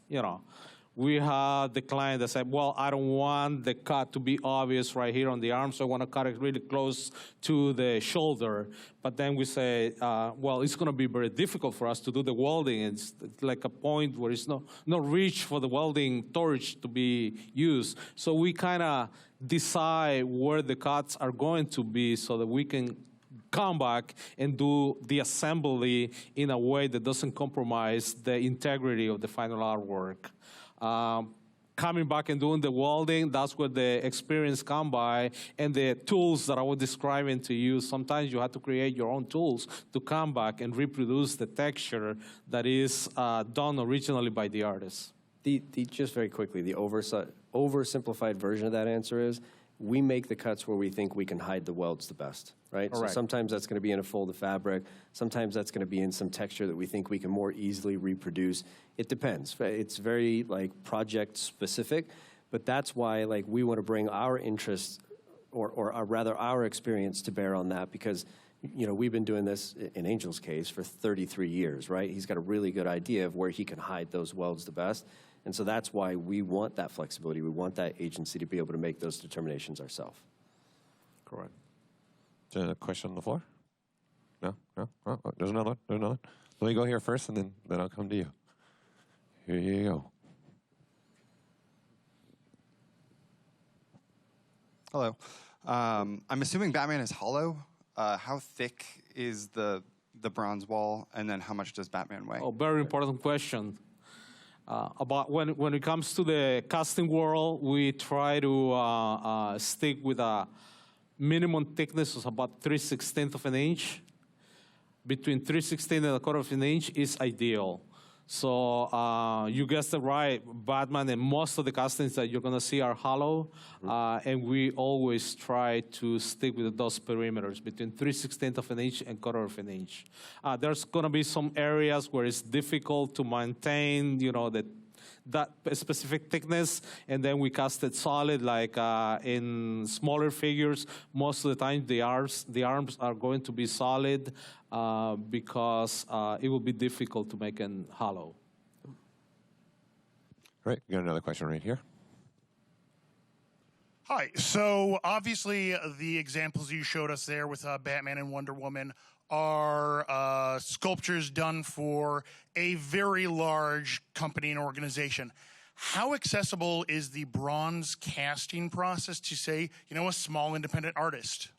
we have the client that said, well, I don't want the cut to be obvious right here on the arm, so I want to cut it really close to the shoulder. But then we say, well, it's going to be very difficult for us to do the welding. It's like a point where it's no reach for the welding torch to be used. So we kind of decide where the cuts are going to be so that we can come back and do the assembly in a way that doesn't compromise the integrity of the final artwork. Coming back and doing the welding, that's where the experience come by, and the tools that I was describing to you. Sometimes you have to create your own tools to come back and reproduce the texture that is done originally by the artist. Just very quickly, the oversimplified version of that answer is we make the cuts where we think we can hide the welds the best, right? Correct. So sometimes that's going to be in a fold of fabric. Sometimes that's going to be in some texture that we think we can more easily reproduce. It depends. It's very project specific, but that's why we want to bring our interest or rather our experience to bear on that, because we've been doing this in Angel's case for 33 years, right? He's got a really good idea of where he can hide those welds the best. And so that's why we want that flexibility. We want that agency to be able to make those determinations ourselves. Correct. Is there a question on the floor? No? Oh, there's another one. Let me go here first, and then I'll come to you. Here you go. Hello. I'm assuming Batman is hollow. How thick is the bronze wall, and then how much does Batman weigh? Oh, very important question. About when it comes to the casting world, we try to stick with a minimum thickness of about 3/16 of an inch. Between 3/16 and 1/4 of an inch is ideal. So you guessed it right, Batman and most of the castings that you're gonna see are hollow, and we always try to stick with those perimeters between 3/16 of an inch and 1/4 of an inch. There's gonna be some areas where it's difficult to maintain, that specific thickness, and then we cast it solid, like in smaller figures. Most of the time, the arms are going to be solid because it will be difficult to make it hollow. Great. We got another question right here. Hi. So obviously, the examples you showed us there with Batman and Wonder Woman are sculptures done for a very large company and organization. How accessible is the bronze casting process to, say, a small independent artist?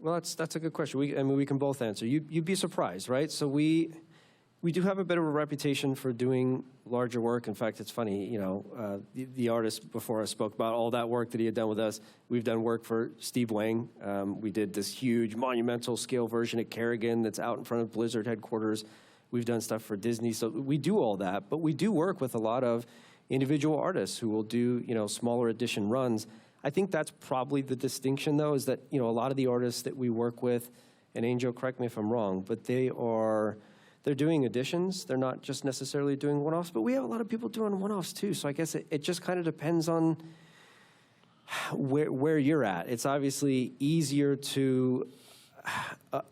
Well, that's a good question. We can both answer. You'd be surprised, right? So we do have a bit of a reputation for doing larger work. In fact, it's funny, the artist before us spoke about all that work that he had done with us. We've done work for Steve Wang. We did this huge monumental scale version at Kerrigan that's out in front of Blizzard headquarters. We've done stuff for Disney. So we do all that, but we do work with a lot of individual artists who will do, smaller edition runs. I think that's probably the distinction, though, is that, a lot of the artists that we work with, and Angel, correct me if I'm wrong, but they're doing editions. They're not just necessarily doing one-offs, but we have a lot of people doing one-offs too. So I guess it just kind of depends on where you're at. It's obviously easier to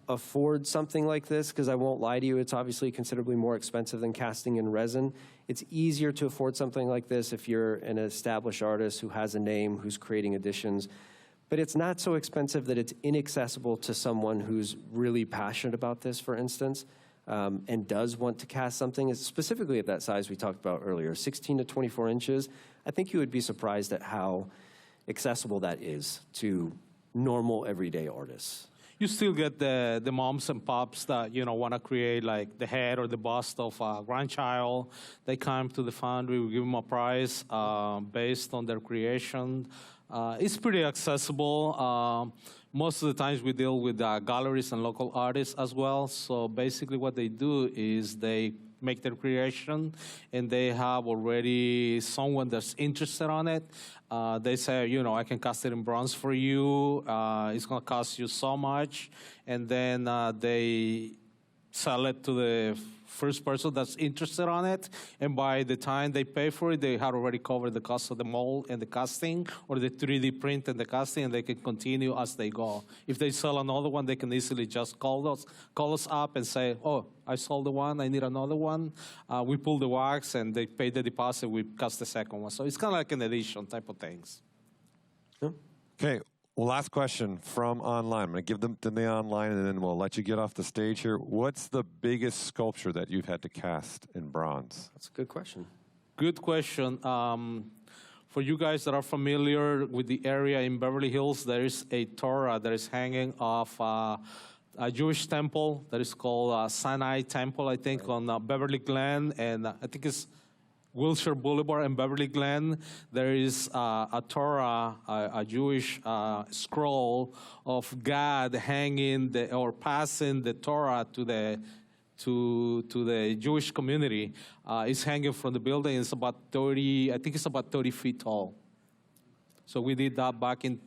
afford something like this, because I won't lie to you, it's obviously considerably more expensive than casting in resin. It's easier to afford something like this if you're an established artist who has a name, who's creating editions. But it's not so expensive that it's inaccessible to someone who's really passionate about this, for instance. And does want to cast something, specifically at that size we talked about earlier, 16 to 24 inches, I think you would be surprised at how accessible that is to normal, everyday artists. You still get the moms and pops that, want to create like the head or the bust of a grandchild. They come to the foundry, we give them a prize based on their creation. It's pretty accessible. Most of the times we deal with galleries and local artists as well. So basically what they do is they make their creation and they have already someone that's interested on it. They say, I can cast it in bronze for you. It's going to cost you so much. And then they sell it to the first person that's interested on it, and by the time they pay for it, they have already covered the cost of the mold and the casting, or the 3D print and the casting, and they can continue as they go. If they sell another one, they can easily just call us up and say, oh, I sold the one, I need another one. We pull the wax, and they pay the deposit, we cast the second one. So it's kind of like an edition type of things. Okay. Well, last question from online. I'm going to give them to the online, and then we'll let you get off the stage here. What's the biggest sculpture that you've had to cast in bronze? That's a good question. Good question. For you guys that are familiar with the area in Beverly Hills, there is a Torah that is hanging off a Jewish temple that is called Sinai Temple, I think, on Beverly Glen, and I think it's Wilshire Boulevard and Beverly Glen. There is a Torah, a Jewish scroll of God hanging or passing the Torah to the Jewish community. It's hanging from the building. It's about 30, I think it's about 30 feet tall. So we did that back in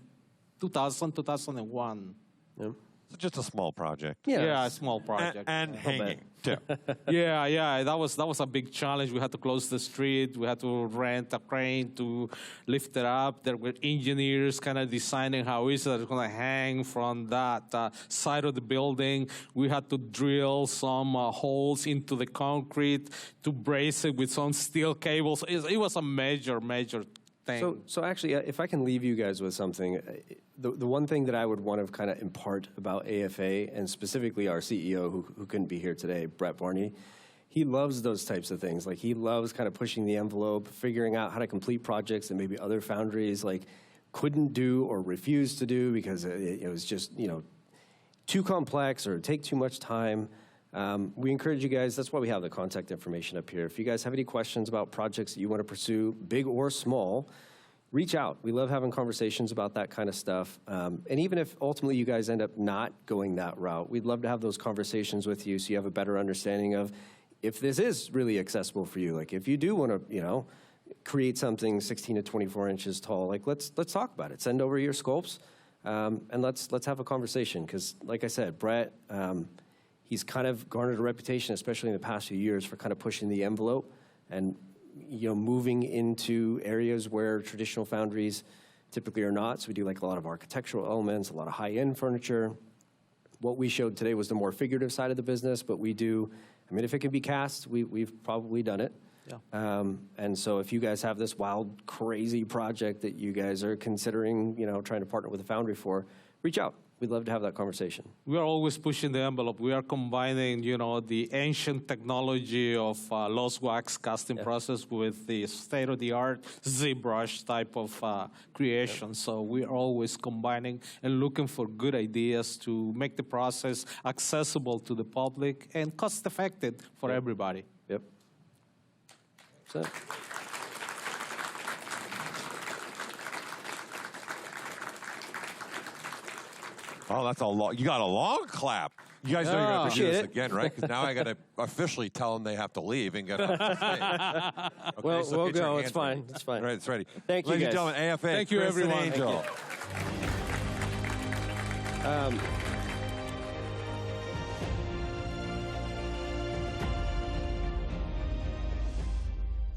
2001. Yeah. Just a small project. Yeah, a small project. And hanging, too. Yeah, that was a big challenge. We had to close the street. We had to rent a crane to lift it up. There were engineers kind of designing how it's going to hang from that side of the building. We had to drill some holes into the concrete to brace it with some steel cables. It was a major thing. So actually, if I can leave you guys with something, the one thing that I would want to kind of impart about AFA, and specifically our CEO who couldn't be here today, Brett Barney, he loves those types of things. Like, he loves kind of pushing the envelope, figuring out how to complete projects that maybe other foundries couldn't do or refused to do because it was just, too complex or take too much time, we encourage you guys, that's why we have the contact information up here. If you guys have any questions about projects that you want to pursue, big or small, reach out. We love having conversations about that kind of stuff. And even if ultimately you guys end up not going that route, we'd love to have those conversations with you so you have a better understanding of if this is really accessible for you. Like if you do want to, create something 16 to 24 inches tall, like let's talk about it. Send over your sculpts and let's have a conversation. Because like I said, Brett, he's kind of garnered a reputation, especially in the past few years, for kind of pushing the envelope and moving into areas where traditional foundries typically are not. So we do like a lot of architectural elements, a lot of high-end furniture. What we showed today was the more figurative side of the business, but we do, if it can be cast, we've probably done it. Yeah. And so if you guys have this wild, crazy project that you guys are considering, trying to partner with a foundry for, reach out. We'd love to have that conversation. We are always pushing the envelope. We are combining, the ancient technology of lost wax casting process with the state-of-the-art ZBrush type of creation. So we are always combining and looking for good ideas to make the process accessible to the public and cost-effective for everybody. Yep. That's it. Oh, that's a long. You got a long clap. You guys know you're going to do this again, right? Because now I got to officially tell them they have to leave and get off the stage. Okay, Well, so we'll get your go. hands It's fine. ready. It's fine. All right, it's ready. Thank you, Ladies and guys. gentlemen, AFA. Thank you, Chris and everyone. Angel. Thank you.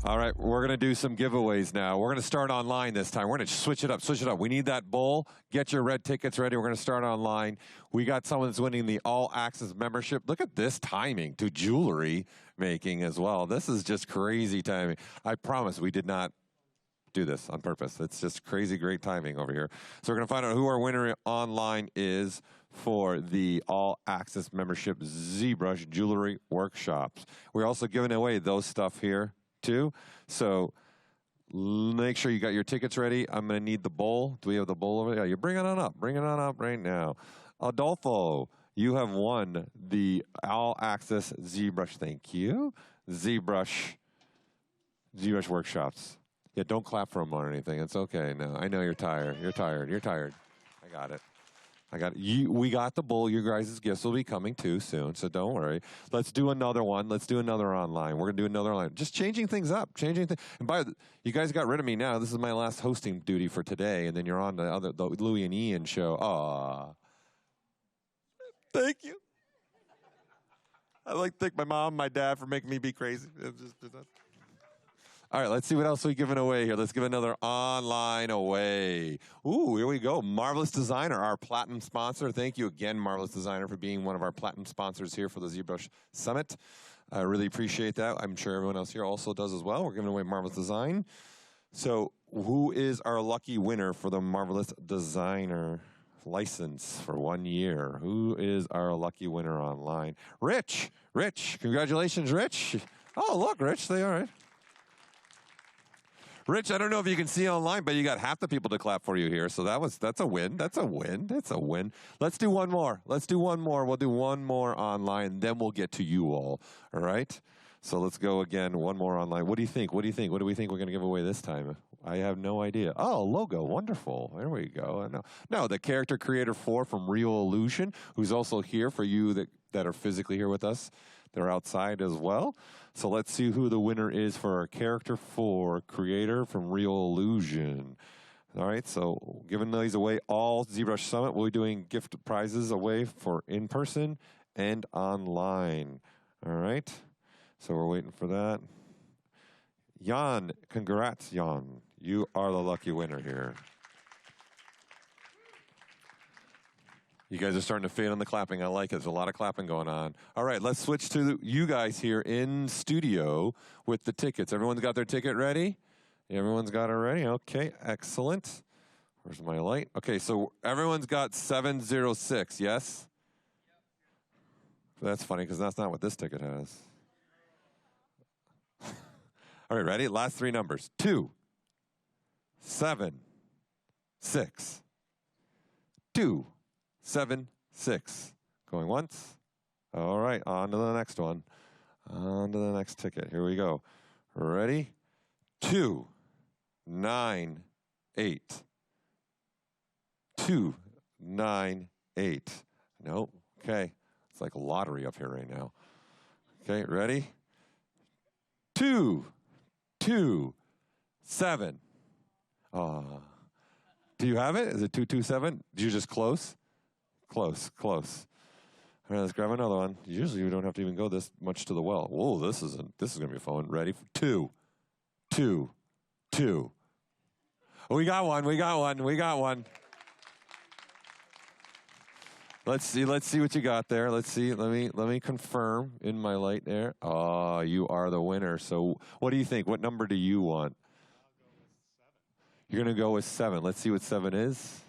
All right, we're going to do some giveaways now. We're going to start online this time. We're going to switch it up, We need that bowl. Get your red tickets ready. We're going to start online. We got someone that's winning the All Access membership. Look at this timing to jewelry making as well. This is just crazy timing. I promise we did not do this on purpose. It's just crazy great timing over here. So we're going to find out who our winner online is for the All Access membership ZBrush Jewelry Workshops. We're also giving away those stuff here too. So make sure you got your tickets ready. I'm going to need the bowl. Do we have the bowl over there? Yeah, you bring it on up. Bring it on up right now. Adolfo, you have won the All Access ZBrush. Thank you. ZBrush Workshops. Yeah, don't clap for them or anything. It's okay. No, I know you're tired. You're tired. I got it. We got the bowl. Your guys' gifts will be coming too soon, so don't worry. Let's do another one. Let's do another online. We're going to do another online. Just changing things up. And you guys got rid of me now. This is my last hosting duty for today, and then you're on the Louie and Ian show. Aw. Thank you. I like to thank my mom, my dad for making me be crazy. All right, let's see what else we're giving away here. Let's give another online away. Ooh, here we go. Marvelous Designer, our platinum sponsor. Thank you again, Marvelous Designer, for being one of our platinum sponsors here for the ZBrush Summit. I really appreciate that. I'm sure everyone else here also does as well. We're giving away Marvelous Design. So who is our lucky winner for the Marvelous Designer license for 1 year? Who is our lucky winner online? Rich. Congratulations, Rich. Oh, look, Rich, they all right. Rich, I don't know if you can see online, but you got half the people to clap for you here. So that's a win. That's a win. Let's do one more. We'll do one more online, then we'll get to you all. All right? So let's go again, one more online. What do you think? What do we think we're going to give away this time? I have no idea. Oh, logo. Wonderful. There we go. No, the Character Creator 4 from Real Illusion, who's also here for you that are physically here with us. They're outside as well. So let's see who the winner is for our Character 4 creator from Real Illusion. All right, so giving these away all ZBrush Summit. We'll be doing gift prizes away for in-person and online. All right, so we're waiting for that. Jan, congrats, Jan. You are the lucky winner here. You guys are starting to fade on the clapping. I like it. There's a lot of clapping going on. All right, let's switch to you guys here in studio with the tickets. Everyone's got their ticket ready? Everyone's got it ready? Okay, excellent. Where's my light? Okay, so everyone's got 706, yes? That's funny because that's not what this ticket has. All right, ready? Last three numbers. 2, 7, 6. 2, 7, 6. Going once. All right, on to the next one. On to the next ticket. Here we go. Ready? 2, 9, 8. 2, 9, 8. Nope. Okay. It's like a lottery up here right now. Okay, ready? 2, 2, 7. Do you have it? Is it 227? Did you just close? Close, close. All right, let's grab another one. Usually you don't have to even go this much to the well. Whoa, this is gonna be fun. Ready? 2, 2, 2. Oh, we got one. We got one. We got one. Let's see what you got there. Let's see. Let me confirm in my light there. Oh, you are the winner. So what do you think? What number do you want? You're going to go with 7. Let's see what 7 is.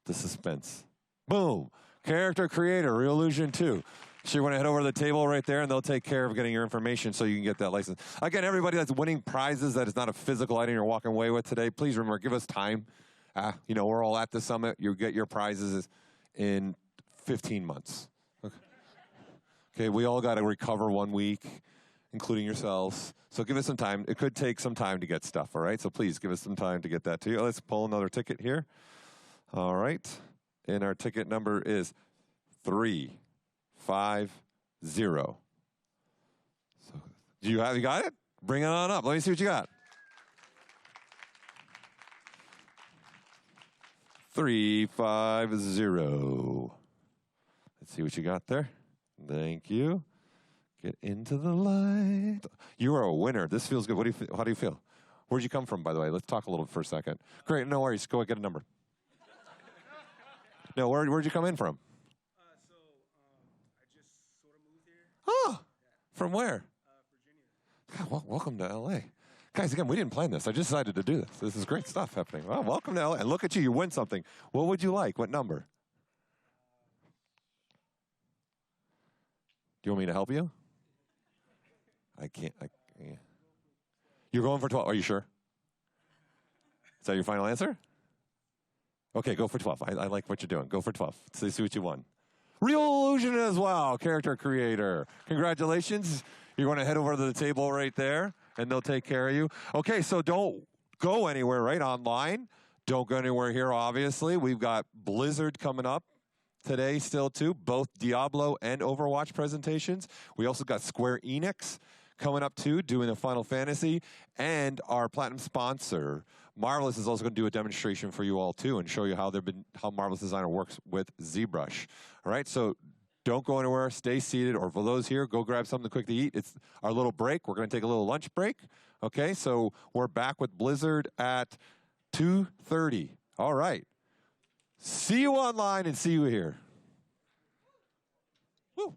The suspense. Boom. Character creator, Real Illusion 2. So you want to head over to the table right there, and they'll take care of getting your information so you can get that license. Again, everybody that's winning prizes that is not a physical item you're walking away with today, please remember, give us time. We're all at the summit. You get your prizes in 15 months. Okay, we all got to recover 1 week, including yourselves. So give us some time. It could take some time to get stuff, all right? So please give us some time to get that to you. Let's pull another ticket here. All right. And our ticket number is 350. So you got it? Bring it on up. Let me see what you got. 350. Let's see what you got there. Thank you. Get into the light. You are a winner. This feels good. How do you feel? Where'd you come from, by the way? Let's talk a little for a second. Great. No worries. Go get a number. No, where'd you come in from? I just sort of moved here. Oh, from where? Virginia. God, welcome to L.A. Guys, again, we didn't plan this. I just decided to do this. This is great stuff happening. Well, welcome to LA. And look at you. You win something. What would you like? What number? Do you want me to help you? I can't. You're going for 12. Are you sure? Is that your final answer? Okay, go for 12. I like what you're doing. Go for 12. So see what you won. Real Illusion as well, character creator. Congratulations. You're going to head over to the table right there, and they'll take care of you. Okay, so don't go anywhere, right, online. Don't go anywhere here, obviously. We've got Blizzard coming up today still, too, both Diablo and Overwatch presentations. We also got Square Enix coming up, too, doing a Final Fantasy. And our platinum sponsor, Marvelous, is also going to do a demonstration for you all, too, and show you how Marvelous Designer works with ZBrush. All right, so don't go anywhere. Stay seated. Or for those here, go grab something quick to eat. It's our little break. We're going to take a little lunch break. Okay, so we're back with Blizzard at 2:30. All right. See you online and see you here. Woo.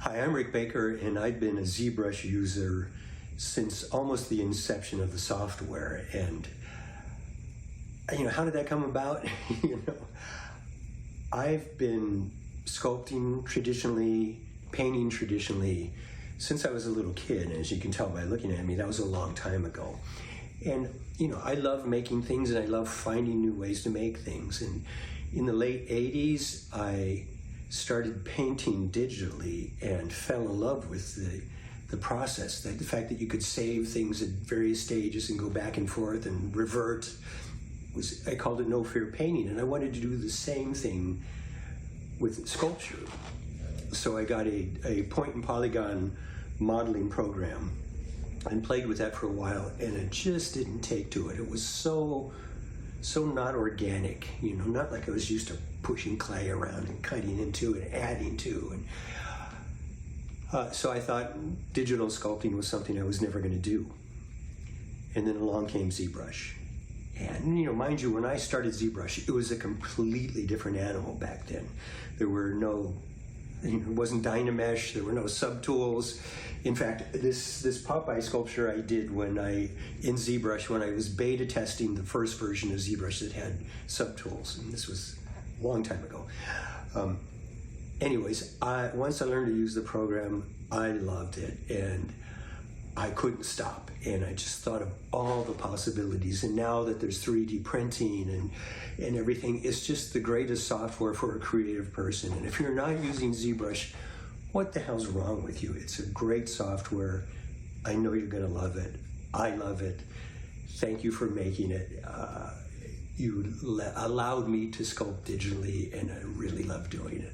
Hi, I'm Rick Baker, and I've been a ZBrush user since almost the inception of the software. And, how did that come about? I've been sculpting traditionally, painting traditionally, since I was a little kid. And as you can tell by looking at me, that was a long time ago. And, I love making things, and I love finding new ways to make things. And in the late 80s, I started painting digitally and fell in love with the process, the fact that you could save things at various stages and go back and forth and revert. I called it no fear painting, and I wanted to do the same thing with sculpture. So I got a point and polygon modeling program and played with that for a while, and it just didn't take to it. It was so not organic, not like I was used to pushing clay around and cutting into and adding to. And so I thought digital sculpting was something I was never going to do. And then along came ZBrush. And, mind you, when I started ZBrush, it was a completely different animal back then. There were no, it wasn't Dynamesh, there were no subtools. In fact, this Popeye sculpture I did in ZBrush when I was beta testing the first version of ZBrush that had subtools, and this was a long time ago. Anyways, once I learned to use the program, I loved it, and I couldn't stop. And I just thought of all the possibilities. And now that there's 3D printing and everything, it's just the greatest software for a creative person. And if you're not using ZBrush, what the hell's wrong with you? It's a great software. I know you're going to love it. I love it. Thank you for making it. You allowed me to sculpt digitally, and I really love doing it.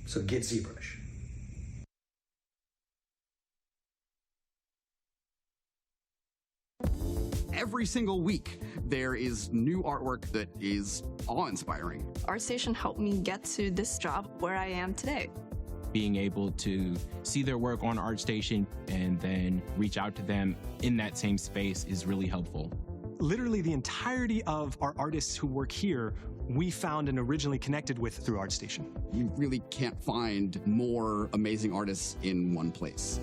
So get ZBrush. Every single week, there is new artwork that is awe-inspiring. ArtStation helped me get to this job where I am today. Being able to see their work on ArtStation and then reach out to them in that same space is really helpful. Literally the entirety of our artists who work here, we found and originally connected with through ArtStation. You really can't find more amazing artists in one place.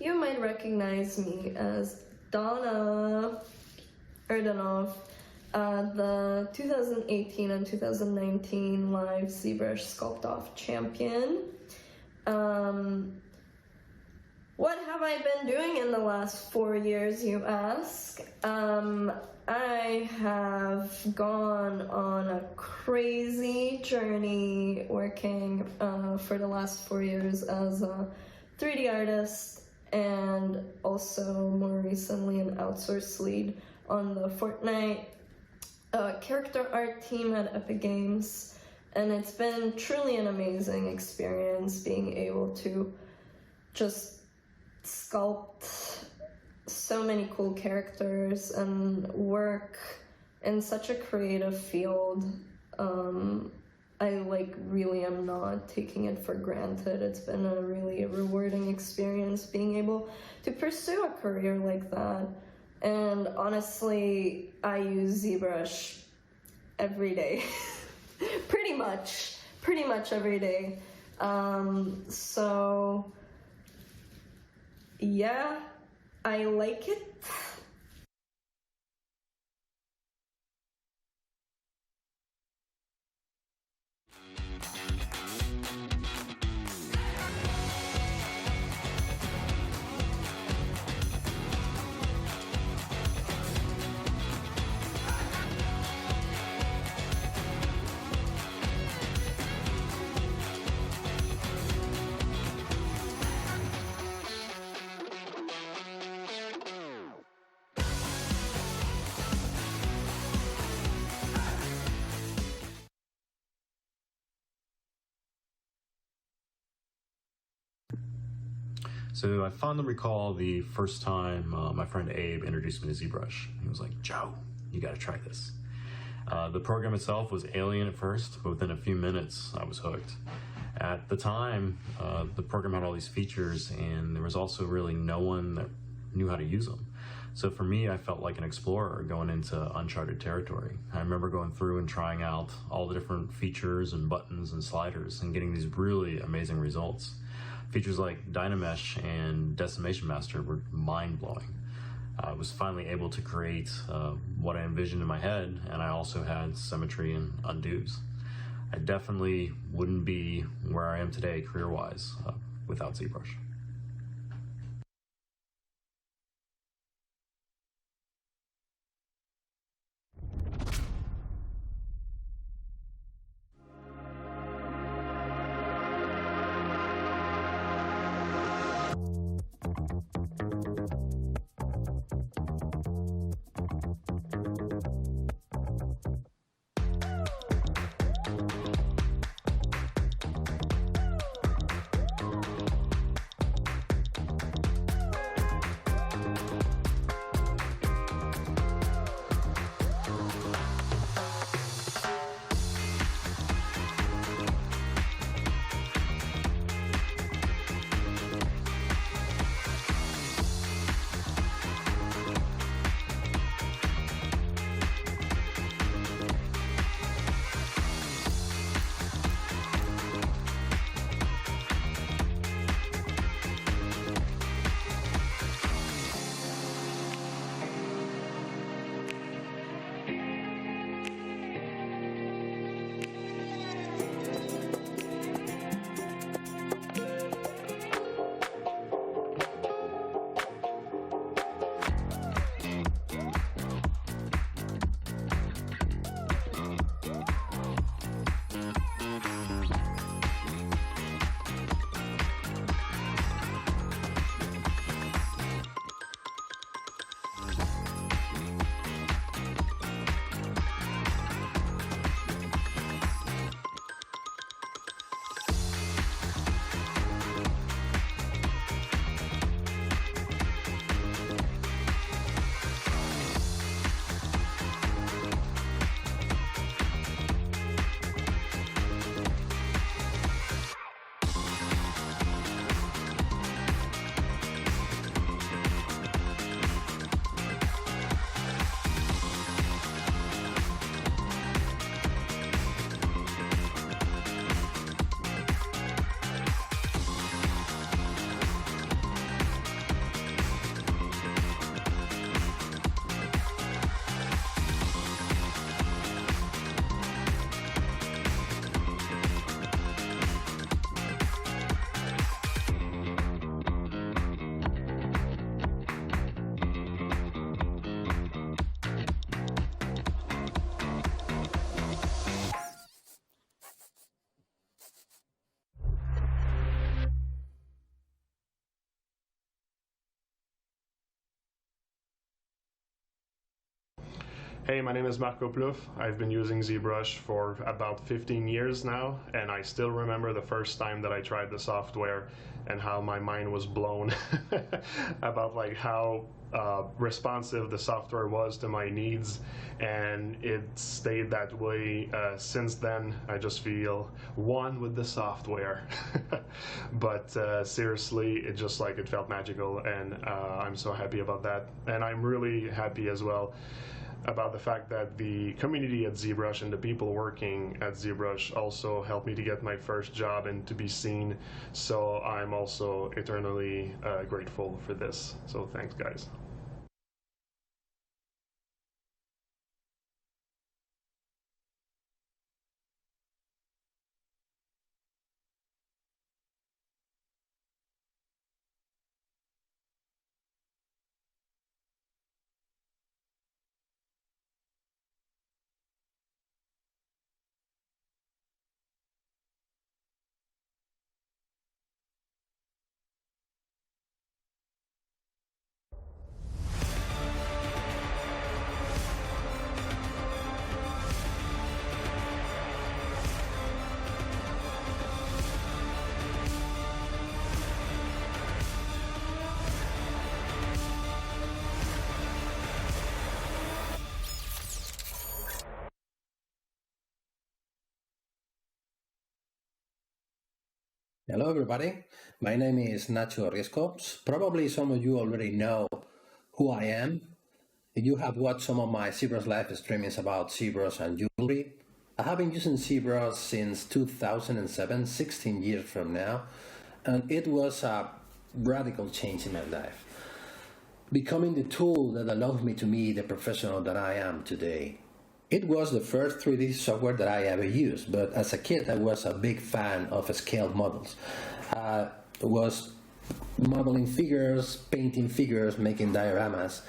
you might recognize me as Donna Erdanov, the 2018 and 2019 live ZBrush Sculpt-Off champion. What have I been doing in the last 4 years, you ask? I have gone on a crazy journey working for the last 4 years as a 3D artist and also more recently an outsourced lead on the Fortnite character art team at Epic Games. And it's been truly an amazing experience being able to just sculpt so many cool characters and work in such a creative field. I really am not taking it for granted. It's been a really rewarding experience being able to pursue a career like that. And honestly, I use ZBrush every day. pretty much every day. So yeah, I like it. So I fondly recall the first time my friend Abe introduced me to ZBrush. He was like, Joe, you gotta try this. The program itself was alien at first, but within a few minutes I was hooked. At the time, the program had all these features and there was also really no one that knew how to use them. So for me, I felt like an explorer going into uncharted territory. I remember going through and trying out all the different features and buttons and sliders and getting these really amazing results. Features like Dynamesh and Decimation Master were mind-blowing. I was finally able to create what I envisioned in my head, and I also had symmetry and undos. I definitely wouldn't be where I am today career-wise without ZBrush. Hey, my name is Marco Plouf. I've been using ZBrush for about 15 years now, and I still remember the first time that I tried the software and how my mind was blown about like how responsive the software was to my needs, and it stayed that way since then. I just feel one with the software. But seriously, it just like it felt magical, and I'm so happy about that. And I'm really happy as well about the fact that the community at ZBrush and the people working at ZBrush also helped me to get my first job and to be seen. So I'm also eternally grateful for this. So thanks, guys. Hello everybody, my name is Nacho Riesco. Probably some of you already know who I am. If you have watched some of my ZBrush live streamings about ZBrush and jewelry, I have been using ZBrush since 2007, 16 years from now, and it was a radical change in my life, becoming the tool that allows me to be the professional that I am today. It was the first 3D software that I ever used, but as a kid I was a big fan of scaled models. I was modeling figures, painting figures, making dioramas,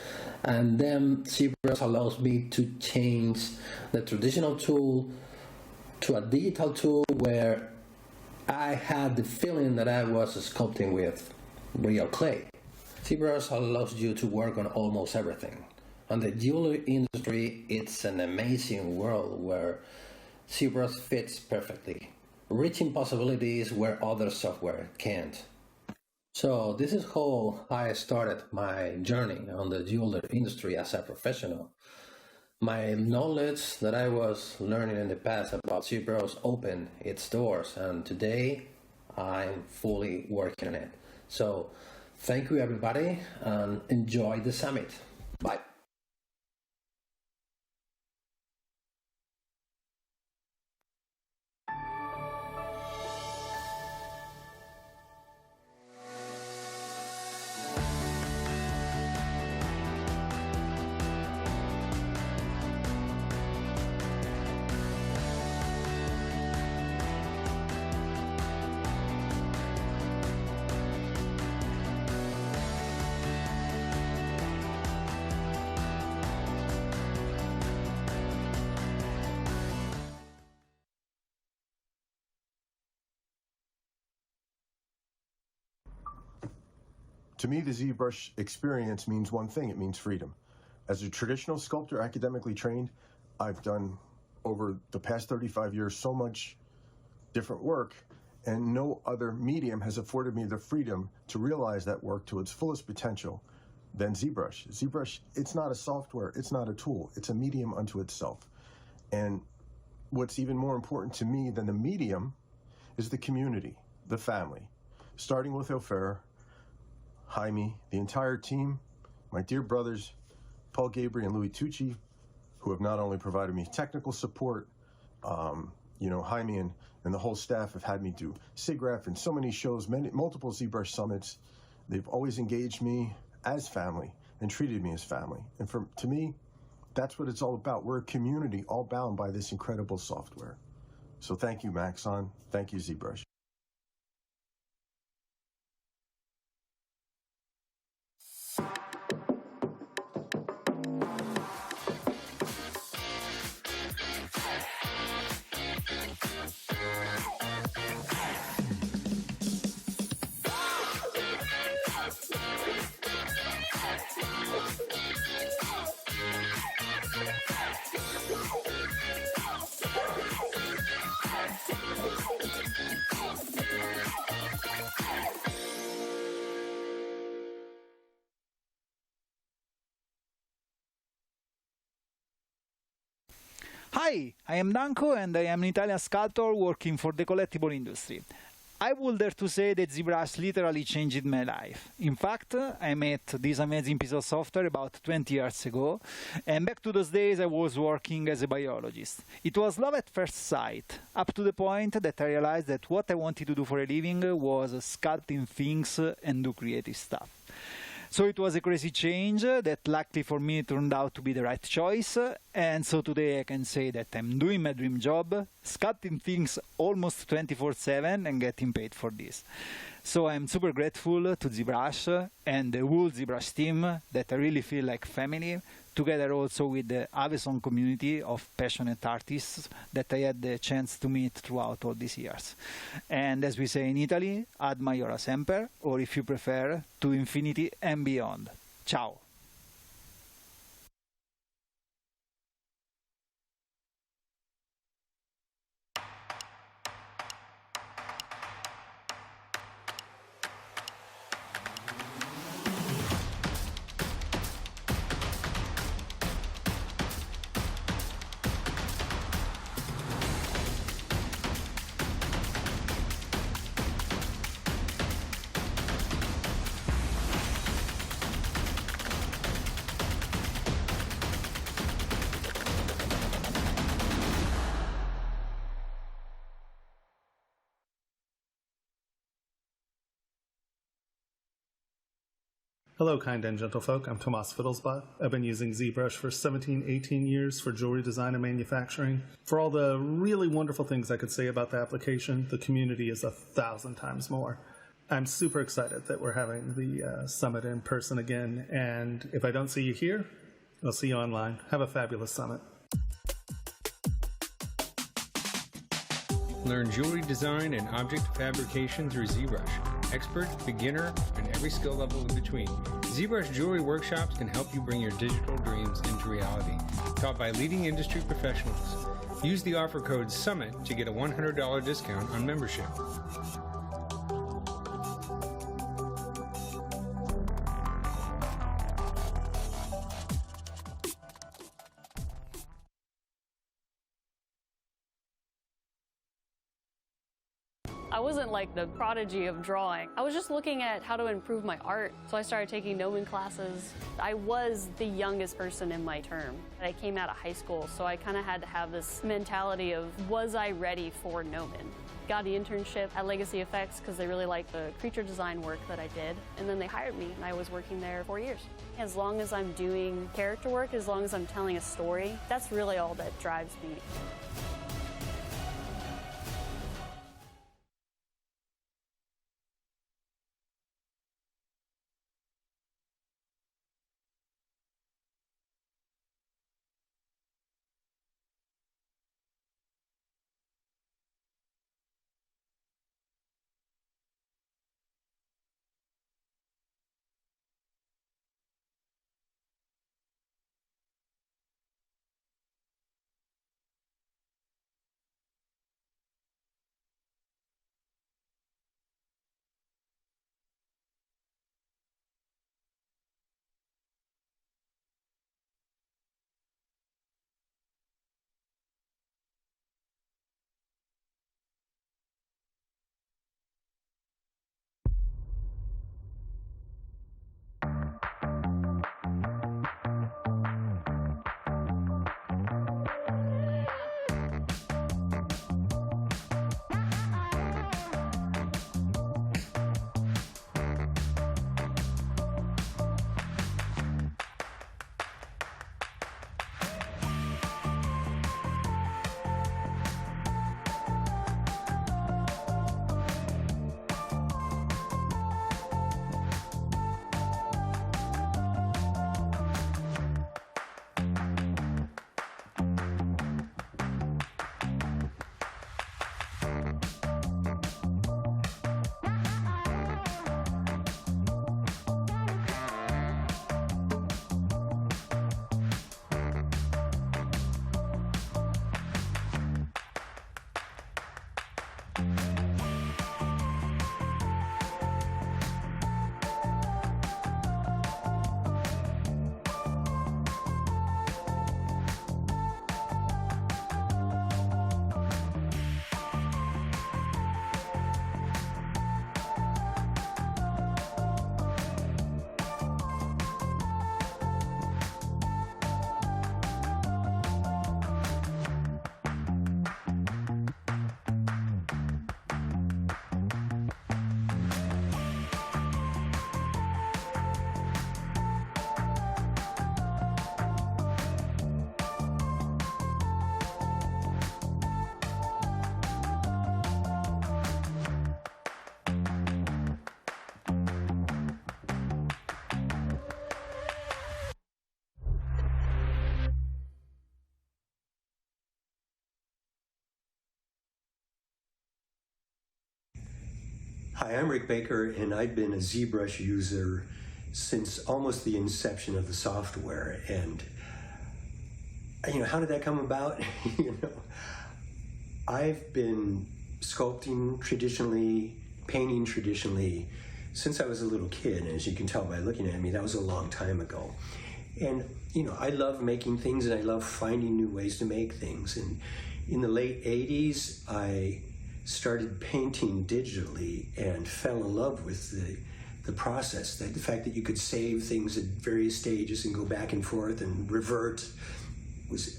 and then ZBrush allows me to change the traditional tool to a digital tool where I had the feeling that I was sculpting with real clay. ZBrush allows you to work on almost everything. On the jewelry industry, it's an amazing world where ZBrush fits perfectly, reaching possibilities where other software can't. So this is how I started my journey on the jewelry industry as a professional. My knowledge that I was learning in the past about ZBrush opened its doors, and today I'm fully working on it. So thank you everybody, and enjoy the summit. Bye. To me, the ZBrush experience means one thing. It means freedom. As a traditional sculptor, academically trained, I've done over the past 35 years so much different work, and no other medium has afforded me the freedom to realize that work to its fullest potential than ZBrush. ZBrush, it's not a software, it's not a tool, it's a medium unto itself. And what's even more important to me than the medium is the community, the family, starting with Ofer, Jaime, the entire team, my dear brothers, Paul Gabriel and Louis Tucci, who have not only provided me technical support, Jaime and the whole staff have had me do SIGGRAPH and so many shows, multiple ZBrush summits. They've always engaged me as family and treated me as family. And to me, that's what it's all about. We're a community all bound by this incredible software. So thank you, Maxon. Thank you, ZBrush. Hi, I am Danko and I am an Italian sculptor working for the collectible industry. I would dare to say that ZBrush literally changed my life. In fact, I met this amazing piece of software about 20 years ago, and back to those days I was working as a biologist. It was love at first sight, up to the point that I realized that what I wanted to do for a living was sculpting things and do creative stuff. So it was a crazy change that luckily for me turned out to be the right choice, and so today I can say that I'm doing my dream job, sculpting things almost 24/7 and getting paid for this. So I'm super grateful to ZBrush and the whole ZBrush team that I really feel like family, together also with the Aveson community of passionate artists that I had the chance to meet throughout all these years. And as we say in Italy, ad maiora semper, or if you prefer, to infinity and beyond. Ciao! Hello, kind and gentle folk. I'm Tomas Fiddlesbot. I've been using ZBrush for 17, 18 years for jewelry design and manufacturing. For all the really wonderful things I could say about the application, the community is 1,000 times more. I'm super excited that we're having the summit in person again, and if I don't see you here, I'll see you online. Have a fabulous summit. Learn jewelry design and object fabrication through ZBrush. Expert, beginner, and every skill level in between. ZBrush Jewelry Workshops can help you bring your digital dreams into reality. Taught by leading industry professionals. Use the offer code SUMMIT to get a $100 discount on membership. I wasn't like the prodigy of drawing. I was just looking at how to improve my art. So I started taking Gnomon classes. I was the youngest person in my term. I came out of high school, so I kind of had to have this mentality of, was I ready for Gnomon? Got the internship at Legacy Effects because they really liked the creature design work that I did. And then they hired me, and I was working there 4 years. As long as I'm doing character work, as long as I'm telling a story, that's really all that drives me. Hi, I'm Rick Baker, and I've been a ZBrush user since almost the inception of the software. And, how did that come about? I've been sculpting traditionally, painting traditionally, since I was a little kid. And as you can tell by looking at me, that was a long time ago. And, I love making things, and I love finding new ways to make things. And in the late 80s, I started painting digitally and fell in love with the process, the fact that you could save things at various stages and go back and forth and revert.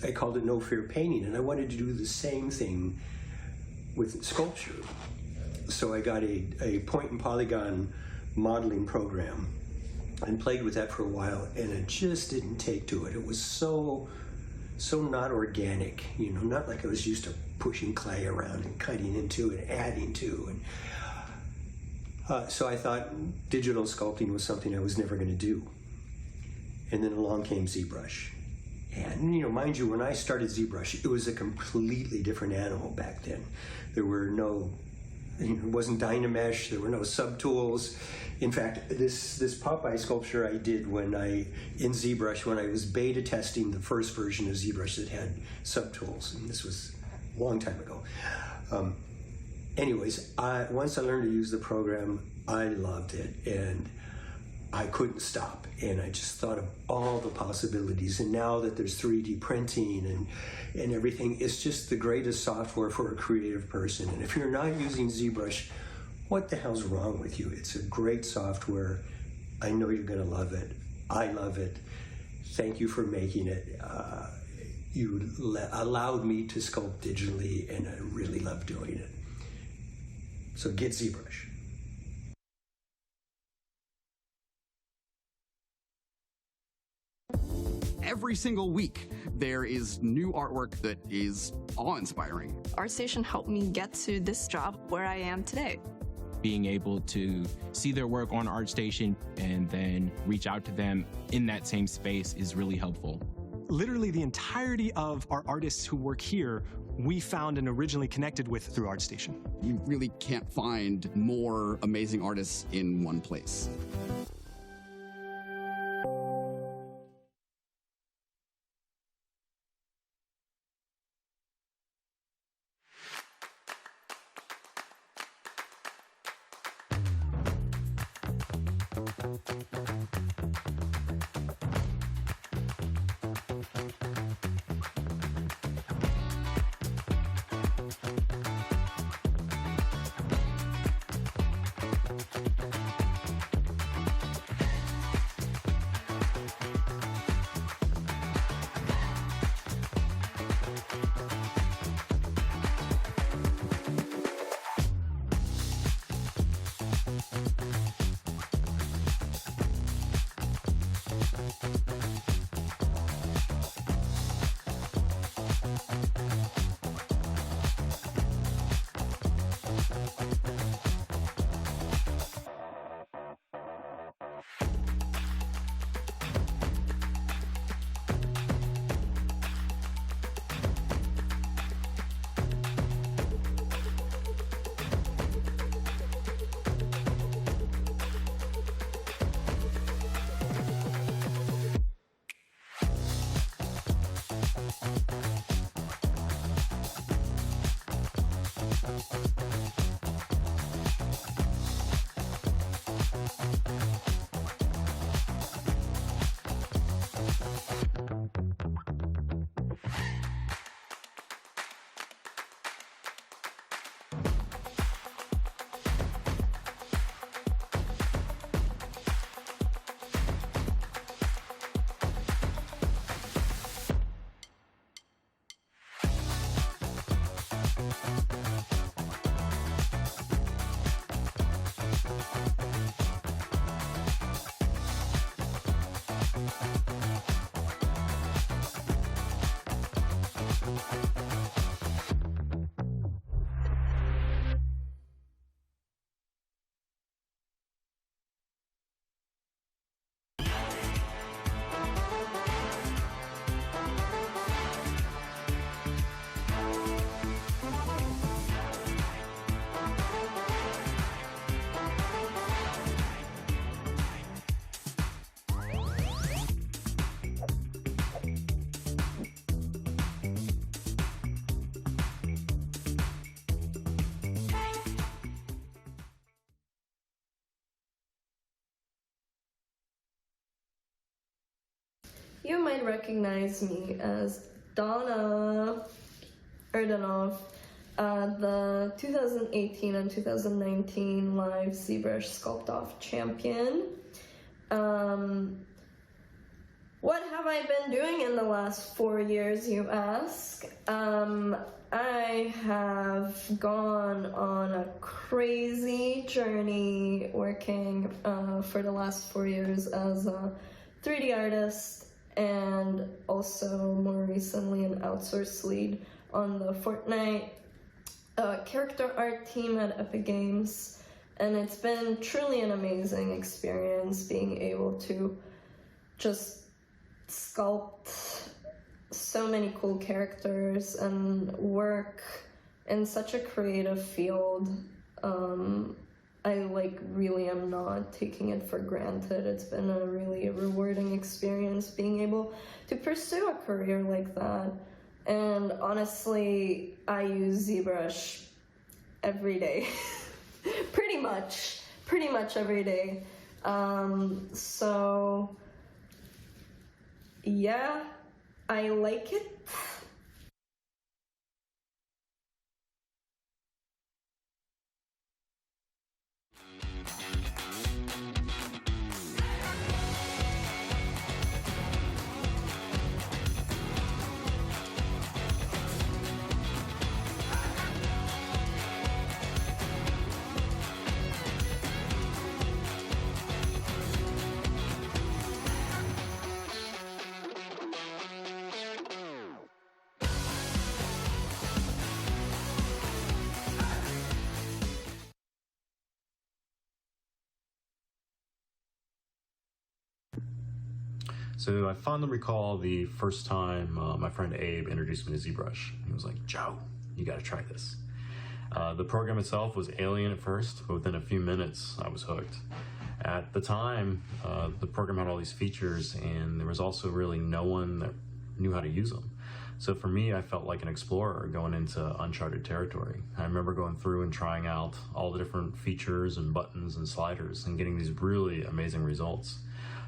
I called it no fear painting, and I wanted to do the same thing with sculpture. So I got a point and polygon modeling program and played with that for a while, and it just didn't take to it. It was so not organic, not like I was used to pushing clay around and cutting into and adding to. And so I thought digital sculpting was something I was never going to do. And then along came ZBrush. And, mind you, when I started ZBrush, it was a completely different animal back then. There were no, it wasn't Dynamesh, there were no subtools. In fact, this Popeye sculpture I did in ZBrush when I was beta testing the first version of ZBrush that had subtools, and this was a long time ago. Anyways, once I learned to use the program, I loved it, and I couldn't stop. And I just thought of all the possibilities. And now that there's 3D printing and everything, it's just the greatest software for a creative person. And if you're not using ZBrush, what the hell's wrong with you? It's a great software. I know you're going to love it. I love it. Thank you for making it. You allowed me to sculpt digitally, and I really love doing it. So get ZBrush. Every single week, there is new artwork that is awe-inspiring. ArtStation helped me get to this job where I am today. Being able to see their work on ArtStation and then reach out to them in that same space is really helpful. Literally the entirety of our artists who work here, we found and originally connected with through ArtStation. You really can't find more amazing artists in one place. you might recognize me as Donna Erdanov, the 2018 and 2019 live ZBrush Sculpt-Off champion. What have I been doing in the last 4 years, you ask? I have gone on a crazy journey working for the last 4 years as a 3D artist and also more recently an outsourced lead on the Fortnite character art team at Epic Games. And it's been truly an amazing experience being able to just sculpt so many cool characters and work in such a creative field. I really am not taking it for granted. It's been a really rewarding experience being able to pursue a career like that. And honestly, I use ZBrush every day. pretty much every day. So yeah, I like it. So I fondly recall the first time my friend Abe introduced me to ZBrush. He was like, Joe, you gotta try this. The program itself was alien at first, but within a few minutes I was hooked. At the time, the program had all these features and there was also really no one that knew how to use them. So for me, I felt like an explorer going into uncharted territory. I remember going through and trying out all the different features and buttons and sliders and getting these really amazing results.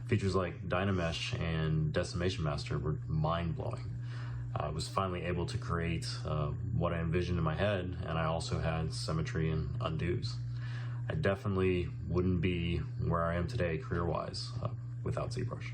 Features like Dynamesh and Decimation Master were mind-blowing. I was finally able to create what I envisioned in my head, and I also had symmetry and undos. I definitely wouldn't be where I am today career-wise without ZBrush.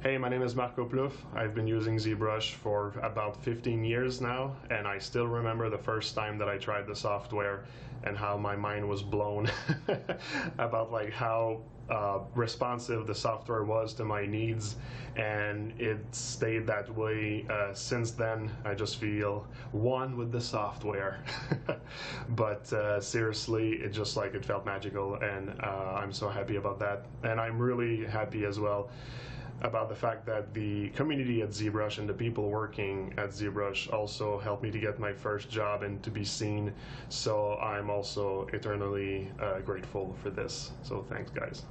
Hey, my name is Marco Plouf. I've been using ZBrush for about 15 years now, and I still remember the first time that I tried the software and how my mind was blown about like how responsive the software was to my needs, and it stayed that way since then. I just feel one with the software. But seriously, it just like it felt magical, and I'm so happy about that. And I'm really happy as well about the fact that the community at ZBrush and the people working at ZBrush also helped me to get my first job and to be seen. So I'm also eternally grateful for this. So thanks, guys.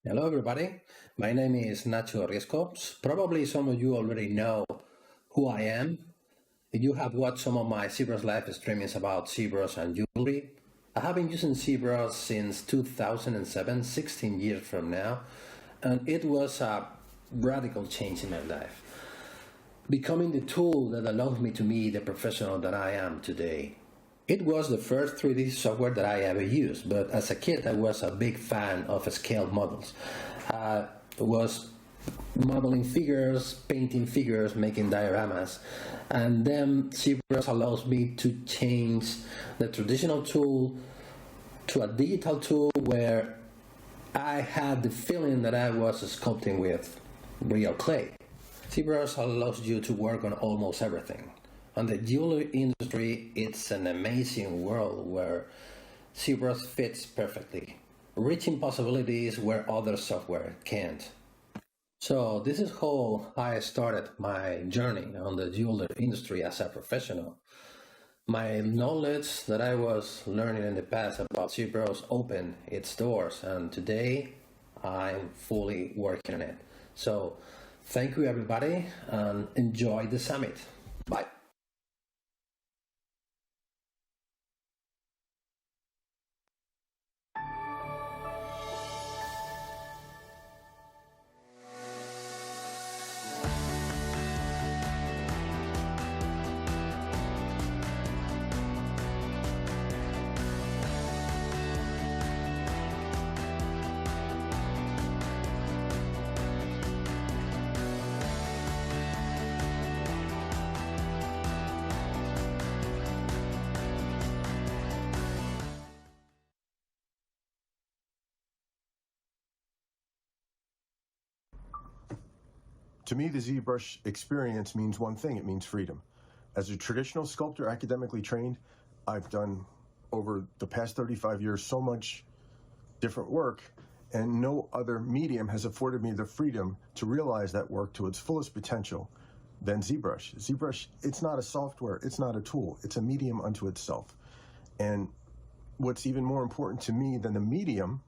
Hello, everybody. My name is Nacho Riescops. Probably some of you already know who I am. You have watched some of my ZBrush live streamings about ZBrush and jewelry. I have been using ZBrush since 2007, 16 years from now, and it was a radical change in my life, becoming the tool that allowed me to be the professional that I am today. It was the first 3D software that I ever used, but as a kid I was a big fan of scaled models. I was modeling figures, painting figures, making dioramas, and then ZBrush allows me to change the traditional tool to a digital tool where I had the feeling that I was sculpting with real clay. ZBrush allows you to work on almost everything. On the jewelry industry, it's an amazing world where ZBrush fits perfectly, reaching possibilities where other software can't. So this is how I started my journey on the jewelry industry as a professional. My knowledge that I was learning in the past about ZBrush opened its doors, and today I'm fully working on it. So thank you, everybody, and enjoy the summit. Bye. To me, the ZBrush experience means one thing. It means freedom. As a traditional sculptor, academically trained, I've done over the past 35 years so much different work, and no other medium has afforded me the freedom to realize that work to its fullest potential than ZBrush. ZBrush, it's not a software, it's not a tool, it's a medium unto itself. And what's even more important to me than the medium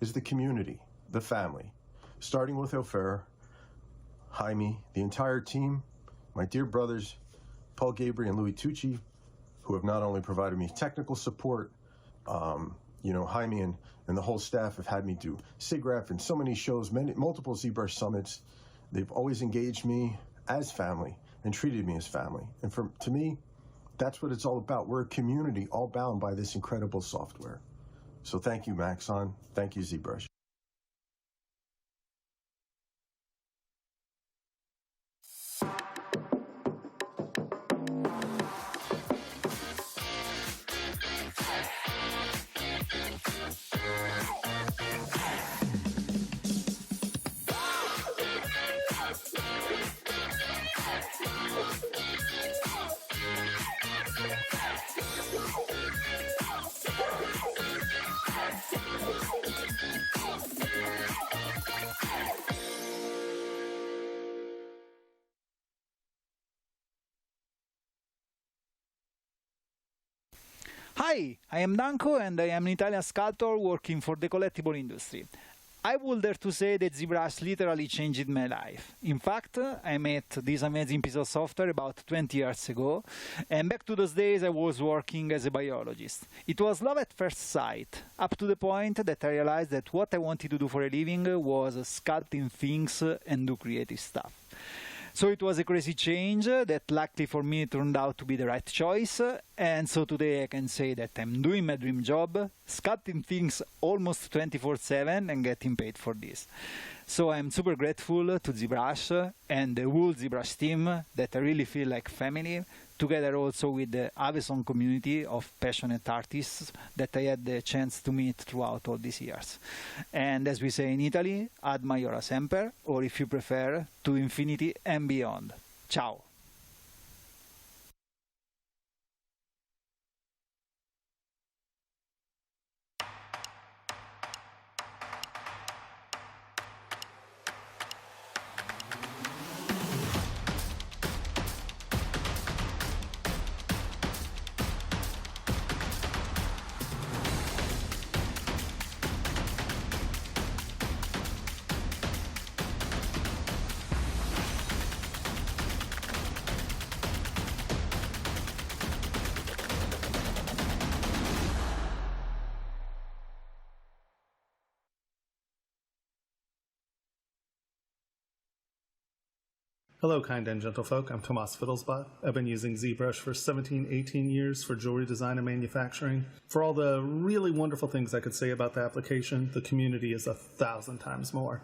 is the community, the family, starting with Ofer, Jaime, the entire team, my dear brothers, Paul Gabri and Louis Tucci, who have not only provided me technical support, Jaime and the whole staff have had me do SIGGRAPH and so many shows, multiple ZBrush summits. They've always engaged me as family and treated me as family. And to me, that's what it's all about. We're a community all bound by this incredible software. So thank you, Maxon. Thank you, ZBrush. Hi, I am Danko and I am an Italian sculptor working for the collectible industry. I would dare to say that ZBrush literally changed my life. In fact, I met this amazing piece of software about 20 years ago, and back to those days I was working as a biologist. It was love at first sight, up to the point that I realized that what I wanted to do for a living was sculpting things and do creative stuff. So it was a crazy change that luckily for me turned out to be the right choice, and so today I can say that I'm doing my dream job, sculpting things almost 24/7 and getting paid for this. So I'm super grateful to ZBrush and the whole ZBrush team that I really feel like family, together also with the Aveson community of passionate artists that I had the chance to meet throughout all these years. And as we say in Italy, ad maiora semper, or if you prefer, to infinity and beyond. Ciao! Hello, kind and gentle folk. I'm Tomas Fiddlesbot. I've been using ZBrush for 17, 18 years for jewelry design and manufacturing. For all the really wonderful things I could say about the application, the community is 1,000 times more.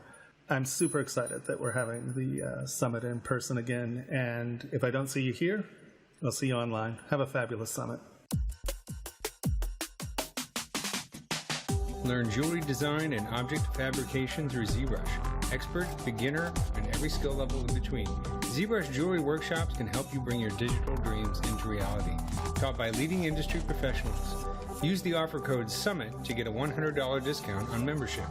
I'm super excited that we're having the summit in person again, and if I don't see you here, I'll see you online. Have a fabulous summit. Learn jewelry design and object fabrication through ZBrush. Expert, beginner, and every skill level in between. ZBrush Jewelry Workshops can help you bring your digital dreams into reality. Taught by leading industry professionals. Use the offer code SUMMIT to get a $100 discount on membership.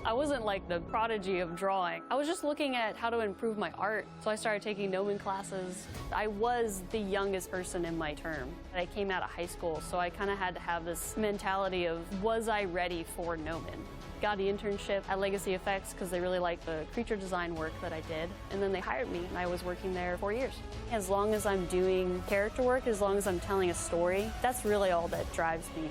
I wasn't like the prodigy of drawing. I was just looking at how to improve my art. So I started taking Gnomon classes. I was the youngest person in my term. I came out of high school, so I kind of had to have this mentality of, was I ready for Gnomon? Got the internship at Legacy Effects because they really liked the creature design work that I did. And then they hired me, and I was working there 4 years. As long as I'm doing character work, as long as I'm telling a story, that's really all that drives me.